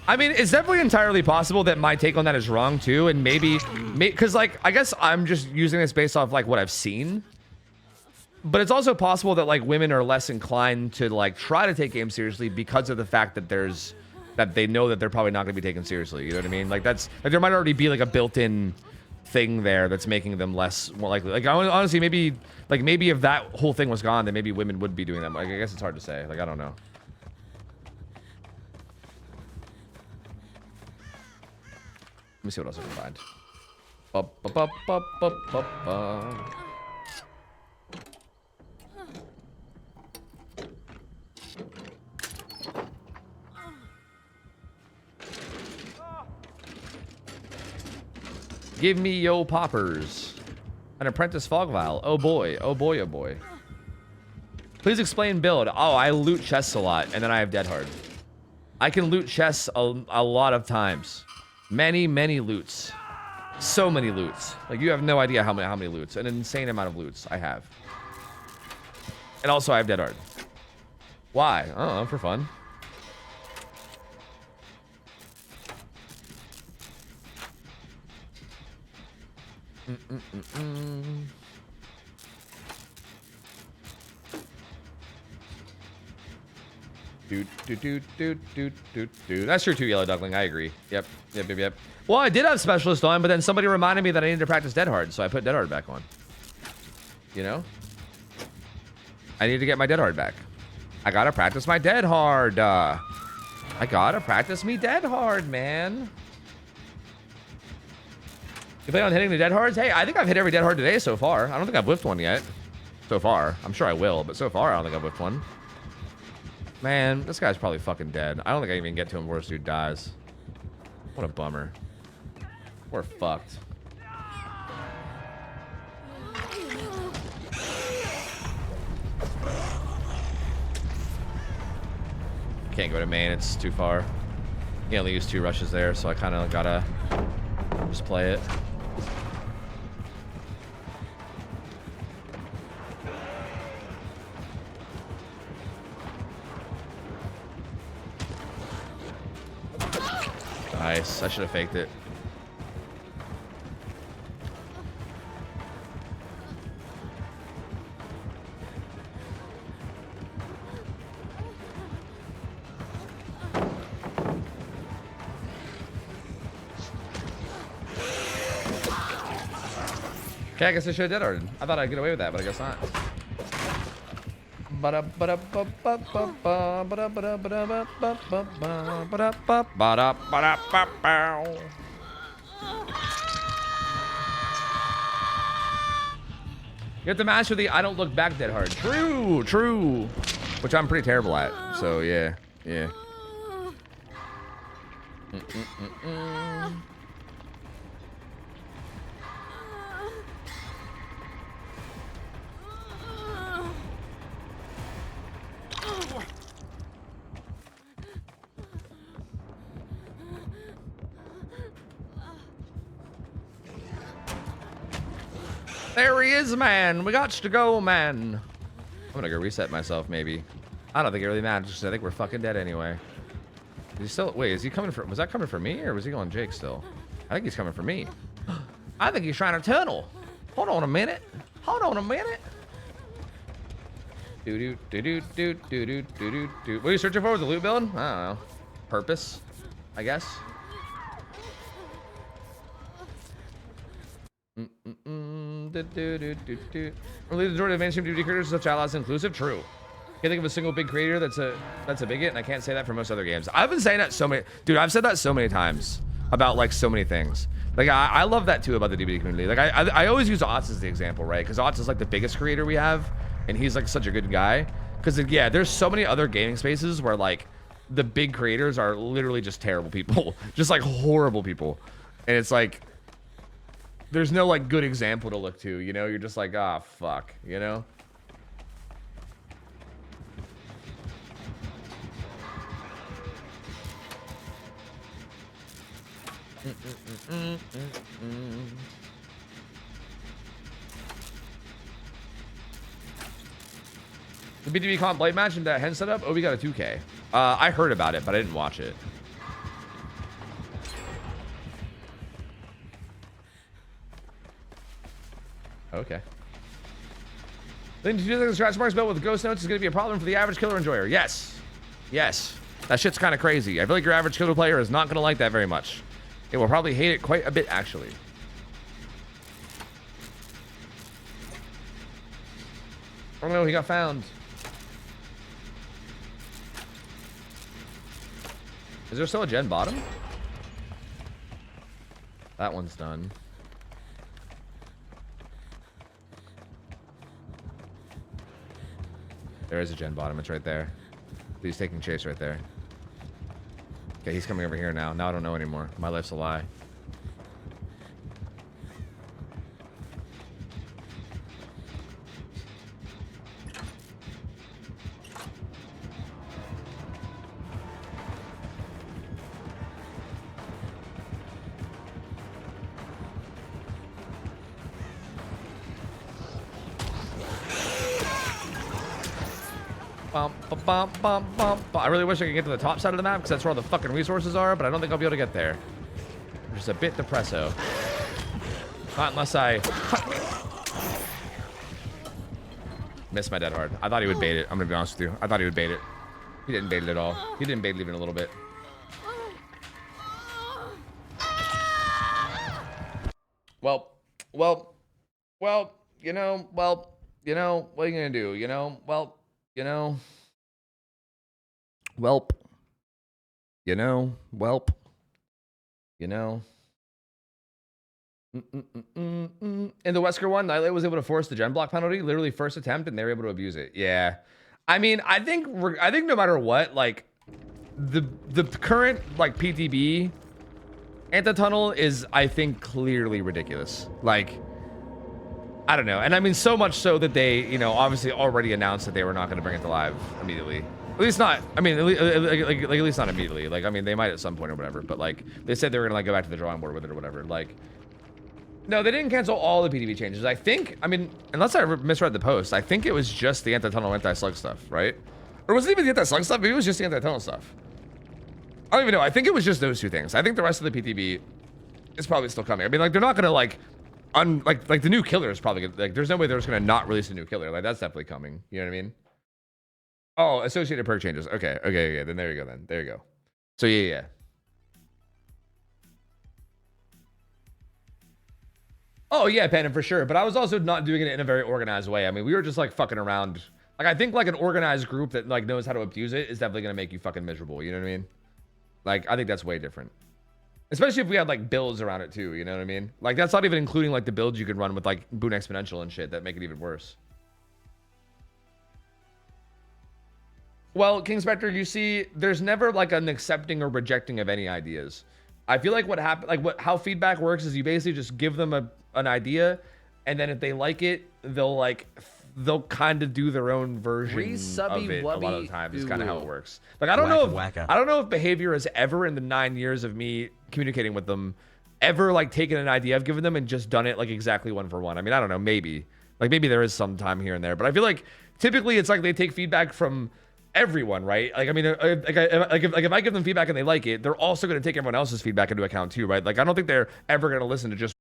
I mean, it's definitely entirely possible that my take on that is wrong too, and maybe because like I guess I'm just using this based off like what I've seen, but it's also possible that like women are less inclined to like try to take games seriously because of the fact that they know that they're probably not going to be taken seriously. You know what I mean? Like that's like there might already be like a built-in thing there that's making them more likely. Like honestly, maybe if that whole thing was gone, then maybe women would be doing that. Like I guess it's hard to say. Like I don't know. Let me see what else I can find. Give me yo poppers. An apprentice fog vial. Oh boy. Oh boy. Oh boy. Please explain build. Oh, I loot chests a lot, and then I have dead hard. I can loot chests a lot of times. Many loots. So many loots. Like you have no idea how many loots. An insane amount of loots I have. And also I have dead hard. Why? I don't know, for fun. That's true too, Yellow Duckling. I agree. Yep. Well, I did have Specialist on, but then somebody reminded me that I needed to practice Dead Hard, so I put Dead Hard back on. You know? I need to get my Dead Hard back. I gotta practice my Dead Hard. I gotta practice me Dead Hard, man. You plan on hitting the Dead Hards? Hey, I think I've hit every Dead Hard today so far. I don't think I've whiffed one yet. So far. I'm sure I will, but so far I don't think I've whiffed one. Man, this guy's probably fucking dead. I don't think I even get to him before this dude dies. What a bummer. We're fucked. Can't go to main, it's too far. He only used 2 rushes there, so I kind of gotta just play it. Nice. I should have faked it. Okay, I guess I should have dead harded. I thought I'd get away with that, but I guess not. You have to master the I don't look back dead hard. True, true. Which I'm pretty terrible at. So yeah, yeah. There he is, man. We got to go, man. I'm gonna go reset myself, maybe. I don't think it really matters because I think we're fucking dead anyway. Is he still? Wait, is he coming for? Was that coming for me or was he going Jake still? I think he's coming for me. I think he's trying to tunnel. Hold on a minute. Hold on a minute. Do do do do do do do do do. What are you searching for? Was the loot build? I don't know. Purpose, I guess. Really, the majority of mainstream DVD creators are such outlaws inclusive. True. Can't think of a single big creator that's a bigot, and I can't say that for most other games. I've been saying that so many, dude. I've said that so many times about like so many things. Like I love that too about the DVD community. Like I always use Otz as the example, right? Because Otz is like the biggest creator we have, and he's like such a good guy. Because yeah, there's so many other gaming spaces where like the big creators are literally just terrible people, just like horrible people, and it's like there's no like good example to look to. You know, you're just like, ah, fuck, you know. The BTB comp blade match and that hen setup. Oh, we got a 2K. I heard about it, but I didn't watch it. Okay. Then do you think the scratch marks built with ghost notes is going to be a problem for the average killer enjoyer? Yes. Yes. That shit's kind of crazy. I feel like your average killer player is not going to like that very much. It will probably hate it quite a bit, actually. Oh no, he got found. Is there still a gen bottom? That one's done. There is a gen bottom. It's right there. He's taking chase right there. Okay, he's coming over here now. Now I don't know anymore. My life's a lie. I really wish I could get to the top side of the map because that's where all the fucking resources are, but I don't think I'll be able to get there. Which is a bit depresso. Not unless I missed my dead hard. I thought he would bait it. I'm gonna be honest with you. I thought he would bait it. He didn't bait it at all. He didn't bait it even a little bit. Well, you know, what are you gonna do? You know, welp. In the Wesker one, Nightlight was able to force the gen block penalty, literally first attempt, and they were able to abuse it. Yeah, I mean, I think no matter what, like the current like PTB anti-tunnel is, I think, clearly ridiculous. Like, I don't know, and I mean so much so that they, you know, obviously already announced that they were not going to bring it to live immediately. At least not. I mean, at least not immediately. Like, I mean, they might at some point or whatever. But like, they said they were gonna like go back to the drawing board with it or whatever. Like, no, they didn't cancel all the PTB changes. I think. I mean, unless I misread the post, I think it was just the anti-tunnel, anti-slug stuff, right? Or was it even the anti-slug stuff? Maybe it was just the anti-tunnel stuff. I don't even know. I think it was just those two things. I think the rest of the PTB is probably still coming. I mean, like, they're not gonna like, like the new killer is probably gonna, like, there's no way they're just gonna not release a new killer. Like, that's definitely coming. You know what I mean? Oh, associated perk changes. Okay. Then there you go. There you go. So yeah. Oh yeah, Panda, for sure. But I was also not doing it in a very organized way. I mean, we were just like fucking around. Like I think like an organized group that like knows how to abuse it is definitely gonna make you fucking miserable. You know what I mean? Like I think that's way different. Especially if we had like builds around it too. You know what I mean? Like that's not even including like the builds you can run with like Boon Exponential and shit that make it even worse. Well, King Spectre, you see, there's never like an accepting or rejecting of any ideas. I feel like what happened, like how feedback works is you basically just give them an idea, and then if they like it, they'll kind of do their own version of it. A lot of the times is kind of how it works. Like I don't know if behavior has ever in the 9 years of me communicating with them ever like taken an idea I've given them and just done it like exactly one for one. I mean, I don't know, maybe there is some time here and there, but I feel like typically it's like they take feedback from everyone, right? Like I mean, if I give them feedback and they like it, they're also going to take everyone else's feedback into account too, right? Like I don't think they're ever going to listen to just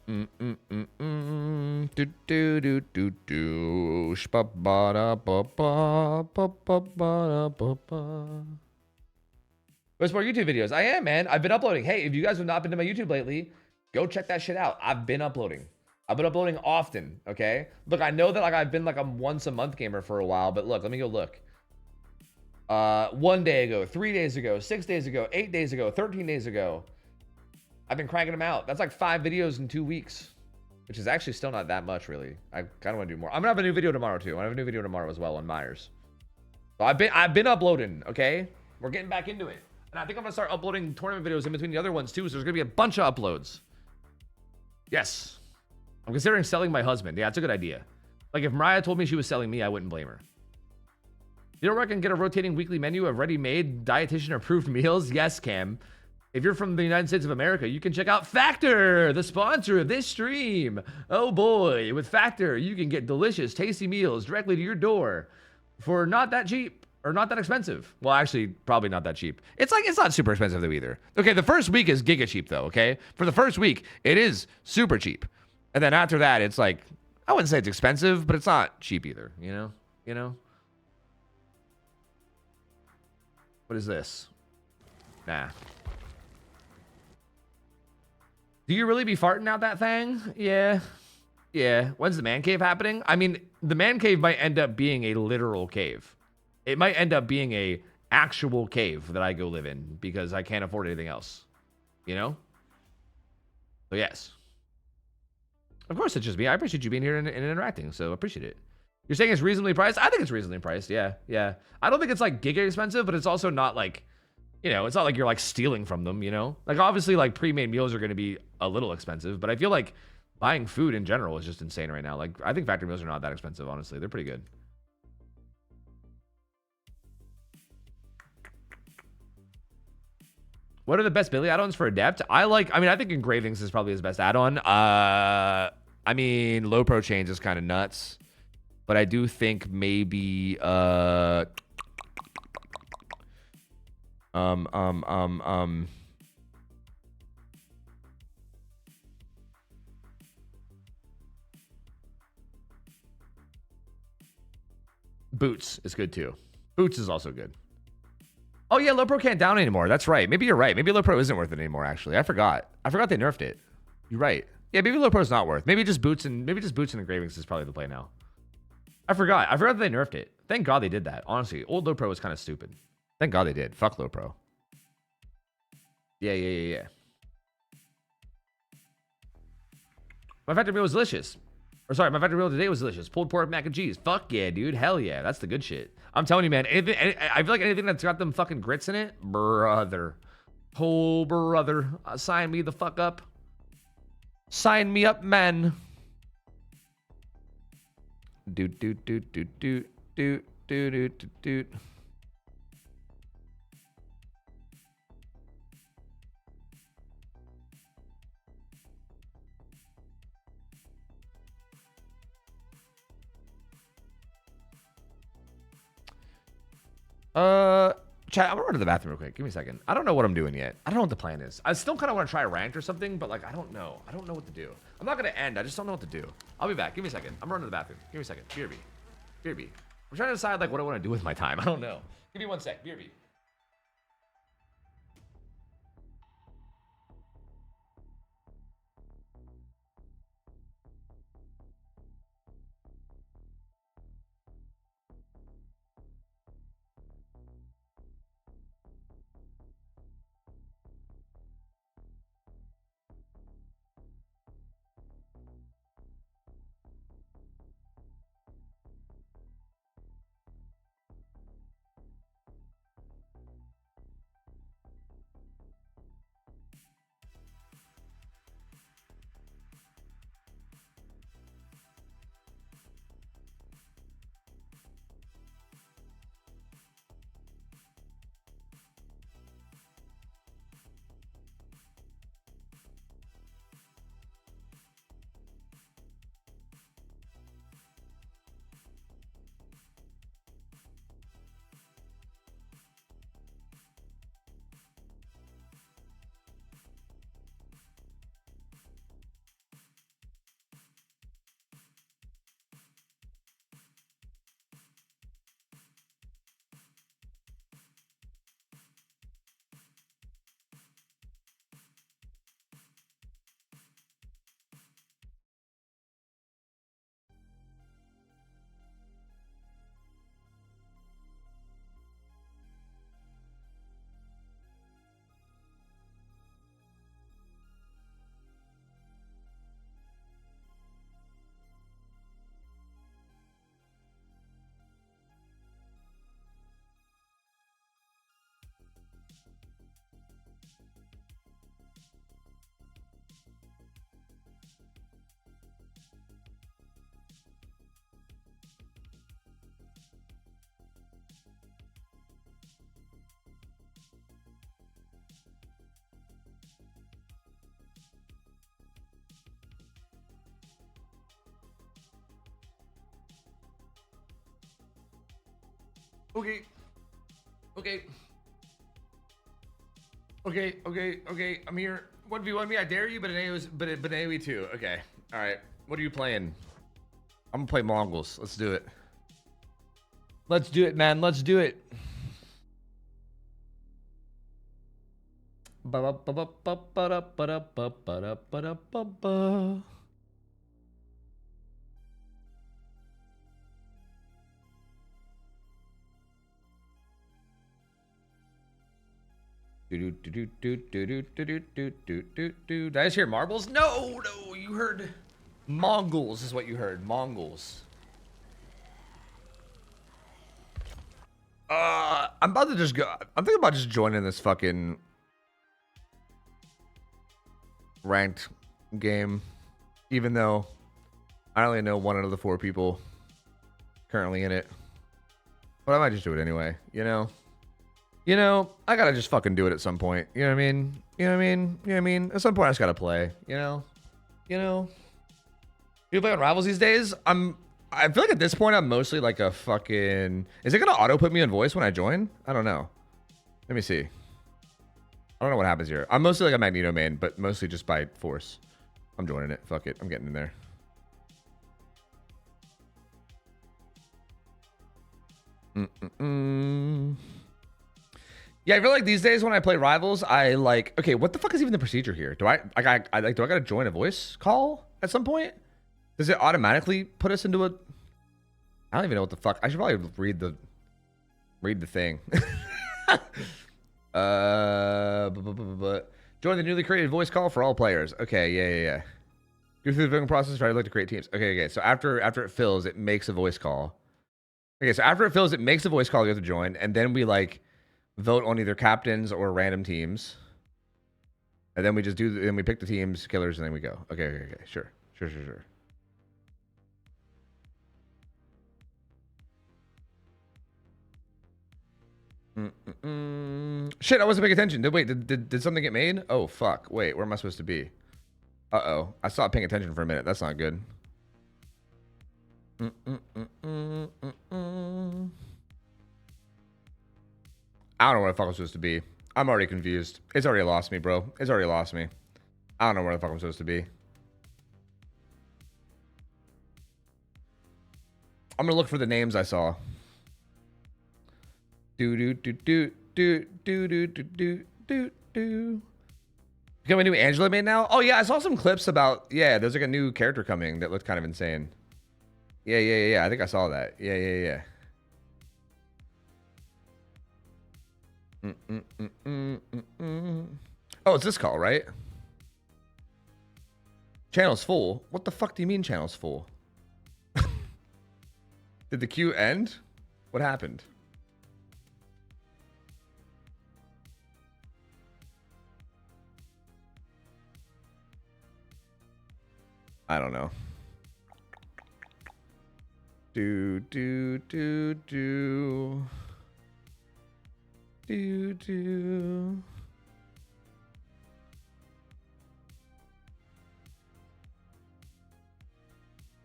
do do do do do Where's more YouTube videos? I am, man. I've been uploading. Hey, if you guys have not been to my YouTube lately, go check that shit out. I've been uploading. I've been uploading often, okay? Look, I know that like I've been like a once a month gamer for a while, but look, let me go look. 1 day ago, 3 days ago, 6 days ago, 8 days ago, 13 days ago. I've been cranking them out. That's like 5 videos in 2 weeks, which is actually still not that much, really. I kind of want to do more. I'm gonna have a new video tomorrow too. I'm gonna have a new video tomorrow as well on Myers. So I've been uploading. Okay, we're getting back into it, and I think I'm gonna start uploading tournament videos in between the other ones too. So there's gonna be a bunch of uploads. Yes, I'm considering selling my husband. Yeah, it's a good idea. Like if Mariah told me she was selling me, I wouldn't blame her. You don't reckon get a rotating weekly menu of ready-made dietitian-approved meals? Yes, Cam. If you're from the United States of America, you can check out Factor, the sponsor of this stream. Oh boy, with Factor, you can get delicious, tasty meals directly to your door for not that cheap or not that expensive. Well, actually, probably not that cheap. It's not super expensive though either. Okay, the first week is giga cheap though, okay? For the first week, it is super cheap. And then after that, it's like, I wouldn't say it's expensive, but it's not cheap either, you know? You know? What is this? Nah. Do you really be farting out that thing? Yeah. Yeah. When's the man cave happening? I mean, the man cave might end up being a literal cave. It might end up being a actual cave that I go live in because I can't afford anything else. You know? So yes. Of course it's just me. I appreciate you being here and interacting, so appreciate it. You're saying it's reasonably priced? I think it's reasonably priced, yeah. Yeah. I don't think it's like giga expensive, but it's also not like, you know, it's not like you're like stealing from them, you know? Like obviously like pre-made meals are going to be a little expensive, but I feel like buying food in general is just insane right now. Like I think factory meals are not that expensive, honestly. They're pretty good. What are the best Billy add-ons for Adept? I think Engravings is probably his best add-on. I mean, low pro chains is kind of nuts, but I do think maybe Boots is good too. Boots is also good. Oh yeah, low pro can't down anymore. That's right. Maybe you're right. Maybe low pro isn't worth it anymore. Actually, I forgot they nerfed it. You're right. Yeah, maybe low pro's not worth. Maybe just boots and engravings is probably the play now. I forgot that they nerfed it. Thank God they did that. Honestly, old low pro was kind of stupid. Thank God they did. Fuck low pro. Yeah. My factory meal was delicious. My factory meal today was delicious. Pulled pork mac and cheese. Fuck yeah, dude. Hell yeah. That's the good shit. I'm telling you, man. I feel like anything that's got them fucking grits in it, brother. Oh, brother. Sign me the fuck up. Sign me up, man. Doot. Chat, I'm gonna run to the bathroom real quick. Give me a second. I don't know what I'm doing yet. I don't know what the plan is. I still kind of want to try ranked or something, but like, I don't know. I don't know what to do. I'm not gonna end. I just don't know what to do. I'll be back. Give me a second. I'm running to the bathroom. Give me a second. BRB. I'm trying to decide like what I want to do with my time. I don't know. Give me 1 sec. BRB. Okay. Okay. Okay, okay, okay. I'm here. 1v1 me, I dare you, but an AoE too. Okay. Alright. What are you playing? I'm gonna play Mongols. Let's do it. Let's do it, man. Let's do it. Ba-ba-ba-ba-ba-ba-da-ba-da-ba-ba-ba. Did I just hear marbles? No, no, you heard Mongols is what you heard. Mongols. I'm about to just go. I'm thinking about just joining this fucking ranked game, even though I only know one out of the 4 people currently in it. But I might just do it anyway, you know? You know, I gotta just fucking do it at some point. You know what I mean? You know what I mean? You know what I mean? At some point I just gotta play, you know? You know? You play on Rivals these days? I feel like at this point I'm mostly like a fucking... Is it gonna auto put me in voice when I join? I don't know. Let me see. I don't know what happens here. I'm mostly like a Magneto main, but mostly just by force. I'm joining it. Fuck it. I'm getting in there. Yeah, I feel like these days when I play Rivals, I like, okay, what the fuck is even the procedure here? Do I gotta join a voice call at some point? Does it automatically put us into a... I don't even know what the fuck. I should probably read the thing. Join the newly created voice call for all players. Okay, yeah. Go through the voting process, try to look to create teams. Okay. So after it fills, it makes a voice call. Okay, so after it fills, it makes a voice call you have to join, and then we like vote on either captains or random teams. And then we just then we pick the teams, killers, and then we go. Okay. Sure. Shit, I wasn't paying attention. Wait, did something get made? Oh, fuck. Wait, where am I supposed to be? Uh-oh. I stopped paying attention for a minute. That's not good. I don't know where the fuck I'm supposed to be. I'm already confused. It's already lost me, bro. It's already lost me. I don't know where the fuck I'm supposed to be. I'm gonna look for the names I saw. Become a new Angela main now? Oh yeah, I saw some clips about, yeah, there's like a new character coming that looked kind of insane. Yeah. I think I saw that. Yeah. Oh, it's this call, right? Channel's full. What the fuck do you mean channel's full? Did the queue end? What happened? I don't know. Do.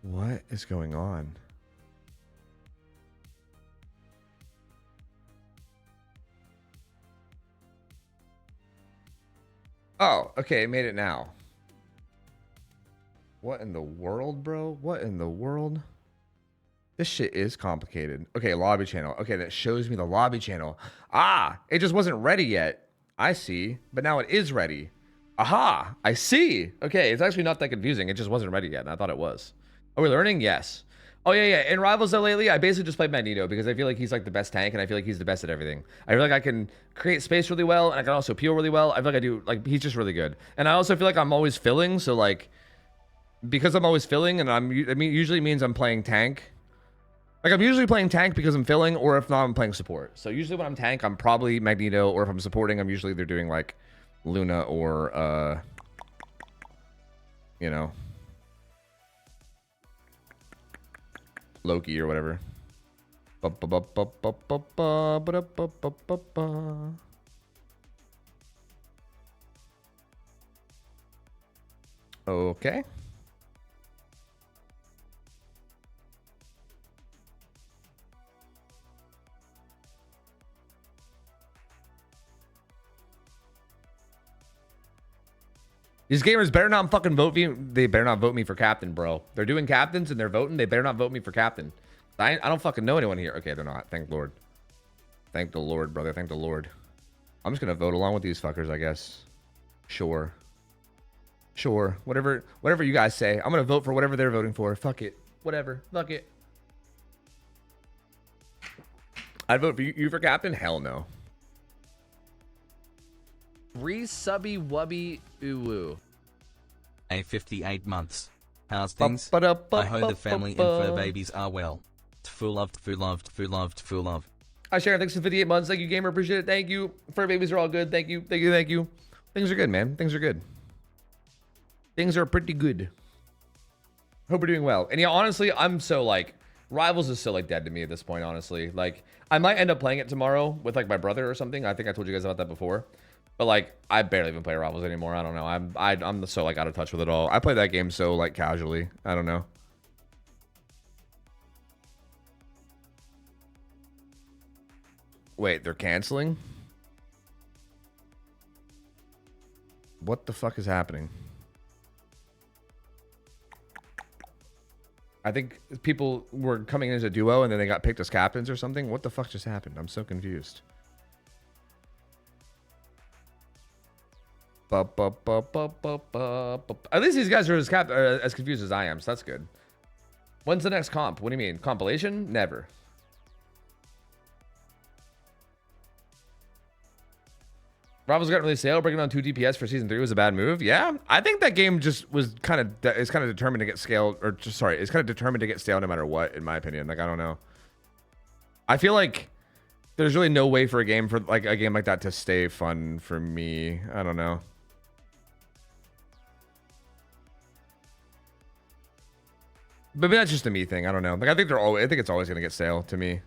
What is going on? Oh, okay, it made it now. What in the world, bro? What in the world? This shit is complicated. Okay, lobby channel. Okay, that shows me the lobby channel. Ah, it just wasn't ready yet. I see, but now it is ready. Aha, I see. Okay, it's actually not that confusing. It just wasn't ready yet, and I thought it was. Are we learning? Yes. Oh, yeah. In Rivals, though, lately, I basically just played Magneto because I feel like he's like the best tank, and I feel like he's the best at everything. I feel like I can create space really well, and I can also peel really well. I feel like I do, like, he's just really good. And I also feel like I'm always filling, so, like, because I'm always filling, and usually means I'm playing tank. Like, I'm usually playing tank because I'm filling, or if not, I'm playing support. So usually when I'm tank, I'm probably Magneto, or if I'm supporting, I'm usually either doing, like, Luna or, you know, Loki or whatever. Okay. These gamers better not fucking vote me. They better not vote me for captain, bro. They're doing captains and they're voting. They better not vote me for captain. I don't fucking know anyone here. Okay, they're not. Thank Lord. Thank the Lord, brother. Thank the Lord. I'm just gonna vote along with these fuckers, I guess. Sure. Sure. Whatever you guys say. I'm gonna vote for whatever they're voting for. Fuck it. Whatever. Fuck it. I'd vote for you for captain? Hell no. Re-subby wubby uwu. 58 months. How's things? I hope the family and fur babies are well. Full loved, full loved, full loved, full love. Hi, Sharon. Thanks for 58 months. Thank you, gamer. Appreciate it. Thank you. Fur babies are all good. Thank you. Thank you. Thank you. Things are good, man. Things are good. Things are pretty good. Hope we're doing well. And yeah, honestly, I'm so like, Rivals is so like dead to me at this point, honestly. Like, I might end up playing it tomorrow with like my brother or something. I think I told you guys about that before. But like, I barely even play Rivals anymore. I don't know. I'm so like out of touch with it all. I play that game so like casually. I don't know. Wait, they're canceling? What the fuck is happening? I think people were coming in as a duo and then they got picked as captains or something. What the fuck just happened? I'm so confused. At least these guys are as confused as I am, so that's good. When's the next comp? What do you mean? Compilation? Never. Rivals got really sale, breaking on 2 DPS for season 3 was a bad move. Yeah, I think that game just was kind of determined to get scaled, or just sorry, it's kind of determined to get stale no matter what, in my opinion. Like, I don't know. I feel like there's really no way for a game like that to stay fun for me. I don't know. But maybe that's just a me thing. I don't know. Like, I think it's always gonna get stale to me.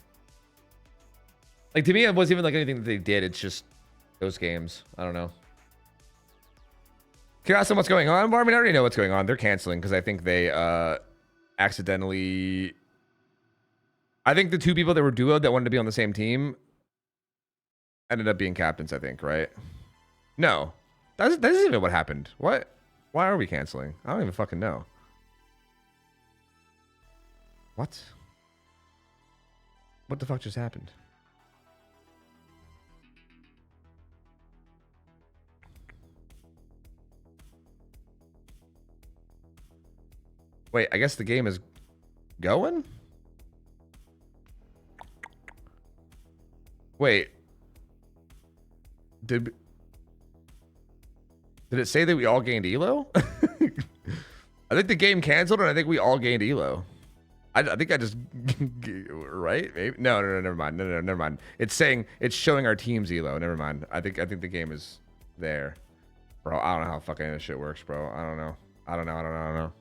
Like, to me, it wasn't even like anything that they did. It's just those games. I don't know. Can you ask them what's going on? Well, I mean, I already know what's going on. They're canceling because I think they accidentally. I think the 2 people that were duoed that wanted to be on the same team ended up being captains. I think, right? No, that isn't even what happened. What? Why are we canceling? I don't even fucking know. What? What the fuck just happened? Wait, I guess the game is going? Wait. Did it say that we all gained elo? I think the game canceled and I think we all gained elo. I think I just right? Maybe no, never mind. No, never mind. It's showing our team's elo. Never mind. I think the game is there. Bro, I don't know how fucking this shit works, bro. I don't know.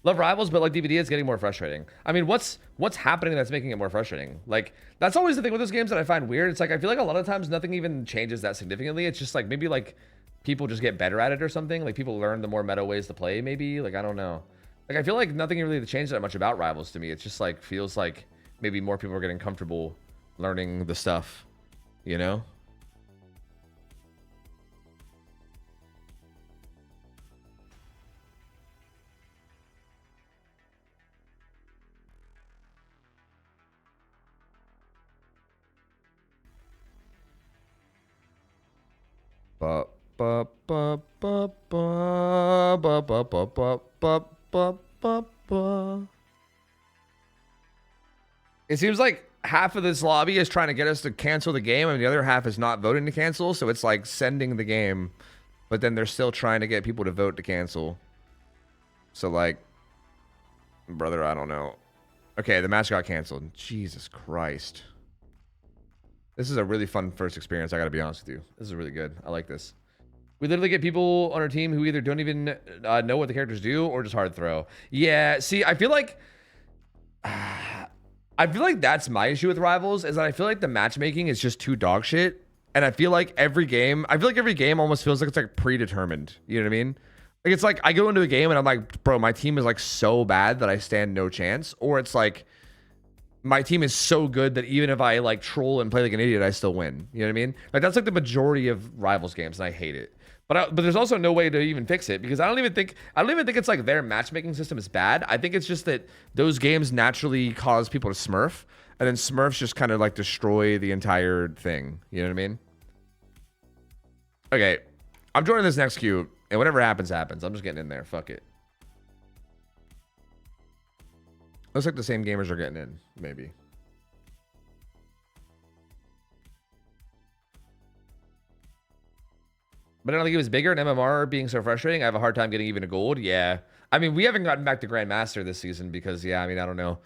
Love Rivals, but like DVD, it's getting more frustrating. I mean, what's happening that's making it more frustrating? Like, that's always the thing with those games that I find weird. It's like, I feel like a lot of times nothing even changes that significantly. It's just like, maybe like people just get better at it or something. Like, people learn the more meta ways to play, maybe. Like, I don't know. Like, I feel like nothing really changed that much about Rivals to me. It just like feels like maybe more people are getting comfortable learning the stuff, you know? It seems like half of this lobby is trying to get us to cancel the game and the other half is not voting to cancel, so it's like sending the game, but then they're still trying to get people to vote to cancel. So like, brother, I don't know. Okay, the match got canceled. Jesus Christ. This is a really fun first experience, I gotta be honest with you. This is really good. I like this. We literally get people on our team who either don't even know what the characters do or just hard throw. Yeah, see, I feel like that's my issue with Rivals, is that I feel like the matchmaking is just too dog shit. And I feel like every game almost feels like it's like predetermined. You know what I mean? Like, it's like I go into a game and I'm like, bro, my team is like so bad that I stand no chance. Or it's like my team is so good that even if I like troll and play like an idiot, I still win. You know what I mean? Like that's like the majority of rivals games, and I hate it. But there's also no way to even fix it because I don't even think it's like their matchmaking system is bad. I think it's just that those games naturally cause people to smurf, and then smurfs just kind of like destroy the entire thing. You know what I mean? Okay, I'm joining this next queue, and whatever happens, happens. I'm just getting in there. Fuck it. Looks like the same gamers are getting in, maybe. But I don't think it was bigger in MMR being so frustrating. I have a hard time getting even a gold. Yeah. I mean, we haven't gotten back to Grandmaster this season because, yeah, I mean, I don't know.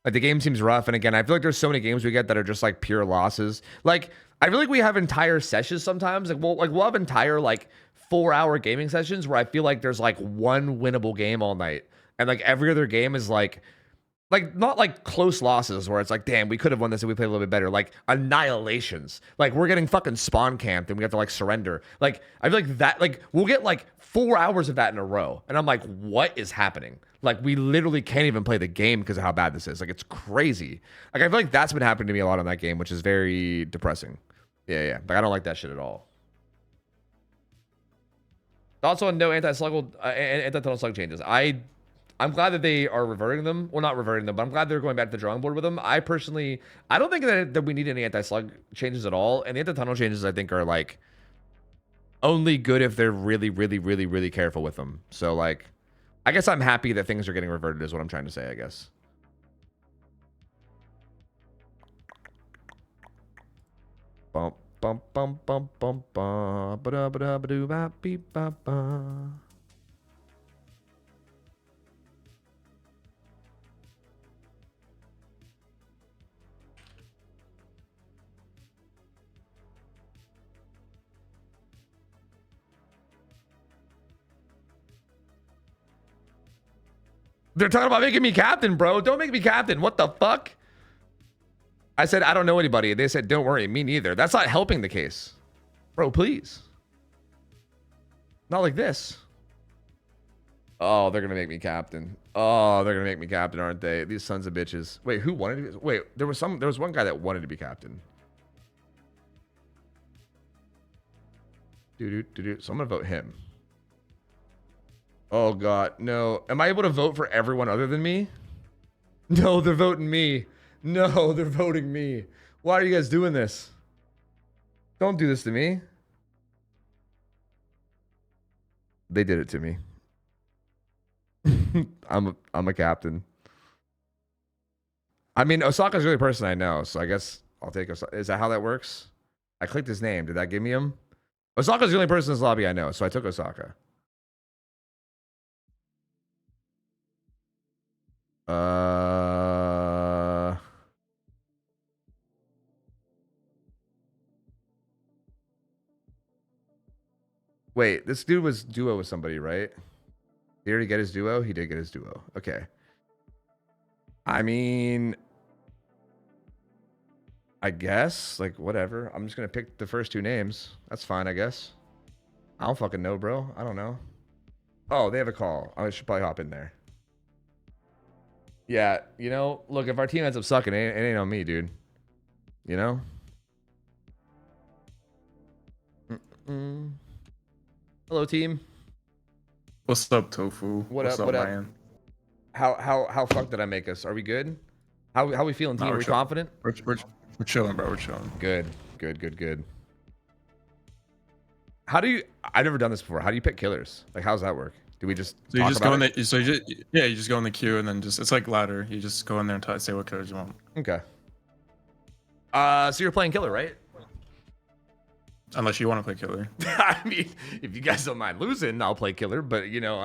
Like, the game seems rough. And again, I feel like there's so many games we get that are just, like, pure losses. Like, I feel like we have entire sessions sometimes. We'll have entire, like, 4-hour gaming sessions where I feel like there's, like, one winnable game all night. And, like, every other game is, like not like close losses where it's like, damn, we could have won this if we played a little bit better. Like annihilations. Like we're getting fucking spawn camped and we have to like surrender. Like I feel like that, like we'll get like 4 hours of that in a row. And I'm like, what is happening? Like we literally can't even play the game because of how bad this is. Like it's crazy. Like I feel like that's been happening to me a lot on that game, which is very depressing. Yeah. Like I don't like that shit at all. Also, no anti-tunnel slug changes. I'm glad that they are reverting them. Well, not reverting them, but I'm glad they're going back to the drawing board with them. I personally, I don't think that we need any anti-slug changes at all. And the anti-tunnel changes, I think, are like only good if they're really, really, really, really careful with them. So, like, I guess I'm happy that things are getting reverted is what I'm trying to say, I guess. Bump, bump, bump, bump, bump, bump, ba da ba da ba doo ba beep ba ba. They're talking about making me captain, bro. Don't make me captain. What the fuck? I said, I don't know anybody. They said, don't worry. Me neither. That's not helping the case. Bro, please. Not like this. Oh, they're going to make me captain. Oh, they're going to make me captain, aren't they? These sons of bitches. Wait, who wanted to be? Wait, there was one guy that wanted to be captain. So I'm going to vote him. Oh, God. No. Am I able to vote for everyone other than me? No, they're voting me. No, they're voting me. Why are you guys doing this? Don't do this to me. They did it to me. I'm a captain. I mean, Osaka's the only person I know, so I guess I'll take Osaka. Is that how that works? I clicked his name. Did that give me him? Osaka's the only person in this lobby I know, so I took Osaka. Wait, this dude was duo with somebody, right? Did he already get his duo? He did get his duo. Okay. I mean, I guess, like, whatever. I'm just gonna pick the first two names. That's fine, I guess. I don't fucking know, bro. I don't know. Oh, they have a call. I should probably hop in there. Yeah, you know, look, if our team ends up sucking, it ain't on me, dude. You know? Hello, team. What's up, Tofu? What's up, Ryan? How fucked did I make us? Are we good? How we feeling, team? Are we confident? We're chilling, bro. We're chilling. Good. How do you? I've never done this before. How do you pick killers? Like, how's that work? Do we just? So you just go in the. So you just go in the queue and then it's like ladder. You just go in there and say what killers you want. Okay. So you're playing killer, right? Unless you want to play killer. I mean, if you guys don't mind losing, I'll play killer. But you know,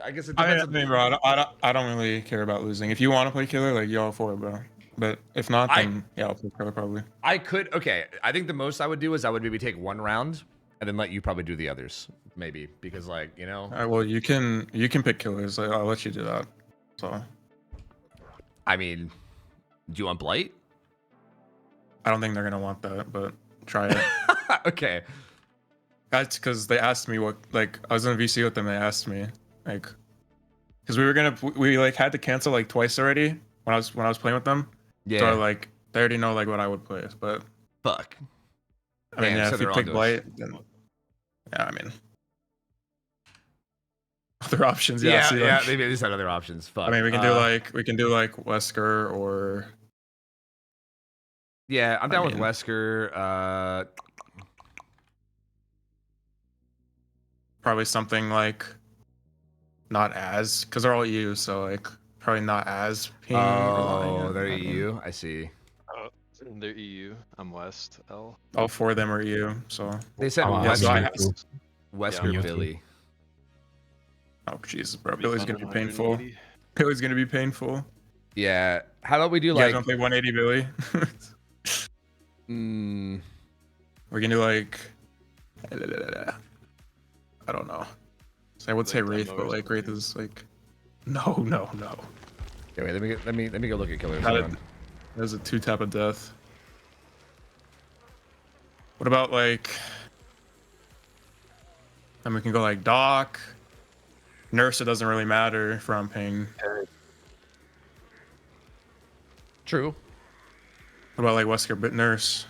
I guess it depends. Bro, I don't really care about losing. If you want to play killer, like you all for it, bro. But if not, then yeah, I'll play killer probably. I could. Okay, I think the most I would do is I would maybe take one round and then let you probably do the others, maybe because like you know. All right, well you can pick killers. Like, I'll let you do that. So. I mean, do you want blight? I don't think they're gonna want that, but try it. Okay. That's because they asked me what, like, I was in VC with them. They asked me, like, because we like had to cancel like twice already when I was playing with them. Yeah. So like they already know like what I would play, but Fuck. I mean, Damn, yeah, so if you they're pick onto us. Blight, then yeah, I mean, other options. Yeah, Yeah, see, yeah. like, They just had other options. Fuck. I mean, we can do like Wesker or Yeah, I'm I down with mean- Wesker. probably something like not as because they're all EU, so like probably not as ping. Oh, they're I mean, EU. I see. Oh, they're EU. I'm West. L. all 4 of them are EU, so They said I'm Wesker, EU. Wesker Yeah. Billy. oh Jesus, bro, Be Billy's fun gonna be on painful. 180. Billy's gonna be painful. Yeah. How about we do You guys like? want to play 180 Billy? Mm, We can do like I don't know. So I would say Like Wraith, demo but or like Wraith something. is like no. okay, wait. Let me go look at killers. Got Hold it. on. There's a 2-tap of death. What about like? Then we can go like Doc. Nurse, it doesn't really matter from ping. True. What about like Wesker but Nurse?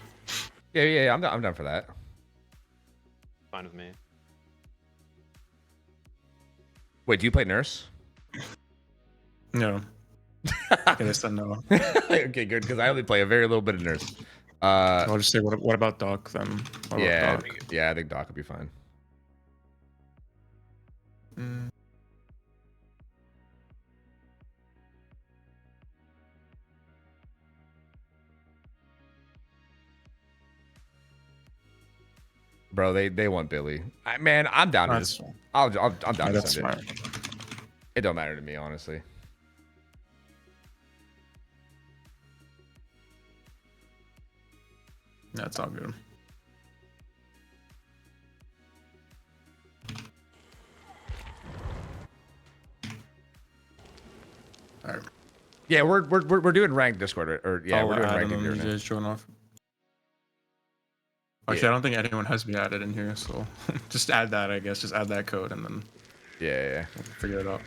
Yeah. I'm down for that. Fine with me. Wait, do you play nurse? No. Okay, I said no. Okay, good, because I only play a very little bit of nurse. I'll just say what about Doc then? What Yeah, about Doc? yeah. I think Doc would be fine. Mm. Bro, they want Billy. Man, I'm down to That's just. fine. I'm down Yeah, to that's send fine. it. It don't matter to me, honestly. That's all good. All right. Yeah, we're doing ranked Discord, or yeah, we're doing ranked them. here You now. guys join off. Actually, I don't think anyone has to be added in here, so just add that. I guess just add that code and then Yeah. we'll figure it out.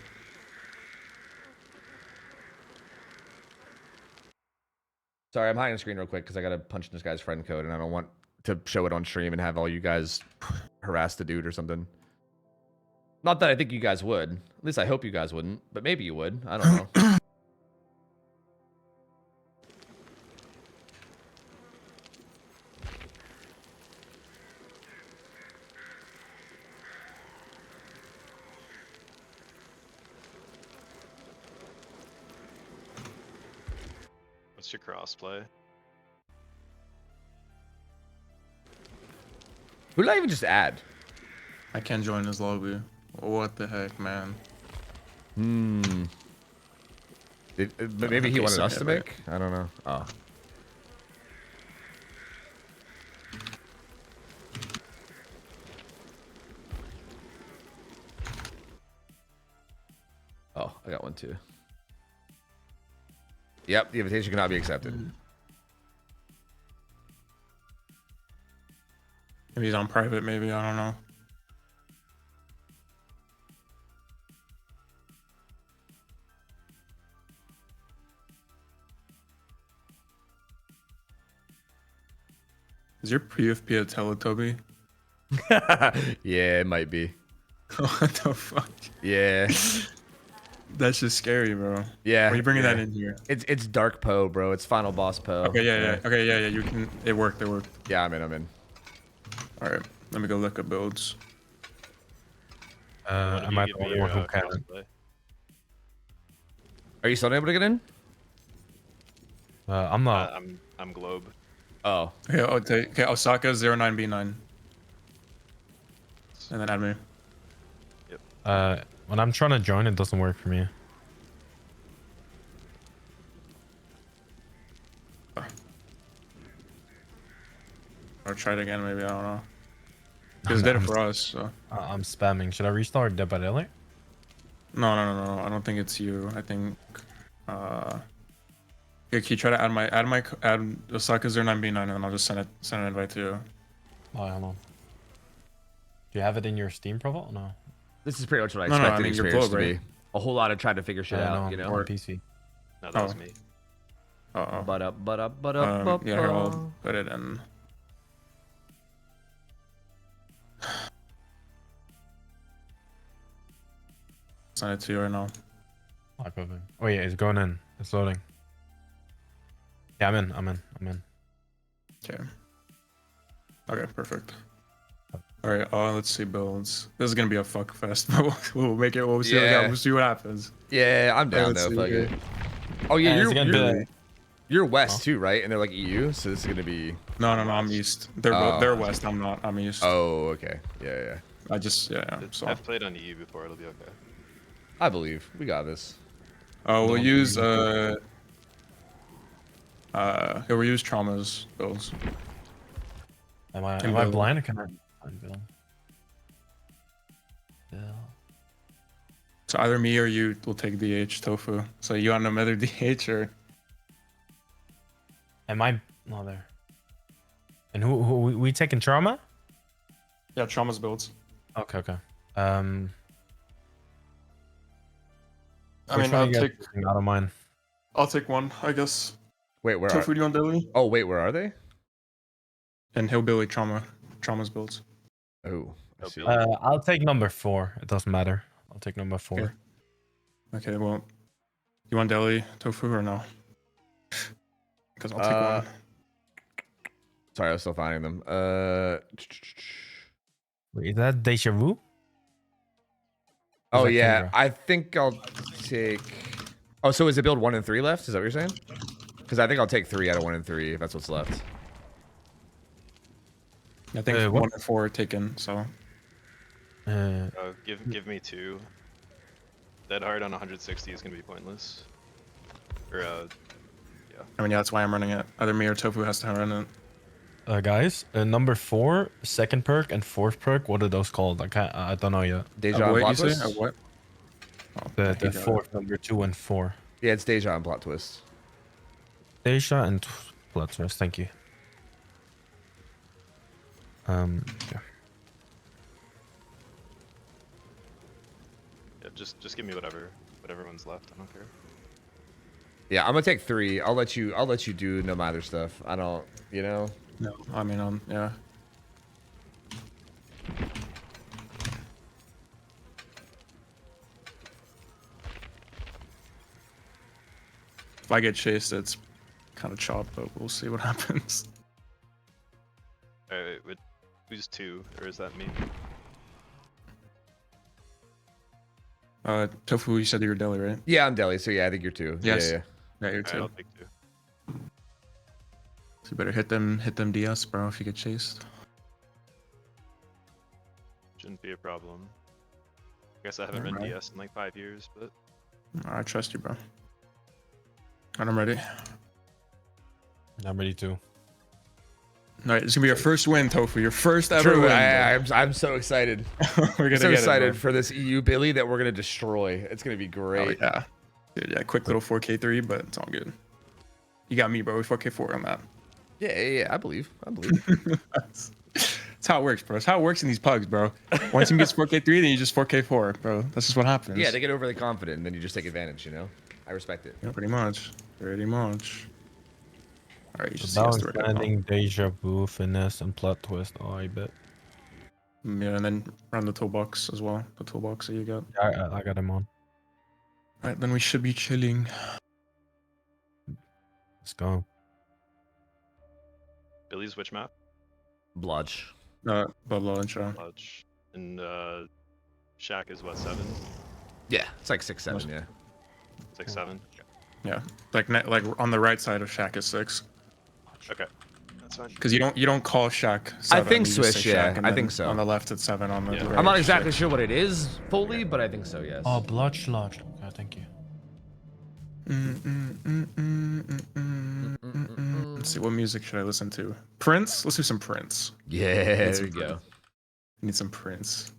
Sorry, I'm hiding the screen real quick because I gotta punch in this guy's friend code, and I don't want to show it on stream and have all you guys harass the dude or something. Not that I think you guys would. At least I hope you guys wouldn't, but maybe you would. I don't know. What's your crossplay? Who did I even just add? I can't join his lobby. What the heck, man? But maybe he Okay, wanted so us to yeah, make? I don't know. Oh. Oh, I got one too. Yep, the invitation cannot be accepted. Maybe he's on private. Maybe I don't know. Is your PFP a Teletubby? Yeah, it might be. What the fuck? Yeah. That's just scary, bro. Yeah. Why are you bringing yeah. that in here? It's Dark Poe, bro. It's Final Boss Poe. Okay, yeah. Okay, yeah. You can. It worked. Yeah, I'm in. All right. Let me go look at builds. When do Am you I give the me only your, one who can? crossplay? Are you still able to get in? I'm not. I'm Globe. Oh. Okay, okay, Osaka 09B9. And then add me. When I'm trying to join, it doesn't work for me. Or try it again, maybe. I don't know. It's did it for us, so. I'm spamming. Should I restart Dead by Daylight? No. I don't think it's you. I think. Yeah, can you try to add Osaka 09B9 and then I'll just send an invite to you. Oh, hold on. Do you have it in your Steam profile? No. This is pretty much what I No, no, I expected mean, your experience globe, to be. right? A whole lot of trying to figure shit No, out, I'm you know? on PC. No, that was Oh. me. Uh-oh. But up. Yeah, here, I'll put it in. Send it to you right now. Like moving. Oh yeah, it's going in. It's loading. Yeah, I'm in. Okay. Okay, perfect. All right, let's see builds. This is gonna be a fuck fest, but we'll make it. We'll see. Yeah. We'll see what happens. Yeah, I'm down let's though. see Fuck here. it. Oh yeah, It's gonna be you're west Oh. too, right? And they're like EU, so this is gonna be. No, I'm east. They're they're west. I'm not. I'm east. Oh, okay. Yeah. I just So I've played on EU before. It'll be okay. I believe we got this. we'll use we'll use Trauma's builds. Am I build. blind or can I find build? Bill. So either me or you will take DH Tofu. So you want another DH or? Am I not there? And who we taking Trauma? Yeah, Trauma's builds. Okay. I Which mean, one I'll you guys take. taking out of mine. I'll take one, I guess. Wait, where? Tofu, do you want Dilly? Oh wait, where are they? And Hillbilly Trauma's builds. Oh, I see. I'll take number 4. It doesn't matter. I'll take number 4. Okay. Okay, well, you want Deli Tofu or no? Because I'll take one. Sorry, I was still finding them. Wait, is that Deja Vu? Oh that yeah, Kendra? I think I'll take. Oh, so is it build 1 and 3 left? Is that what you're saying? Because I think I'll take 3 out of 1 and 3 if that's what's left. I think what? 1 and 4 are taken, so. Give me 2. Dead hard on 160 is gonna be pointless. Or I mean, yeah, that's why I'm running it. Either me or Tofu has to run it. Guys, number 4, second perk, and fourth perk. What are those called? I don't know yet. Deja and What plot you say? twist. What? Oh, The he got it. fourth, number 2 and 4. Yeah, it's Deja and plot twist. Deja and Blood Source. Thank you. Yeah. yeah, just give me whatever one's left. I don't care. Yeah, I'm gonna take 3. I'll let you do no matter stuff. I don't, you know. No, I mean, yeah. If I get chased, it's kind of chopped, but we'll see what happens. Alright, who's 2, or is that me? Tofu, you said you're Deli, right? Yeah, I'm Deli, so yeah, I think you're 2. Yes. Yeah. Yeah, you're Alright, 2. I'll take 2. So you better hit them DS, bro, if you get chased. Shouldn't be a problem. I guess I haven't run Alright. DS in like 5 years, but I trust you, bro. And I'm ready. I'm ready too. All right, it's gonna be your first win, Tofu. Your first ever True. win. I'm so excited. We're gonna So get excited it, for this EU Billy that we're gonna destroy. It's gonna be bro. great. Oh, yeah. Dude, yeah, quick little 4K3, but it's all good. You got me, bro. 4K4 on that. Yeah. I believe. That's how it works, bro. That's how it works in these pugs, bro. Once you gets 4K3, then you just 4K4, bro. That's just what happens. Yeah, they get overly confident, and then you just take advantage. You know, I respect it. Yeah, pretty much. Pretty much. All right, you should see Balance us right now. landing, Deja Vu, finesse, and plot twist. Oh, I bet. Yeah, and then run the toolbox as well. The toolbox that you got. Yeah, I got him on. All right, then we should be chilling. Let's go. Billy's which map? Blotch. Blood launch. Lodge. And Shack is what, 7? Yeah, it's like 6, 7. Yeah. It's like 7. Yeah, like on the right side of Shack is 6. Okay, that's fine. Because you don't call Shack 7. think you just Swish, say yeah, Shack, and I then think so. On the left it's 7. On the Yeah. right. I'm not it's exactly Shack. sure what it is fully, but I think so. Yes. Oh, Blotch Lodge. Okay, thank you. Let's see, what music should I listen to? Prince? Let's do some Prince. Yeah. Need There some you go. Prince. Need some Prince.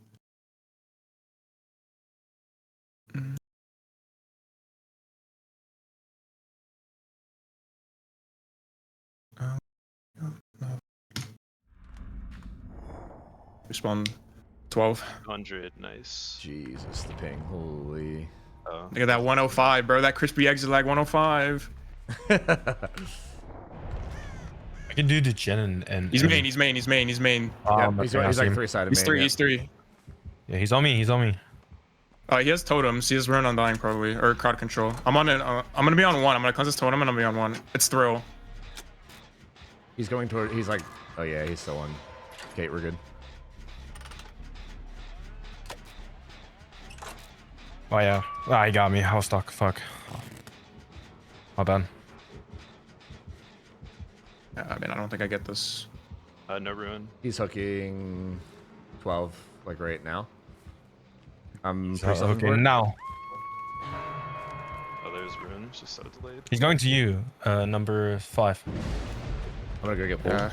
Respawn 12. 100, nice. Jesus, the ping. Holy. Oh, Look at that 105, bro. That crispy exit lag 105. I can do the gen and He's main. He's main. He's main. He's main. Yeah, okay, he's I see like him. 3-sided He's main. three. Yeah. He's three. Yeah, he's on me. He's on me. He has totems. He has rune on dying probably, or crowd control. I'm on it. I'm gonna be on one. I'm gonna cleanse his totem and I'm gonna be on one. It's thrill. He's going toward. He's like. Oh yeah, he's still on. Okay, we're good. Oh yeah. Ah, he got me. I was stuck. Fuck. My bad. Yeah, I mean, I don't think I get this. No ruin. He's hooking 12 like right now. I'm So, pre-subbing okay, for it. now Oh, there's ruin. It's just so delayed. he's going to you. Number 5. I'm gonna go get pulled. Yeah.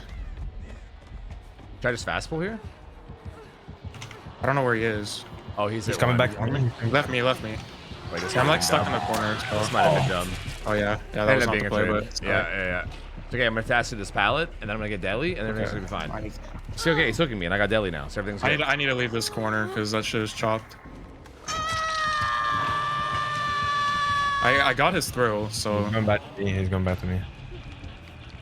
Should I just fast pull here? I don't know where he is. Oh, he's Coming back. He left me. He left me. Wait, this Yeah, I'm might like have stuck been in the dumb. corner. So. This might have been dumb. Oh yeah. Yeah, that Ended was up not being the a play, trade. but Yeah. It's okay. I'm gonna fast to this pallet, and then I'm gonna get deli, and everything's gonna be fine. I need, See, okay, he's hooking me, and I got deli now, so everything's good. I need to leave this corner because that shit is chopped. I got his thrill, so He's going back to me. He's going back to me.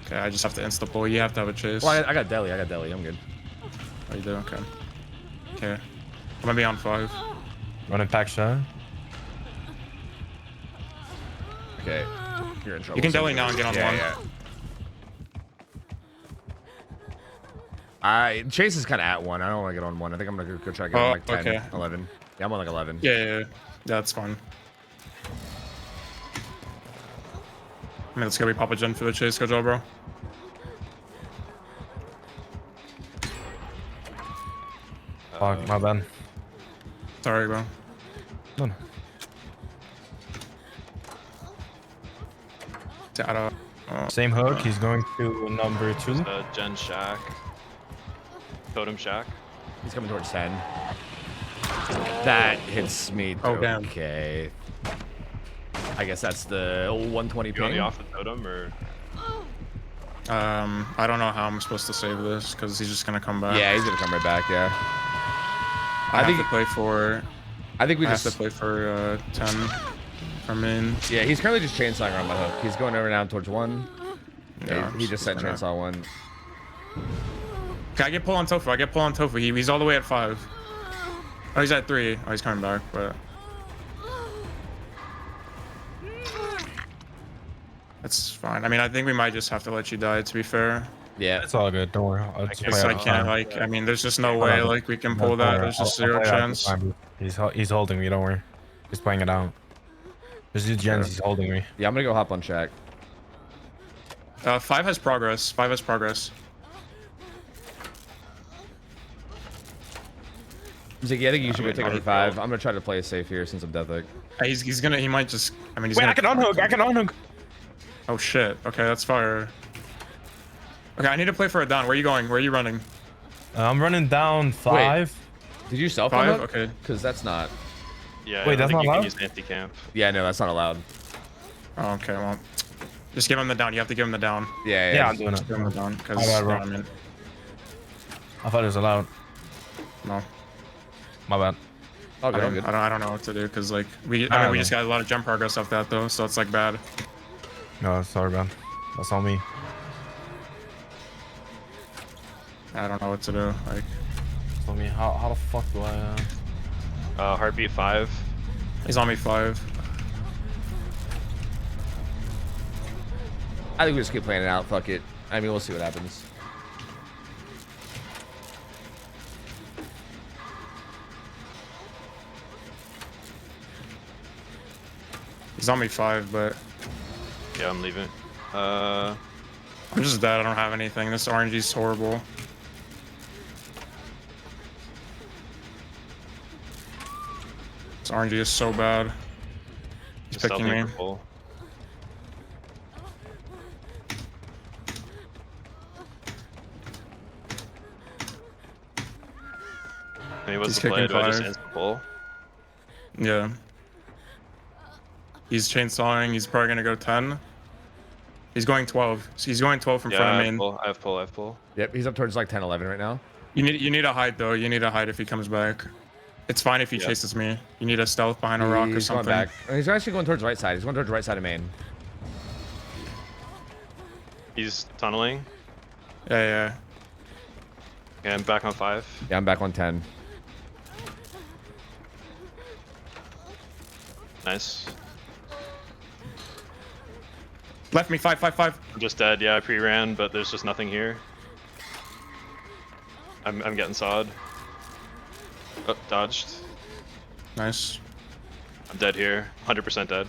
okay. I just have to insta pull. You have to have a chase. Well, I got deli. I'm good. Oh, you do? Okay. Okay. I'm gonna be on 5. Running pack shot. Okay. You're in trouble. You can so deli good. now and get on Yeah, one. yeah. Chase is kind of at 1. I don't want to get on 1. I think I'm gonna go try to get on like 10, okay. 11. Yeah, I'm on like 11. Yeah, that's fine. I mean, let's go. We pop a gen for the chase. Good job, bro. Fuck, my bad. Sorry, bro. No. I don't. Same hook. He's going to number 2. Gen Shack. Totem Shack. He's coming towards 10. That hits me. Oh, damn. Okay. I guess that's the old 120 You want me ping. off the totem or? I don't know how I'm supposed to save this because he's just gonna come back. Yeah, he's gonna come right back. Yeah. I think- have to play for. I think we I have just. to play for 10 for main. Yeah, he's currently just chainsawing around my hook. He's going over down towards 1. Yeah, he just sent gonna- chainsaw 1. Okay, I get pull on Tofu. I get pull on Tofu. He's all the way at 5. Oh, he's at 3. Oh, he's coming back, but. That's fine. I mean, I think we might just have to let you die, to be fair. Yeah. It's all good. Don't worry. I'll just guess play Because out I the can't, time. like, I mean, there's just no Hold way, on. like, we can Don't pull that. worry, There's just I'll 0 play out the chance. time. He's holding me. Don't worry. He's playing it out. Just do gens. He's holding me. Yeah, I'm gonna go hop on Shack. 5 has progress. 5 has progress. Ziggy, I think you should go take it for I 5. I'm gonna try to play it safe here since I'm deathwick. He's gonna, he might just, I mean, he's Wait, gonna. I can unhook. I can unhook. Oh shit. Okay, that's fire. Okay, I need to play for a down. Where are you going? Where are you running? I'm running down 5. Did you self 5? unhook? Okay. Because that's not. Yeah. Wait, I that's don't think not you allowed? can use anti-camp. Yeah, no, that's not allowed. Oh, okay, well. Just give him the down. You have to give him the down. Yeah, Yeah, I'm doing it. Give him the down. Because, My bad, bro. I mean, I thought it was allowed. no. My bad. Oh, I good, don't, good. I don't know what to do because, like, I I mean, don't we know. just got a lot of jump progress off that, though, so it's, like, bad. No, sorry, man. That's on me. I don't know what to do. Like, That's on me. How the fuck do I... Heartbeat 5. he's on me 5. I think we just keep playing it out. Fuck it. I mean, we'll see what happens. He's on me 5, but Yeah, I'm leaving. I'm just dead. I don't have anything. This RNG's horrible. This RNG is so bad. He's Just picking stealthing me. for full. I mean, what's He's the play? kicking Do I just 5. instant pull? Yeah. He's chainsawing. He's probably gonna go 10. He's going 12. So he's going 12 from Yeah, front I of have main. pull. I have pull. I have pull. Yep, he's up towards like 10, 11 right now. You need to hide though. You need to hide if he comes back. It's fine if he Yeah. chases me. You need a stealth behind a rock or He's going something. back. He's actually going towards right side. He's going towards right side of main. He's tunneling. Yeah. Okay, I'm back on 5. Yeah, I'm back on 10. Nice. Left me 5. I'm just dead. Yeah, I pre-ran, but there's just nothing here. I'm getting sawed. Oh, dodged. Nice. I'm dead here. 100% dead.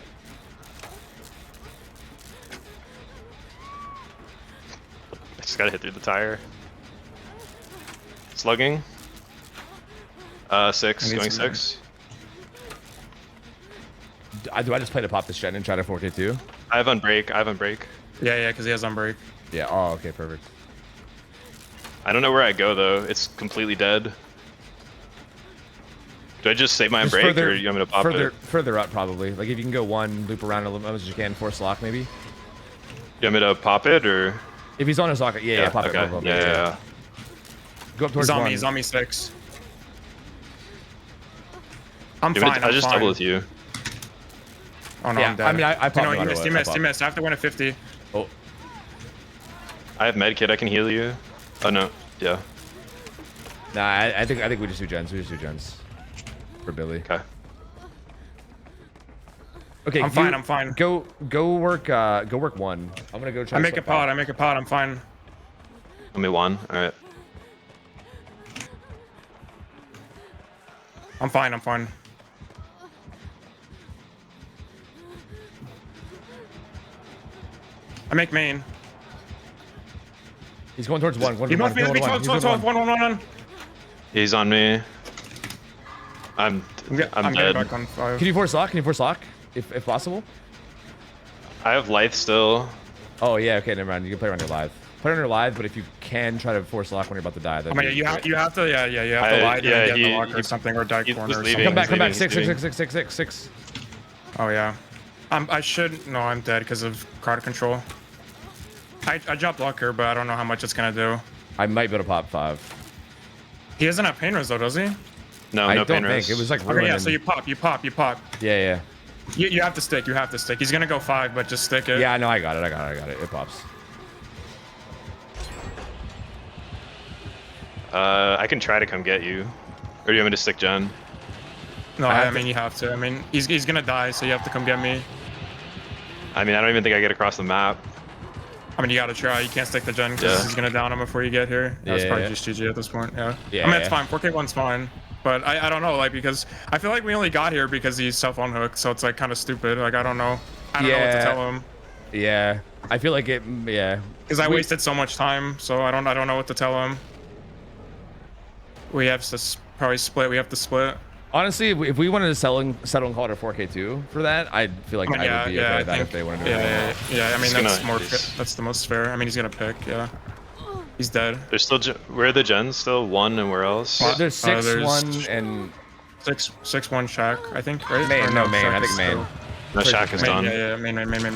I just gotta hit through the tire. Slugging. 6, going 6. Do I just play to pop this gen and try to 4K2? I have unbreak. Yeah, because he has unbreak. Yeah, oh, okay, perfect. I don't know where I go though. It's completely dead. Do I just save my Just unbreak, or you want me to pop it? Further up, probably. Like, if you can go 1, loop around a little as you can, force lock, maybe. You want me to pop it, or? If he's on his lock, yeah, pop okay. it. Yeah. Go up towards He's on 1. me. He's on me 6. I'm You want me fine. to- I'll just double with you. Oh no, Yeah, I'm dead. I mean, I popped no he matter missed. what, He I missed. He popped. missed. I have to win at 50. Oh, I have medkit. I can heal you. Oh no. Yeah. nah, I think we just do gens. We just do gens. For Billy. Okay. Okay, I'm fine. I'm fine. Go work 1. I'm gonna go try I to make a slip pod. back. I make a pod. I'm fine. Only 1. All right. I'm fine. I'm fine. I make main. He's going towards 1. He must be 1. He's on me. I'm I'm dead. getting back on 5. Can you force lock? If possible? I have life still. Oh yeah, okay, never mind. You can play around your live. Play around your live, but if you can try to force lock when you're about to die, I mean, you have to, you have to lie to get in the lock or something, or die he corner was or leaving. something. Come back. He's leaving. 6. Oh yeah. I should. No, I'm dead because of card control. I dropped locker, but I don't know how much it's gonna do. I might be able to pop 5. He doesn't have pain res though, does he? No, I no don't pain res. think. It was like Okay, ruined. yeah. So you pop. Yeah. You have to stick. You have to stick. He's gonna go 5, but just stick it. Yeah, no, I got it. It pops. I can try to come get you. Or do you want me to stick gen? No, I I have mean you have to. I mean he's gonna die, so you have to come get me. I mean, I don't even think I get across the map. I mean you gotta try. You can't stick the gen because Yeah. he's gonna down him before you get here. That's Yeah, probably yeah. just GG at this point. Yeah. Yeah, I mean it's yeah. fine. 4K1's fine. But I don't know, like, because I feel like we only got here because he's self-unhooked, so it's like kind of stupid. Like I don't know. I don't know what to tell him. Yeah. I feel like it. Yeah. Because I wasted so much time, so I don't know what to tell him. We have to probably split. We have to split. Honestly, if we wanted to settle and call it a 4K2 for that, I feel like I mean, I would be okay with that think- if they wanted to do it. yeah. I mean, He's that's gonna- more. he's- That's the most fair. I mean, he's gonna pick. Yeah. He's dead. There's still where are the gens still? 1 and where else? There's 6, there's 1, and 6-1 Shack, I think, right? main. Or No, main. Shack I think is main. still- No, Shack is main, done. Yeah,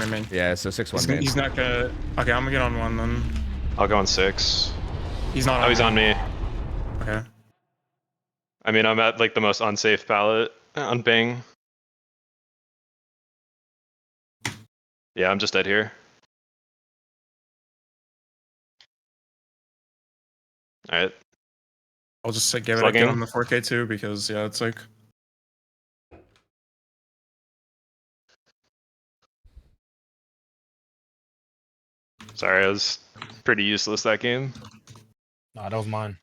main. Yeah, so 6-1 main. He's not gonna. Okay, I'm gonna get on 1 then. I'll go on 6. He's not. Oh, he's on me. Okay. I mean, I'm at like the most unsafe pallet on Bing. Yeah, I'm just dead here. All right. I'll just say give Slugging. him the 4K2 because yeah, it's like. Sorry, I was pretty useless that game. Nah, that was mine.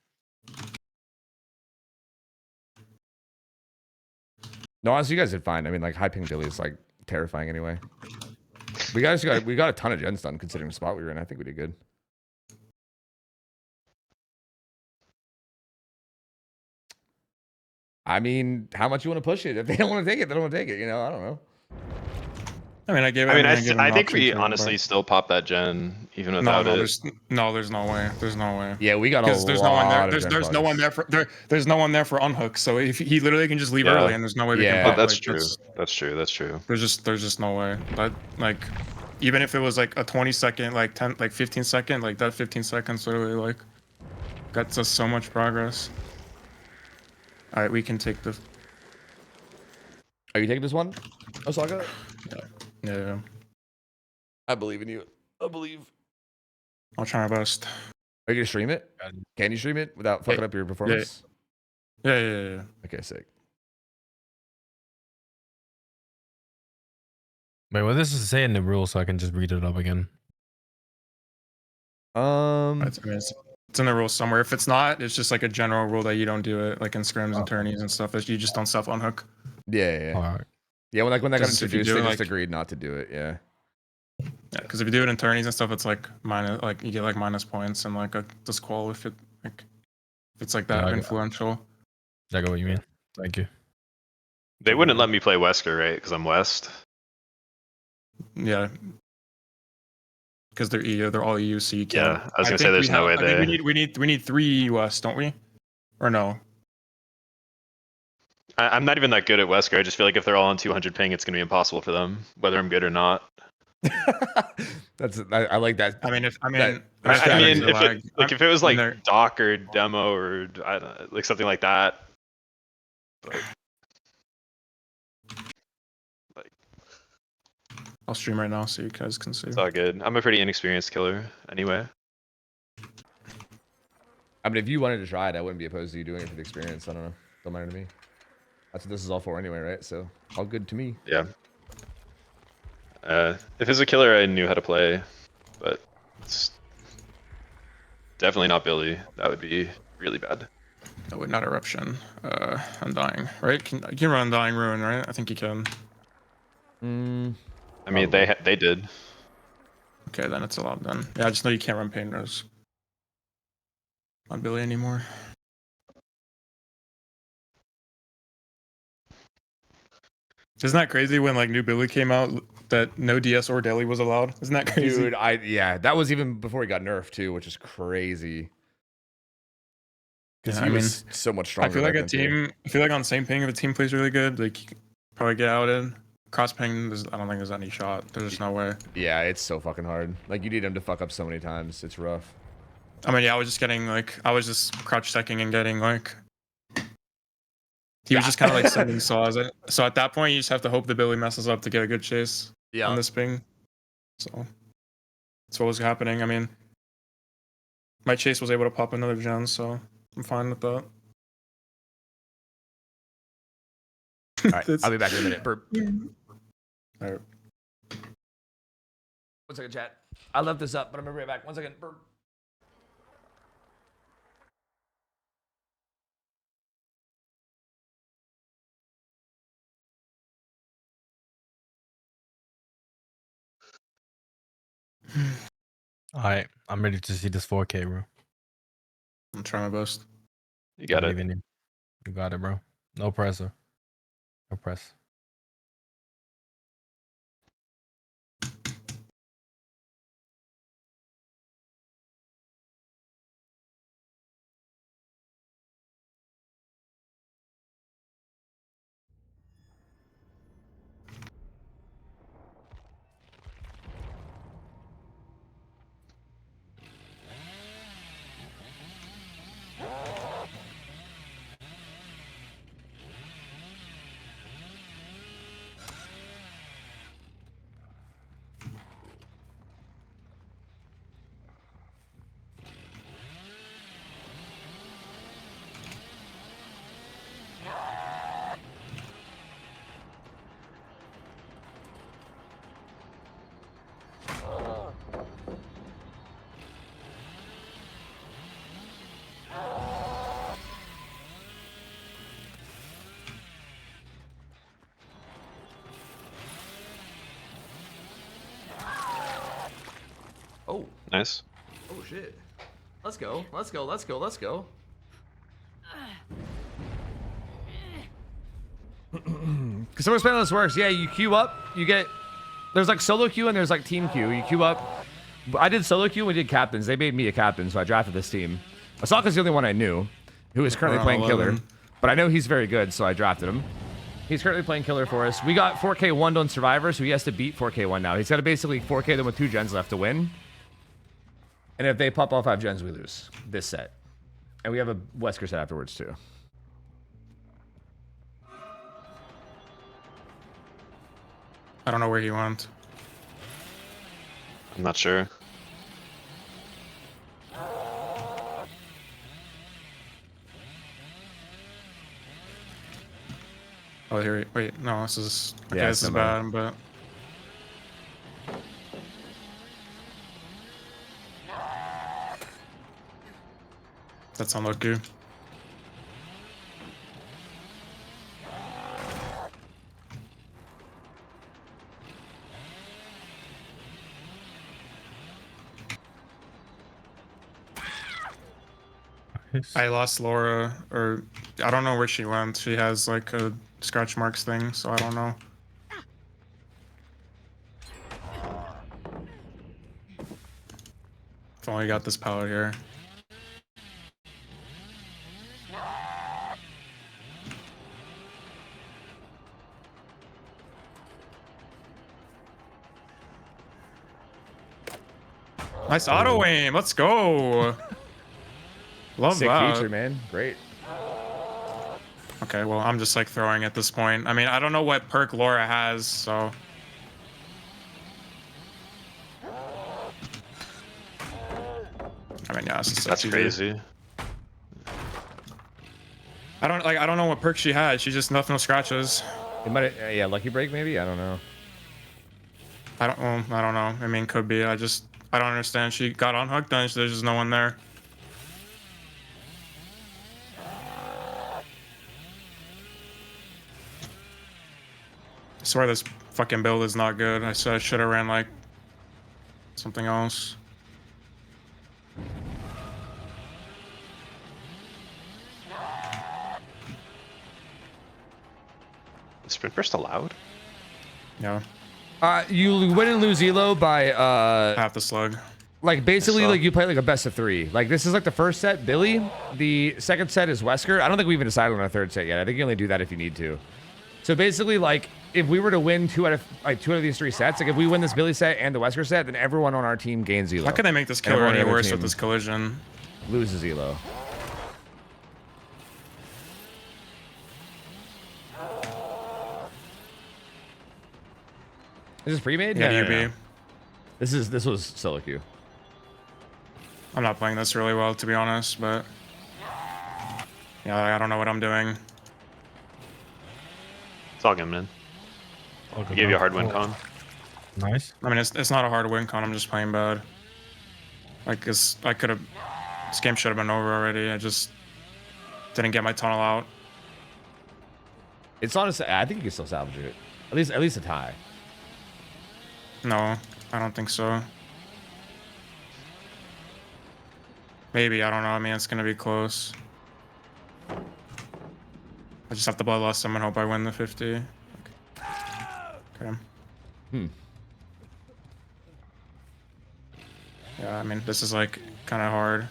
No, honestly, you guys did fine. I mean, like high ping Billy is like terrifying anyway. We got a ton of gens done considering the spot we were in. I think we did good. I mean, how much you want to push it? If they don't want to take it, they don't want to take it. You know, I don't know. I mean, I gave. I mean, gave him I an think option we to, but- honestly still pop that gen even No, without no, it. there's no way. There's no way. Yeah, we got a Because lot there's no one there. of There's gen no one bugs. there for there's no one there for unhook. So if he literally can just leave Yeah. early, and there's no way we Yeah. can. But pop, that's like, true. That's true. That's true. There's just no way. But like, even if it was like a 20-second, like 10, like 15-second, like that 15 seconds literally like gets us so much progress. All right, we can take the. Are you taking this one, Osaka? Yeah. I believe in you. I believe. I'll try my best. Are you gonna stream it? Can you stream it without fucking up your performance? Yeah. Okay, sick. Wait, what does it say in the rules so I can just read it up again? It's in the rules somewhere. If it's not, it's just like a general rule that you don't do it, like in scrims and tourneys and stuff. You just don't self unhook. Yeah. All right. Yeah, when that got Just if you introduced, do they it, just like- agreed not to do it. Yeah. Yeah, because if you do it in tourneys and stuff, it's like minus, like you get like minus points and like a disqual if it's like that Yeah, I get- influential. I get what you mean. Thank you. They wouldn't let me play Wesker, right? Because I'm West. Yeah. Because they're EU, they're all EU, so you can't. Yeah, I was gonna say think there's we no way have- I think they. we need 3 US, don't we? Or no? I'm not even that good at Wesker. I just feel like if they're all on 200 ping, it's gonna be impossible for them, whether I'm good or not. I like that. I mean, if I mean, if it was like doc or demo or I don't know, like something like that. But, like, I'll stream right now so you guys can see. it's all good. I'm a pretty inexperienced killer anyway. I mean, if you wanted to try it, I wouldn't be opposed to you doing it for the experience. I don't know. Don't matter to me. That's what this is all for anyway, right? So all good to me. Yeah. If it's a killer, I knew how to play, but it's definitely not Billy. That would be really bad. That would not eruption. Undying, right? You can run Undying Ruin, right? I think you can. I mean, they did. Okay, then it's allowed then. Yeah, I just know you can't run Pain Rose on Billy anymore. Isn't that crazy when like new Billy came out that no DS or Deli was allowed? Isn't that crazy? Dude, yeah, that was even before he got nerfed too, which is crazy. Because Yeah, he I was so much stronger. I feel like back then, too. I feel like on same ping, if a team plays really good, like you can probably get out in. Cross ping, I don't think there's any shot. There's just no way. Yeah, it's so fucking hard. Like you need him to fuck up so many times. It's rough. I mean, yeah, I was just crouch checking and getting like. He was just kind of like sending saws. So at that point, you just have to hope the Billy messes up to get a good chase on this ping. So that's what was happening. I mean, my chase was able to pop another gen, so I'm fine with that. All right, I'll be back in a minute. Burp. All right. 1 second, chat. I left this up, but I'm gonna be right back. 1 second. Burp. Alright, I'm ready to see this 4K, bro. I'm trying my best. You got it. You got it, bro. No pressure. No press. Oh. Nice. Oh shit. Let's go. Let's go. Let's go. Let's go. Because someone explain how this works. Yeah, you queue up. You get. There's like solo queue and there's like team queue. You queue up. I did solo queue and we did captains. They made me a captain, so I drafted this team. Asaka's the only one I knew who is currently playing killer. But I know he's very good, so I drafted him. He's currently playing killer for us. We got 4K1 on Survivor, so he has to beat 4K1 now. He's got to basically 4K them with 2 gens left to win. And if they pop all 5 gens, we lose this set. And we have a Wesker set afterwards, too. I don't know where he went. I'm not sure. Oh, here. Wait, no, this is. Okay, Yeah, this is similar. bad, but. That's unlucky. Nice. I lost Laura, or I don't know where she went. She has like a scratch marks thing, so I don't know. If only got this pallet here. Nice auto aim. Let's go. Love Sick that. feature, man. Great. Okay, well, I'm just like throwing at this point. I mean, I don't know what perk Laura has, so. I mean, yeah, this is That's easy. crazy. I don't know what perk she had. She just left no scratches. It might, yeah, lucky break maybe. I don't know. I don't know. I mean, could be. I don't understand. She got unhooked and there's just no one there. I swear this fucking build is not good. I said I should have ran like something else. Is sprint burst allowed? Yeah, You win and lose elo by half the slug. like basically So- like you play like a best of 3. Like this is like the first set, Billy. The second set is Wesker. I don't think we even decided on our third set yet. I think you only do that if you need to. So basically, like if we were to win two out of these 3 sets, like if we win this Billy set and the Wesker set, then everyone on our team gains elo. How can they make this killer Everyone on any the other worse team with this collision? loses elo. Is this pre-made? Yeah, No, UB. no, no. This was solo queue. I'm not playing this really well, to be honest, but yeah, I don't know what I'm doing. It's all good, man. All He good gave you a luck. hard win con. Nice. I mean, it's not a hard win con. I'm just playing bad. Like, this game should have been over already. I just didn't get my tunnel out. It's honestly, I think you can still salvage it. At least a tie. No, I don't think so. Maybe, I don't know. I mean, it's gonna be close. I just have to bloodlust them and hope I win the 50. Okay. Yeah, I mean, this is like kind of hard.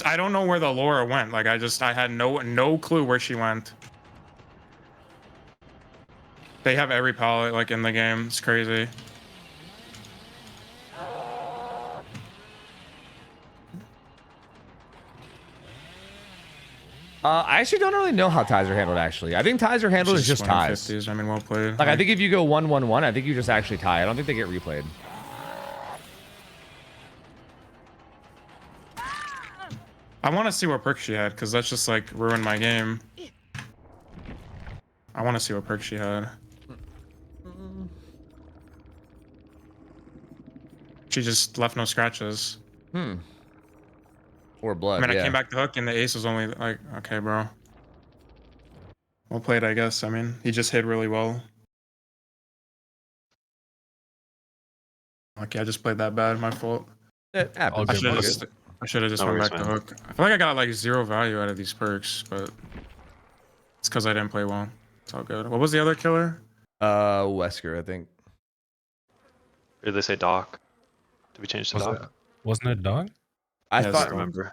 I don't know where the Laura went. Like, I had no clue where she went. They have every palette like in the game. It's crazy. I actually don't really know how ties are handled. Actually, I think ties are handled as just ties. 50s. I mean, well played. Like I think if you go 1-1-1, I think you just actually tie. I don't think they get replayed. I want to see what perk she had because that's just like ruined my game. I want to see what perk she had. She just left no scratches. Or blood. I mean, yeah. I came back to hook and the ace was only like, okay, bro. Well played, I guess. I mean, he just hit really well. Okay, I just played that bad. My fault. It happens. All I good, should have just No went worries, back to man. hook. I feel like I got like 0 value out of these perks, but it's because I didn't play well. It's all good. What was the other killer? Wesker, I think. Or did they say Doc? Did we change to Doc? Wasn't it dog? I Yeah, I thought. don't remember.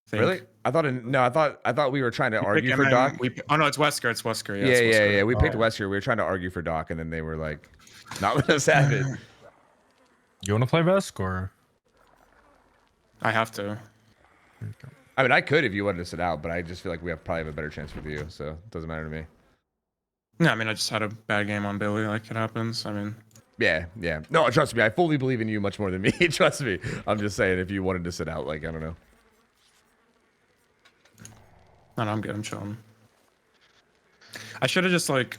Think. Really? I thought. I thought we were trying to We argue pick for MM, Doc. oh no, it's Wesker. It's Wesker. Yeah, it's yeah, Wesker. yeah. We picked Oh. Wesker. We were trying to argue for Doc, and then they were like, "Not let us have it." You want to play Vesk or? I have to. I mean, I could if you wanted to sit out, but I just feel like we probably have a better chance with you, so it doesn't matter to me. Yeah, I mean, I just had a bad game on Billy. Like it happens. I mean, Yeah, yeah. No, trust me. I fully believe in you much more than me. Trust me. I'm just saying, if you wanted to sit out, like I don't know. No, I'm good. I'm chilling. I should have just like,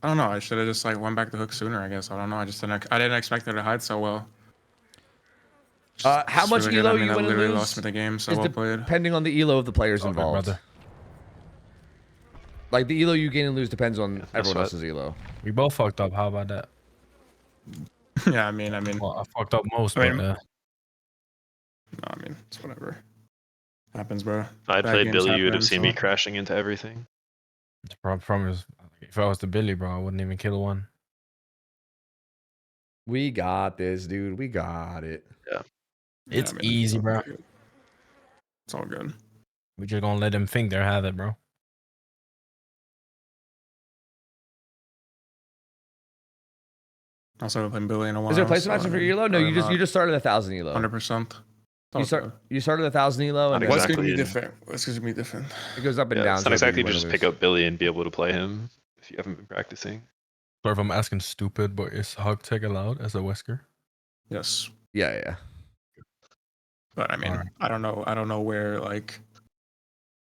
I don't know. I should have just like went back to hook sooner. I guess I don't know. I didn't expect her to hide so well. How much really good. elo I mean, you that win and literally lose lost me the game. So is well played. depending on the elo of the players Okay, involved. brother. Like the elo you gain and lose depends on everyone what- else's elo. We both fucked up. How about that? Yeah, I mean, Well, I fucked up most, I but mean- no, I mean, it's whatever. Happens, bro. If I Bad played games Billy, you would have happen, seen me so- crashing into everything. the problem is, if I was the Billy, bro, I wouldn't even kill one. We got this, dude. We got it. It's I mean, easy, all bro. good. It's all good. We just gonna let them think they have it, bro. Also, I've been Billy in a while. Is there a placement match for your elo? No, you just started 1,000 elo. 100%. You started 1,000 elo, and Not then What's exactly. gonna be in- different? What's gonna be different? it goes up and Yeah, down. it's so not whether exactly you win or just lose. pick up Billy and be able to play him if you haven't been practicing. Or if I'm asking stupid, but is hug tech allowed as a Wesker? Yes, Yeah, yeah. but I mean, Alright. I don't know where like.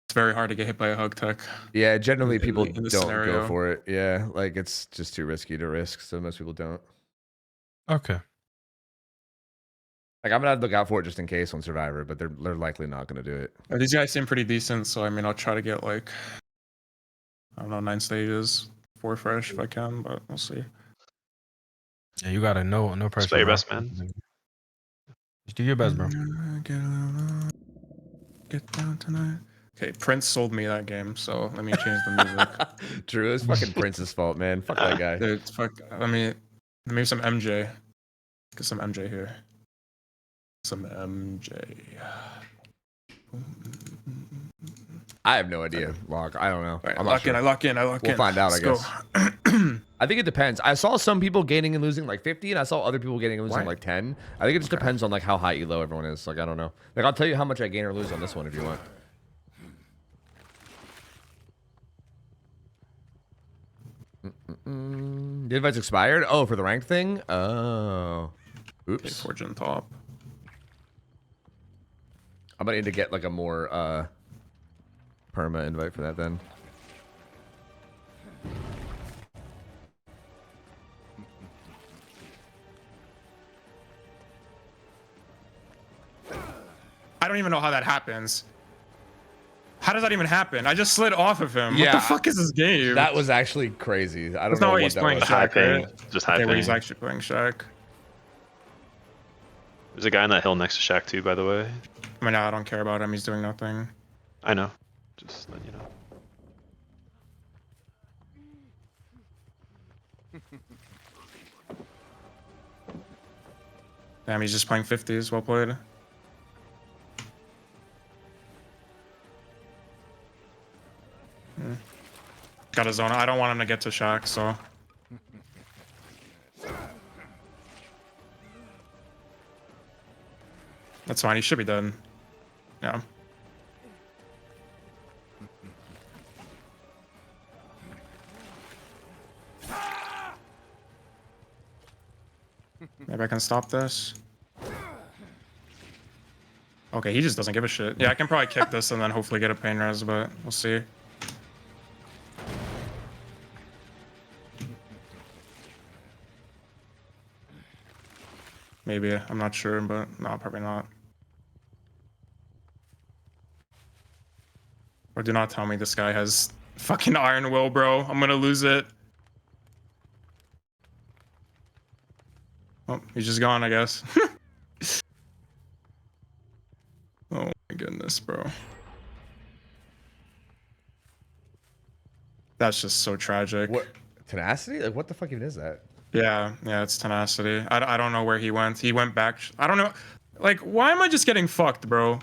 It's very hard to get hit by a hug tech. Yeah, generally people in this don't scenario. go for it. Yeah, like it's just too risky to risk, so most people don't. Okay. Like I'm gonna have to look out for it just in case on Survivor, but they're likely not gonna do it. These guys seem pretty decent, so I mean, I'll try to get like, I don't know, 9 stages, 4 fresh if I can, but we'll see. Yeah, you gotta know, no pressure. play your bro. best, man. Just do your best, bro. Get down tonight. Okay, Prince sold me that game, so let me change the music. True, it's fucking Prince's fault, man. Fuck that guy. Dude, fuck. Let me some MJ. Get some MJ here. Some MJ. I have no idea, Log. I don't know. Right, I'm I not lock in. sure. I lock in. I lock in. We'll find out, I Let's go. I think it depends. I saw some people gaining and losing like 50, and I saw other people gaining and losing Why? like 10. I think it just depends on like how high elo everyone is. Like I don't know. Like I'll tell you how much I gain or lose on this one if you want. The invite's expired. Oh, for the ranked thing. Oh, Okay, oops. Fortune top. I'm gonna need to get like a more perma invite for that then. I don't even know how that happens. How does that even happen? I just slid off of him. What Yeah, the fuck is this game? That was actually crazy. I don't That's know not what what he's that playing. was. High Shaq, ping, right? just high Okay, where he's ping. actually playing Shaq. There's a guy on that hill next to Shaq too, by the way. I mean, I don't care about him. He's doing nothing. I know. Just letting you know. Damn, he's just playing 50s. Well played. Got his own. I don't want him to get to Shaq, so. That's fine. He should be dead. Yeah. Maybe I can stop this. Okay, he just doesn't give a shit. Yeah, I can probably kick this and then hopefully get a pain res, but we'll see. Maybe, I'm not sure, but no, probably not. Or do not tell me this guy has fucking Iron Will, bro. I'm gonna lose it. Oh, he's just gone, I guess. Oh my goodness, bro. That's just so tragic. What tenacity? Like what the fuck even is that? Yeah, it's tenacity. I don't know where he went. He went back. I don't know. Like, why am I just getting fucked, bro?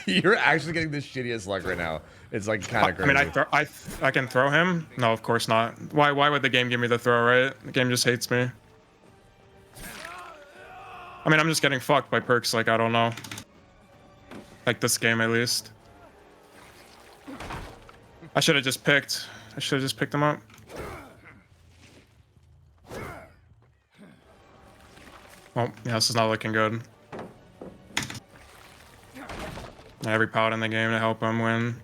You're actually getting the shittiest luck right now. It's like kind of I crazy. mean, I can throw him. No, of course not. Why would the game give me the throw? Right? The game just hates me. I mean, I'm just getting fucked by perks. Like, I don't know. Like this game, at least. I should have just picked. I should have just picked him up. Well, yeah, this is not looking good. Every pot in the game to help him win.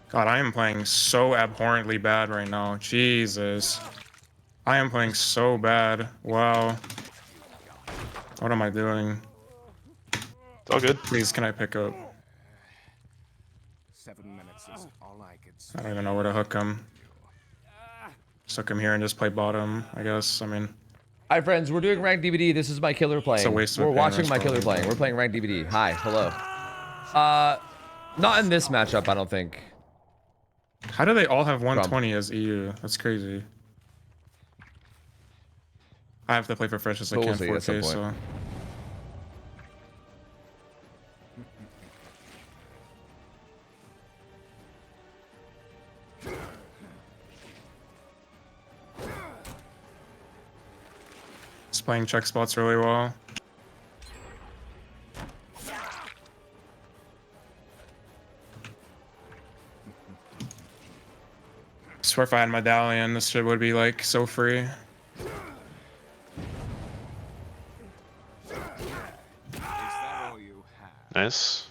God, I am playing so abhorrently bad right now. Jesus. I am playing so bad. Wow. What am I doing? It's all good. Please, can I pick up? 7 minutes is all I can I spare. don't even know where to hook him. Just hook him here and just play bottom, I guess. I mean, Hi friends, we're doing ranked DVD. This is my killer playing. waste of We're a watching pain my rush, killer probably. playing. We're playing ranked DVD. Hi, hello. Not in this matchup, I don't think. how do they all have 120 as EU? That's crazy. I have to play for fresh as I But can we'll see at some 4K, point. so. It's playing check spots really well. I swear if I had medallion, this shit would be like so free. Is that all you have? Nice.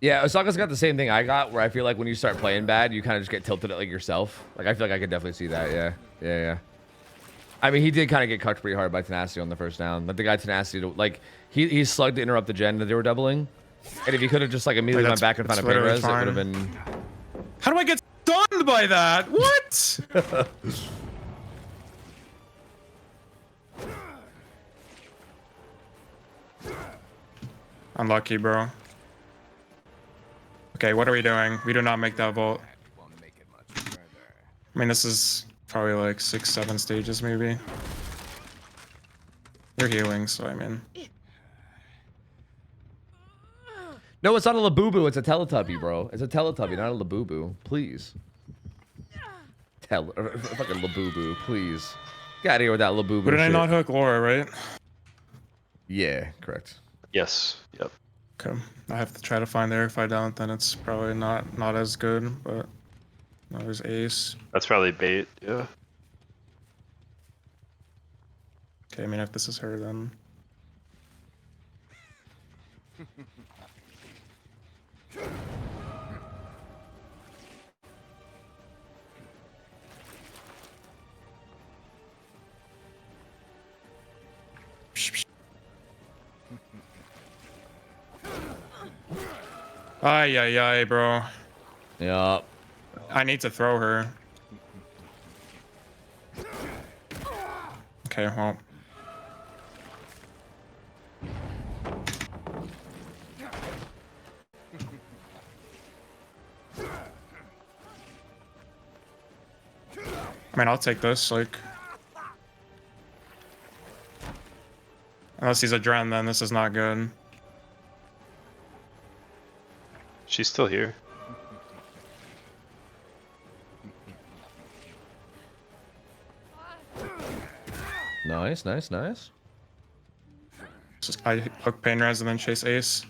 Yeah, Osaka's got the same thing I got, where I feel like when you start playing bad, you kind of just get tilted at like yourself. Like I feel like I could definitely see that. Yeah. I mean, he did kind of get cucked pretty hard by Tenacity on the first down. But the guy Tenacity, like he slugged to interrupt the gen that they were doubling, and if he could have just like immediately went back and found a pain res, it would have been. How do I get stunned by that? What? Unlucky, bro. Okay, what are we doing? We do not make that vault. Won't make it much further. I mean, this is probably like 6, 7 stages, maybe. They're healing, so I mean. No, it's not a Labubu. It's a Teletubby, bro. It's a Teletubby, not a Labubu. Please. Fucking Labubu, please. Get out of here with that Labubu. But did I shit. not hook Laura, right? Yeah, correct. Yes. Yep. Okay. I have to try to find there. If I don't, then it's probably not as good. But no, there's Ace. That's probably bait. Yeah. Okay, I mean, if this is her, then. Ay, ay, ay, bro. Yup. I need to throw her. Okay, well. I mean, I'll take this, like. Unless he's a Dren, then this is not good. She's still here. Nice, nice, nice. Just I hook Pain Res and then chase Ace.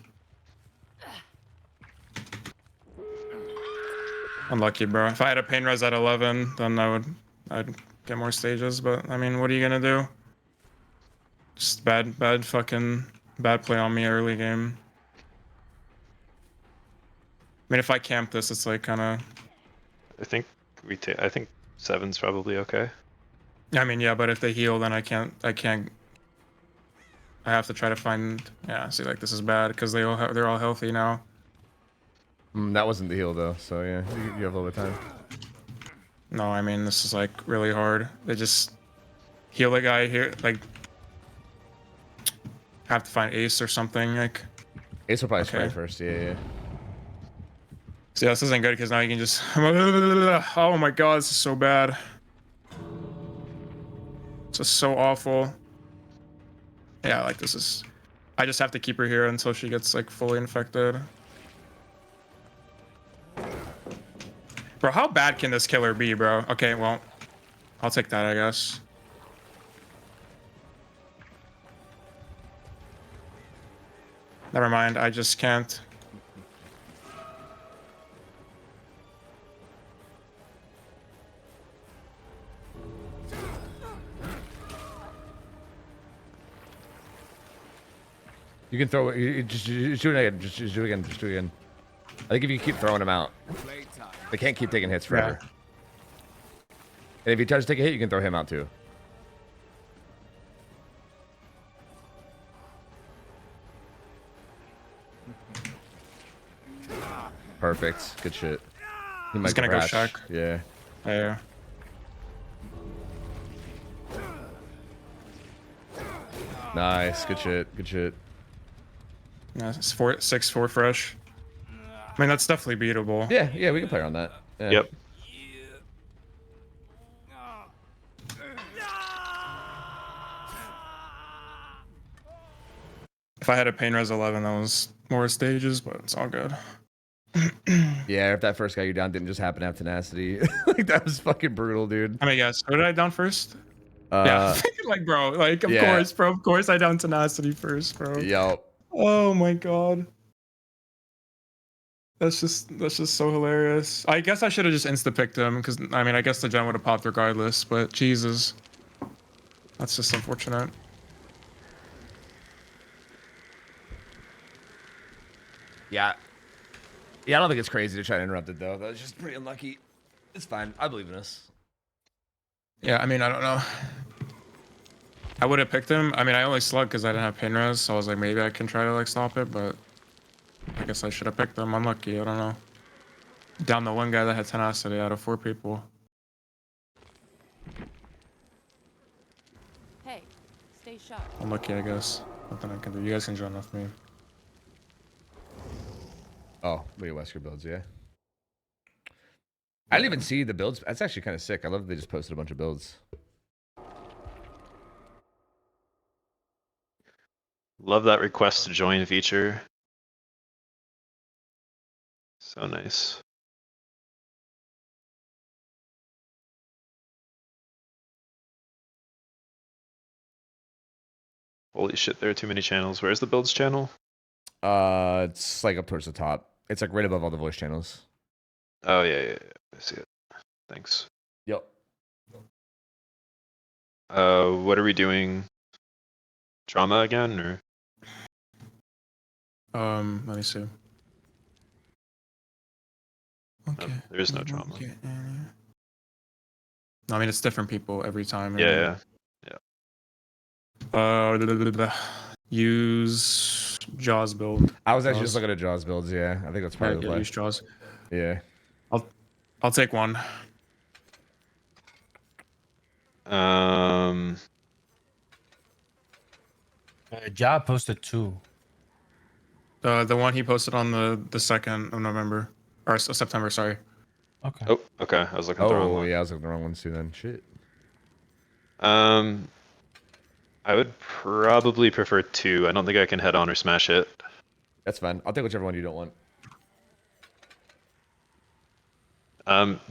Unlucky, bro. If I had a Pain Res at 11, then I'd get more stages. But I mean, what are you gonna do? Just bad play on me early game. I mean, if I camp this, it's like kind of. I think I think 7's probably okay. I mean, yeah, but if they heal, then I can't. I have to try to find. Yeah, see, like this is bad because they're all healthy now. That wasn't the heal though, so yeah, you have a little bit of time. No, I mean this is like really hard. They just heal the guy here, like have to find Ace or something. Like Ace will probably Okay. spray first. Yeah. see, this isn't good because now you can just. Oh my god, this is so bad. This is so awful. Yeah, like this is. I just have to keep her here until she gets like fully infected. Bro, how bad can this killer be, bro? Okay, well, I'll take that, I guess. Never mind. I just can't. You can throw it. Just do it again. Just do it again. Just do it again. I think if you keep throwing them out, Playtime. they can't keep taking hits forever. And if he tries to take a hit, you can throw him out too. Perfect. Good shit. He might He's gonna go crash. check. Yeah. Yeah. Nice. Good shit. Good shit. Yeah, it's 6-4 fresh. I mean, that's definitely beatable. Yeah. Yeah. We can play around that. Yeah. Yep. If I had a pain res 11, that was more stages, but it's all good. Yeah. If that first guy you down didn't just happen to have tenacity, like that was fucking brutal, dude. I mean, yes. What did I down first? Yeah. Like, bro. Like, of course, bro. Of course, I down tenacity first, bro. Yo. Oh my god. That's just so hilarious. I guess I should have just insta-picked him, because, I mean, I guess the gen would have popped regardless, but Jesus. That's just unfortunate. Yeah. Yeah. I don't think it's crazy to try to interrupt it though. That was just pretty unlucky. It's fine. I believe in us. Yeah, I mean, I don't know. I would have picked him. I mean, I only slugged because I didn't have pain res, so I was like, maybe I can try to, like, stop it, but I guess I should have picked him. Unlucky, I don't know. Down the one guy that had tenacity out of 4 people. Hey, stay sharp. Unlucky, I guess. Nothing I can do. You guys can join with me. Oh, look at Wesker builds, yeah. I didn't even see the builds. That's actually kind of sick. I love that they just posted a bunch of builds. Love that request to join feature. So nice. Holy shit, there are too many channels. Where's the builds channel? It's like up towards the top. It's like right above all the voice channels. Oh, yeah. I see it. Thanks. Yep. What are we doing? Drama again, or? Let me see. Okay. There is no drama. Okay. No, I mean, it's different people every time. Yeah. Use Jaws build. I was actually just looking at Jaws builds, yeah. I think that's part of the play. Use Jaws. Yeah. I'll take one. Ja posted 2. The one he posted on the 2nd of November. Or September, sorry. Okay. Oh, okay. I was looking at the wrong one. Yeah, I was looking at the wrong ones too then. Shit. I would probably prefer 2. I don't think I can head on or smash it. That's fine. I'll take whichever one you don't want.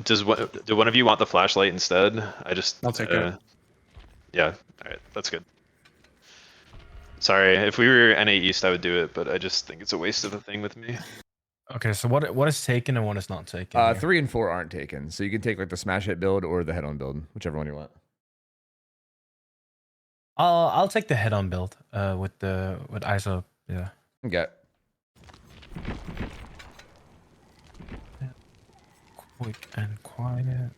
Do one of you want the flashlight instead? I'll take it. Yeah, alright, that's good. Sorry, if we were NA East, I would do it, but I just think it's a waste of a thing with me. Okay, so what is taken and what is not taken? Here? 3 and 4 aren't taken, so you can take like the smash hit build or the head on build, whichever one you want. I'll take the head on build with ISO. Yeah. Okay. Quick and quiet.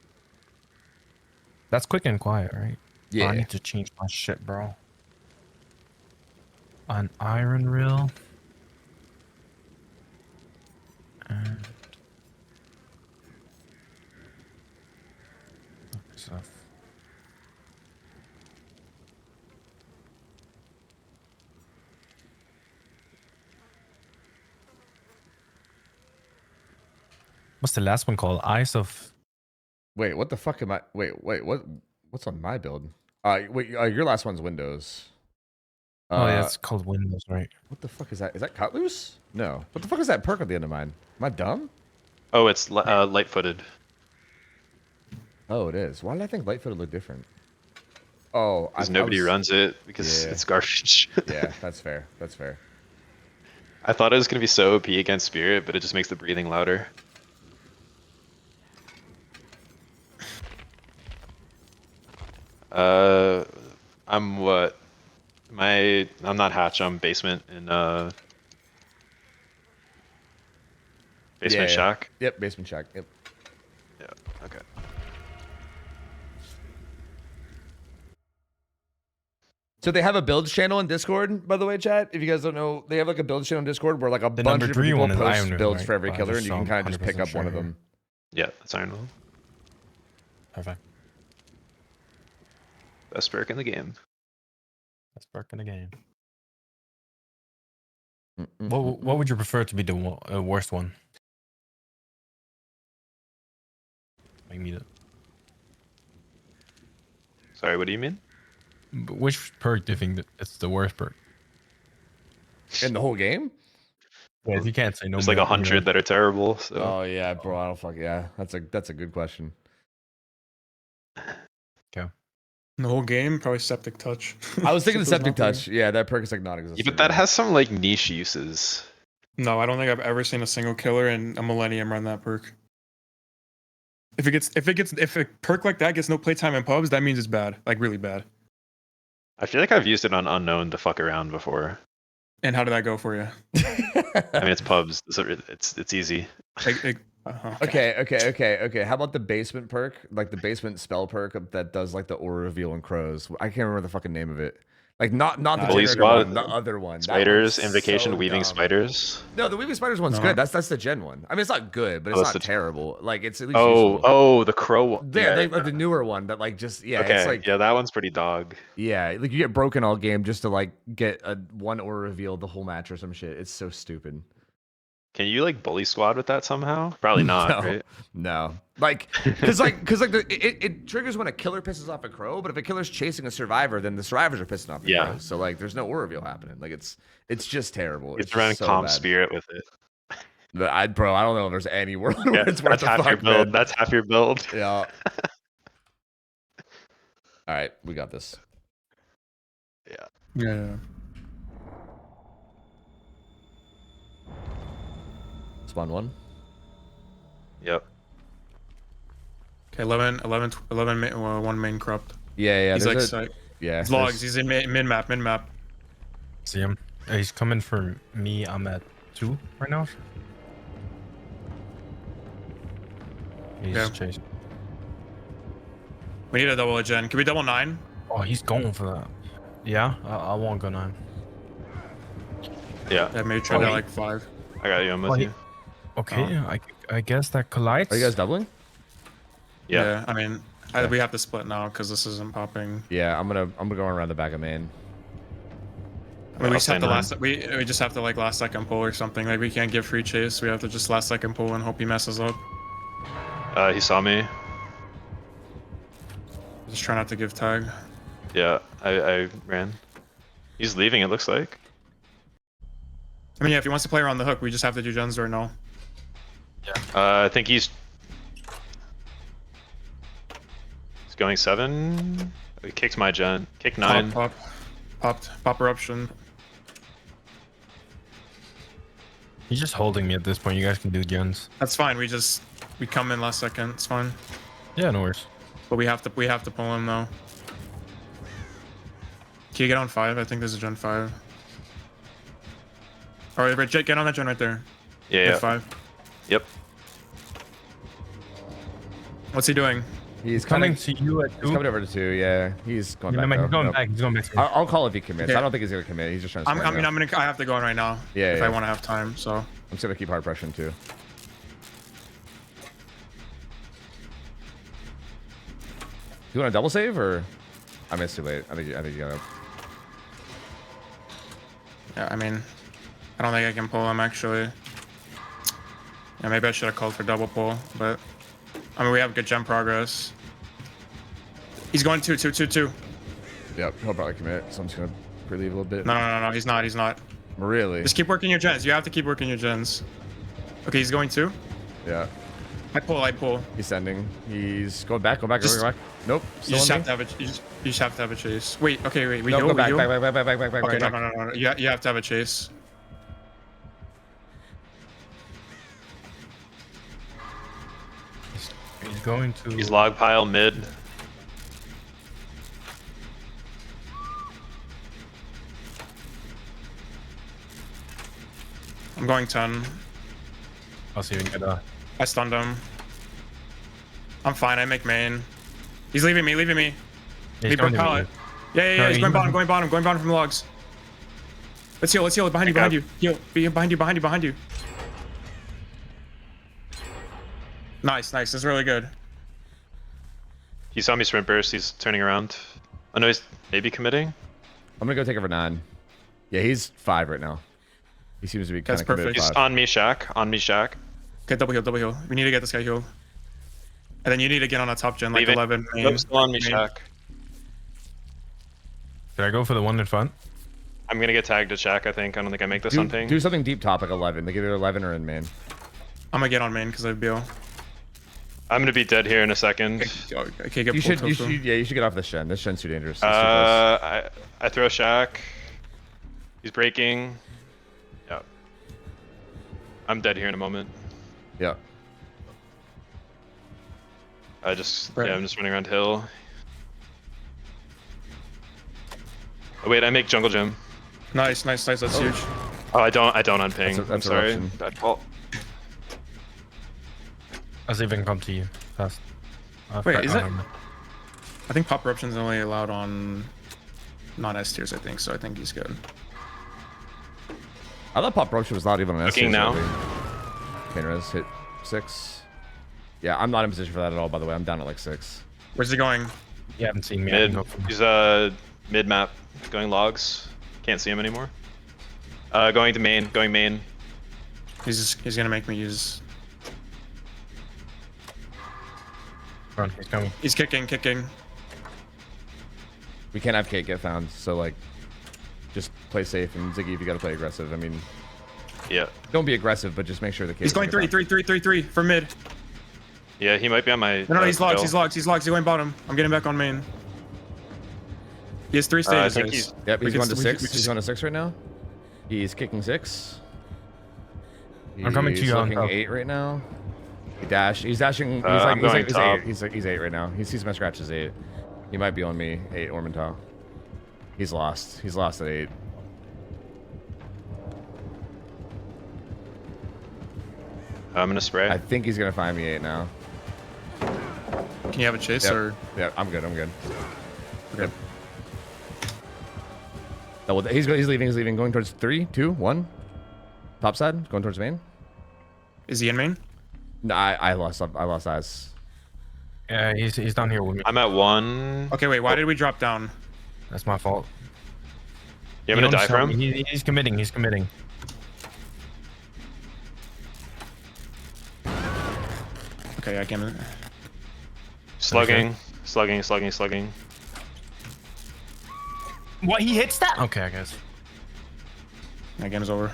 That's quick and quiet, right? Yeah. Oh, I need to change my shit, bro. An iron reel. And stuff. What's the last one called? Eyes of. Wait, what the fuck am I? Wait, what's on my build? Wait, your last one's Windows. Oh yeah, it's called Windows, right? What the fuck is that? Is that cut loose? No. What the fuck is that perk at the end of mine? Am I dumb? Oh, it's light-footed. Oh, it is. Why did I think light-footed looked different? Oh, because nobody runs it because it's garbage. Yeah, that's fair. That's fair. I thought it was gonna be so OP against Spirit, but it just makes the breathing louder. I'm what? I'm not hatch. I'm basement in basement Yeah. shack. Yep, basement shack. Yep. Yeah. Okay. So they have a builds channel in Discord, by the way, chat. If you guys don't know, they have like a builds channel in Discord where like a bunch number of different 3 people one is post Iron Will, builds right? for every But I killer, just and you can saw kind of just pick 100% up one sure of here. them. Yeah, that's Iron Will. Perfect. Best perk in the game. That's perk in the game. What would you prefer to be the worst one? Make me the. Sorry, what do you mean? Which perk do you think that it's the worst perk? In the whole game? Yeah, you can't say no. There's like 100 that are terrible. So Oh yeah, bro. I don't fuck yeah. That's a good question. Okay. The whole game, probably septic touch. I was thinking the Septic's septic not touch. Yeah, that perk is like non-existent. yeah, but that has some like niche uses. No, I don't think I've ever seen a single killer in a Millennium run that perk. If a perk like that gets no playtime in pubs, that means it's bad, like really bad. I feel like I've used it on unknown to fuck around before. And how did that go for you? I mean, it's pubs. It's easy. Okay. How about the basement perk? Like the basement spell perk that does like the aura reveal and crows. I can't remember the fucking name of it. Like not the Bully generator Squad, one, the other one. That Spiders, one's Invocation, so Weaving dumb. Spiders. No, the Weaving Spiders one's good. That's the gen one. I mean, it's not good, but it's that's not the- terrible. Like it's at least useful. Oh, the crow one. Yeah, like the newer one that like just Okay, it's like yeah, that one's pretty dog. yeah, like you get broken all game just to like get a one aura reveal the whole match or some shit. It's so stupid. Can you like bully squad with that somehow? Probably not, No. right? No, like, because it triggers when a killer pisses off a crow, but if a killer's chasing a survivor, then the survivors are pissing off the Yeah. crows. So like, there's no aura reveal happening. Like it's just terrible. It's just around so calm bad. spirit with it. But I don't know if there's any world Yeah, where it's worth that's the half your fuck, build. man. That's half your build. Yeah. All right, we got this. Yeah. Spawn one. Yep. Okay, 11, one main corrupt. Yeah. He's there's like, yeah. he's logs. He's in mid map. See him. He's coming for me. I'm at 2 right now. He's Yeah. chasing. We need a double gen. Can we double 9? Oh, he's going for that. Yeah, I won't go 9. Yeah. Yeah, maybe try Oh, that he- like 5. I got you. I'm with Oh, he- you. Okay, I guess that collides. Are you guys doubling? Yeah. I mean, we have to split now because this isn't popping. Yeah, I'm gonna go around the back of main. I mean, we I'll just have say to 9. we just have to like last second pull or something. Like we can't give free chase. We have to just last second pull and hope he messes up. He saw me. Just try not to give tag. Yeah, I ran. He's leaving, it looks like. I mean, yeah, if he wants to play around the hook, we just have to do gens or no. I think he's going 7. He kicked my gen. Kick 9. Pop eruption. He's just holding me at this point. You guys can do gens. That's fine. We come in last second. It's fine. Yeah, no worries. But we have to pull him though. Can you get on 5? I think there's a gen 5. All right, Jake, get on that gen right there. Yeah, Get yeah. 5. Yep. What's he doing? He's Coming coming. to you at He's 2. coming over to 2. Yeah, he's going back. He's though. going Nope. back. He's going back. I'll call if he commits. Okay. I don't think he's gonna commit. He's just trying to. I have to go in right now. Yeah, If yeah. I want to have time, so. I'm just gonna keep hard pressuring too. You want a double save or? I missed too late. I think you gotta. Yeah, I mean, I don't think I can pull him actually. Yeah, maybe I should have called for double pull, but I mean, we have good gem progress. He's going 2. Yep, he'll probably commit. So I'm just gonna relieve a little bit. No, he's not. Really? Just keep working your gens. You have to keep working your gens. Okay, he's going 2. Yeah. I pull. He's sending. He's going back. Going back. Just- Nope. You Still just on have me? to have a. You just have to have a chase. Wait. Okay. Wait. We No, heal. go We back. heal. Back. Okay. Back. No. You have to have a chase. going to. He's log pile mid. I'm going 10. I'll see if we can get I stunned him. I'm fine. I make main. He's leaving me. Leaving me. He broke pallet. Yeah. He's going bottom from the logs. Let's heal. Behind you. Heal. Behind you. Nice. This is really good. He saw me sprint burst. He's turning around. I know he's maybe committing. I'm gonna go take over 9. Yeah, he's 5 right now. He seems to be kind of committed. He's 5. on me, Shaq. Okay, double heal. We need to get this guy healed. And then you need to get on a top gen, like Leaving. 11. Nope, still on me, Shaq. Did I go for the one in front? I'm gonna get tagged to Shaq, I think. I don't think I make this on ping. Do something deep top, like 11. Like either 11 or in main. I'm gonna get on main because I have BO. I'm gonna be dead here in a second. Okay, get You should get off this Shen. This Shen's too dangerous. I throw Shaq. He's breaking. Yeah. I'm dead here in a moment. Yeah. I'm just running around hill. Oh, wait, I make jungle gym. Nice. That's huge. Oh, I don't on ping. That's I'm sorry. eruption. Bad fault. I'll see if I can come to you fast. Wait, is it? I think pop eruption is only allowed on non-S tiers, I think, so I think he's good. I thought pop eruption was not even an S. Looking now. Pain res hit 6. Yeah, I'm not in position for that at all, by the way. I'm down at like 6. Where's he going? You haven't seen me. Mid. He's mid map. Going logs. Can't see him anymore. Going main. He's gonna make me use. Run, he's coming. He's kicking. We can't have Kate get found, so like, just play safe. And Ziggy, if you gotta play aggressive, I mean, Yeah. don't be aggressive, but just make sure the Kate. He's going 3 for mid. Yeah, he might be on my. No, he's logs. He's going bottom. I'm getting back on main. He has 3 stages. I think he's. Yep, he's going to 6. He's going to 6 right now. He's kicking 6. I'm coming to you He's on looking top. 8 right now. He's dashing. He's 8. He's 8 right now. He sees my scratch as 8. He might be on me 8 Ormental. He's lost. He's lost at 8. I'm gonna spray. I think he's gonna find me 8 now. Can you have a chase or? Yeah, I'm good. Okay. Yep. Oh, well, he's leaving. Going towards 3, 2, 1. Top side. Going towards main. Is he in main? No, I lost eyes. Yeah, he's down here with me. I'm at 1. Okay, wait. Why did we drop down? That's my fault. You want me to die for him? He's committing. Okay, I can. Slugging. What? He hits that? Okay, I guess. That game is over.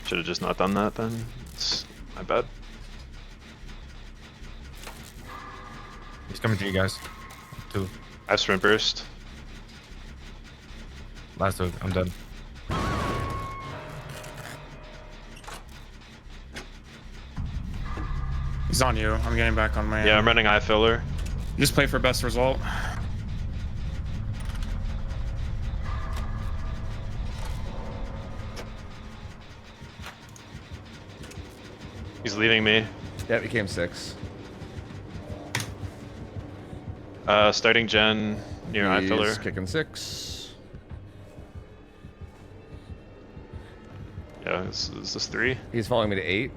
Should have just not done that then. It's my bad. He's coming to you guys. 2. I have sprint burst. Last 2. I'm dead. He's on you. I'm getting back on main. Yeah, I'm running eye filler. You just play for best result. He's leaving me. Yeah, he came 6. Starting gen near eye filler. He's kicking 6. Yeah, is this 3? He's following me to 8.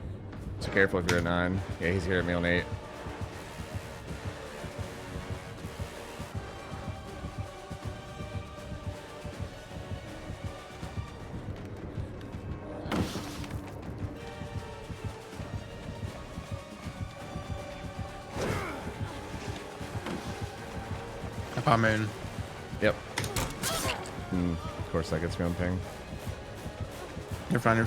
So careful if you're at 9. Yeah, he's here at me on 8. I'm in. Yep. Of course that gets me on ping. You're fine.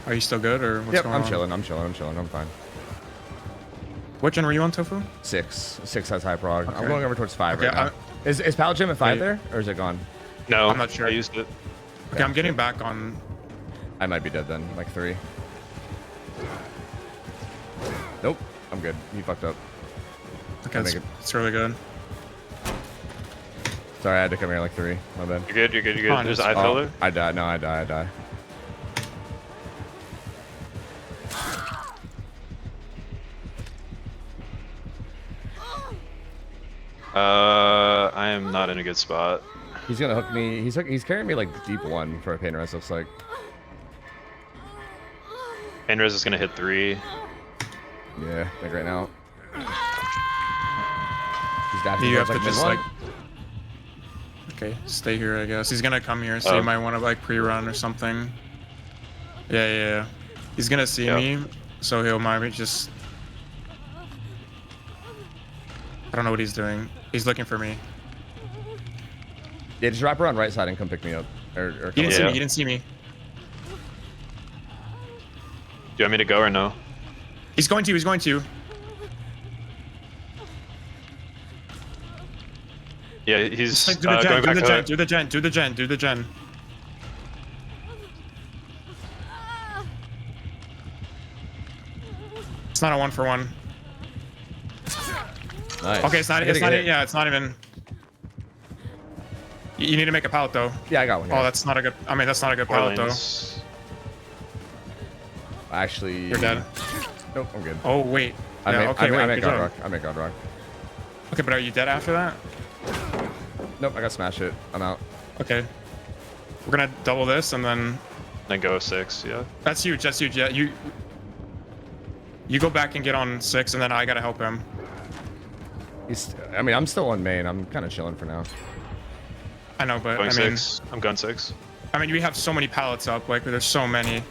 Are you still good or what's Yep, going on? I'm chilling. I'm fine. What gen were you on, Tofu? 6. 6 has high prog. Okay. I'm going over towards 5 Okay, right now. Is Pallet Gym at 5 there? Or is it gone? No, I'm not sure. I used it. Okay, I'm getting back on. I might be dead then. Like 3. Nope. I'm good. He fucked up. Okay, make it. it's really good. Sorry, I had to come here like 3. My bad. You're good. You're good. You're good. There's eye Oh, filler. I die. No, I die. I die. I am not in a good spot. He's gonna hook me. He's carrying me like deep 1 for a pain rest. Looks like. Pain res is gonna hit 3. Yeah, like right now. He's dashing You have towards, to just mid like. Okay, stay here. I guess he's gonna come here, so Oh. you might want to like pre-run or something. Yeah. He's gonna see Yep. me, so he'll maybe just. I don't know what he's doing. He's looking for me. Yeah, just wrap around right side and come pick me up. Or He come didn't see Yeah. me. He didn't see me. Do you want me to go or no? He's going to. He's going to. Yeah, he's Just like, do the going gen. back Do the to gen. hook. Do the gen. Do the gen. Do the gen. It's not a 1-for-1. Nice. Okay, it's not. I gotta It's not. get it. Yeah, it's not even. You need to make a pallet though. Yeah, I got one. Oh, Here. that's not a good. I mean, that's not a good 4 pallet though. lanes. Actually. You're dead. Nope, I'm good. Oh wait. I Yeah, made, okay, wait. I made Good God job. Rock. I made God Rock. Okay, but are you dead after that? Nope, I got smash it. I'm out. Okay. We're gonna double this and then. Then go 6. Yeah. That's huge. That's huge. Yeah, you. You go back and get on 6, and then I gotta help him. I mean, I'm still on main. I'm kind of chilling for now. I know, but Going I mean, 6. I'm going 6. I mean, we have so many pallets up. Like, there's so many.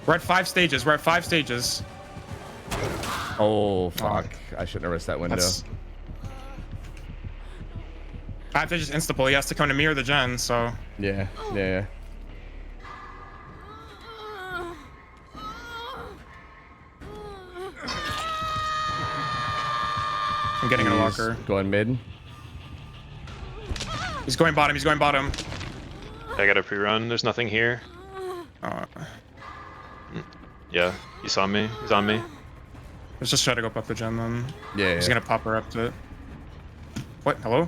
We're at 5 stages. We're at 5 stages. Oh, fuck. I shouldn't have risked that window. I have to just insta-pull. He has to come to me or the gen, so. Yeah. I'm getting in a He's locker. going mid. He's going bottom. He's going bottom. I got a pre-run. There's nothing here. Yeah, he saw me. He's on me. Let's just try to go up the gen then. Yeah. He's gonna pop her up to it. What? Hello?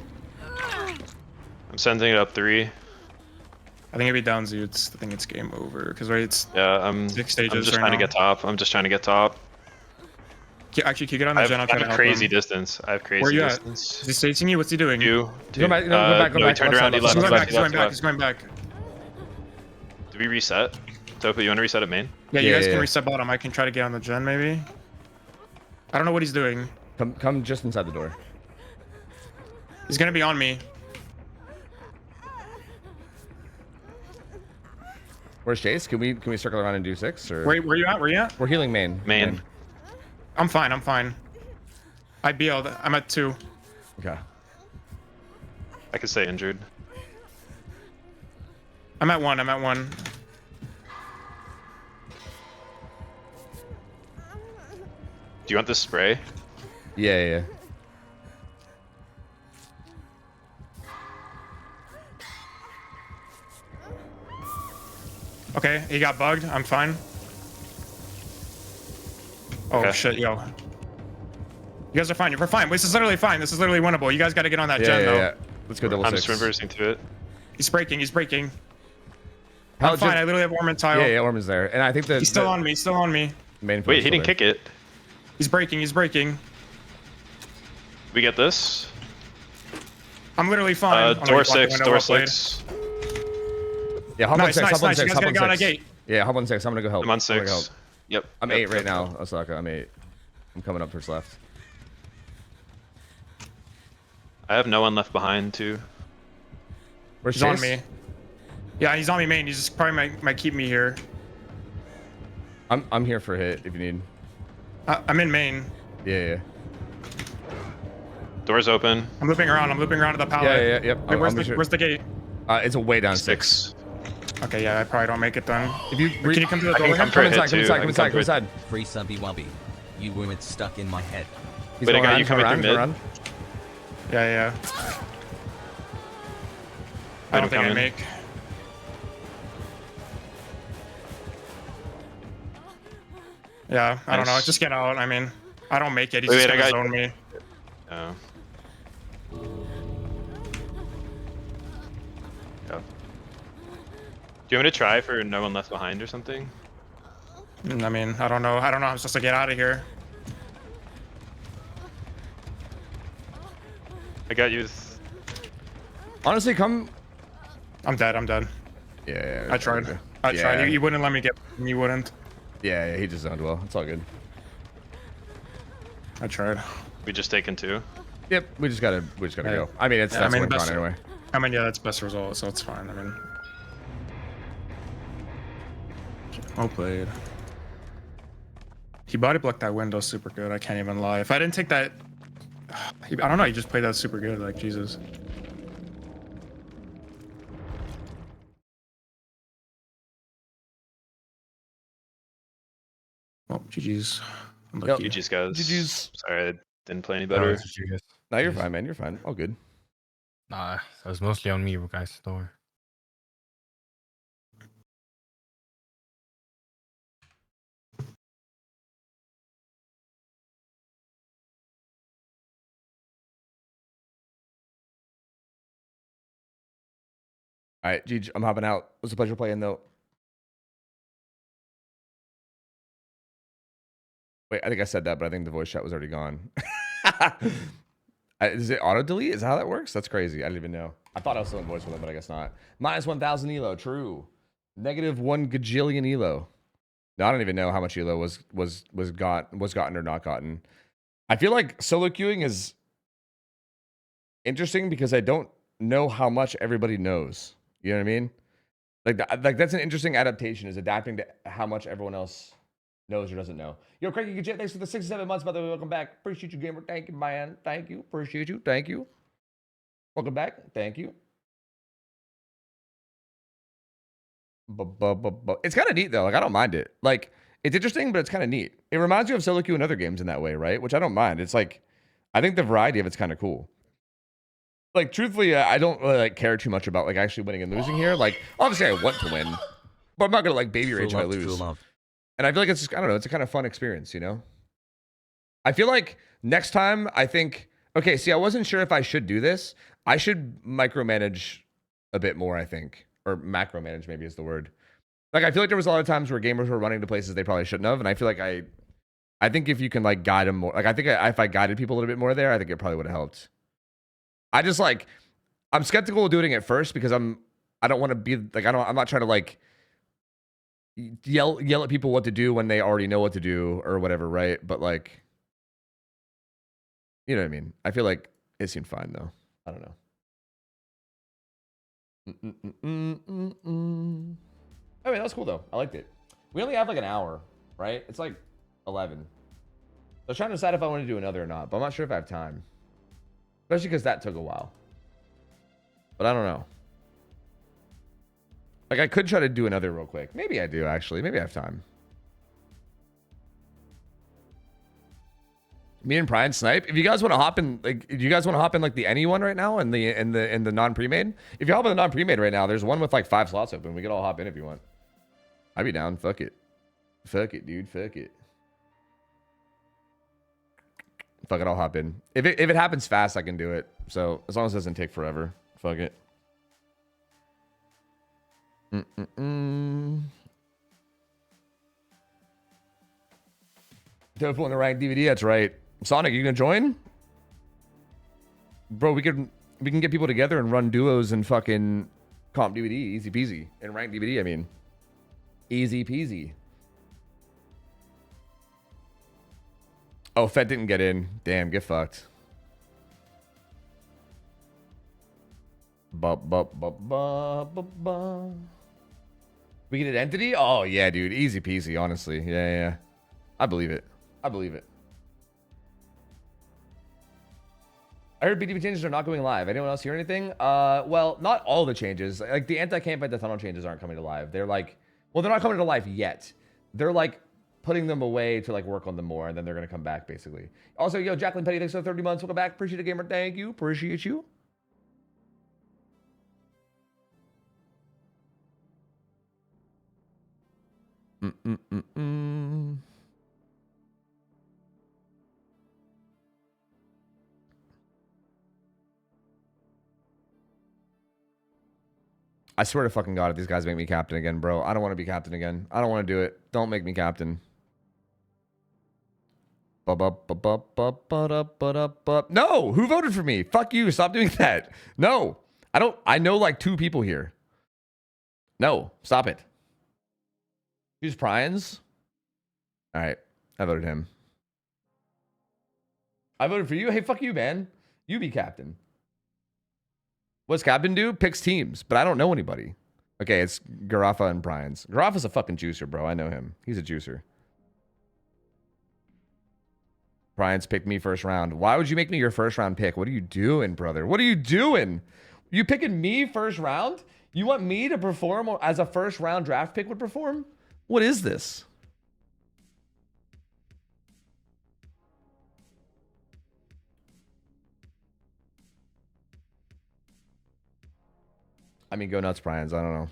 I'm sending it up 3. I think if he downs you, I think it's game over. Because right, it's Yeah, I'm 6 stages just right trying to now. get top. I'm just trying to get top. Actually, can you get on I the gen? have, I'll try I to have help crazy him. distance. I have crazy Where you at? distance. Is he chasing you? What's he doing? Go back, no, go back, he left turned side, around. He left left. He's side. going back. He He's going left. back. He's going back. Did we reset? Topa, you want to reset at main? Yeah, you Yeah, guys yeah. can reset bottom. I can try to get on the gen, maybe. I don't know what he's doing. Come just inside the door. He's gonna be on me. Where's Chase? Can we circle around and do 6? Or Where you at? Where you at? we're healing main. Main. I'm fine. I'm fine. I BL'd. I'm at 2. Okay. I could stay injured. I'm at 1. I'm at 1. Do you want this spray? Yeah. Okay, he got bugged. I'm fine. Oh Okay. shit, yo. You guys are fine. We're fine. This is literally fine. This is literally winnable. You guys got to get on that gen though. Yeah. Let's go double I'm 6. just reversing to it. He's breaking. He's breaking. How I'm fine. just- I literally have Ormond tile. Yeah, Orman's there. And I think He's still on me. He's still on me. Main Wait, he didn't kick it. He's breaking. He's breaking. We get this. I'm literally fine. Oh, no, he Door blocked the 6. window. Door Well played. 6. Yeah, hop on Nice, 6. nice, Hop on nice. You 6. guys Hop gotta on get on a 6. gate. Yeah, hop on 6. I'm gonna go help. I'm on gonna go 6. help. Yep. I'm Yep, 8 yep, right yep, now, yep. Osaka. I'm 8. I'm coming up towards left. I have no one left behind too. Where's He's on Chase? me. Yeah, he's on me main. He's just probably might keep me here. I'm here for a hit if you need. I'm in main. Yeah. Doors open. I'm looping around. I'm looping around to the pallet. Yeah, yep. Wait, where's the gate? It's a way down 6. 6. Okay, yeah, I probably don't make it then. If you Can you come to the I door? can come with for him? a hit too. Come inside. Free subby wubby. You women stuck in my head. He's Wait, I going got around, you coming around, through around. Yeah. I don't think I coming. make. Yeah, I don't know. Nice. Just get out. I mean, I don't make it. He's Wait, just I gonna got- zone me. Oh. Yeah. Do you want me to try for no one left behind or something? I mean, I don't know. I don't know. I'm supposed to get out of here. I got you. Honestly, come. I'm dead. I'm dead. Yeah, I tried. I tried. You wouldn't let me get. You wouldn't. Yeah, he just zoned well. It's all good. I tried. We just taken 2. Yep, we just gotta Yeah. go. I mean, it's Yeah, that's I mean, win con best- anyway. I mean, yeah, that's best result, so it's fine. I mean, well played. He body blocked that window super good. I can't even lie. If I didn't take that, I don't know. He just played that super good. Like Jesus. Well, GG's. Unlucky. GG's guys. GG's. Sorry, I didn't play any No, better. it's just you guys. No, you're fine, man. You're fine. All good. Nah, that was mostly on me, guys. Don't worry. All right, GG, I'm hopping out. It was a pleasure playing, though. Wait, I think I said that, but I think the voice chat was already gone. Is it auto delete? Is that how that works? That's crazy. I didn't even know. I thought I was still in voice with him, but I guess not. Minus 1,000 elo. True. Negative 1 gajillion elo. No, I don't even know how much elo was gotten or not gotten. I feel like solo queuing is interesting because I don't know how much everybody knows. You know what I mean? Like that's an interesting adaptation, is adapting to how much everyone else knows or doesn't know. Yo, Craig, you thanks for the 6 to 7 months, by the way. Welcome back. Appreciate you, gamer. Thank you, man. Thank you. Appreciate you. Thank you. Welcome back. Thank you. It's kind of neat though. Like I don't mind it. Like it's interesting, but it's kind of neat. It reminds you of solo queue and other games in that way, right? Which I don't mind. It's like I think the variety of it's kind of cool. Like truthfully, I don't really like care too much about like actually winning and losing here. Like obviously I want to win, but I'm not gonna like baby rage if I lose. And I feel like it's just I don't know. It's a kind of fun experience, you know. I feel like next time I think okay. See, I wasn't sure if I should do this. I should micromanage a bit more. I think. Or macromanage maybe is the word. Like I feel like there was a lot of times where gamers were running to places they probably shouldn't have, and I feel like I think if you can like guide them more, like I think if I guided people a little bit more there, I think it probably would have helped. I just like I'm skeptical of doing it first because I don't want to be like I'm not trying to like yell at people what to do when they already know what to do or whatever, right? But like you know what I mean? I feel like it seemed fine though. I don't know. I mean, that was cool though. I liked it. We only have like an hour, right? It's like 11. So I was trying to decide if I want to do another or not, but I'm not sure if I have time. Especially because that took a while. But I don't know. Like I could try to do another real quick. Maybe I do actually. Maybe I have time. Me and Brian snipe. If you guys want to hop in, like, do you guys want to hop in like the any one right now and the non pre-made? If you hop in the non pre-made right now, there's one with like 5 slots open. We could all hop in if you want. I'd be down. Fuck it. Fuck it, dude. Fuck it. Fuck it. I'll hop in. If it happens fast, I can do it. So as long as it doesn't take forever. Fuck it. Dope on the rank DVD. That's right. Sonic, you gonna join? Bro, we can get people together and run duos and fucking comp DVD, easy peasy. And rank DVD, I mean. Easy peasy. Oh, Fed didn't get in. Damn, get fucked. We get an entity? Oh yeah, dude. Easy peasy, honestly. Yeah. I believe it. I believe it. I heard BDB changes are not going live. Anyone else hear anything? Well, not all the changes. Like the anti-camp and the tunnel changes aren't coming to live. They're like, well, they're not coming to live yet. They're like putting them away to like work on them more, and then they're gonna come back basically. Also, yo, Jacqueline Petty, thanks for 30 months. Welcome back. Appreciate it, gamer. Thank you. Appreciate you. I swear to fucking God, if these guys make me captain again, bro, I don't want to be captain again. I don't want to do it. Don't make me captain. No, who voted for me? Fuck you. Stop doing that. No, I don't. I know like 2 people here. No, stop it. Who's Pryans? All right, I voted him. I voted for you. Hey, fuck you, man. You be captain. What's captain do? Picks teams, but I don't know anybody. Okay, it's Garafa and Pryans. Garafa's a fucking juicer, bro. I know him. He's a juicer. Pryans picked me first round. Why would you make me your first round pick? What are you doing, brother? What are you doing? You picking me first round? You want me to perform as a first round draft pick would perform? What is this? I mean, go nuts, Pryans. I don't know.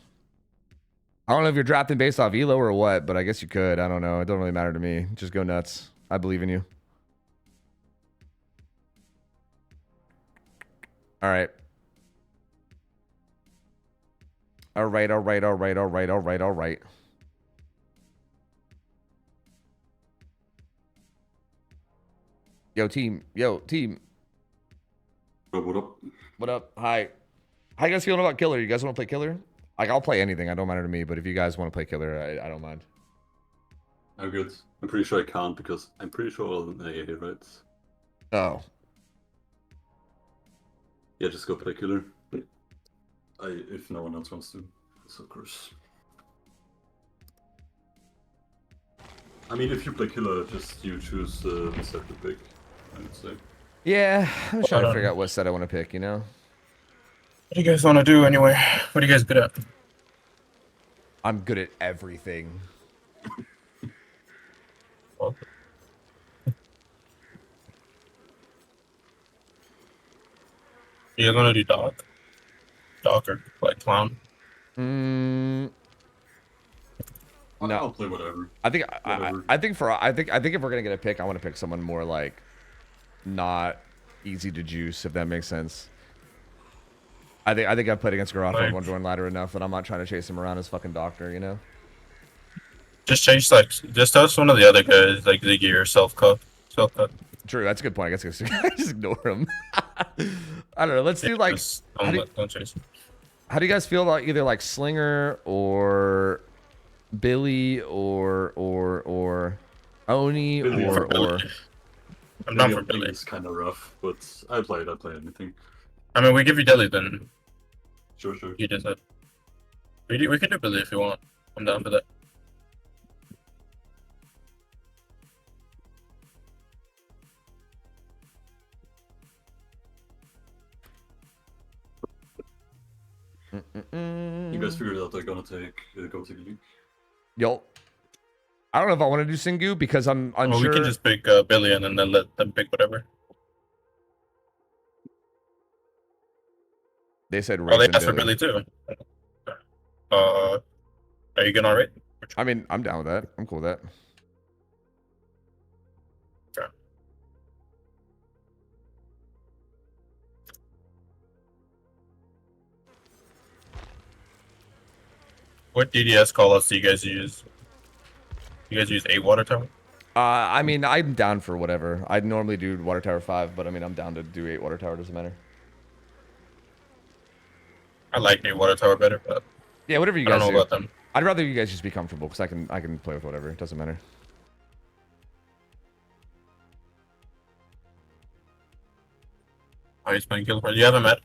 I don't know if you're drafting based off Elo or what, but I guess you could. I don't know. It don't really matter to me. Just go nuts. I believe in you. All right. All right. Yo, team. What up? What up? Hi. How you guys feeling about Killer? You guys want to play Killer? Like, I'll play anything. It don't matter to me. But if you guys want to play Killer, I don't mind. I'm good. I'm pretty sure I can't because I'm pretty sure all of them AA, right? Oh. Yeah, just go play killer. If no one else wants to, so of course. I mean, if you play killer, just you choose the set to pick, I would say. Yeah, I'm just trying to figure out what set I want to pick, you know? What do you guys want to do anyway? What are you guys good at? I'm good at everything. Well, you're gonna do Doc? Doc or like Clown? No. I'll play whatever. I think if we're gonna get a pick, I want to pick someone more like not easy to juice, if that makes sense. I think I've played against Garoth on one joint ladder enough that I'm not trying to chase him around as fucking doctor, you know? Just chase just ask one of the other guys, like Ziggy or self cut. True, that's a good point. I guess just ignore him. I don't know. Let's do like. Don't chase him. How do you guys feel about either like Slinger or Billy or Oni Billy or? I'm not for Billy. It's kind of rough, but I play anything. I mean, we give you Dilly then. Sure. You just said. We can do Billy if you want. I'm down for that. You guys figured out they're gonna go take a leak. Yo, I don't know if I want to do Singu because I'm unsure. Well, we can just pick Billy and then let them pick whatever. They said. Oh, they asked for Billy too. Are you gonna rate? I mean, I'm down with that. I'm cool with that. Okay. What DDS callouts do you guys use? You guys use 8 water tower? I mean, I'm down for whatever. I'd normally do water tower 5, but I mean, I'm down to do 8 water tower. Doesn't matter. I like 8 water tower better, but yeah, whatever you guys I don't know about them. I'd rather you guys just be comfortable because I can play with whatever. It doesn't matter. Oh, he's playing kill. You haven't met?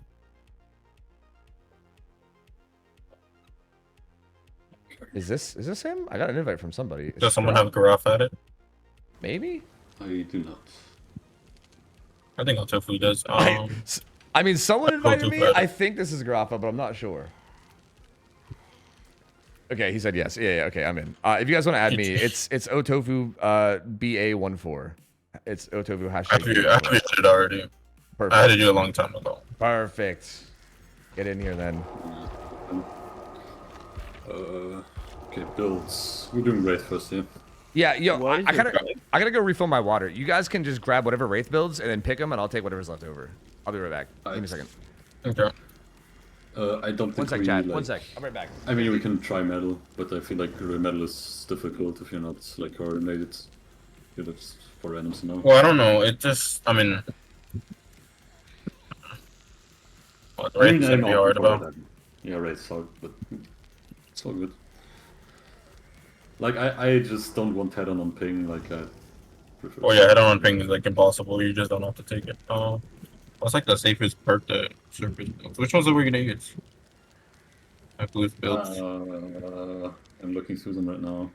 Is this him? I got an invite from somebody. Does someone have Garaf at it? Maybe. I do not. I think Otofu does. I mean, someone invited me. I think this is Grafa, but I'm not sure. Okay, he said yes. Yeah, okay, I'm in. If you guys want to add me, it's Otofu BA14. It's Otofu hashtag. I did it already. Perfect. I had to do it a long time ago. Perfect. Get in here then. Okay, builds. We're doing Wraith first, yeah. Yeah, yo, I gotta go refill my water. You guys can just grab whatever Wraith builds and then pick them, and I'll take whatever's left over. I'll be right back. Give me a second. Okay. I don't think One sec, we, chat. like, One sec. I'm right back. I mean, we can try metal, but I feel like metal is difficult if you're not like coordinated. If it's for randoms now. Well, I don't know. It just, I mean, what, I mean, Wraith's gonna be hard about. Yeah, Wraith's hard, but it's all good. Like, I just don't want head on ping, like, I prefer... Oh yeah, head-on ping is like impossible. You just don't have to take it. What's like the safest perk to surface builds? Which ones are we gonna use? Like boost builds. I'm looking through them right now.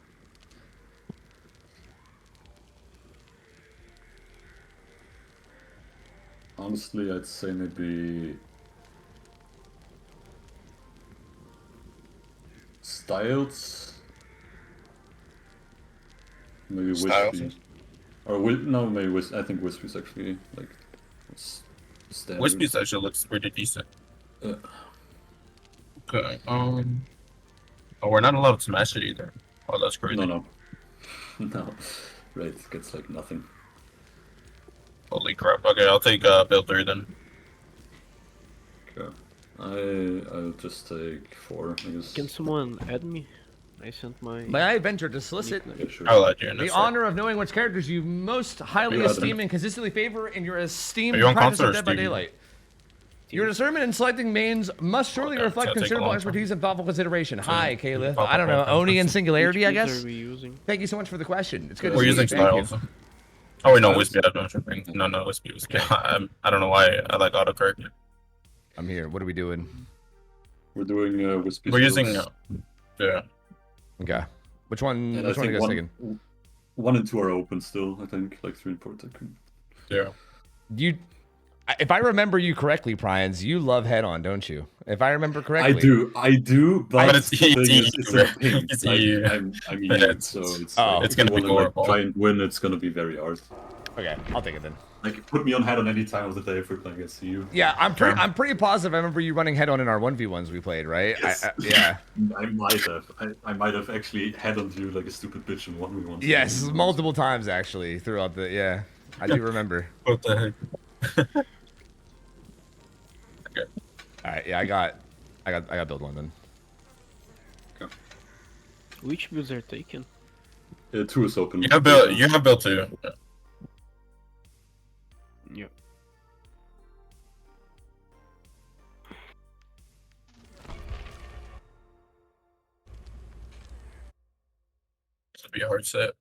Honestly, I'd say maybe Styles, maybe Styles? Wispy, or no, maybe I think Wispy's actually like standard. Wispy's actually looks pretty decent. Okay. Oh, we're not allowed to smash it either. Oh, that's crazy. No, no. Wraith gets like nothing. Holy crap. Okay, I'll take build 3 then. Okay. I'll just take 4, I guess. Can someone add me? I sent my... May I venture to solicit Yeah, sure. I'll let you in the honor of knowing which characters you most highly You add esteem them. and consistently favor in your esteemed Are you on practice console of or Dead by Steam? Daylight. Your discernment in selecting mains must surely Okay, reflect so take a considerable long time. expertise and thoughtful consideration. Hi, Caleb. pop I don't up know, on Oni and console. Singularity, I Which builds guess? are we using? Thank you so much for the question. It's good to We're see using you. Thank you. Styles. Oh wait, no, Wispy has no thing. No, Wispy was. I don't know why I like autocorrect. I'm here. What are we doing? We're doing Wispy. We're using. Yeah. Okay. Which one? And Which I one are you think guys taking? 1 and 2 are open still, I think. Like 3 and 4 taken. Yeah. If I remember you correctly, Pryans, you love head-on, don't you? If I remember correctly. I do, but it's the thing is, it's in a EU. ping. It's Like, EU. I'm Yeah, EU, so it's like, it's if you gonna be wanna, like, horrible. try and win, it's gonna be very hard. Okay, I'll take it then. Like, put me on head on any time of the day if we're playing against EU. Yeah, I'm pretty positive. I remember you running head-on in our 1v1s we played, right? Yes. Yeah. I might have. I might have actually head on you like a stupid bitch in 1v1. Yes, multiple times actually throughout the. Yeah, I do remember. What the heck? Okay. All right, yeah, I got build 1 then. Okay. Which builds are taken? 2 is open. You have build. You have build 2. Yeah. Yep. This would be a hard set.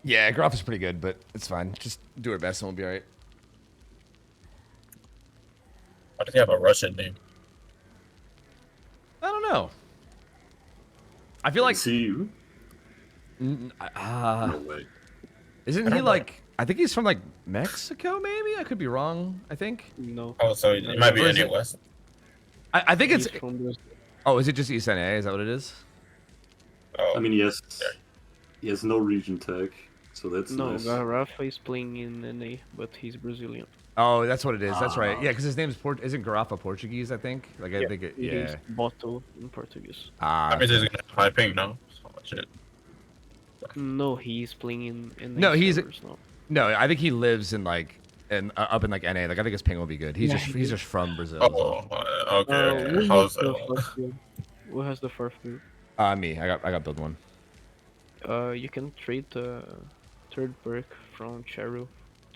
Yeah, Groff is pretty good, but it's fine. Just do our best and we'll be alright. Why does he have a Russian name? I don't know. I feel like. See you? No way. Isn't he like? I think he's from like Mexico, maybe. I could be wrong. I think. No. Oh, so it might be Or is any it- West. I think it's. He's from Brazil. Oh, is it just East NA? Is that what it is? Oh, I mean, yes. He has no region tag, so that's No, nice. Rafa is playing in NA, but he's Brazilian. Oh, that's what it is. That's right. Yeah, because his name's isn't Garafa Portuguese? I think. Like I think it. It Yeah. is Bottle in Portuguese. that means he's gonna have high ping, no? So much it. No, he's playing in NA. No, he's- servers now. No, I think he lives in like up in like NA. Like I think his ping will be good. He's Yeah, he's just from Brazil. Oh, okay. Who How's has the that? first build? Who has the first build? Me. I got build 1. You can trade the third perk from Cheryl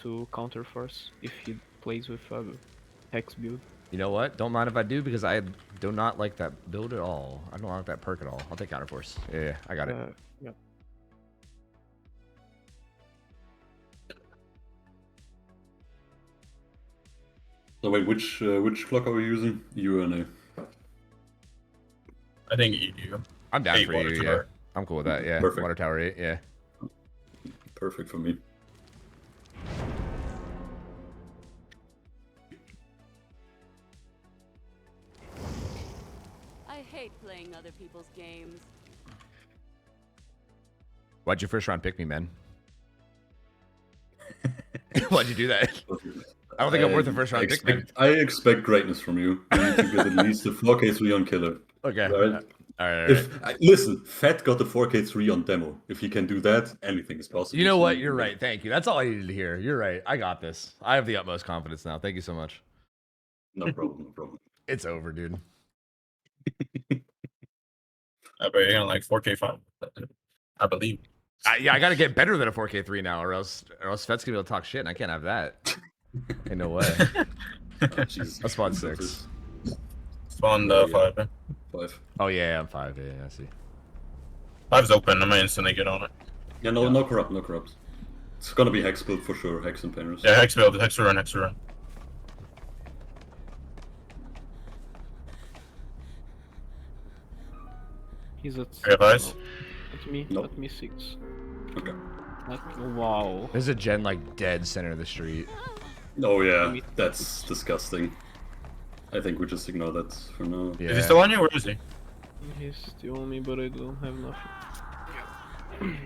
to counter force if he plays with a hex build. You know what? Don't mind if I do because I do not like that build at all. I don't like that perk at all. I'll take counterforce. Yeah, I got it. Yeah. So wait, which clock are we using? EU or NA? I think EU. I'm down Eight for water you. Yeah, tower. I'm cool with that. Yeah, Perfect. Water Tower 8. Yeah. Perfect for me. I hate playing other people's games. Why'd you first round pick me, man? Why'd you do that? I don't think I'm worth a first round pick, man. I expect greatness from you. You need to get at least a 4K3 on killer. Okay. Right? All right. Listen, Fat got the 4K3 on demo. If he can do that, anything is possible. You know So what? You're right. Thank you. That's all I needed to hear. You're right. I got this. I have the utmost confidence now. Thank you so much. No problem. No problem. It's over, dude. I bet you're gonna like 4K5. I believe. Yeah, I gotta get better than a 4K3 now, or else Fet's gonna be able to talk shit, and I can't have that. Ain't no way. Jesus. That's spawn 6. Spawn Yeah, 5. Man. 5. Oh yeah, I'm 5. Yeah, I see. 5's open. I'm gonna instantly get on it. Yeah, no corrupt, no corrupt. It's gonna be hex build for sure, hex and painters. Yeah, hex build, hex run, hex run. He's at You have eyes? At me, Nope. at me 6. Okay. Wow. There's a gen like dead center of the street. Oh yeah, that's disgusting. I think we just ignore that for now. Yeah. Is he still on you? Where is he? He's still on me, but I don't have nothing.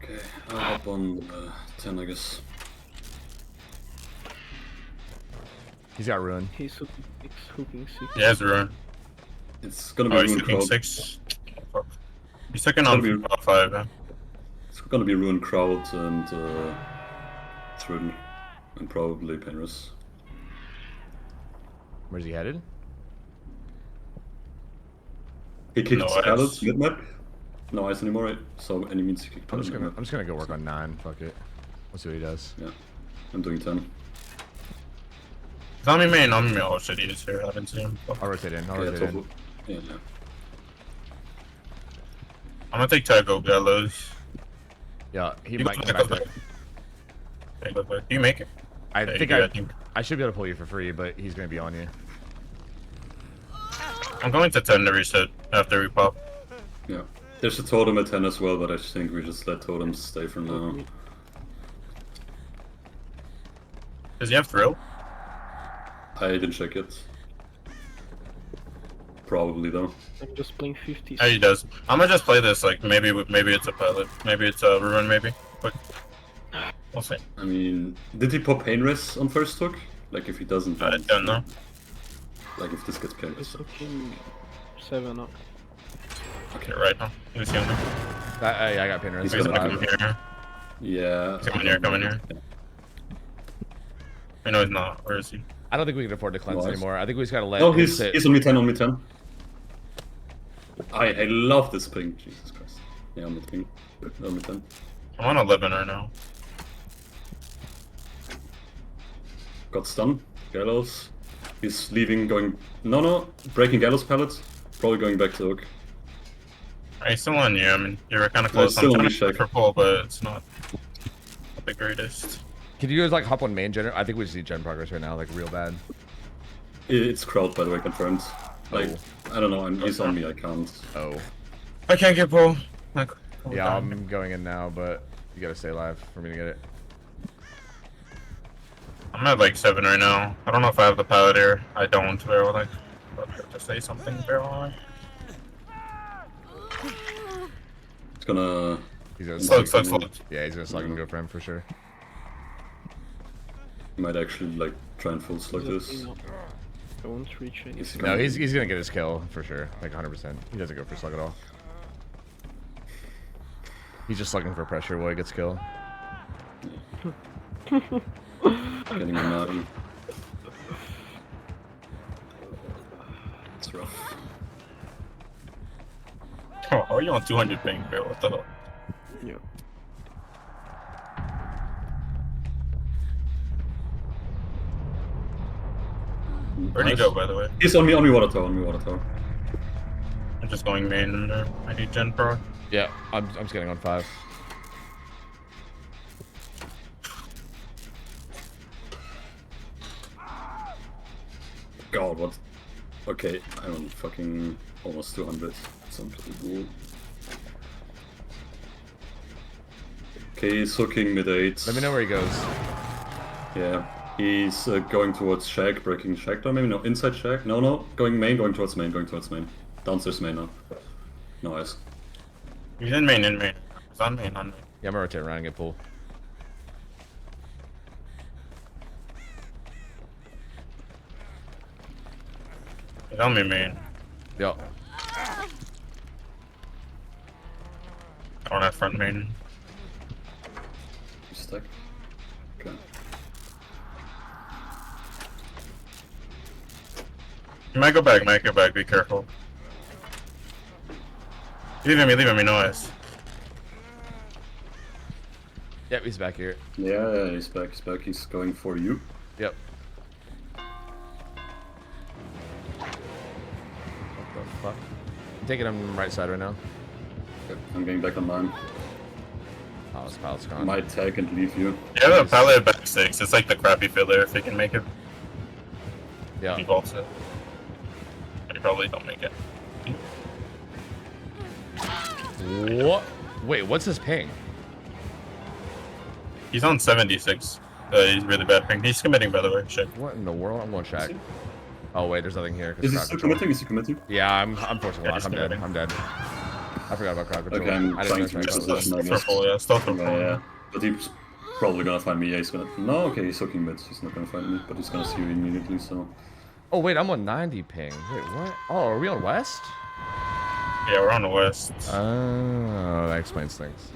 Okay, I'll hop on 10, I guess. He's got ruin. He's hooking 6. He has ruin. It's gonna be Oh, he's ruined taking crowd. 6. He's taking on It's gonna 5. Man. It's gonna be ruined crowd and Thruden, and probably Penrith. Where's he headed? He kicked No Scarlet ice. mid-map. No ice anymore, right? So any means he kicked I'm just Scarlet gonna mid-map. go work on 9. Fuck it. Let's see what he does. Yeah, I'm doing 10. He's on me main, on me. Oh shit, he is here. I haven't seen him. I'll rotate in. I'll Yeah, rotate in. tofu. Yeah. I'm gonna take Tygo Gallows. Yeah, he You might go come back, back. go back. Okay, go back. You make it. I Yeah, you think do, I think. I should be able to pull you for free, but he's gonna be on you. I'm going to 10 to reset after we pop. Yeah. There's a totem at 10 as well, but I think we just let totems stay for now. Does he have thrill? I didn't check it. Probably though. I'm just playing 50. Yeah, he does. I'm gonna just play this like maybe it's a pilot, maybe it's a ruin, maybe. But we'll see. I mean, did he pop Painrest on first hook? Like if he doesn't, I don't know. like if this gets He's Painrest. hooking 7 up. Okay, right now. He's healing me. I got pin He's He's gonna gonna come here. Yeah. Come in here, come in here. I know he's not. Where is he? I don't think we can afford to cleanse Nice. anymore. I think we just gotta let No, him sit. he's on me 10, on me 10. I love this ping. Jesus Christ. Yeah, on me 10. On me 10. I'm on 11 right now. Got stunned. Gallows. He's leaving, going. No. Breaking Gallows pallets. Probably going back to hook. He's still on you. I mean, you were kind of No, close. it's I'm still trying on to me, shoot Shaq. for pull, but it's not the greatest. Can you guys like hop on main gen? I think we just need gen progress right now, like real bad. It's crowd, by the way, confirmed. Like, I don't know. He's on me. I can't. Oh. I can't get pull. Like, Yeah, I'm going in now, but you gotta stay alive for me to get it. I'm at like 7 right now. I don't know if I have the pilot here. I don't. But I would like to say something. Barrel. It's gonna. He's gonna Slug. Yeah, he's gonna slug and go for him for sure. Might actually like try and full slug this. I won't reach any. No, he's gonna get his kill for sure, like 100%. He doesn't go for slug at all. He's just slugging for pressure while he gets kill. Getting a 9. It's rough. Oh, how are you on 200 ping, bro? What the hell? Yeah. Where'd he go, by the way? He's on me water tower. I'm just going main. I need gen pro. Yeah, I'm just getting on 5. God, what? Okay, I'm on fucking almost 200. Some cool. Okay, he's hooking mid 8. Let me know where he goes. Yeah, he's going towards Shack, breaking Shack down. Maybe no, inside Shack. No, going towards main. Downstairs main now. Nice. He's in main. He's on main. Yeah, I'm gonna rotate around and get pull. He's on me main. Yo. I don't have front main. Stack. Okay. You might go back, be careful. Leave him, noise. Yep, he's back here. Yeah, he's back, he's going for you. Yep. What the fuck? I'm taking him right side right now. Okay, I'm getting back on mine. Oh, his pallet's gone. Might tag and leave you. Yeah, the pallet back 6. It's like the crappy filler if he can make it. Yeah. He vaults it. He probably don't make it. What? Wait, what's his ping? He's on 76. He's really bad ping. He's committing, by the way. Shit. What in the world? I'm going to check. Oh wait, there's nothing here. Is he still committing? Is he committing? Yeah, I'm forcing Yeah, lock. I'm dead. committing. I'm dead. I forgot about crowd control. Okay, I'm I trying didn't to know reposition, I For guess. full, yeah. Still for full. Yeah. But he's probably gonna find me. Yeah, he's gonna. No, okay, he's hooking mids. He's not gonna find me, but he's gonna see you immediately. So. Oh wait, I'm on 90 ping. Wait, what? Oh, are we on west? Yeah, we're on the west. Oh, that explains things.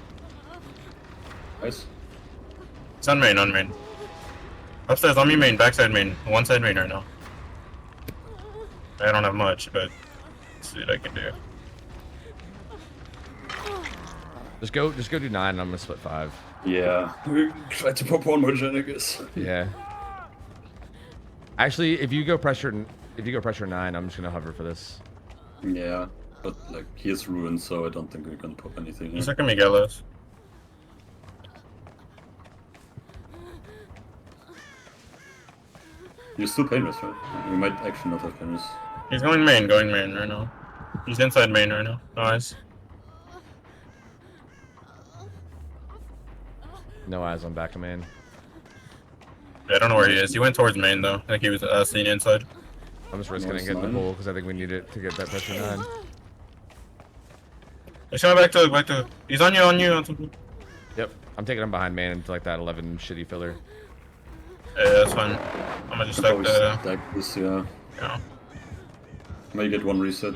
Nice. It's on main. Upstairs, on me main, backside main, one side main right now. I don't have much, but let's see what I can do. Just go do 9. And I'm gonna split 5. Yeah. We tried to pop one more gen, I guess. Yeah. Actually, if you go pressure 9, I'm just gonna hover for this. Yeah, but like he is ruined, so I don't think we're gonna pop anything. He's looking Miguelos. You're still painless, right? You might actually not have painless. He's going main right now. He's inside main right now. Nice. No eyes on back of main. Yeah, I don't know where he is. He went towards main though. I think he was seen inside. I'm just risking it getting the pull because I think we need it to get that pressure 9. He's coming back to. He's on you. Yep, I'm taking him behind main into like that 11 shitty filler. Yeah, that's fine. I'm gonna just stack the. Stack this, yeah. Yeah. May get one reset.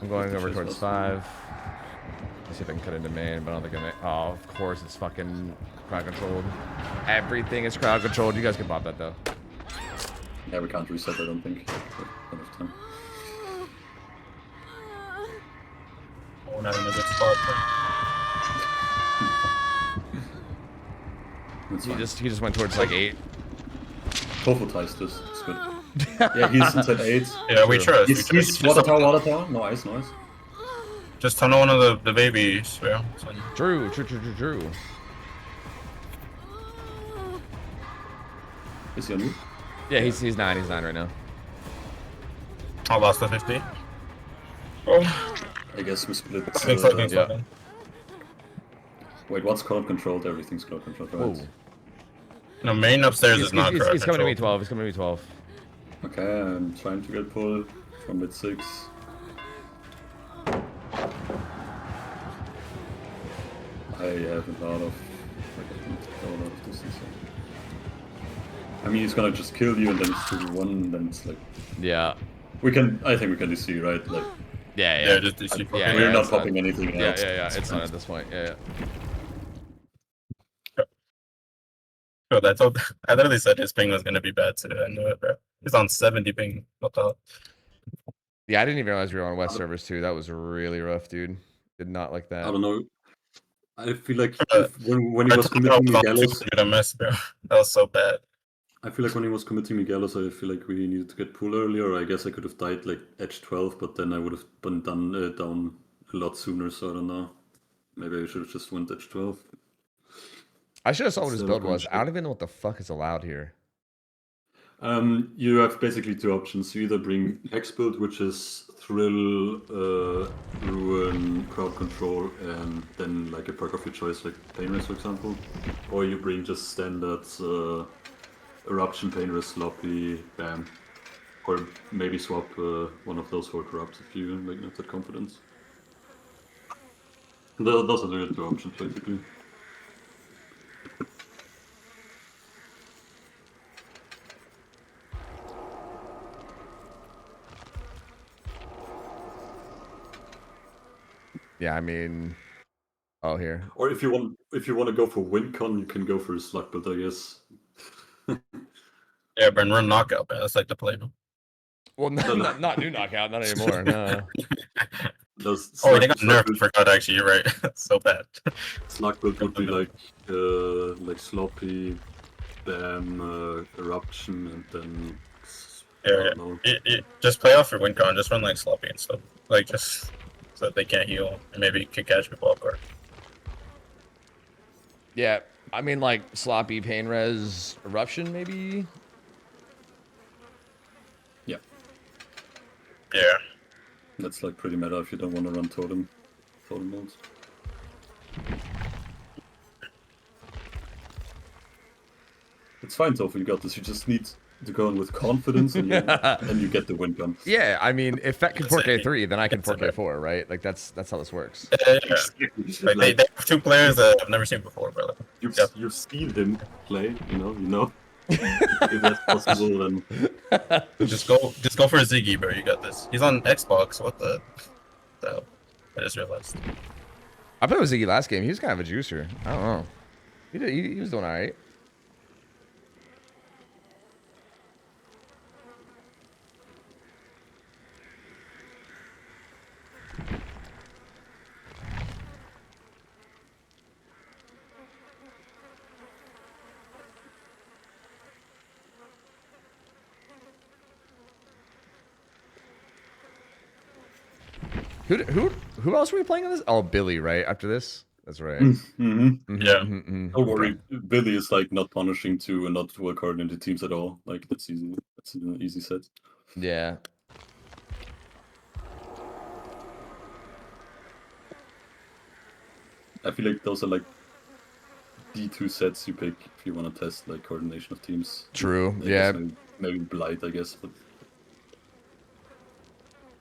I'm going over towards 5. Let's see if I can cut into main, but I don't think I may. Oh, of course it's fucking crowd controlled. Everything is crowd controlled. You guys can pop that though. Yeah, we can't reset, I don't think. Enough time. Oh, not in a good spot. He just went towards like 8. Tofu ties this. It's good. Yeah, he's inside 8. Yeah, we trust. He's water tower. Nice. Just tunnel one of the babies. Yeah. True. Is he on you? Yeah, he's 9. He's 9 right now. I lost the 50. Oh. I guess we split. Yeah. Wait, what's crowd controlled? Everything's crowd controlled, right? Whoa. No, main upstairs is not crowd He's coming to me controlled. 12. He's coming to me 12. Okay, I'm trying to get pulled from mid 6. I have a lot of distance. I mean, he's gonna just kill you, and then it's 2v1, and then it's like. Yeah. I think we can DC, right? Like. Yeah. Just DC. We're not popping anything else. Yeah. It's not at this point. Yeah. Bro, that's all. I literally said his ping was gonna be bad today. I knew it, bro. He's on 70 ping. What the hell? Yeah, I didn't even realize we were on West servers too. That was really rough, dude. Did not like that. I don't know. I feel like when he was committing Miguelos, a mess, bro. That was so bad. I feel like when he was committing Miguelos, I feel like we needed to get pull earlier. I guess I could have died like edge 12, but then I would have been done down a lot sooner. So I don't know. Maybe I should have just went edge 12. I should have saw what his build was. I don't even know what the fuck is allowed here. You have basically 2 options. You either bring Hex build, which is Thrill, Ruin, Crowd Control, and then like a perk of your choice, like Painless, for example. Or you bring just standard Eruption, Painless, Sloppy, Bam. Or maybe swap one of those for Corrupt if you like not that confidence. Those are the 2 options, basically. Yeah, I mean, oh here. Or if you want to go for WinCon, you can go for a slug build, I guess. Yeah, but run knockout, man. That's like the play. Well, not new knockout, not anymore. No. Oh, they got nerfed. Forgot actually. You're right. So bad. Slug build would be like sloppy, bam, eruption, and then. Just play off your win con. Just run like sloppy and stuff. Like just so that they can't heal and maybe can catch people off guard. Yeah, I mean like sloppy pain res eruption maybe. Yeah. That's like pretty meta if you don't want to run totem modes. It's fine, Toph, you got this. You just need to go in with confidence and you get the win gun. Yeah, I mean, if Fet can 4K3, then I can 4K4, right? Like that's how this works. Like, they have two players that I've never seen before, brother. You've seen him play, you know. If that's possible, then just go for Ziggy, bro. You got this. He's on Xbox. What the hell? I just realized. I played with Ziggy last game. He was kind of a juicer. I don't know. He was doing all right. Who else were we playing on this? Oh, Billy, right? After this? That's right. Yeah. Don't worry. Billy is like not punishing two and not work hard into teams at all. Like that's easy. That's an easy set. Yeah. I feel like those are like D2 sets you pick if you want to test like coordination of teams. True. I Yeah. guess maybe Blight, I guess. But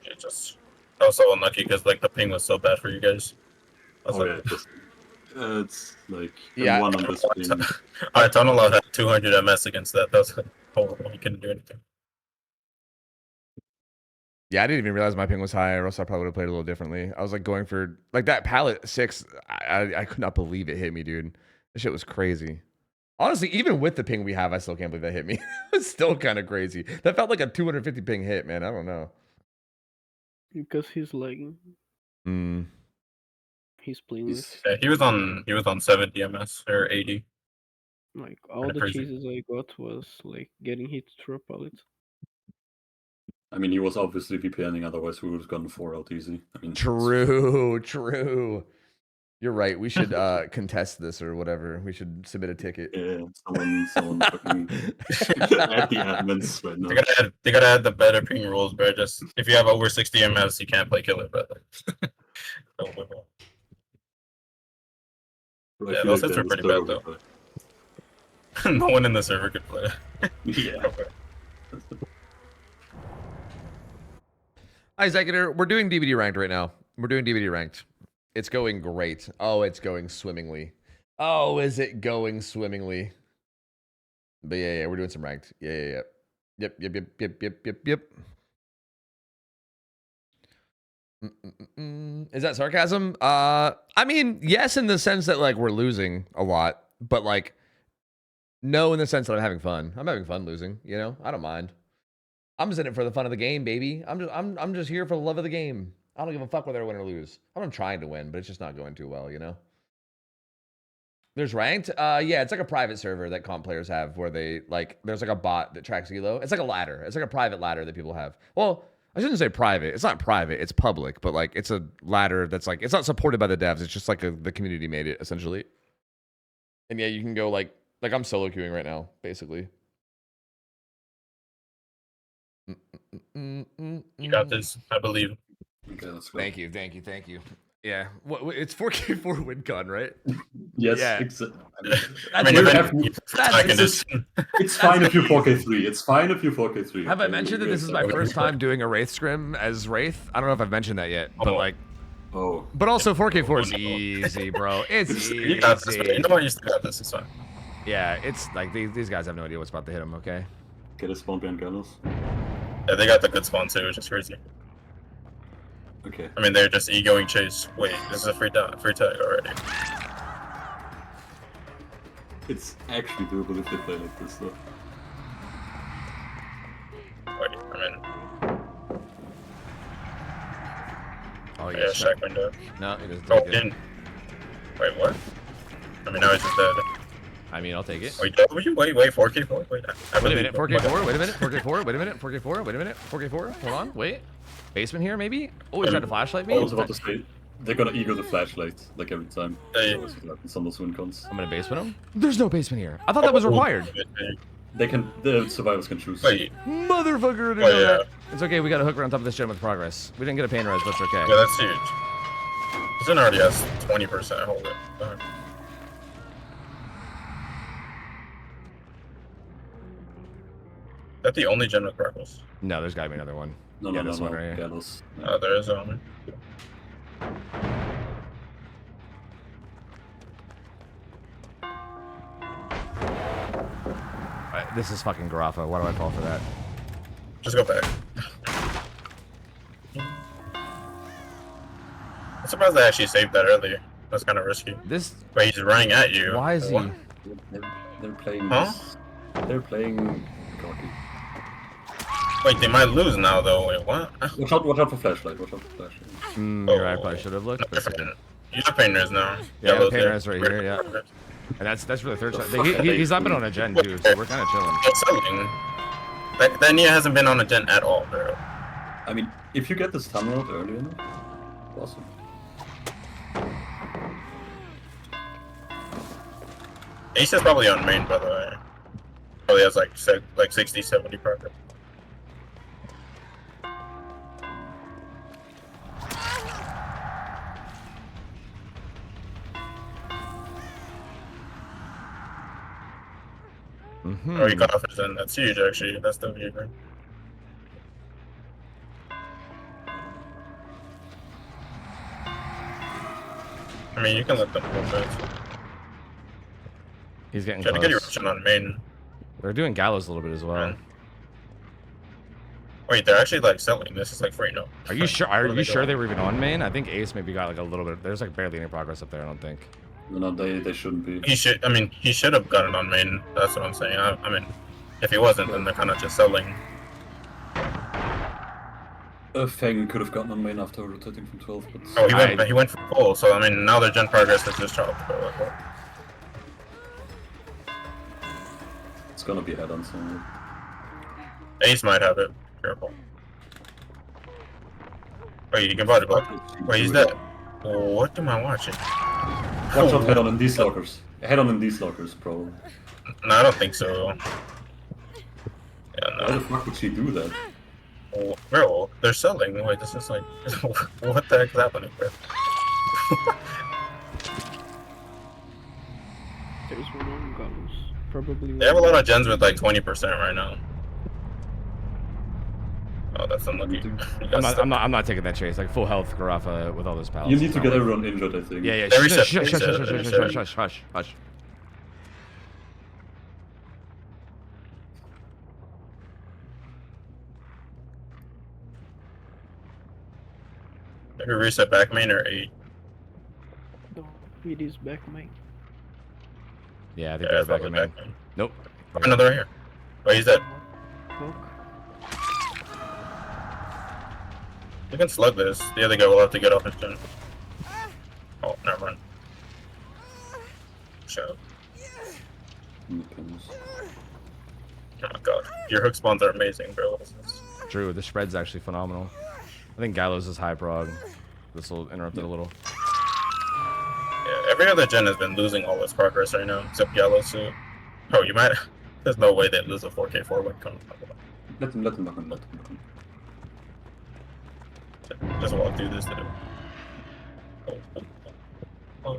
Yeah, just I was so unlucky because like the ping was so bad for you guys. It's like yeah. one on this ping. Alright, Tunnel had 200 MS against that. That was horrible. You couldn't do anything. Yeah, I didn't even realize my ping was high, or else I probably would have played a little differently. I was like going for like that pallet 6. I could not believe it hit me, dude. This shit was crazy. Honestly, even with the ping we have, I still can't believe that hit me. It's still kind of crazy. That felt like a 250 ping hit, man. I don't know. Because he's lagging. He's playing with. Yeah, he was on 70 MS or 80. Like all the chases I got was like getting hit through a pallet. I mean, he was obviously VPNing, otherwise we would have gotten 4 out easy. I mean, true. You're right. We should contest this or whatever. We should submit a ticket. Yeah, someone fucking at the admins right now. They gotta add the better ping rules, bro. Just if you have over 60 MS, you can't play killer, brother. Yeah, those sets are pretty bad though. No one in the server could play. Yeah. Hi, Executor. We're doing DVD ranked right now. We're doing DVD ranked. It's going great. Oh, it's going swimmingly. Oh, is it going swimmingly? But yeah, we're doing some ranked. Yeah. Yep. Is that sarcasm? I mean, yes, in the sense that like we're losing a lot, but like no, in the sense that I'm having fun. I'm having fun losing. You know, I don't mind. I'm just in it for the fun of the game, baby. I'm just here for the love of the game. I don't give a fuck whether I win or lose. I'm trying to win, but it's just not going too well, you know? There's ranked? Yeah, it's like a private server that comp players have where they, like, there's like a bot that tracks elo. It's like a ladder. It's like a private ladder that people have. Well, I shouldn't say private. It's not private. It's public, but, like, it's a ladder that's, like, it's not supported by the devs. It's just, like, the community made it, essentially. And, yeah, you can go, like I'm solo queuing right now, basically. You got this, I believe. Okay, let's go. Thank you. Yeah, it's 4K4 win con, right? Yes, yeah. Exactly. It's fine if you 4K3. It's fine if you 4K3. Have I mentioned that this is my first time doing a Wraith scrim as Wraith? I don't know if I've mentioned that yet, but like, but also 4K4 is easy, bro. It's easy. You got this, you know what? You still got this. It's fine. Yeah, it's like these guys have no idea what's about to hit them. Okay. Get a spawn behind Gallows. Yeah, they got the good spawn too, which is crazy. Okay. I mean, they're just egoing chase. Wait, this is a free tag already. It's actually doable if they play like this, though. Wait, I mean, Yeah, Shack window. No, he doesn't Oh, take it. didn't. Wait, what? I mean, now he's just dead. I mean, I'll take it. Wait, wait, 4K4? Wait, I Wait a minute, believe- 4K4, wait a minute, 4K4, wait a minute, 4K4, wait a minute, 4K4, hold on, wait. Basement here, maybe? Oh, he's trying to flashlight me? I was about to say, they're gonna ego the flashlight, like every time. Hey. That's what happens on those win cons. I'm gonna basement him? There's no basement here. I thought that was required. They can, the survivors can choose. Wait, Motherfucker, I didn't know that. It's okay, we got a hooker on top of this gen with progress. We didn't get a pain res, but it's okay. yeah, that's huge. This one already has 20%. Hold it. Is that the only gen with progress? No, there's gotta be another one. No, Yeah, no, this no, one no. right here. Gallows. There is only. Alright, this is fucking Garafa. Why do I fall for that? Just go back. I'm surprised they actually saved that earlier. That's kind of risky. This. Wait, he's running at you. Why is he? What? They're playing. Huh? They're playing. Cocky. Wait, they might lose now though. Wait, what? Watch out for flashlight. Watch out for flashlight. You're right, I probably should have looked. But it's okay. You have painters now. Yeah, Yellow's pain there. res right here, yeah. And that's for the third shot. He's not been on a gen too, so we're kind of chilling. It's selling. That Nia hasn't been on a gen at all, bro. I mean, if you get this tunnel out early enough, awesome. Ace is probably on main, by the way. Probably has like 60, 70 progress. Oh, he got off his end. That's huge, actually. That's the view. I mean, you can let them push it. He's getting Try to close. get your option on main. They're doing Gallows a little bit as well. Wait, they're actually like selling. This is like free, no? Are you sure? Are What you they sure doing? they were even on main? I think Ace maybe got like a little bit. There's like barely any progress up there. I don't think. No, they shouldn't be. He should. I mean, he should have gotten on main. That's what I'm saying. I mean, if he wasn't, then they're kind of just selling. Fang could have gotten on main after rotating from 12, but... Oh, he went for full. So I mean, now their gen progress is just chopped. It's gonna be head on somewhere. Ace might have it. Careful. Wait, you can body block. Wait, he's dead. What am I watching? Watch out, head on in these lockers. Head on in these lockers, probably. No, I don't think so. Yeah, no. Why the fuck would she do that? Oh, bro, they're selling. Wait, this is like, what the heck is happening, bro? There's one on Gallows. Probably. They have a lot of gens with like 20% right now. Oh, that's unlucky. I'm not taking that chase. Like full health Garafa with all those pals. You need to get everyone injured, I think. Yeah, yeah. They reset, Shush, they shush, reset, shush, they shush, reset. shush, shush, hush, hush. Maybe reset back main or 8. No, it is back main. Yeah, I think Yeah, they're it's back probably in main. back main. Nope. Oh, no, they're here. Wait, he's dead. Hook. You can slug this. The other guy will have to get off his gen. Oh, never mind. Shut up. Depends. Oh my god. Your hook spawns are amazing, bro. What is this? True. The spread's actually phenomenal. I think Gallows is high prog. This will interrupt it a little. Yeah, every other gen has been losing all its progress right now, except Yellow suit. Oh, you might. There's no way they'd lose a 4K4 when coming. Let them back on, let them back on. Just walk through this. Dude. Oh.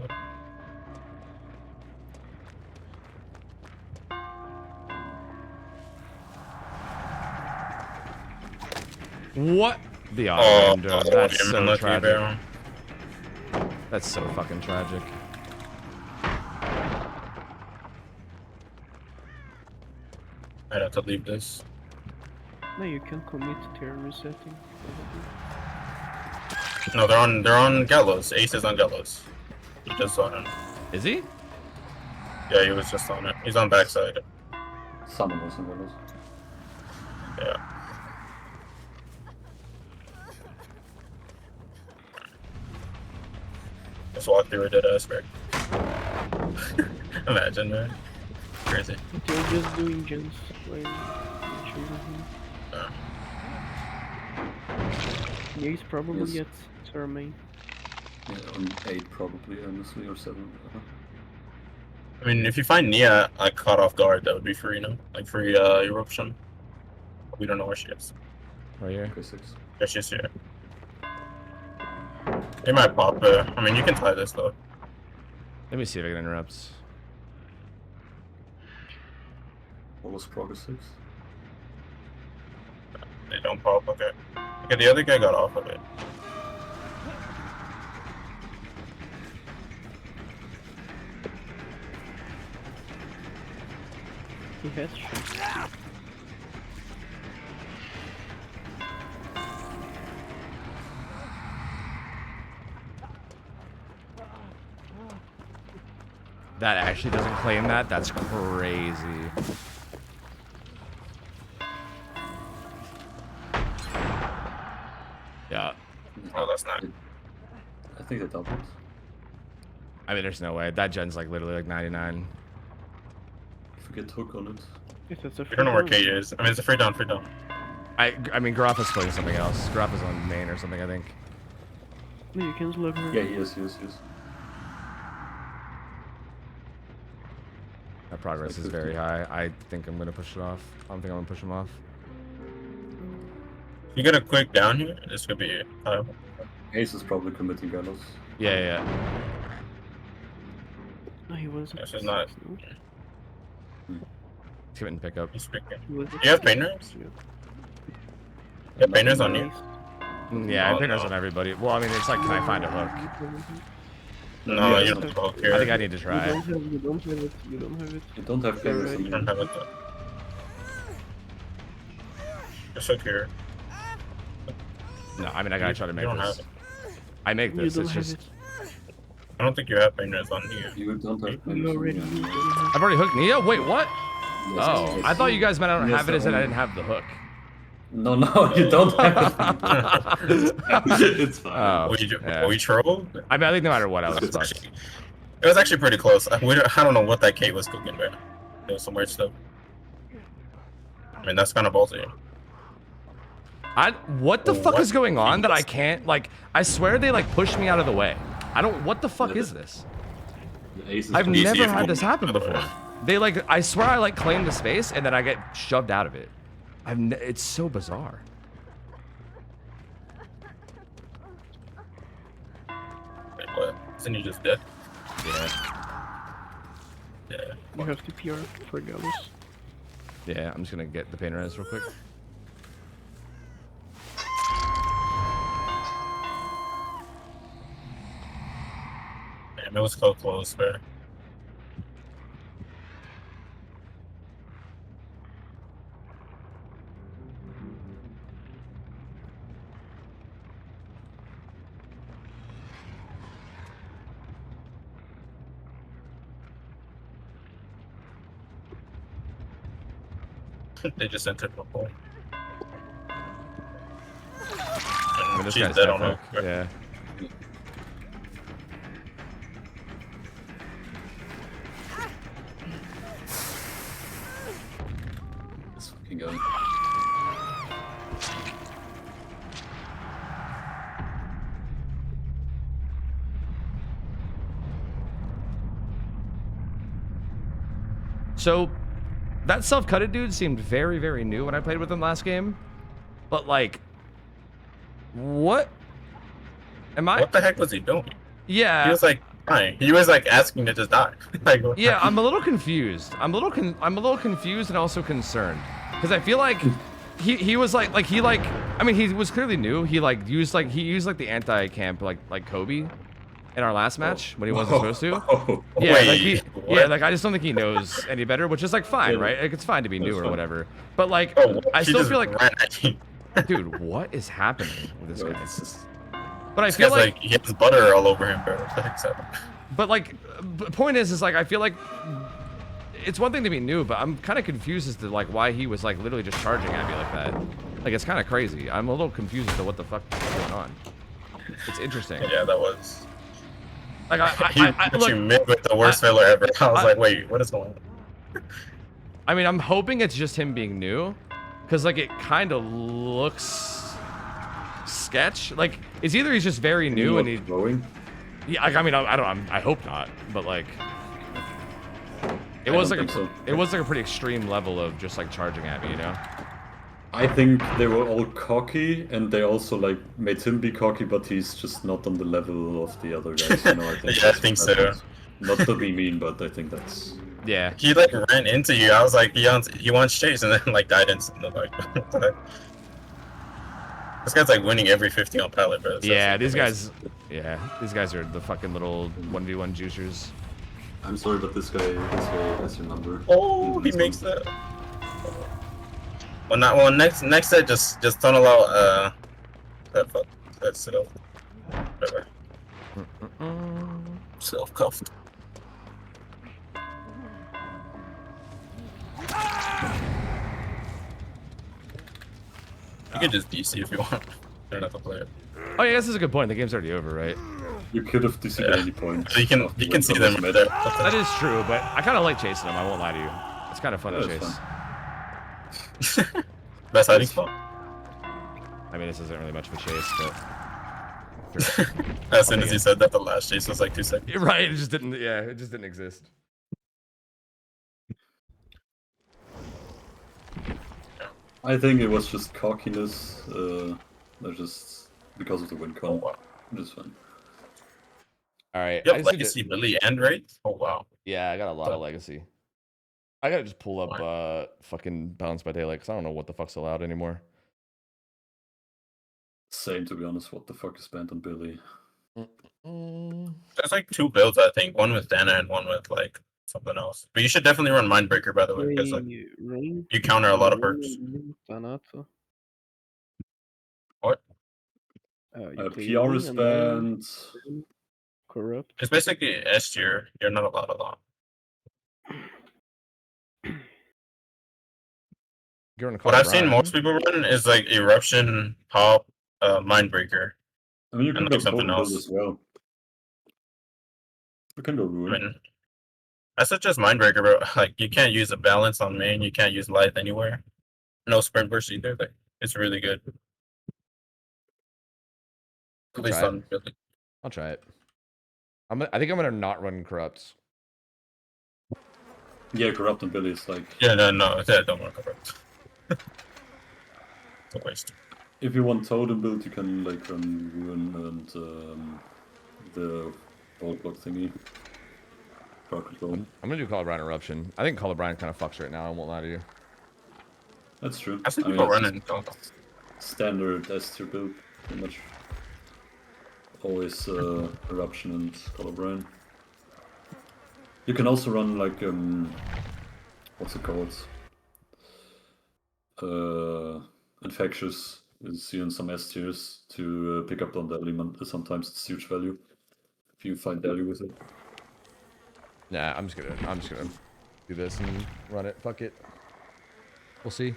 What? The Oh, auto window. That's you're so unlucky, tragic. bro. That's so fucking tragic. I'd have to leave this. No, you can commit to tier resetting. No, they're on Gallows. Ace is on Gallows. He just saw him. Is he? Yeah, he was just on it. He's on backside. Someone was in Gallows. Yeah. Just walk through a dead ass brick. Imagine, man. Crazy. They're just doing gens when choosing him. Yeah, he's probably Yes. at our main. Yeah, on 8 probably, honestly, or 7. I mean, if you find Nia like caught off guard, that would be free, no? Like free eruption. We don't know where she is. Right here. Okay, 6. Yeah, she's here. They might pop her. I mean, you can tie this though. Let me see if I can interrupt. What was progress 6? They don't pop. Okay. Okay, the other guy got off of it. He has shots. That actually doesn't claim that? That's crazy. Yeah. Oh, that's not. I think they doubled. I mean, there's no way. That gen's like literally like 99. If we get hook on it. If it's a We don't know where Kate is. I mean, it's a free down, free down. I mean, Grappa's playing something else. Grappa's on main or something, I think. No, you can slug her. Yeah, he is. That progress is very high. I think I'm gonna push it off. I don't think I'm gonna push him off. You get a quick down here, this could be Ace is probably committing gallows. Yeah. No, he wasn't. This is not. He's getting pickup. He's picking. He You have painters? You have painters on you? Yeah, I Oh, painters no. on everybody. Well, I mean, it's like, can I find a hook? No, you don't have a hook here. I think I need to try it. You don't have it. You don't have it. You don't have painters on You don't have it though. Just hook here. No, I mean, I gotta try to You make don't this. have it. I make You this, don't it's have just... it. I don't think you have painters on you. You don't have You painters on already. you. I've already hooked Nia? Wait, what? Yes, Oh, yes. I thought you guys meant I don't Yes, have it as in I only. didn't have the hook. No, you don't have it. It's fine. Oh, Were we trolled? I mean, I think no matter what, I was It was fucked. actually, it was actually pretty close. I don't know what that Kate was cooking, man. It was some weird stuff. I mean, that's kind of ballsy. What the fuck What? is going on that I can't, like, I swear they, like, pushed me out of the way. I don't, what the fuck is this? The ace is I've easy never if had you- this happen before. They, like, I swear I, like, claim the space and then I get shoved out of it. It's so bizarre. Wait, what? Isn't he just dead? Yeah. Yeah. You have to PR for gallows. Yeah, I'm just gonna get the painter res real quick. Damn, it was so close, man. They just entered the hole. I mean, this She's guy's dead dead on hook. Yeah. Let's fucking go. So, that self-cutted dude seemed very, very new when I played with him last game. But, like, what? Am I? What the heck was he doing? Yeah. He was like crying. He was like asking to just die. Like, what? Yeah, I'm a little confused. I'm a little confused and also concerned because I feel like he was like I mean, he was clearly new. He used the anti-camp like Kobe in our last match when he wasn't supposed to. Yeah, Wait, what? I just don't think he knows any better, which is like fine, right? Like it's fine to be new or whatever. But like Oh, I he still just feel like, ran at you. dude, what is happening with this No, guy? it's just- But I This feel guy's like he has butter all over him, bro. What the heck's happening? But like, point is like I feel like it's one thing to be new, but I'm kind of confused as to like why he was like literally just charging at me like that. Like it's kind of crazy. I'm a little confused as to what the fuck is going on. It's interesting. Yeah, that was. Like He put you mid with the worst filler ever. I was like, wait, what is going on? I mean, I'm hoping it's just him being new, because like it kind of looks sketch. Like it's either he's just very new and he's throwing. Yeah, I mean, I don't. I hope not, but like, it was like it was like a pretty extreme level of just like charging at me, you know. I think they were all cocky, and they also like made him be cocky, but he's just not on the level of the other guys. You know, I think. Yeah, I think so. Not to be mean, but I think that's. Yeah. He like ran into you. I was like, he wants chase, and then like died instantly. Like, what the heck? This guy's like winning every 50 on pallet, bro. Yeah, these guys. Yeah, these guys are the fucking little 1v1 juicers. I'm sorry, but this guy has your number. Oh, he makes that. Well, not well. Next set, just don't allow that self. Whatever. Self cuffed. You can just DC if you want. You don't have to play it. Oh yeah, this is a good point. The game's already over, right? You could have DC'd at any point. You can see them right there. That is true, but I kind of like chasing them. I won't lie to you. It's kind of fun to chase. Best hiding spot. I mean, this isn't really much of a chase, but as soon as you said that, the last chase was like 2 seconds. You're right. It just didn't. Yeah, it just didn't exist. I think it was just cockiness. They're just because of the win con. Which is fine. All right. Yep, Legacy, Billy, and Wraith. Oh wow. Yeah, I got a lot of Legacy. I gotta just pull up fucking Balance by Daylight because I don't know what the fuck's allowed anymore. Same, to be honest. What the fuck is banned on Billy? There's like 2 builds, I think. One with Dana and one with like something else. But you should definitely run Mindbreaker, by the way, because like you counter a lot of perks. What? PR is banned. Corrupt. It's basically S tier. You're not allowed a lot. What I've seen most people run is like Eruption, Pop, Mindbreaker. I mean, you can and go like something else as well. You can go Ruin. I mean, I suggest Mindbreaker, bro. Like you can't use a balance on main. You can't use Lithe anywhere. No sprint burst either. Like it's really good. At least on Billy. I'll try it. I think I'm gonna not run Corrupts. Yeah, Corrupt and Billy is like. Yeah, no, don't want to Corrupt. It's a waste. If you want Totem build, you can like run Ruin and the wall block thingy. I'm gonna do Colorblind Eruption. I think Colorblind kind of fucks right now. I won't lie to you. That's true. I see people running. Standard S tier build, pretty much. Always Eruption and Colorblind. You can also run like what's it called? Infectious is in some S tiers to pick up on the element. Sometimes it's huge value if you find value with it. Nah, I'm just gonna do this and run it. Fuck it. We'll see.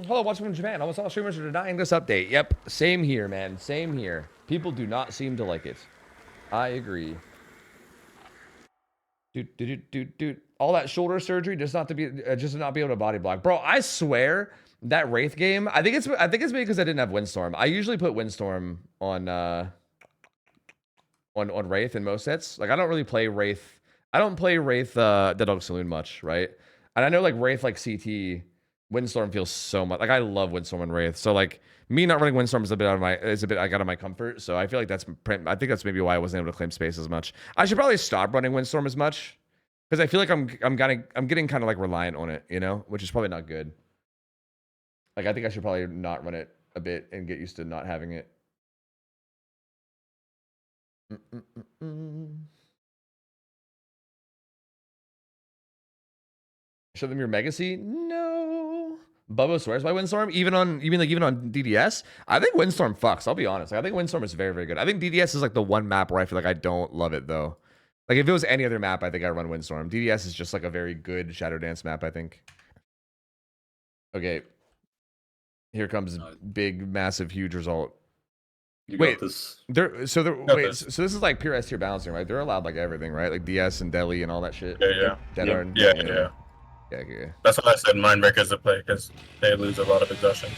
Hello, watching from Japan. Almost all streamers are denying this update. Yep, same here, man. Same here. People do not seem to like it. I agree. Dude. All that shoulder surgery just not to be able to body block, bro. I swear that Wraith game. I think it's maybe because I didn't have Windstorm. I usually put Windstorm on Wraith in most sets. Like I don't really play Wraith. I don't play Wraith Dead Dog Saloon much, right? And I know like Wraith like CT. Windstorm feels so much like I love Windstorm and Wraith. So like me not running Windstorm is a bit out of my comfort. So I feel like I think that's maybe why I wasn't able to claim space as much. I should probably stop running Windstorm as much because I feel like I'm getting kind of like reliant on it, you know, which is probably not good. Like I think I should probably not run it a bit and get used to not having it. Show them your Megacy? No. Bubba swears by Windstorm, even on DDS. I think Windstorm fucks. I'll be honest. Like, I think Windstorm is very, very good. I think DDS is like the one map where I feel like I don't love it though. Like if it was any other map, I think I'd run Windstorm. DDS is just like a very good Shadow Dance map, I think. Okay. Here comes big, massive, huge result. You wait, got this. so this is like pure S tier balancing, right? They're allowed like everything, right? Like DS and Deli and all that shit. Yeah. Yeah. That's why I said Mindbreakers to play, because they lose a lot of possessions.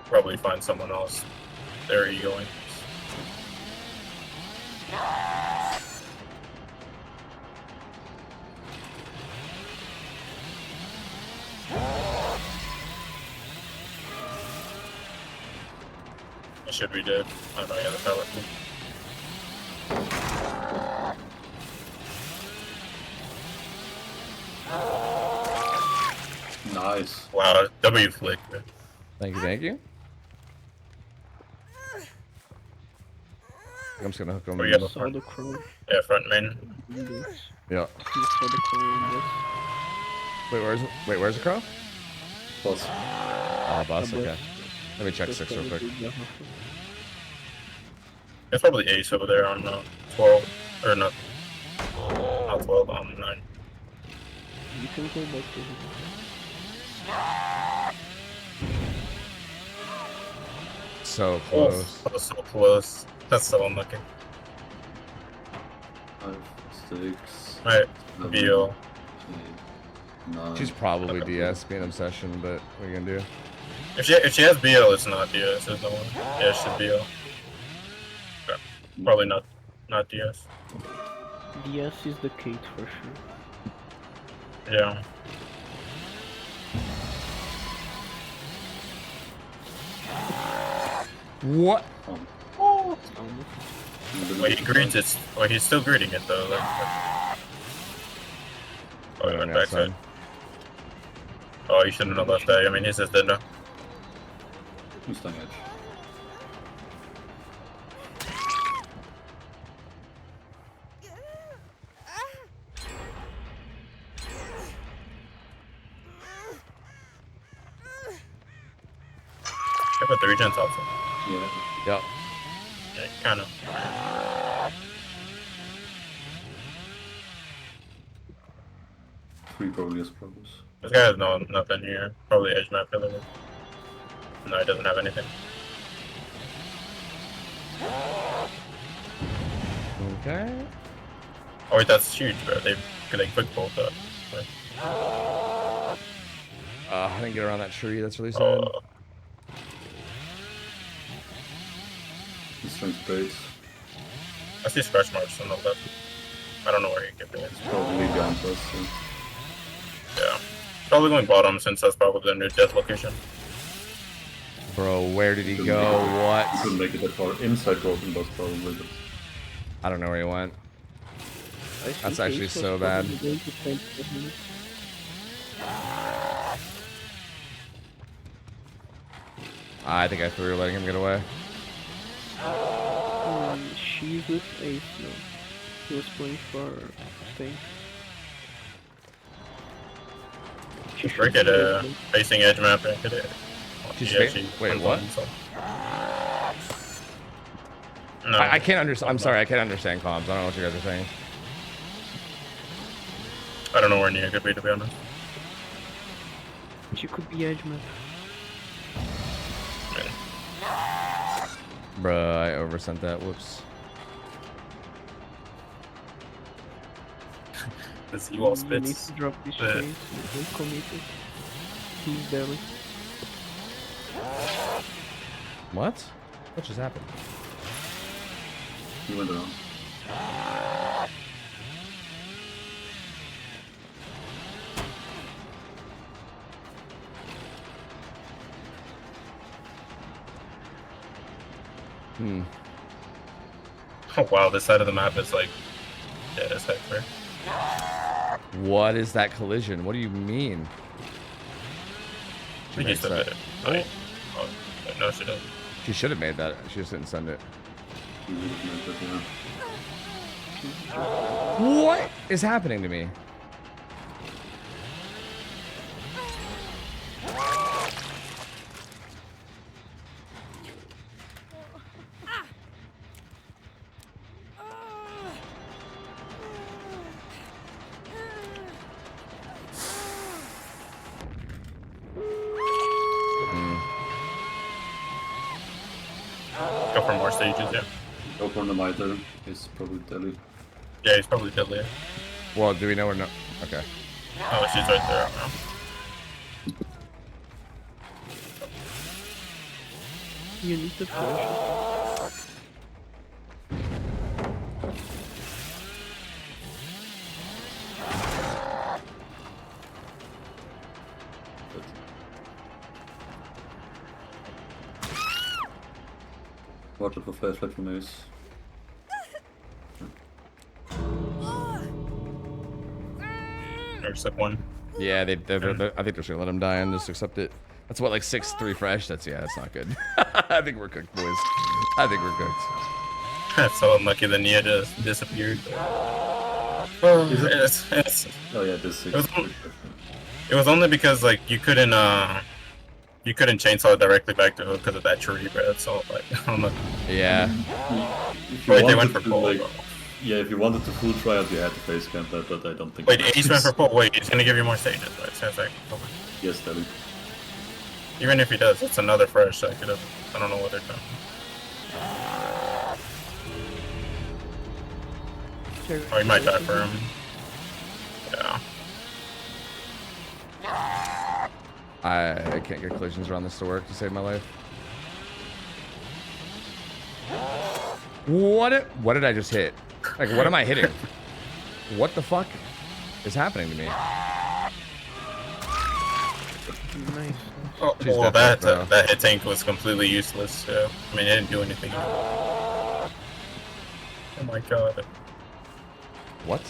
Probably find someone else. There are you going. It should be dead. I don't know, yeah, the power. Nice. Wow, W flick. Man. Thank you. I'm just gonna hook him. Yeah, Saw the crow. Yeah, front main. Yeah. You saw the crow in this. Where's the crow? Plus. Oh, boss. Okay. Let me check 6 real quick. There's probably Ace over there on 12, or not 12, on 9. You can go back to him. So close. Oh, so close. That's so unlucky. 5, 6. Alright, 7, BO. 8, 9. She's probably DS being obsession, but what are you gonna do? If she has BO, it's not DS. There's no one. Yeah, it should BO. Okay. Probably not DS. DS is the Kate for sure. Yeah. What? Wait, he greets it. Wait, he's still greeting it though. Oh, he went backside. Oh, you shouldn't have left that. I mean, he's just dead now. Who's on edge? I put the regen's also. Yeah. Yep. Yeah, kind of. Three probably has problems. This guy has nothing here. Probably edge map filler. No, he doesn't have anything. Okay. Oh wait, that's huge, bro. They quick bolt up. I didn't get around that tree. That's really sad. He's trying to bait. I see scratch marks on the left. I don't know where he could be. It's probably behind us. So. Yeah. Probably going bottom since that's probably the new death location. Bro, where did he go? What? He couldn't make it that far. Inside broken bus probably, but... I don't know where he went. That's actually so bad. I think I threw letting him get away. She's with Ace now. He was playing for thing. She's break it, facing edge map. Wait, what? No. I can't understand. I'm sorry, I can't understand comms. I don't know what you guys are saying. I don't know where Nia could be, to be honest. She could be edge map. Bruh, I oversent that. Whoops. This you all You need spits. to drop this chase. Don't commit it. He's Deli. What? What just happened? He went around. Oh wow, this side of the map is like dead as heck, right? What is that collision? What do you mean? I think he submitted it. Oh, no, she didn't. She should have made that. She just didn't send it. You would have meant that, yeah. What is happening to me? Go for more stages, yeah. Go for the Mitre. He's probably deadly. Yeah, he's probably deadly. Well, do we know or no? Okay. Oh, she's right there. You need to flash. Watch out for flashlight from Ace. There's like one. Yeah, I think they're just gonna let him die and just accept it. That's what, like 6-3 fresh. That's that's not good. I think we're cooked, boys. I think we're cooked. That's so unlucky the Nia just disappeared. Oh yeah, this is. It was only because like you couldn't chainsaw directly back to her because of that tree, bro. So like I don't know. Yeah. If you Wait, they wanted went for to, pole. like, yeah, if you wanted to full try out, you had to face camp that, but I don't think. Wait, Ace went for pole. Wait, he's gonna give you more stages. Right? Sounds like. Yes, Debbie. Even if he does, it's another fresh. I could have. I don't know what they're doing. Oh, he might die for him. Yeah. I can't get collisions around this to work to save my life. What did I just hit? Like, what am I hitting? What the fuck is happening to me? Nice. Oh, well, that hit tank was completely useless. So, I mean, it didn't do anything. Oh my god. What?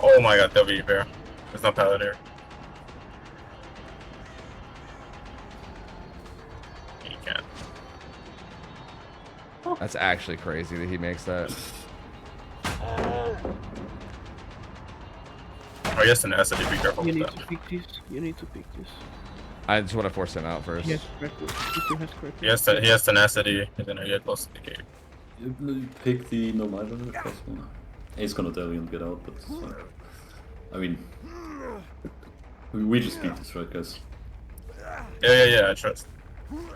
Oh my god, W bear. There's no pallet here. You can't. That's actually crazy that he makes that. Oh, yes, and acid. Be careful You with need that. to pick this. You need to pick this. I just want to force him out first. Yes, correctly. He still has correctly. He has tenacity, and then he get close to the gate. You pick the no Mitre if possible. He's gonna tell you and get out, but I mean, we just beat this, right, guys? Yeah, I trust.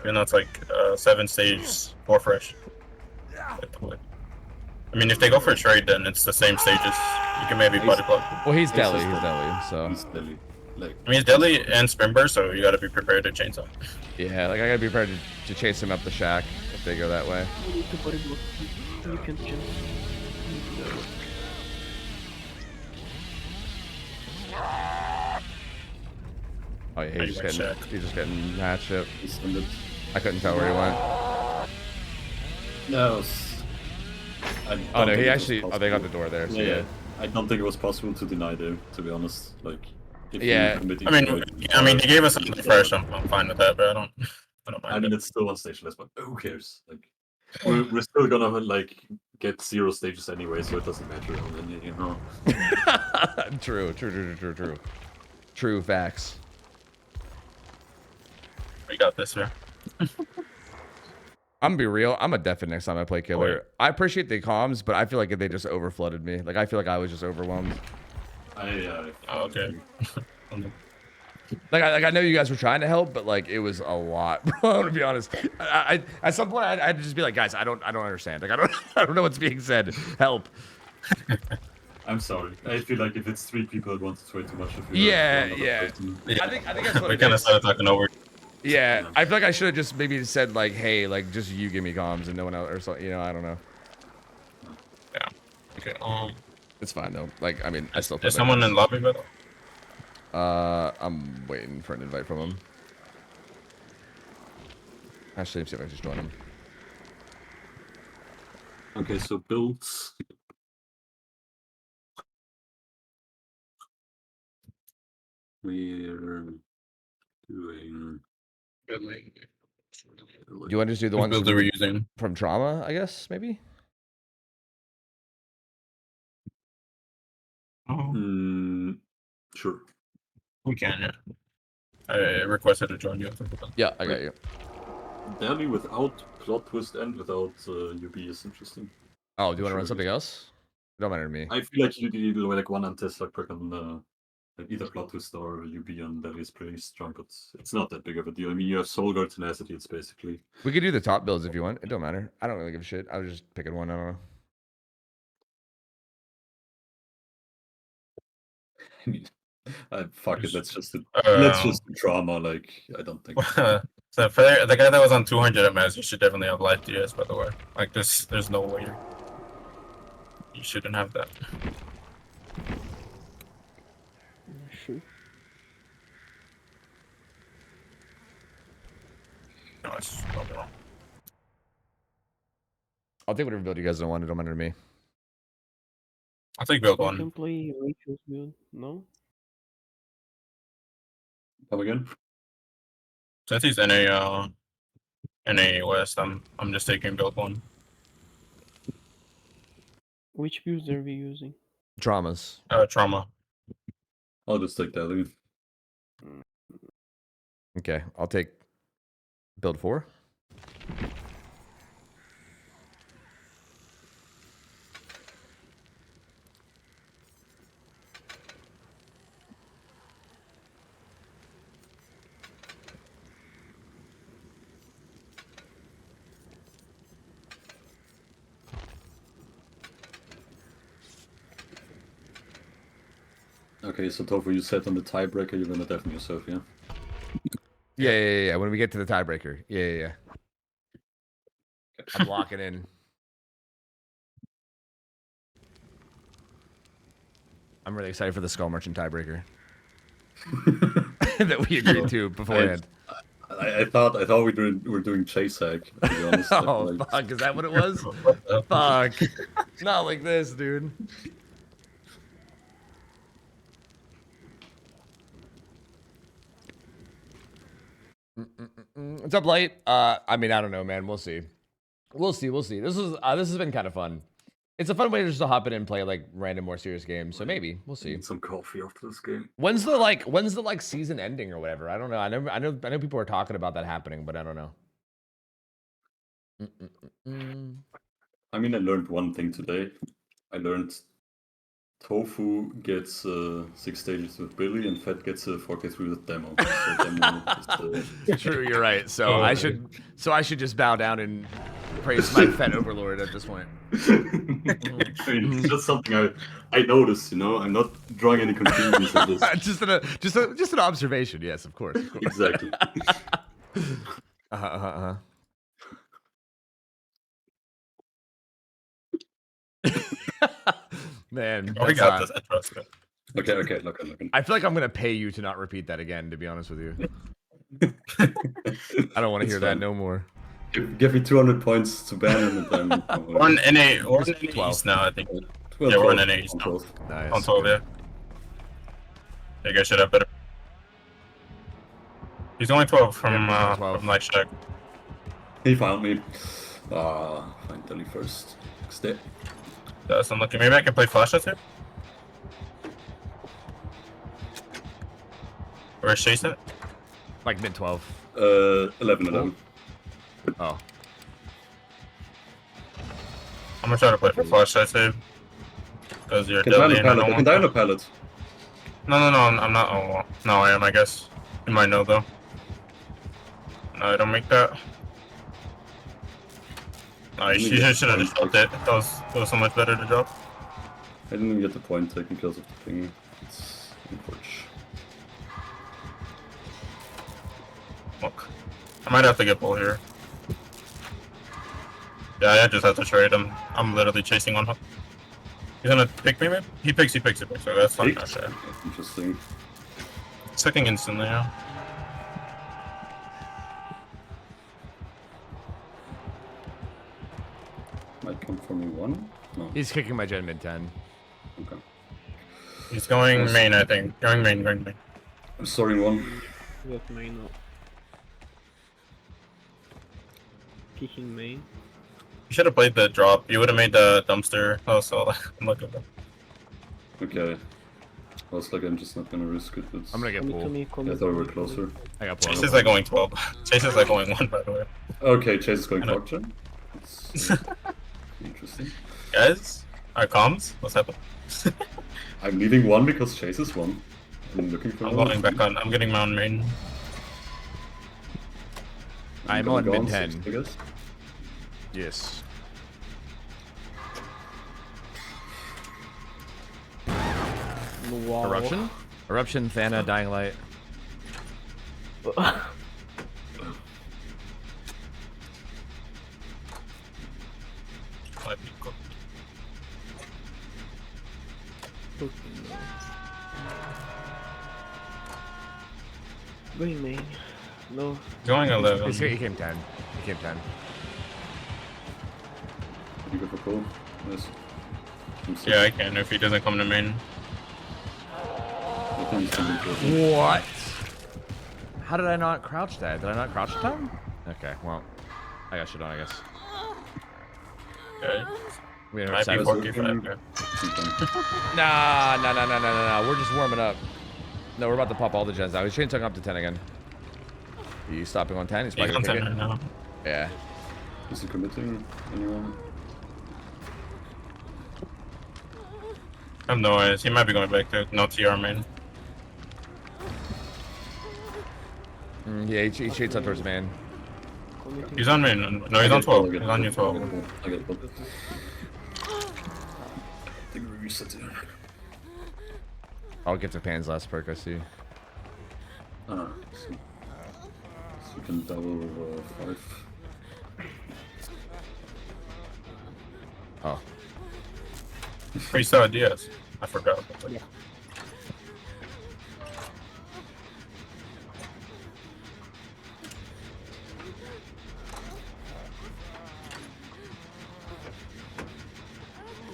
Even though it's like 7 stage, 4 fresh. I mean, if they go for a trade, then it's the same stages. You can maybe body block. Well, he's deli, so. He's deli. Like, I mean, he's deadly and spin burst, so you gotta be prepared to chainsaw. Yeah, like I gotta be prepared to chase him up the shack if they go that way. You need to body block. You can't just. Oh yeah, he's just getting hatched up. he's in it. I couldn't tell where he went. No. Oh no, he actually. Oh, they got the door there. So yeah. I don't think it was possible to deny there, to be honest. Like, if Yeah. I mean, he gave us something fresh. I'm fine with that, but I don't mind. I mean, it's still one stage less, but who cares? Like, we're still gonna like get 0 stages anyway, so it doesn't matter. You know. True facts. We got this, man. I'm gonna be real. I'm a definite next time I play killer. I appreciate the comms, but I feel like they just overflooded me. Like I feel like I was just overwhelmed. Okay. Like I know you guys were trying to help, but like it was a lot, bro. To be honest, I at some point I had to just be like, guys, I don't understand. Like I don't know what's being said. Help. I'm sorry. I feel like if it's 3 people at once, it's way too much. Yeah. I think that's what we it kind of is. started talking over. Yeah, I feel like I should have just maybe said like, hey, like just you give me comms and no one else or something. You know, I don't know. Yeah. Okay. It's fine though. Like I mean, I still. Is someone in lobby battle? I'm waiting for an invite from him. Actually, let me see if I can just join him. Okay, so builds. We're Doing. Good lane. Do you want to just do the What ones builds are we using? from Trauma, I guess, maybe? Sure. We can, yeah. I requested to join you. Yeah, I got you. Derby without plot twist and without UB is interesting. Oh, do you want to run something else? Don't matter to me. I feel like you need like one anti-stack perk on like either plot twist or UB on Derby is pretty strong, but it's not that big of a deal. I mean, you have Soul Guard tenacity. It's basically. We could do the top builds if you want. It don't matter. I don't really give a shit. I was just picking one. I don't know. I mean, fuck it. Let's just do trauma. Like, I don't think. So for the guy that was on 200 MS, you should definitely have live DS, by the way. Like this, there's no way you shouldn't have that. Sure. No, it's probably wrong. I'll take whatever build you guys don't want. It don't matter to me. I'll take build You one. can play Rachel's build, no? Come again? Since he's NA West, I'm just taking build one. Which builds are we using? Traumas. Trauma. I'll just take that lead. Okay, I'll take build 4. Okay, so Tofu, you said on the tiebreaker you're gonna deafen yourself, yeah? Yeah. When we get to the tiebreaker. Yeah. I'm locking in. I'm really excited for the Skull Merchant tiebreaker that we agreed to beforehand. I thought we were doing chase hack, to be honest. Oh, like, fuck. Is that what it was? Fuck. Not like this, dude. What's up, Light? I mean, I don't know, man. We'll see. This has been kind of fun. It's a fun way to just hop in and play like random, more serious games. So maybe we'll see. Need some coffee after this game. When's the season ending or whatever? I don't know. I know people are talking about that happening, but I don't know. I mean, I learned one thing today. I learned Tofu gets 6 stages with Billy, and Fett gets a 4K3 with Demo. So Demo is, True, you're right. So I should just bow down and praise my Fett overlord at this point. I mean, it's just something I noticed. You know, I'm not drawing any conclusions on this. just an observation. Yes, of course. Exactly. Man, we got this. I trust it. Okay. Look. I feel like I'm gonna pay you to not repeat that again. To be honest with you, I don't want to hear that no more. Give me 200 points to ban him, and then One NA East now, I think. 12, Yeah, we're on NA East now. 12. Nice. On 12, yeah. You guys should have better. He's only 12 from Night Shack. He found me. Finally first. Stay. That's unlucky. Maybe I can play Flash here. Where's Chase at? Like mid 12. 11. Oh. I'm gonna try to play for Flash save. Because you're Can die deadly and I don't I can want die on that. a pallet. No, I'm not. Oh, well. No, I am, I guess. You might know, though. No, I don't make that. No, you should have just dropped it. That was so much better to drop. I didn't even get the point taken because of the thing. It's unfortunate. Look. I might have to get bull here. Yeah, I just have to trade him. I'm literally chasing on him. He's gonna pick me, maybe? He picks, so that's fine. That's interesting. Second instantly, yeah. Might come for me one? No. He's kicking my gen mid 10. Okay. He's going main, I think. Going main. I'm starting one. Got main now. Kicking main. You should have played the drop. You would have made the dumpster. Oh, so I'm looking. Okay. I was like, I'm just not gonna risk it. I'm gonna get pulled. I thought we were closer. I got Chase pulled. is like going 12. Chase is like going 1, by the way. Okay, Chase is going clock gen. Interesting. Guys, our comms? What's happening? I'm leaving 1 because Chase is 1. I'm looking for I'm one. going back on. I'm getting my own main. I'm gonna on go mid on 10. Sept, I guess. Yes. Wow. Eruption? Eruption, Thana, Dying Light. Might be cool. Going main. No. Going 11. He came 10. He came 10. You go for cool. Nice. Yeah, I can if he doesn't come to main. I think he's coming to What? How did I not crouch that? Did I not crouch time? Okay, well, I got shit on, I guess. Okay. We Might be 45. Yeah. Nah. We're just warming up. No, we're about to pop all the gens out. He's took up to 10 again. He's stopping on 10. He's He's probably on gonna 10 kick right it. now. Yeah. Is he committing anyone? I have no idea. He might be going back to no TR main. Yeah, he shades up towards man. He's on main. No, he's on 12. He's on you 12. I get it. I think we reset it. I'll get to Pan's last perk, I see. So we can double 5. Oh. Freestyle DS. I forgot. Yeah.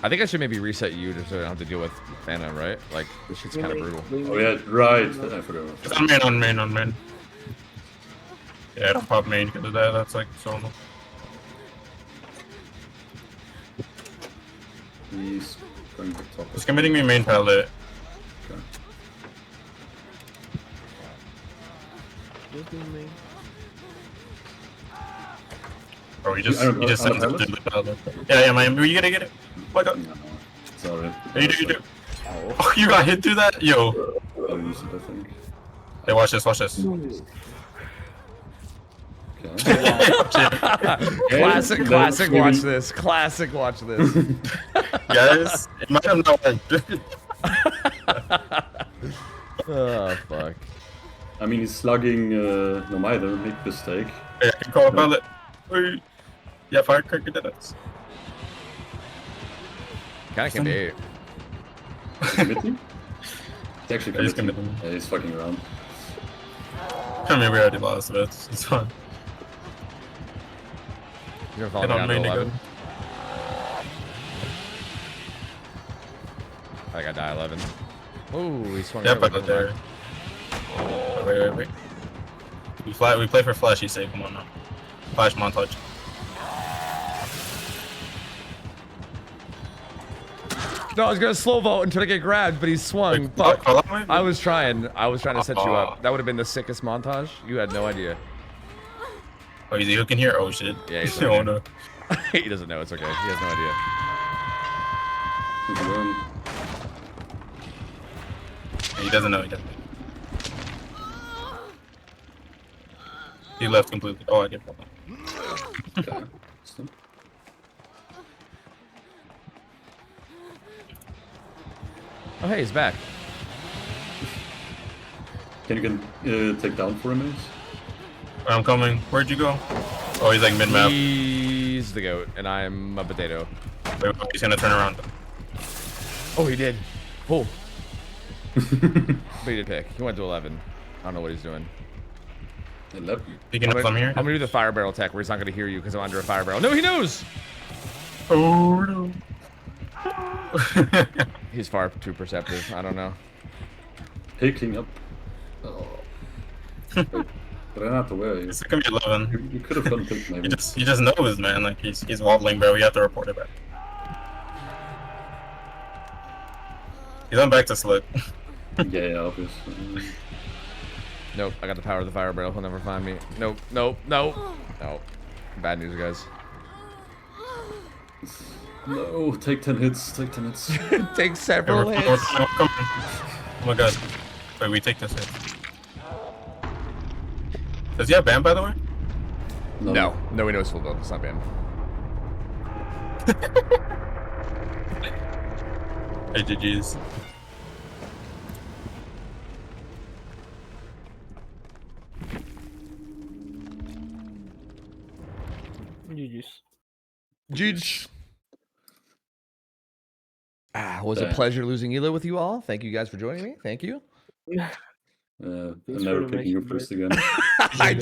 I think I should maybe reset you just so I don't have to deal with Phantom, right? Like, this shit's kind of brutal. Oh yeah, right. I forgot. He's on main. Yeah, I don't pop main because of that. That's like so much. He's going back top. He's committing me main palette. Okay. Just going main. Bro, he just I don't- sent I it don't to the palette. Yeah, man. You gotta get it. What the? No, sorry. You do. Oh, you got hit through that? Yo. I used it, I think. Hey, watch this. Okay. Classic, watch this. Classic, watch this. Guys, it might have not worked. Oh, fuck. I mean, he's slugging no matter, big mistake. Yeah, I can call a palette. Wait. Yeah, firecracker did it. Kinda can be 8. Is he committing? He's actually Yeah, he's committing. committing. Yeah, he's fucking around. I mean, we already lost, but it's fine. You're gonna follow Get me on down to main 11. again. I got die 11. Oh, he swung Yep, I right got with there. him. Oh, wait. We play for flash, you say. Come on now. Flash montage. No, I was gonna slow vote until I get grabbed, but he swung. Wait, Fuck. call out, I was trying to set you Aw. up. That would have been the sickest montage. You had no idea. Oh, is he hooking here? Oh, shit. Yeah, he's Oh, hooking. no. He doesn't know. It's okay. He has no idea. He's around. He doesn't know. He left completely. Oh, I get that. Okay. Stop. Oh, hey, he's back. Can you take down for a minute? I'm coming. Where'd you go? Oh, he's like mid-map. He's the goat, and I'm a potato. Wait, he's gonna turn around. Oh, he did. Oh. But he did pick. He went to 11. I don't know what he's doing. 11. He can come here. I'm gonna do the fire barrel attack where he's not gonna hear you because I'm under a fire barrel. No, he knows! Oh, no. He's far too perceptive. I don't know. Picking up. Oh. Renato, where are you? It's gonna be 11. You could have gotten picked, maybe. He just knows, man. Like he's wobbling, bro. We have to report it back. He's on back to slip. Yeah, obviously. Nope, I got the power of the fire barrel. He'll never find me. Nope, nope, nope. Nope. Bad news, guys. No, take 10 hits, take 10 hits. Take several hits. Oh my god. Wait, we take this hit. Does he have ban, by the way? No, we know it's full build. It's not ban. Hey, GG's. GG's. GG. It was a pleasure losing Elo with you all. Thank you guys for joining me. Thank you. I'm never picking you first again. I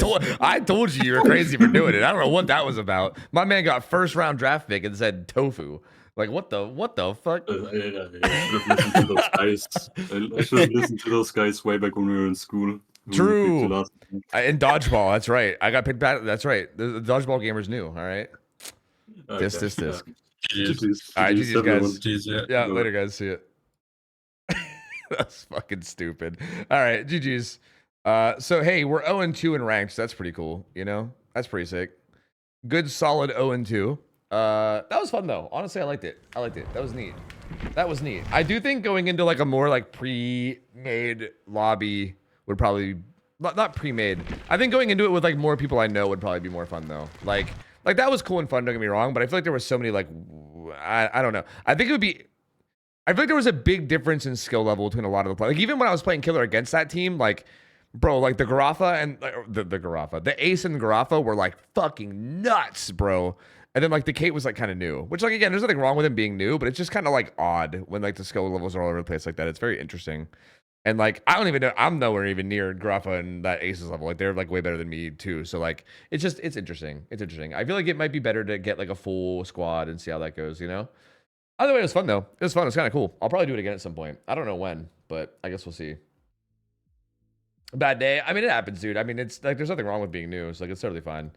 told you were crazy for doing it. I don't know what that was about. My man got first round draft pick and said tofu. Like what the fuck? I should have listened to those guys. I should have listened to those guys way back when we were in school. True. In dodgeball, that's right. I got picked back. That's right. The dodgeball gamers knew. All right. Okay. This. GG's. All right, GG's, guys. GG's, Yeah, later, guys. See it. That's fucking stupid. All right, GG's. So hey, we're 0-2 in ranked. So that's pretty cool. You know, that's pretty sick. Good, solid 0-2. That was fun though. Honestly, I liked it. That was neat. I do think going into like a more like pre-made lobby would probably not pre-made. I think going into it with like more people I know would probably be more fun though. Like that was cool and fun. Don't get me wrong, but I feel like there was so many like I don't know. I think it would be. I feel like there was a big difference in skill level between a lot of the players. Like even when I was playing Killer against that team, like bro, like the Garafa and the Ace and Garafa were like fucking nuts, bro. And then like the Kate was like kind of new, which like again, there's nothing wrong with him being new, but it's just kind of like odd when like the skill levels are all over the place like that. It's very interesting. And like I don't even know, I'm nowhere even near Garafa and that Aces level. Like they're like way better than me too. So like it's interesting. I feel like it might be better to get like a full squad and see how that goes, you know? Either way, it was fun though. It was fun. It was kind of cool. I'll probably do it again at some point. I don't know when, but I guess we'll see. Bad day. I mean, it happens, dude. I mean, it's like there's nothing wrong with being new. So like it's totally fine.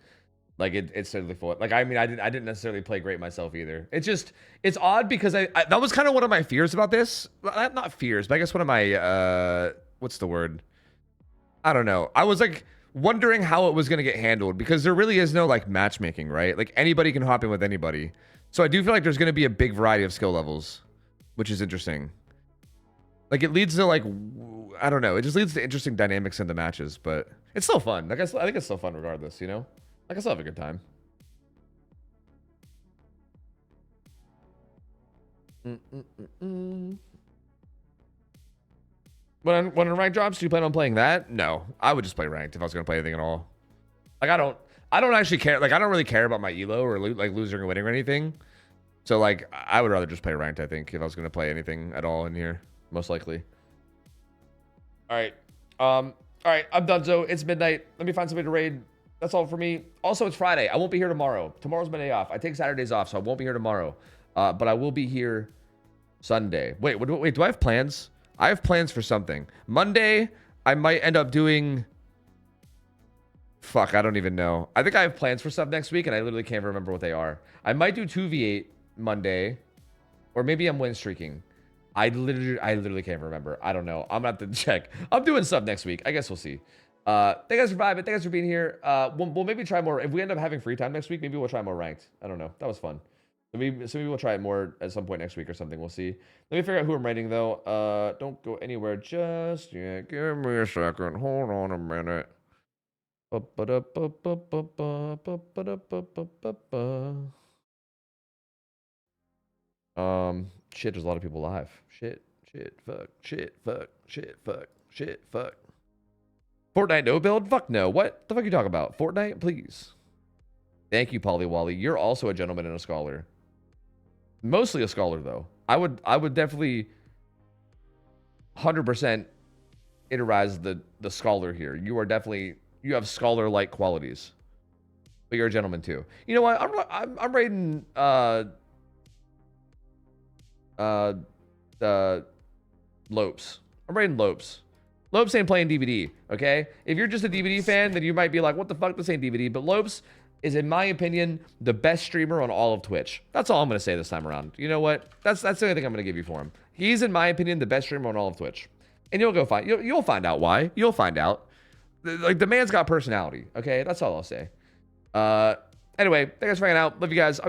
Like it's totally full. Like I mean, I didn't necessarily play great myself either. It's odd because I that was kind of one of my fears about this. Not fears, but I guess one of my what's the word? I don't know. I was like wondering how it was gonna get handled because there really is no like matchmaking, right? Like anybody can hop in with anybody. So I do feel like there's gonna be a big variety of skill levels, which is interesting. Like it leads to like I don't know. It just leads to interesting dynamics in the matches, but it's still fun. Like I think it's still fun regardless, you know. Like I still have a good time. When ranked drops, do you plan on playing that? No, I would just play ranked if I was gonna play anything at all. Like I don't actually care. Like I don't really care about my elo or like losing or winning or anything. So like I would rather just play ranked. I think if I was gonna play anything at all in here, most likely. All right, I'm done. So it's midnight. Let me find somebody to raid. That's all for me. Also, it's Friday. I won't be here tomorrow. Tomorrow's my day off. I take Saturdays off, so I won't be here tomorrow. But I will be here Sunday. Wait, do I have plans? I have plans for something. Monday, I might end up doing... Fuck, I don't even know. I think I have plans for stuff next week, and I literally can't remember what they are. I might do 2v8 Monday, or maybe I'm win streaking. I literally can't remember. I don't know. I'm gonna have to check. I'm doing stuff next week. I guess we'll see. Thank you guys for vibing. Thank you guys for being here. We'll maybe try more. If we end up having free time next week, maybe we'll try more ranked. I don't know. That was fun. So maybe we'll try it more at some point next week or something. We'll see. Let me figure out who I'm rating though. Don't go anywhere just yet. Give me a second. Hold on a minute. Shit, there's a lot of people live. Shit, fuck. Fortnite no build? Fuck no. What the fuck are you talking about? Fortnite, please. Thank you, Polly Wally. You're also a gentleman and a scholar. Mostly a scholar, though. I would definitely 100% itemize the scholar here. You have scholar-like qualities. But you're a gentleman too. You know what? I'm raiding Lopes. I'm raiding Lopes. Lopes ain't playing DVD, okay? If you're just a DVD fan, then you might be like, what the fuck, this ain't DVD. But Lopes is, in my opinion, the best streamer on all of Twitch. That's all I'm going to say this time around. You know what? That's the only thing I'm going to give you for him. He's, in my opinion, the best streamer on all of Twitch. And you'll find out why. You'll find out. Like, the man's got personality, okay? That's all I'll say. Anyway, thank you guys for hanging out. Love you guys.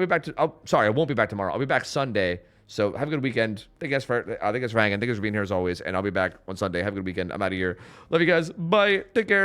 Sorry, I won't be back tomorrow. I'll be back Sunday. So have a good weekend. Thank you guys for hanging. Thank you guys for being here as always. And I'll be back on Sunday. Have a good weekend. I'm out of here. Love you guys. Bye. Take care.